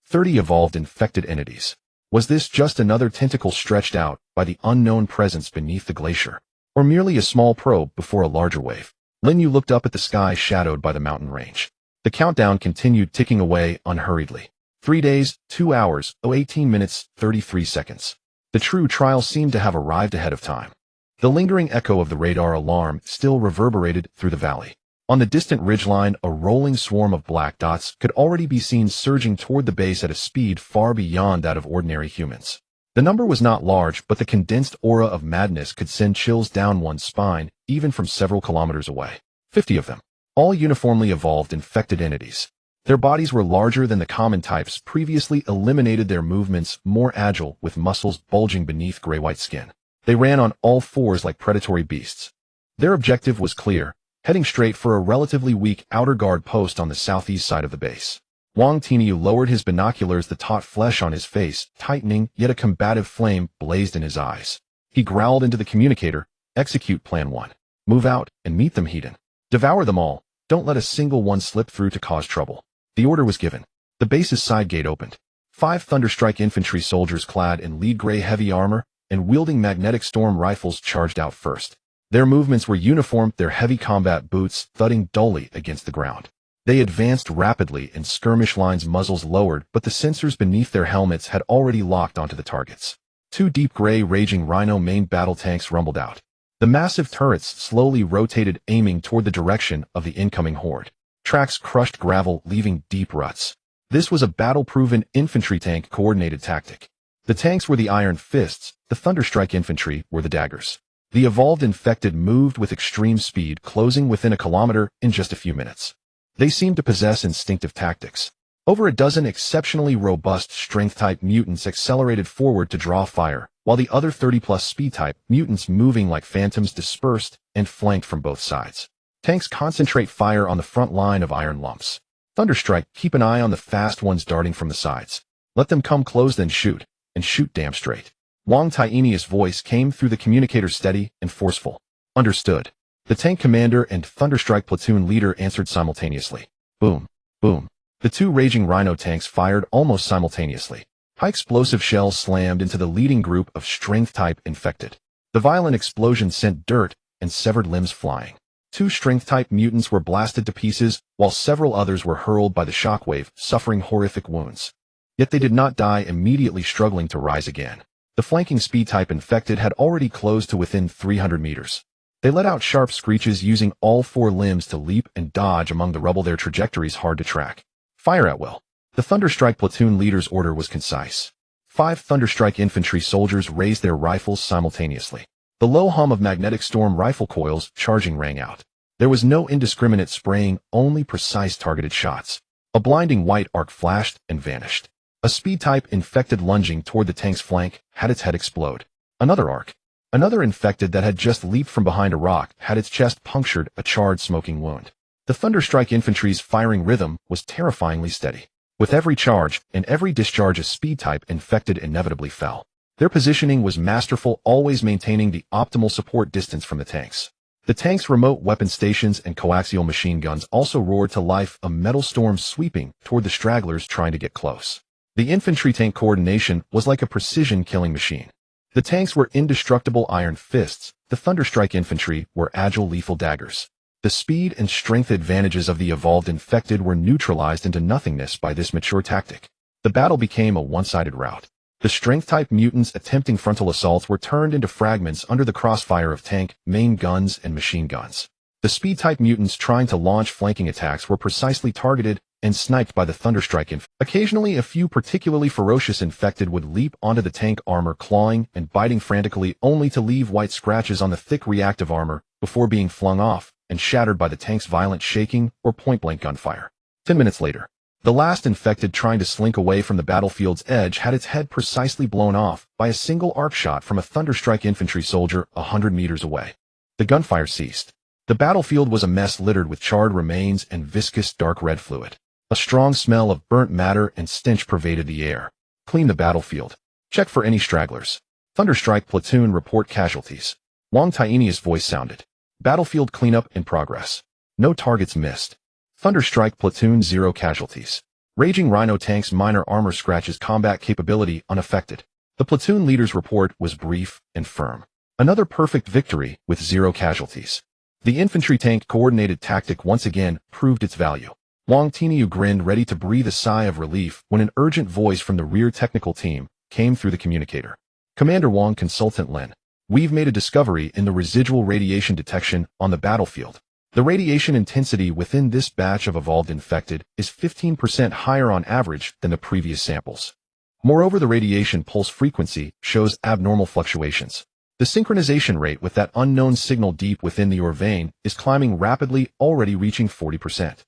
[SPEAKER 1] 30 evolved infected entities. Was this just another tentacle stretched out by the unknown presence beneath the glacier? Or merely a small probe before a larger wave? Lin Yue looked up at the sky shadowed by the mountain range. The countdown continued ticking away unhurriedly. 3 days, 2 hours, 18 minutes, 33 seconds. The true trial seemed to have arrived ahead of time. The lingering echo of the radar alarm still reverberated through the valley. On the distant ridgeline, a rolling swarm of black dots could already be seen surging toward the base at a speed far beyond that of ordinary humans. The number was not large, but the condensed aura of madness could send chills down one's spine, even from several kilometers away. 50 of them. All uniformly evolved infected entities. Their bodies were larger than the common types previously eliminated, their movements more agile, with muscles bulging beneath gray-white skin. They ran on all fours like predatory beasts. Their objective was clear, heading straight for a relatively weak outer guard post on the southeast side of the base. Wang Tiniu lowered his binoculars, the taut flesh on his face tightening, yet a combative flame blazed in his eyes. He growled into the communicator, "Execute Plan 1. Move out and meet them, Hedon. Devour them all. Don't let a single one slip through to cause trouble." The order was given. The base's side gate opened. 5 Thunderstrike infantry soldiers clad in lead gray heavy armor and wielding magnetic storm rifles charged out first. Their movements were uniform, their heavy combat boots thudding dully against the ground. They advanced rapidly in skirmish lines, muzzles lowered, but the sensors beneath their helmets had already locked onto the targets. 2 deep gray raging Rhino main battle tanks rumbled out. The massive turrets slowly rotated, aiming toward the direction of the incoming horde. Tracks crushed gravel, leaving deep ruts. This was a battle-proven infantry tank coordinated tactic. The tanks were the iron fists, the Thunderstrike infantry were the daggers. The evolved infected moved with extreme speed, closing within a kilometer in just a few minutes. They seemed to possess instinctive tactics. Over a dozen exceptionally robust strength-type mutants accelerated forward to draw fire, while the other 30-plus speed-type mutants, moving like phantoms, dispersed and flanked from both sides. Tanks concentrate fire on the front line of iron lumps. Thunderstrike, keep an eye on the fast ones darting from the sides. Let them come close, then shoot, and shoot damn straight. Wang Taienia's voice came through the communicator, steady and forceful. Understood. The tank commander and Thunderstrike platoon leader answered simultaneously. Boom, boom. The 2 raging Rhino tanks fired almost simultaneously. High explosive shells slammed into the leading group of strength-type infected. The violent explosion sent dirt and severed limbs flying. 2 strength-type mutants were blasted to pieces, while several others were hurled by the shockwave, suffering horrific wounds. Yet they did not die immediately, struggling to rise again. The flanking speed-type infected had already closed to within 300 meters. They let out sharp screeches, using all 4 limbs to leap and dodge among the rubble, their trajectories hard to track. Fire at will. The Thunderstrike platoon leader's order was concise. 5 Thunderstrike infantry soldiers raised their rifles simultaneously. The low hum of magnetic storm rifle coils charging rang out. There was no indiscriminate spraying, only precise targeted shots. A blinding white arc flashed and vanished. A speed-type infected lunging toward the tank's flank had its head explode. Another arc. Another infected that had just leaped from behind a rock had its chest punctured, a charred, smoking wound. The Thunderstrike infantry's firing rhythm was terrifyingly steady. With every charge and every discharge, a speed-type infected inevitably fell. Their positioning was masterful, always maintaining the optimal support distance from the tanks. The tanks' remote weapon stations and coaxial machine guns also roared to life, a metal storm sweeping toward the stragglers trying to get close. The infantry tank coordination was like a precision killing machine. The tanks were indestructible iron fists, the Thunderstrike infantry were agile lethal daggers. The speed and strength advantages of the evolved infected were neutralized into nothingness by this mature tactic. The battle became a one-sided rout. The strength-type mutants attempting frontal assaults were turned into fragments under the crossfire of tank, main guns, and machine guns. The speed-type mutants trying to launch flanking attacks were precisely targeted and sniped by the Thunderstrike Inf. Occasionally, a few particularly ferocious infected would leap onto the tank armor, clawing and biting frantically, only to leave white scratches on the thick reactive armor before being flung off and shattered by the tank's violent shaking or point-blank gunfire. 10 minutes later, the last infected trying to slink away from the battlefield's edge had its head precisely blown off by a single arc shot from a Thunderstrike infantry soldier 100 meters away. The gunfire ceased. The battlefield was a mess littered with charred remains and viscous dark red fluid. A strong smell of burnt matter and stench pervaded the air. Clean the battlefield. Check for any stragglers. Thunderstrike platoon report casualties. Wang Tiany's voice sounded. Battlefield cleanup in progress. No targets missed. Thunderstrike platoon 0 casualties. Raging Rhino tanks minor armor scratches combat capability unaffected. The platoon leader's report was brief and firm. Another perfect victory with 0 casualties. The infantry tank coordinated tactic once again proved its value. Wang Tianyu grinned, ready to breathe a sigh of relief when an urgent voice from the rear technical team came through the communicator. Commander Wang, Consultant Lin. We've made a discovery in the residual radiation detection on the battlefield. The radiation intensity within this batch of evolved infected is 15% higher on average than the previous samples. Moreover, the radiation pulse frequency shows abnormal fluctuations. The synchronization rate with that unknown signal deep within your vein is climbing rapidly, already reaching 40%.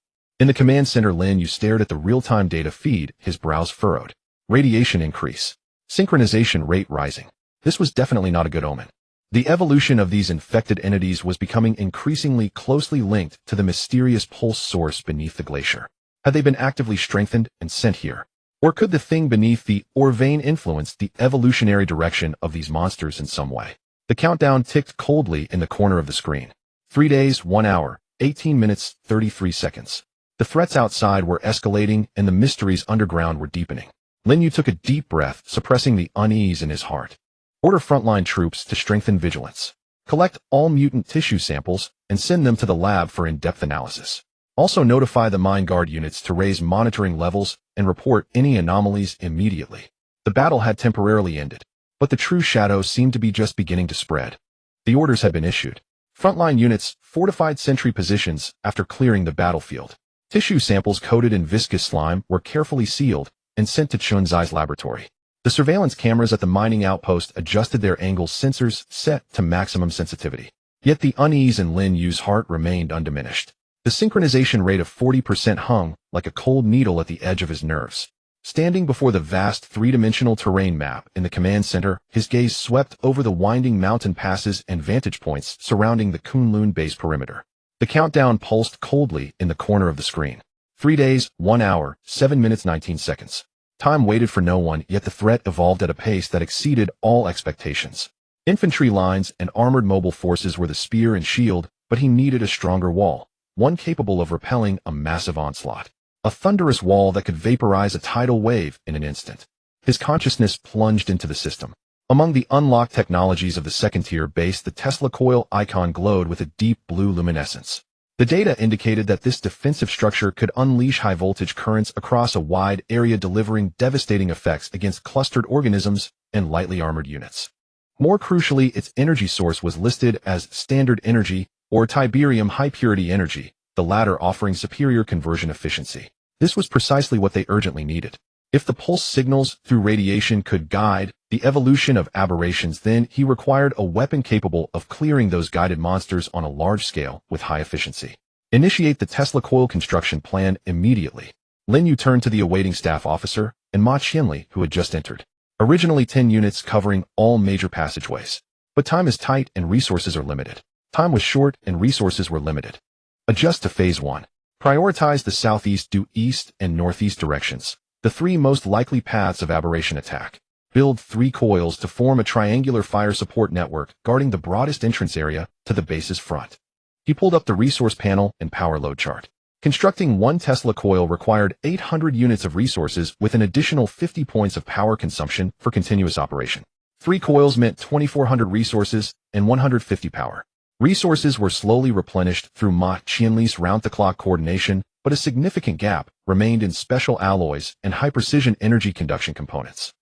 [SPEAKER 1] In the command center, Lin Yue stared at the real-time data feed, his brows furrowed. Radiation increase. Synchronization rate rising. This was definitely not a good omen. The evolution of these infected entities was becoming increasingly closely linked to the mysterious pulse source beneath the glacier. Had they been actively strengthened and sent here? Or could the thing beneath the vein influence the evolutionary direction of these monsters in some way? The countdown ticked coldly in the corner of the screen. 3 days, 1 hour, 18 minutes, 33 seconds. The threats outside were escalating and the mysteries underground were deepening. Lin Yue took a deep breath, suppressing the unease in his heart. Order frontline troops to strengthen vigilance. Collect all mutant tissue samples and send them to the lab for in-depth analysis. Also notify the mine guard units to raise monitoring levels and report any anomalies immediately. The battle had temporarily ended, but the true shadows seemed to be just beginning to spread. The orders had been issued. Frontline units fortified sentry positions after clearing the battlefield. Tissue samples coated in viscous slime were carefully sealed and sent to Chunzai's laboratory. The surveillance cameras at the mining outpost adjusted their angles, sensors set to maximum sensitivity. Yet the unease in Lin Yue's heart remained undiminished. The synchronization rate of 40% hung like a cold needle at the edge of his nerves. Standing before the vast three-dimensional terrain map in the command center, his gaze swept over the winding mountain passes and vantage points surrounding the Kunlun base perimeter. The countdown pulsed coldly in the corner of the screen. 3 days, 1 hour, 7 minutes 19 seconds. Time waited for no one, yet the threat evolved at a pace that exceeded all expectations. Infantry lines and armored mobile forces were the spear and shield, but he needed a stronger wall, one capable of repelling a massive onslaught. A thunderous wall that could vaporize a tidal wave in an instant. His consciousness plunged into the system. Among the unlocked technologies of the second-tier base, the Tesla coil icon glowed with a deep blue luminescence. The data indicated that this defensive structure could unleash high-voltage currents across a wide area, delivering devastating effects against clustered organisms and lightly armored units. More crucially, its energy source was listed as standard energy or Tiberium high-purity energy, the latter offering superior conversion efficiency. This was precisely what they urgently needed. If the pulse signals through radiation could guide the evolution of aberrations, then he required a weapon capable of clearing those guided monsters on a large scale with high efficiency. Initiate the Tesla coil construction plan immediately. Lin Yue turned to the awaiting staff officer and Ma Qianli, who had just entered. Originally 10 units covering all major passageways. But time is tight and resources are limited. Time was short and resources were limited. Adjust to Phase 1. Prioritize the southeast, due east, and northeast directions, the 3 most likely paths of aberration attack. Build 3 coils to form a triangular fire support network guarding the broadest entrance area to the base's front. He pulled up the resource panel and power load chart. Constructing 1 Tesla coil required 800 units of resources with an additional 50 points of power consumption for continuous operation. 3 coils meant 2,400 resources and 150 power. Resources were slowly replenished through Ma Qianli's round-the-clock coordination, but a significant gap remained in special alloys and high-precision energy conduction components.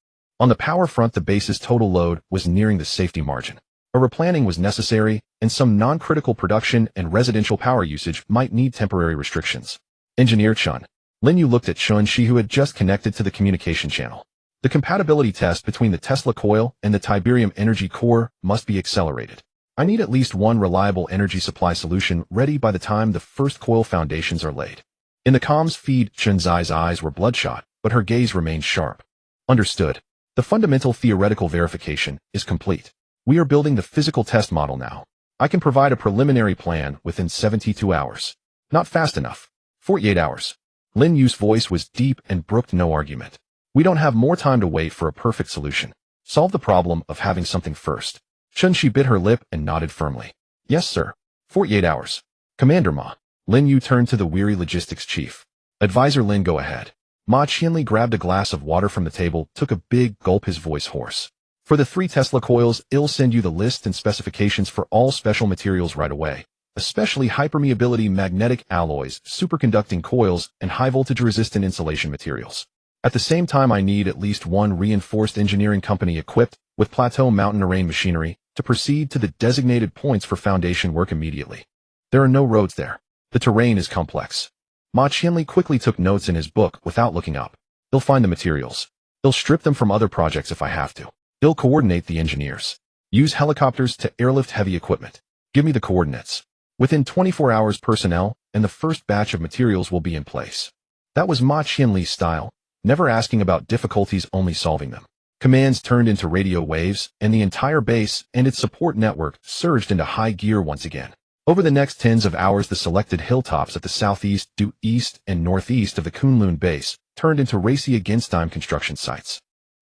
[SPEAKER 1] On the power front, the base's total load was nearing the safety margin. A replanning was necessary, and some non-critical production and residential power usage might need temporary restrictions. Engineer Chun. Lin Yue looked at Chun-Shi, who had just connected to the communication channel. The compatibility test between the Tesla coil and the Tiberium energy core must be accelerated. I need at least one reliable energy supply solution ready by the time the first coil foundations are laid. In the comms feed, Chun-Zai's eyes were bloodshot, but her gaze remained sharp. Understood. The fundamental theoretical verification is complete. We are building the physical test model now. I can provide a preliminary plan within 72 hours. Not fast enough. 48 hours. Lin Yue's voice was deep and brooked no argument. We don't have more time to wait for a perfect solution. Solve the problem of having something first. Chun-Shi bit her lip and nodded firmly. Yes, sir. 48 hours. Commander Ma. Lin Yue turned to the weary logistics chief. Advisor Lin, go ahead. Ma Qianli grabbed a glass of water from the table, took a big gulp, his voice hoarse. For the 3 Tesla coils, I'll send you the list and specifications for all special materials right away, especially hypermeability magnetic alloys, superconducting coils, and high-voltage resistant insulation materials. At the same time, I need at least one reinforced engineering company equipped with plateau mountain terrain machinery to proceed to the designated points for foundation work immediately. There are no roads there. The terrain is complex. Ma Qianli quickly took notes in his book without looking up. He'll find the materials. He'll strip them from other projects if I have to. He'll coordinate the engineers. Use helicopters to airlift heavy equipment. Give me the coordinates. Within 24 hours, personnel and the first batch of materials will be in place. That was Ma Qianli's style, never asking about difficulties, only solving them. Commands turned into radio waves, and the entire base and its support network surged into high gear once again. Over the next tens of hours, the selected hilltops at the southeast, due east, and northeast of the Kunlun base turned into racy against-time construction sites.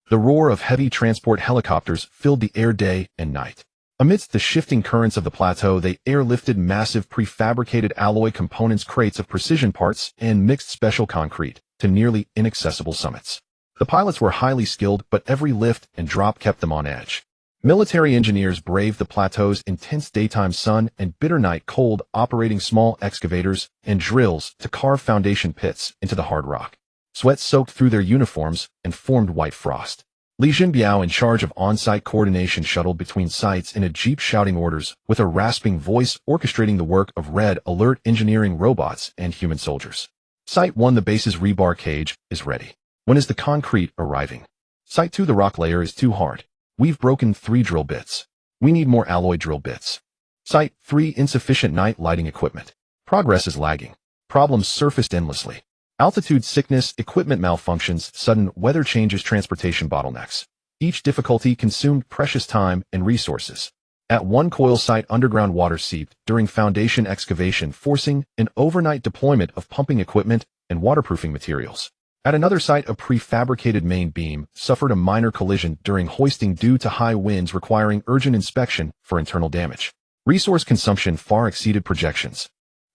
[SPEAKER 1] The roar of heavy transport helicopters filled the air day and night. Amidst the shifting currents of the plateau, they airlifted massive prefabricated alloy components, crates of precision parts, and mixed special concrete to nearly inaccessible summits. The pilots were highly skilled, but every lift and drop kept them on edge. Military engineers braved the plateau's intense daytime sun and bitter night cold, operating small excavators and drills to carve foundation pits into the hard rock. Sweat soaked through their uniforms and formed white frost. Li Jinbiao, in charge of on-site coordination, shuttled between sites in a jeep, shouting orders with a rasping voice, orchestrating the work of red alert engineering robots and human soldiers. Site 1, the base's rebar cage is ready. When is the concrete arriving? Site 2, the rock layer is too hard. We've broken 3 drill bits. We need more alloy drill bits. Site 3, insufficient night lighting equipment. Progress is lagging. Problems surfaced endlessly. Altitude sickness, equipment malfunctions, sudden weather changes, transportation bottlenecks. Each difficulty consumed precious time and resources. At one coil site, underground water seeped during foundation excavation, forcing an overnight deployment of pumping equipment and waterproofing materials. At another site, a prefabricated main beam suffered a minor collision during hoisting due to high winds, requiring urgent inspection for internal damage. Resource consumption far exceeded projections.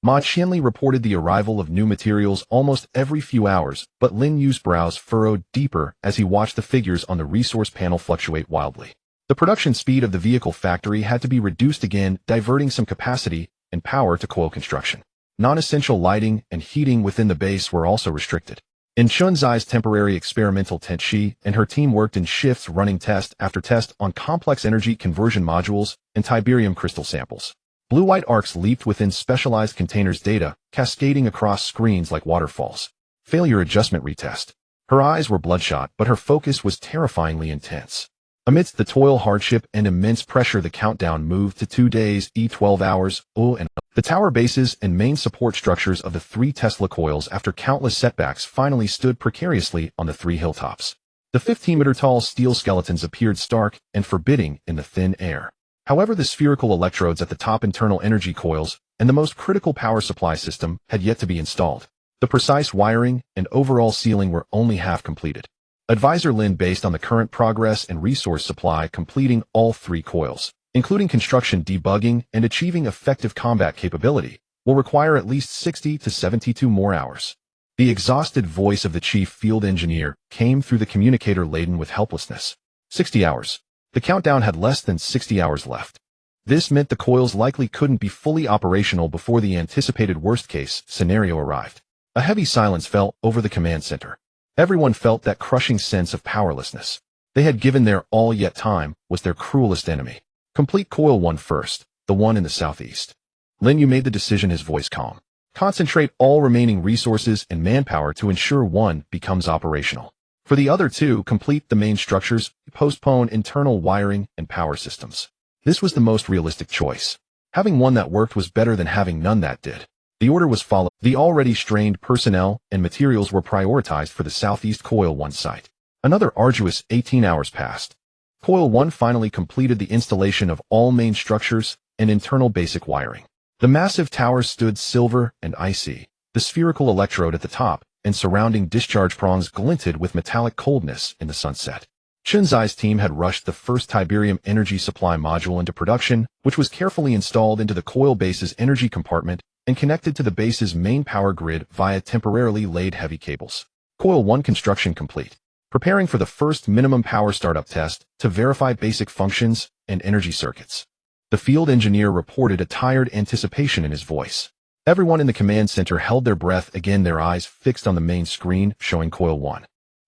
[SPEAKER 1] Ma Qianli reported the arrival of new materials almost every few hours, but Lin Yue's brows furrowed deeper as he watched the figures on the resource panel fluctuate wildly. The production speed of the vehicle factory had to be reduced again, diverting some capacity and power to coil construction. Non-essential lighting and heating within the base were also restricted. In Chun-Zai's temporary experimental tent, she and her team worked in shifts, running test after test on complex energy conversion modules and Tiberium crystal samples. Blue-white arcs leaped within specialized containers, data cascading across screens like waterfalls. Failure adjustment retest. Her eyes were bloodshot, but her focus was terrifyingly intense. Amidst the toil, hardship, and immense pressure, the countdown moved to 2 days, 12 hours, and the tower bases and main support structures of the 3 Tesla coils, after countless setbacks, finally stood precariously on the 3 hilltops. The 15-meter-tall steel skeletons appeared stark and forbidding in the thin air. However, the spherical electrodes at the top, internal energy coils, and the most critical power supply system had yet to be installed. The precise wiring and overall sealing were only half completed. Advisor Lin, based on the current progress and resource supply, completing all 3 coils, including construction, debugging, and achieving effective combat capability, will require at least 60 to 72 more hours. The exhausted voice of the chief field engineer came through the communicator, laden with helplessness. 60 hours. The countdown had less than 60 hours left. This meant the coils likely couldn't be fully operational before the anticipated worst-case scenario arrived. A heavy silence fell over the command center. Everyone felt that crushing sense of powerlessness. They had given their all, yet time was their cruelest enemy. Complete coil 1 first, the one in the southeast. Lin Yue made the decision, his voice calm. Concentrate all remaining resources and manpower to ensure one becomes operational. For the other two, complete the main structures, postpone internal wiring and power systems. This was the most realistic choice. Having one that worked was better than having none that did. The order was followed. The already strained personnel and materials were prioritized for the Southeast Coil 1 site. Another arduous 18 hours passed. Coil 1 finally completed the installation of all main structures and internal basic wiring. The massive tower stood silver and icy. The spherical electrode at the top and surrounding discharge prongs glinted with metallic coldness in the sunset. Chunzai's team had rushed the first Tiberium energy supply module into production, which was carefully installed into the coil base's energy compartment and connected to the base's main power grid via temporarily laid heavy cables. Coil 1 construction complete. Preparing for the first minimum power startup test to verify basic functions and energy circuits. The field engineer reported a tired anticipation in his voice. Everyone in the command center held their breath again, their eyes fixed on the main screen showing Coil 1.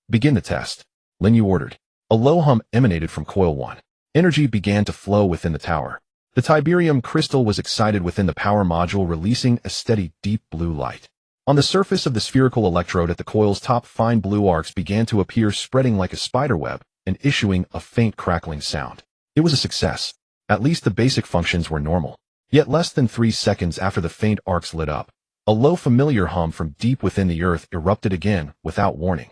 [SPEAKER 1] Begin the test, Lin Yue ordered. A low hum emanated from Coil 1. Energy began to flow within the tower. The Tiberium crystal was excited within the power module, releasing a steady, deep blue light. On the surface of the spherical electrode at the coil's top, fine blue arcs began to appear, spreading like a spiderweb and issuing a faint crackling sound. It was a success. At least the basic functions were normal. Yet less than 3 seconds after the faint arcs lit up, a low familiar hum from deep within the earth erupted again without warning.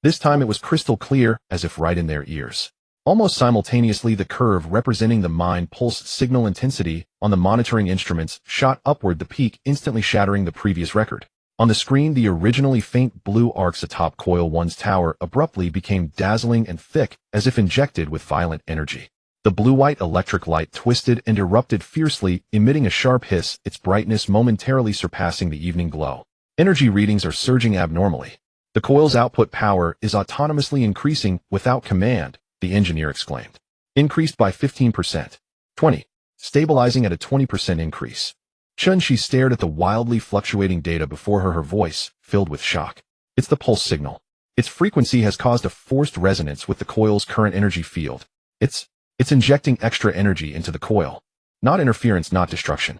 [SPEAKER 1] This time it was crystal clear, as if right in their ears. Almost simultaneously, the curve representing the mind pulse signal intensity on the monitoring instruments shot upward, the peak instantly shattering the previous record. On the screen, the originally faint blue arcs atop Coil 1's tower abruptly became dazzling and thick, as if injected with violent energy. The blue-white electric light twisted and erupted fiercely, emitting a sharp hiss, its brightness momentarily surpassing the evening glow. Energy readings are surging abnormally. The coil's output power is autonomously increasing without command, the engineer exclaimed. Increased by 15%. 20. Stabilizing at a 20% increase. Chun-Shi stared at the wildly fluctuating data before her voice filled with shock. It's the pulse signal. Its frequency has caused a forced resonance with the coil's current energy field. It's injecting extra energy into the coil. Not interference, not destruction.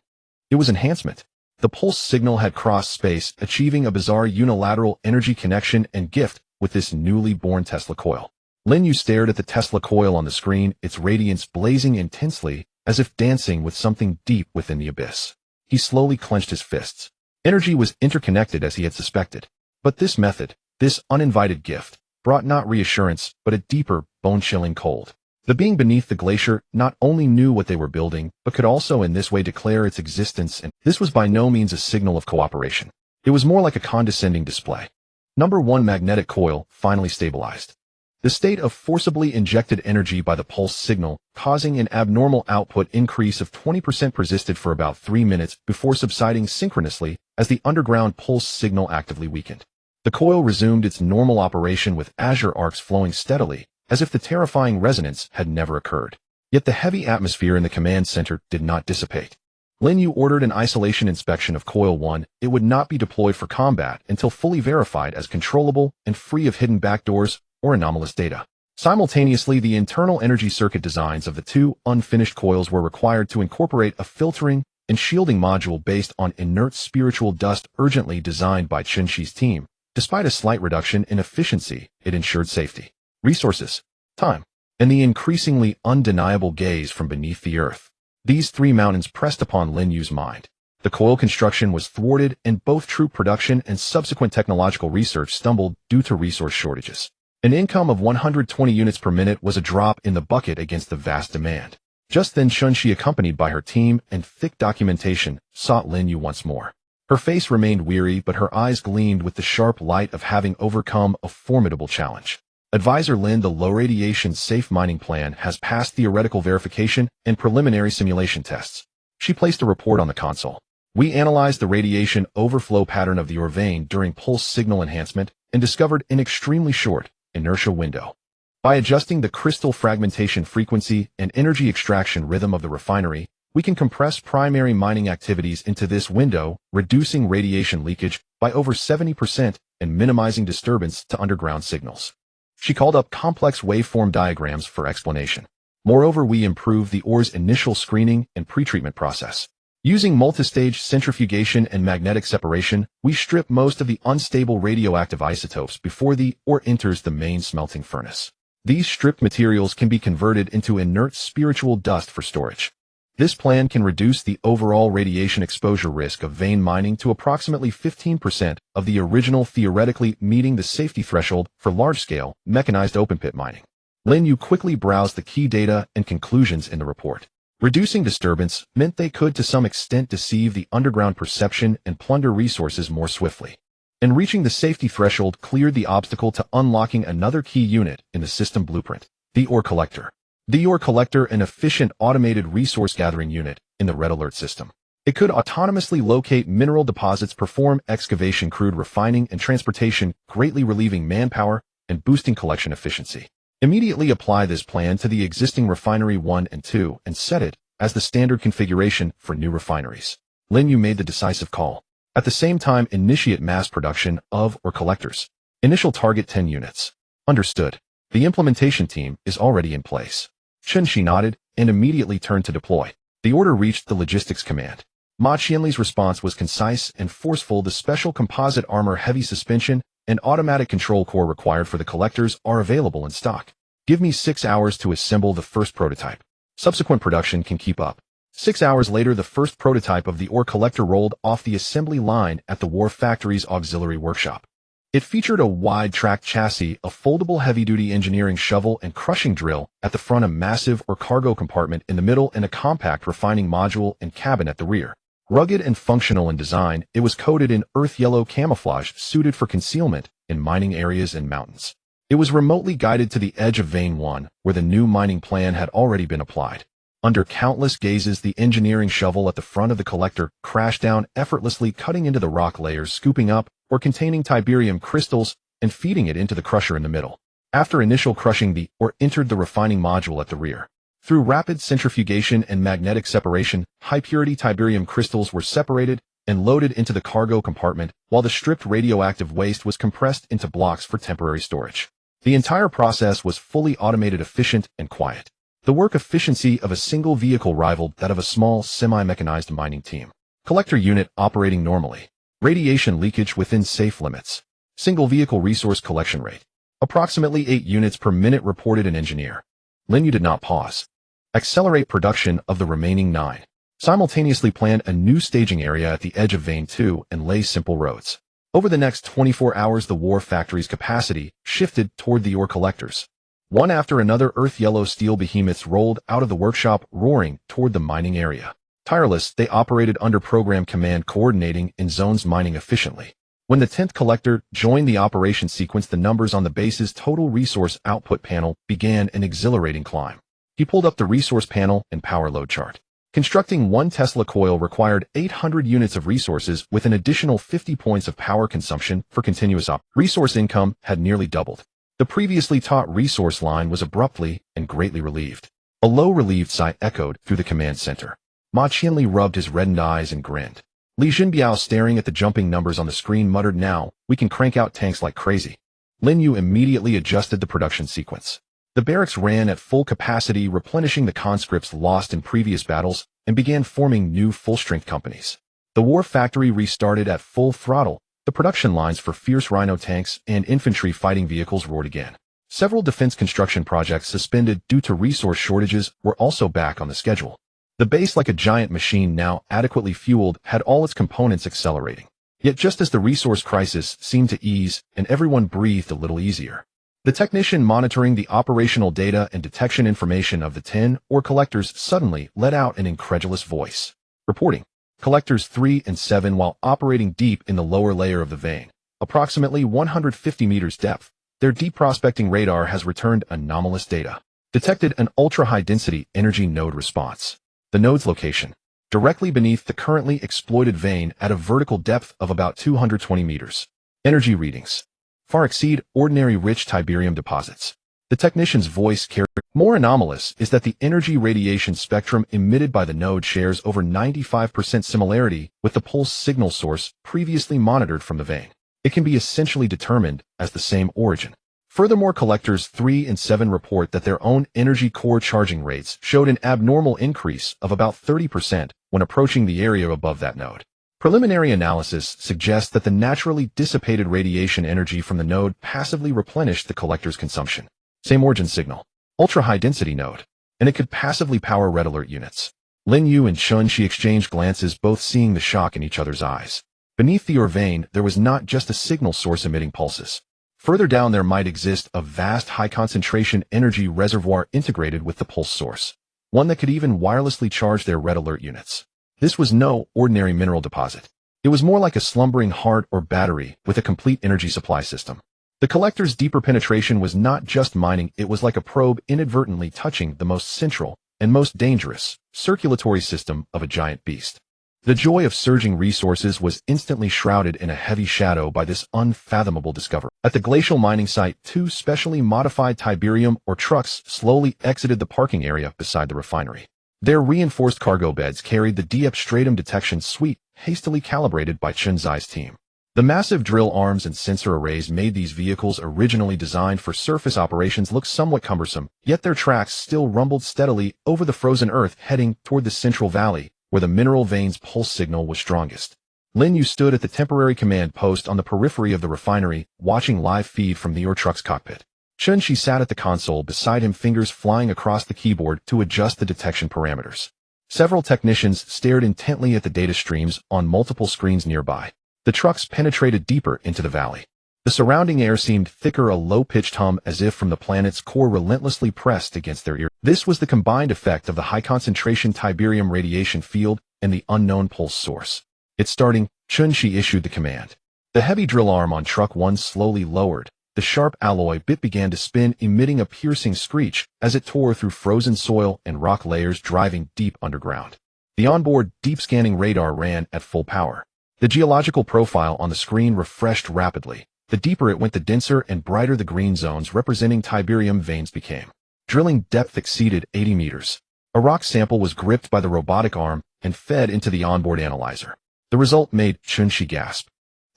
[SPEAKER 1] It was enhancement. The pulse signal had crossed space, achieving a bizarre unilateral energy connection and gift with this newly born Tesla coil. Lin Yue stared at the Tesla coil on the screen, its radiance blazing intensely, as if dancing with something deep within the abyss. He slowly clenched his fists. Energy was interconnected as he had suspected. But this method, this uninvited gift, brought not reassurance, but a deeper, bone-chilling cold. The being beneath the glacier not only knew what they were building, but could also in this way declare its existence, and this was by no means a signal of cooperation. It was more like a condescending display. Number 1 magnetic coil finally stabilized. The state of forcibly injected energy by the pulse signal, causing an abnormal output increase of 20%, persisted for about 3 minutes before subsiding synchronously as the underground pulse signal actively weakened. The coil resumed its normal operation with azure arcs flowing steadily, as if the terrifying resonance had never occurred. Yet the heavy atmosphere in the command center did not dissipate. Lin Yue ordered an isolation inspection of Coil 1. It would not be deployed for combat until fully verified as controllable and free of hidden backdoors or anomalous data. Simultaneously, the internal energy circuit designs of the 2 unfinished coils were required to incorporate a filtering and shielding module based on inert spiritual dust, urgently designed by Chun-Shi's team. Despite a slight reduction in efficiency, it ensured safety. Resources, time, and the increasingly undeniable gaze from beneath the earth. These 3 mountains pressed upon Lin Yue's mind. The coil construction was thwarted, and both troop production and subsequent technological research stumbled due to resource shortages. An income of 120 units per minute was a drop in the bucket against the vast demand. Just then, Chun-Shi, accompanied by her team and thick documentation, sought Lin Yue once more. Her face remained weary, but her eyes gleamed with the sharp light of having overcome a formidable challenge. Advisor Lin, the low-radiation safe mining plan has passed theoretical verification and preliminary simulation tests. She placed a report on the console. We analyzed the radiation overflow pattern of the ore vein during pulse signal enhancement and discovered an extremely short inertia window. By adjusting the crystal fragmentation frequency and energy extraction rhythm of the refinery, we can compress primary mining activities into this window, reducing radiation leakage by over 70% and minimizing disturbance to underground signals. She called up complex waveform diagrams for explanation. Moreover, we improved the ore's initial screening and pretreatment process. Using multistage centrifugation and magnetic separation, we strip most of the unstable radioactive isotopes before the ore enters the main smelting furnace. These stripped materials can be converted into inert spiritual dust for storage. This plan can reduce the overall radiation exposure risk of vein mining to approximately 15% of the original, theoretically meeting the safety threshold for large-scale, mechanized open-pit mining. Lin Yue quickly browsed the key data and conclusions in the report. Reducing disturbance meant they could to some extent deceive the underground perception and plunder resources more swiftly. And reaching the safety threshold cleared the obstacle to unlocking another key unit in the system blueprint, the ore collector. The ore collector, an efficient automated resource gathering unit in the red alert system. It could autonomously locate mineral deposits, perform excavation, crude refining, and transportation, greatly relieving manpower and boosting collection efficiency. Immediately apply this plan to the existing refinery 1 and 2 and set it as the standard configuration for new refineries. Lin Yue made the decisive call. At the same time, initiate mass production of ore collectors. Initial target 10 units. Understood. The implementation team is already in place. Chen Shi nodded and immediately turned to deploy. The order reached the logistics command. Ma Qianli's response was concise and forceful. The special composite armor, heavy suspension, and automatic control core required for the collectors are available in stock. Give me 6 hours to assemble the first prototype. Subsequent production can keep up. 6 hours later, the first prototype of the ore collector rolled off the assembly line at the War Factory's auxiliary workshop. It featured a wide-track chassis, a foldable heavy-duty engineering shovel and crushing drill at the front, a massive ore cargo compartment in the middle, and a compact refining module and cabin at the rear. Rugged and functional in design, it was coated in earth yellow camouflage suited for concealment in mining areas and mountains. It was remotely guided to the edge of Vein 1, where the new mining plan had already been applied. Under countless gazes, the engineering shovel at the front of the collector crashed down effortlessly, cutting into the rock layers, scooping up or containing tiberium crystals and feeding it into the crusher in the middle. After initial crushing, the ore entered the refining module at the rear. Through rapid centrifugation and magnetic separation, high-purity tiberium crystals were separated and loaded into the cargo compartment, while the stripped radioactive waste was compressed into blocks for temporary storage. The entire process was fully automated, efficient, and quiet. The work efficiency of a single vehicle rivaled that of a small, semi-mechanized mining team. Collector unit operating normally. Radiation leakage within safe limits. Single vehicle resource collection rate. Approximately 8 units per minute, reported an engineer. Lin Yue did not pause. Accelerate production of the remaining 9. Simultaneously plan a new staging area at the edge of Vein 2 and lay simple roads. Over the next 24 hours, the War Factory's capacity shifted toward the ore collectors. One after another, earth-yellow steel behemoths rolled out of the workshop, roaring toward the mining area. Tireless, they operated under program command, coordinating in zones, mining efficiently. When the 10th collector joined the operation sequence, the numbers on the base's total resource output panel began an exhilarating climb. He pulled up the resource panel and power load chart. Constructing 1 Tesla coil required 800 units of resources with an additional 50 points of power consumption for continuous op. Resource income had nearly doubled. The previously taut resource line was abruptly and greatly relieved. A low relieved sigh echoed through the command center. Ma Qianli rubbed his reddened eyes and grinned. Li Jinbiao, staring at the jumping numbers on the screen, muttered, "Now, we can crank out tanks like crazy." Lin Yue immediately adjusted the production sequence. The barracks ran at full capacity, replenishing the conscripts lost in previous battles, and began forming new full-strength companies. The War Factory restarted at full throttle. The production lines for fierce Rhino tanks and infantry fighting vehicles roared again. Several defense construction projects suspended due to resource shortages were also back on the schedule. The base, like a giant machine now adequately fueled, had all its components accelerating. Yet just as the resource crisis seemed to ease and everyone breathed a little easier, the technician monitoring the operational data and detection information of the 10 ore collectors suddenly let out an incredulous voice. Reporting. Collectors 3 and 7, while operating deep in the lower layer of the vein, approximately 150 meters depth, their deep prospecting radar has returned anomalous data. Detected an ultra-high-density energy node response. The node's location, directly beneath the currently exploited vein at a vertical depth of about 220 meters. Energy readings far exceed ordinary rich tiberium deposits. The technician's voice carried. More anomalous is that the energy radiation spectrum emitted by the node shares over 95% similarity with the pulse signal source previously monitored from the vein. It can be essentially determined as the same origin. Furthermore, collectors 3 and 7 report that their own energy core charging rates showed an abnormal increase of about 30% when approaching the area above that node. Preliminary analysis suggests that the naturally dissipated radiation energy from the node passively replenished the collector's consumption. Same origin signal. Ultra-high-density node. And it could passively power red alert units. Lin Yue and Chun-Shi exchanged glances, both seeing the shock in each other's eyes. Beneath the ore vein, there was not just a signal source emitting pulses. Further down there might exist a vast high-concentration energy reservoir integrated with the pulse source. One that could even wirelessly charge their red alert units. This was no ordinary mineral deposit. It was more like a slumbering heart or battery with a complete energy supply system. The collector's deeper penetration was not just mining, it was like a probe inadvertently touching the most central and most dangerous circulatory system of a giant beast. The joy of surging resources was instantly shrouded in a heavy shadow by this unfathomable discovery. At the glacial mining site, 2 specially modified Tiberium ore trucks slowly exited the parking area beside the refinery. Their reinforced cargo beds carried the Diepstratum detection suite hastily calibrated by Chun Zai's team. The massive drill arms and sensor arrays made these vehicles originally designed for surface operations look somewhat cumbersome, yet their tracks still rumbled steadily over the frozen earth heading toward the central valley, where the mineral vein's pulse signal was strongest. Lin Yue stood at the temporary command post on the periphery of the refinery, watching live feed from the ore truck's cockpit. Chun-Shi sat at the console beside him, fingers flying across the keyboard to adjust the detection parameters. Several technicians stared intently at the data streams on multiple screens nearby. The trucks penetrated deeper into the valley. The surrounding air seemed thicker, a low-pitched hum as if from the planet's core relentlessly pressed against their ear. This was the combined effect of the high-concentration Tiberium radiation field and the unknown pulse source. It's starting, Chun-Shi issued the command. The heavy drill arm on Truck 1 slowly lowered. The sharp alloy bit began to spin, emitting a piercing screech as it tore through frozen soil and rock layers, driving deep underground. The onboard deep-scanning radar ran at full power. The geological profile on the screen refreshed rapidly. The deeper it went, the denser and brighter the green zones representing Tiberium veins became. Drilling depth exceeded 80 meters. A rock sample was gripped by the robotic arm and fed into the onboard analyzer. The result made Chun-Shi gasp.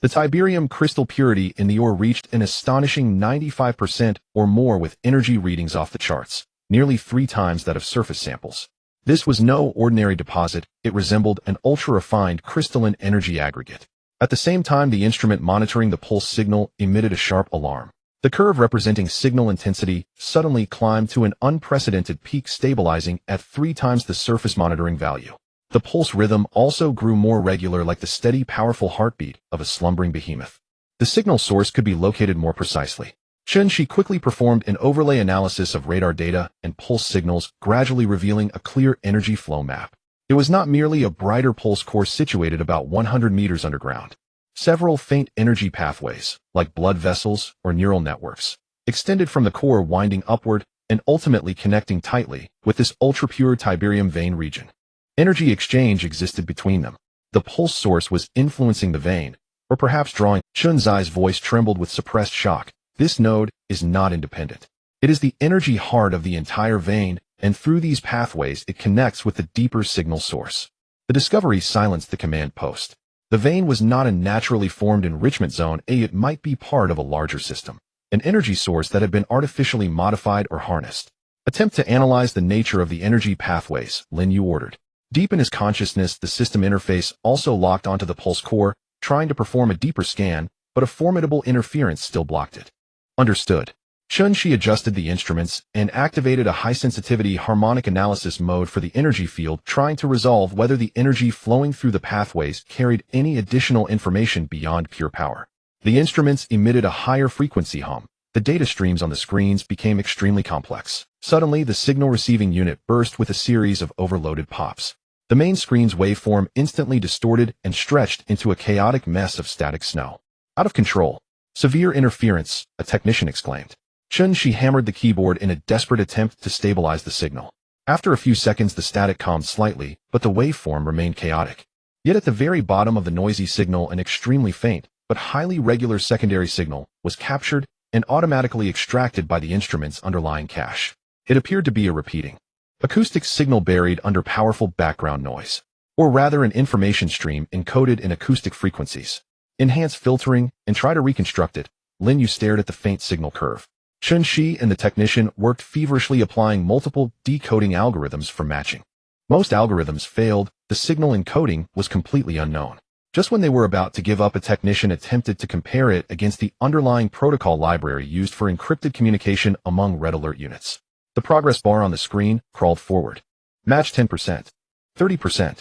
[SPEAKER 1] The Tiberium crystal purity in the ore reached an astonishing 95% or more, with energy readings off the charts, nearly 3 times that of surface samples. This was no ordinary deposit, it resembled an ultra-refined crystalline energy aggregate. At the same time, the instrument monitoring the pulse signal emitted a sharp alarm. The curve representing signal intensity suddenly climbed to an unprecedented peak, stabilizing at 3 times the surface monitoring value. The pulse rhythm also grew more regular, like the steady, powerful heartbeat of a slumbering behemoth. The signal source could be located more precisely. Chun-Shi quickly performed an overlay analysis of radar data and pulse signals, gradually revealing a clear energy flow map. It was not merely a brighter pulse core situated about 100 meters underground. Several faint energy pathways, like blood vessels or neural networks, extended from the core, winding upward and ultimately connecting tightly with this ultra-pure Tiberium vein region. Energy exchange existed between them. The pulse source was influencing the vein, or perhaps drawing. Chun Zai's voice trembled with suppressed shock. This node is not independent. It is the energy heart of the entire vein, and through these pathways it connects with the deeper signal source. The discovery silenced the command post. The vein was not a naturally formed enrichment zone. It might be part of a larger system, an energy source that had been artificially modified or harnessed. Attempt to analyze the nature of the energy pathways, Lin Yue ordered. Deep in his consciousness, the system interface also locked onto the pulse core, trying to perform a deeper scan, but a formidable interference still blocked it. Understood. Chun-Shi adjusted the instruments and activated a high-sensitivity harmonic analysis mode for the energy field, trying to resolve whether the energy flowing through the pathways carried any additional information beyond pure power. The instruments emitted a higher frequency hum. The data streams on the screens became extremely complex. Suddenly, the signal receiving unit burst with a series of overloaded pops. The main screen's waveform instantly distorted and stretched into a chaotic mess of static snow. Out of control. Severe interference, a technician exclaimed. Chun-Shi hammered the keyboard in a desperate attempt to stabilize the signal. After a few seconds, the static calmed slightly, but the waveform remained chaotic. Yet at the very bottom of the noisy signal, an extremely faint, but highly regular secondary signal was captured and automatically extracted by the instrument's underlying cache. It appeared to be a repeating acoustic signal buried under powerful background noise, or rather an information stream encoded in acoustic frequencies. Enhance filtering and try to reconstruct it. Lin Yue stared at the faint signal curve. Chun-Shi and the technician worked feverishly, applying multiple decoding algorithms for matching. Most algorithms failed. The the signal encoding was completely unknown. Just when they were about to give up, a technician attempted to compare it against the underlying protocol library used for encrypted communication among red alert units. The progress bar on the screen crawled forward. Match 10%, 30%,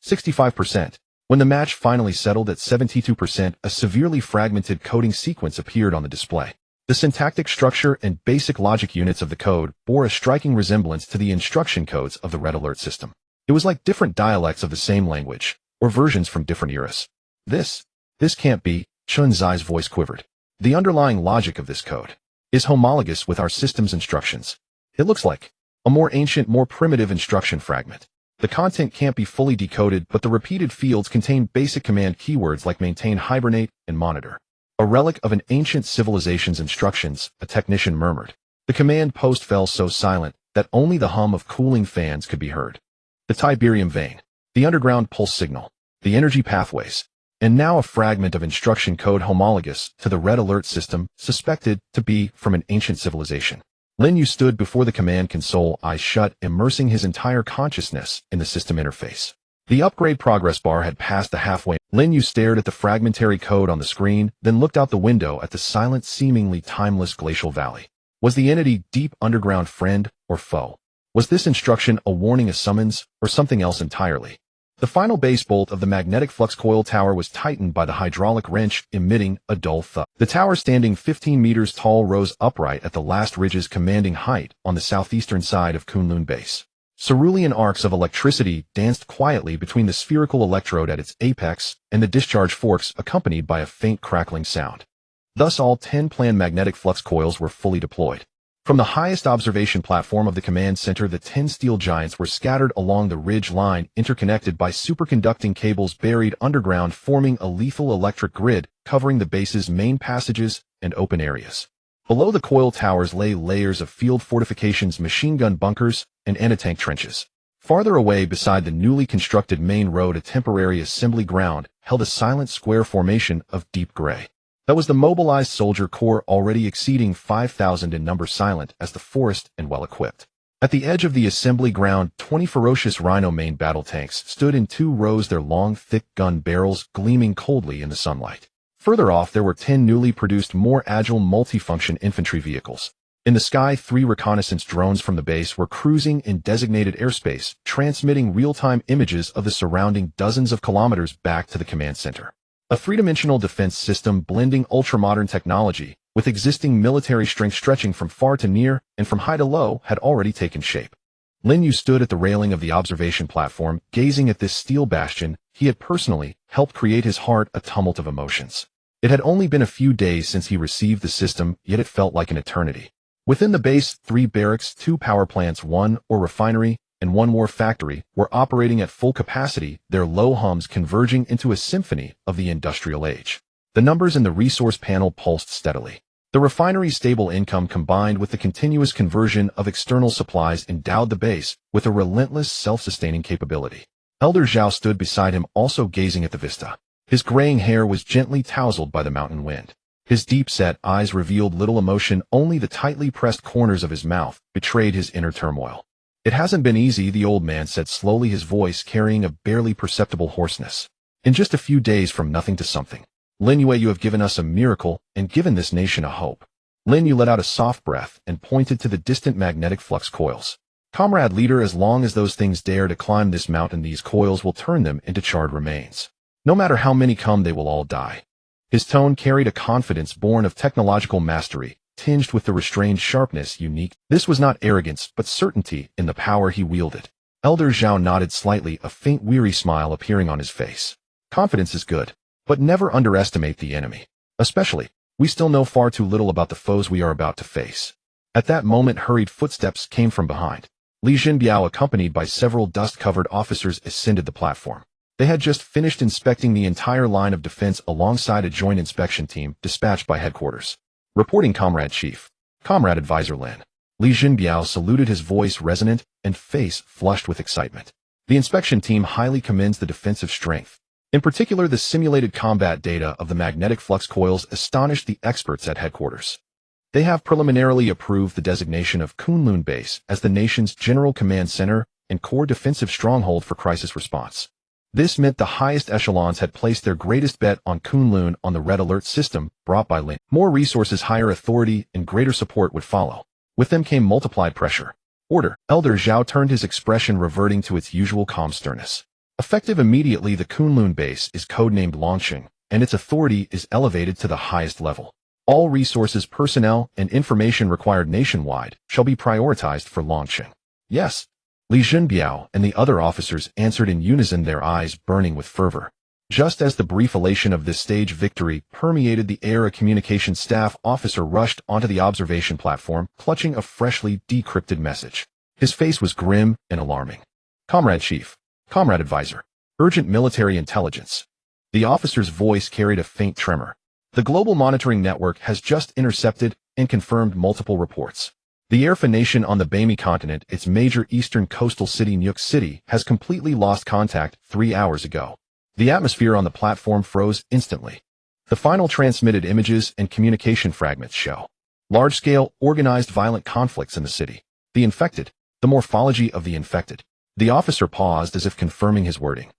[SPEAKER 1] 65%. When the match finally settled at 72%, a severely fragmented coding sequence appeared on the display. The syntactic structure and basic logic units of the code bore a striking resemblance to the instruction codes of the red alert system. It was like different dialects of the same language, or versions from different eras. This can't be, Chun Zai's voice quivered. The underlying logic of this code is homologous with our system's instructions. It looks like a more ancient, more primitive instruction fragment. The content can't be fully decoded, but the repeated fields contain basic command keywords like maintain, hibernate, and monitor. A relic of an ancient civilization's instructions, a technician murmured. The command post fell so silent that only the hum of cooling fans could be heard. The Tiberium vein, the underground pulse signal, the energy pathways, and now a fragment of instruction code homologous to the red alert system suspected to be from an ancient civilization. Lin Yue stood before the command console, eyes shut, immersing his entire consciousness in the system interface. The upgrade progress bar had passed the halfway. Lin Yue stared at the fragmentary code on the screen, then looked out the window at the silent, seemingly timeless glacial valley. Was the entity deep underground friend or foe? Was this instruction a warning, a summons, or something else entirely? The final base bolt of the magnetic flux coil tower was tightened by the hydraulic wrench, emitting a dull thud. The tower, standing 15 meters tall, rose upright at the last ridge's commanding height on the southeastern side of Kunlun Base. Cerulean arcs of electricity danced quietly between the spherical electrode at its apex and the discharge forks, accompanied by a faint crackling sound. Thus all 10 planned magnetic flux coils were fully deployed. From the highest observation platform of the command center, the 10 steel giants were scattered along the ridge line, interconnected by superconducting cables buried underground, forming a lethal electric grid covering the base's main passages and open areas. Below the coil towers lay layers of field fortifications, machine gun bunkers, and anti-tank trenches. Farther away, beside the newly constructed main road, a temporary assembly ground held a silent square formation of deep gray. That was the mobilized soldier corps, already exceeding 5,000 in number, silent as the forest and well-equipped. At the edge of the assembly ground, 20 ferocious Rhino main battle tanks stood in 2 rows, their long, thick gun barrels gleaming coldly in the sunlight. Further off, there were 10 newly produced, more agile multifunction infantry vehicles. In the sky, 3 reconnaissance drones from the base were cruising in designated airspace, transmitting real-time images of the surrounding dozens of kilometers back to the command center. A three-dimensional defense system blending ultra-modern technology with existing military strength, stretching from far to near and from high to low, had already taken shape. Lin Yue stood at the railing of the observation platform, gazing at this steel bastion he had personally helped create, his heart a tumult of emotions. It had only been a few days since he received the system, yet it felt like an eternity. Within the base, 3 barracks, 2 power plants, 1 ore refinery, and 1 war factory were operating at full capacity, their low hums converging into a symphony of the industrial age. The numbers in the resource panel pulsed steadily. The refinery's stable income, combined with the continuous conversion of external supplies, endowed the base with a relentless self-sustaining capability. Elder Zhao stood beside him, also gazing at the vista. His graying hair was gently tousled by the mountain wind. His deep-set eyes revealed little emotion, only the tightly pressed corners of his mouth betrayed his inner turmoil. "It hasn't been easy," the old man said slowly, his voice carrying a barely perceptible hoarseness. "In just a few days, from nothing to something. Lin Yue, you have given us a miracle and given this nation a hope." Lin Yue let out a soft breath and pointed to the distant magnetic flux coils. "Comrade leader, as long as those things dare to climb this mountain, these coils will turn them into charred remains. No matter how many come, they will all die." His tone carried a confidence born of technological mastery, tinged with the restrained sharpness unique. This was not arrogance, but certainty in the power he wielded. Elder Zhao nodded slightly, a faint weary smile appearing on his face. "Confidence is good, but never underestimate the enemy. Especially, we still know far too little about the foes we are about to face." At that moment, hurried footsteps came from behind. Li Jinbiao, accompanied by several dust-covered officers, ascended the platform. They had just finished inspecting the entire line of defense alongside a joint inspection team dispatched by headquarters. "Reporting, Comrade Chief." "Comrade Advisor Lin." Li Jinbiao saluted, his voice resonant and face flushed with excitement. The inspection team highly commends the defensive strength. In particular, the simulated combat data of the magnetic flux coils astonished the experts at headquarters. They have preliminarily approved the designation of Kunlun Base as the nation's general command center and core defensive stronghold for crisis response. This meant the highest echelons had placed their greatest bet on Kunlun on the red alert system brought by Lin. More resources, higher authority, and greater support would follow. With them came multiplied pressure. Order. Elder Zhao turned, his expression reverting to its usual calm sternness. Effective immediately, the Kunlun base is codenamed Longqing, and its authority is elevated to the highest level. All resources, personnel, and information required nationwide shall be prioritized for Longqing. Yes. Li Zhenbiao and the other officers answered in unison, their eyes burning with fervor. Just as the brief elation of this stage victory permeated the air, a communication staff officer rushed onto the observation platform, clutching a freshly decrypted message. His face was grim and alarming. Comrade Chief. Comrade Advisor. Urgent military intelligence. The officer's voice carried a faint tremor. The global monitoring network has just intercepted and confirmed multiple reports. The Erfa nation on the Bami continent, its major eastern coastal city Nyuk City, has completely lost contact 3 hours ago. The atmosphere on the platform froze instantly. The final transmitted images and communication fragments show large-scale, organized violent conflicts in the city. The infected. The morphology of the infected. The officer paused as if confirming his wording.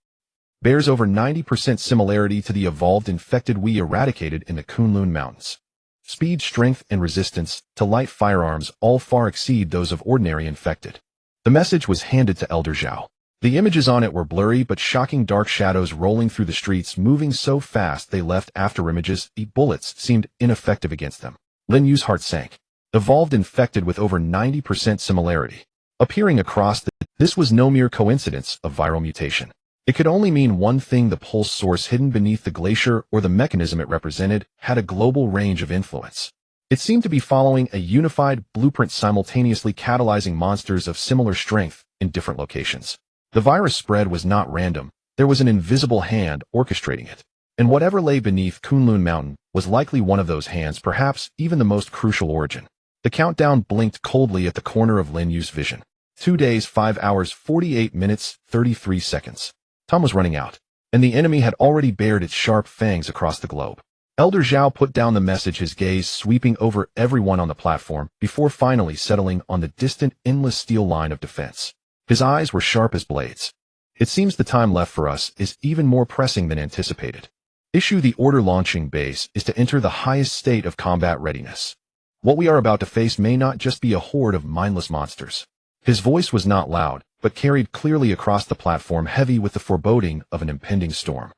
[SPEAKER 1] Bears over 90% similarity to the evolved infected we eradicated in the Kunlun Mountains. Speed, strength, and resistance to light firearms all far exceed those of ordinary infected. The message was handed to Elder Zhao. The images on it were blurry but shocking, dark shadows rolling through the streets, moving so fast they left afterimages. Bullets seemed ineffective against them. Lin Yue's heart sank. Evolved infected with over 90% similarity. Appearing across this was no mere coincidence of viral mutation. It could only mean one thing: the pulse source hidden beneath the glacier, or the mechanism it represented, had a global range of influence. It seemed to be following a unified blueprint, simultaneously catalyzing monsters of similar strength in different locations. The virus spread was not random. There was an invisible hand orchestrating it. And whatever lay beneath Kunlun Mountain was likely one of those hands, perhaps even the most crucial origin. The countdown blinked coldly at the corner of Lin Yue's vision. 2 days, 5 hours, 48 minutes, 33 seconds. Time was running out, and the enemy had already bared its sharp fangs across the globe. Elder Zhao put down the message, his gaze sweeping over everyone on the platform before finally settling on the distant, endless steel line of defense. His eyes were sharp as blades. It seems the time left for us is even more pressing than anticipated. Issue the order. Launching base is to enter the highest state of combat readiness. What we are about to face may not just be a horde of mindless monsters. His voice was not loud, but carried clearly across the platform, heavy with the foreboding of an impending storm.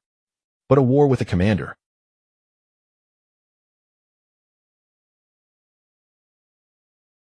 [SPEAKER 1] But a war with a commander.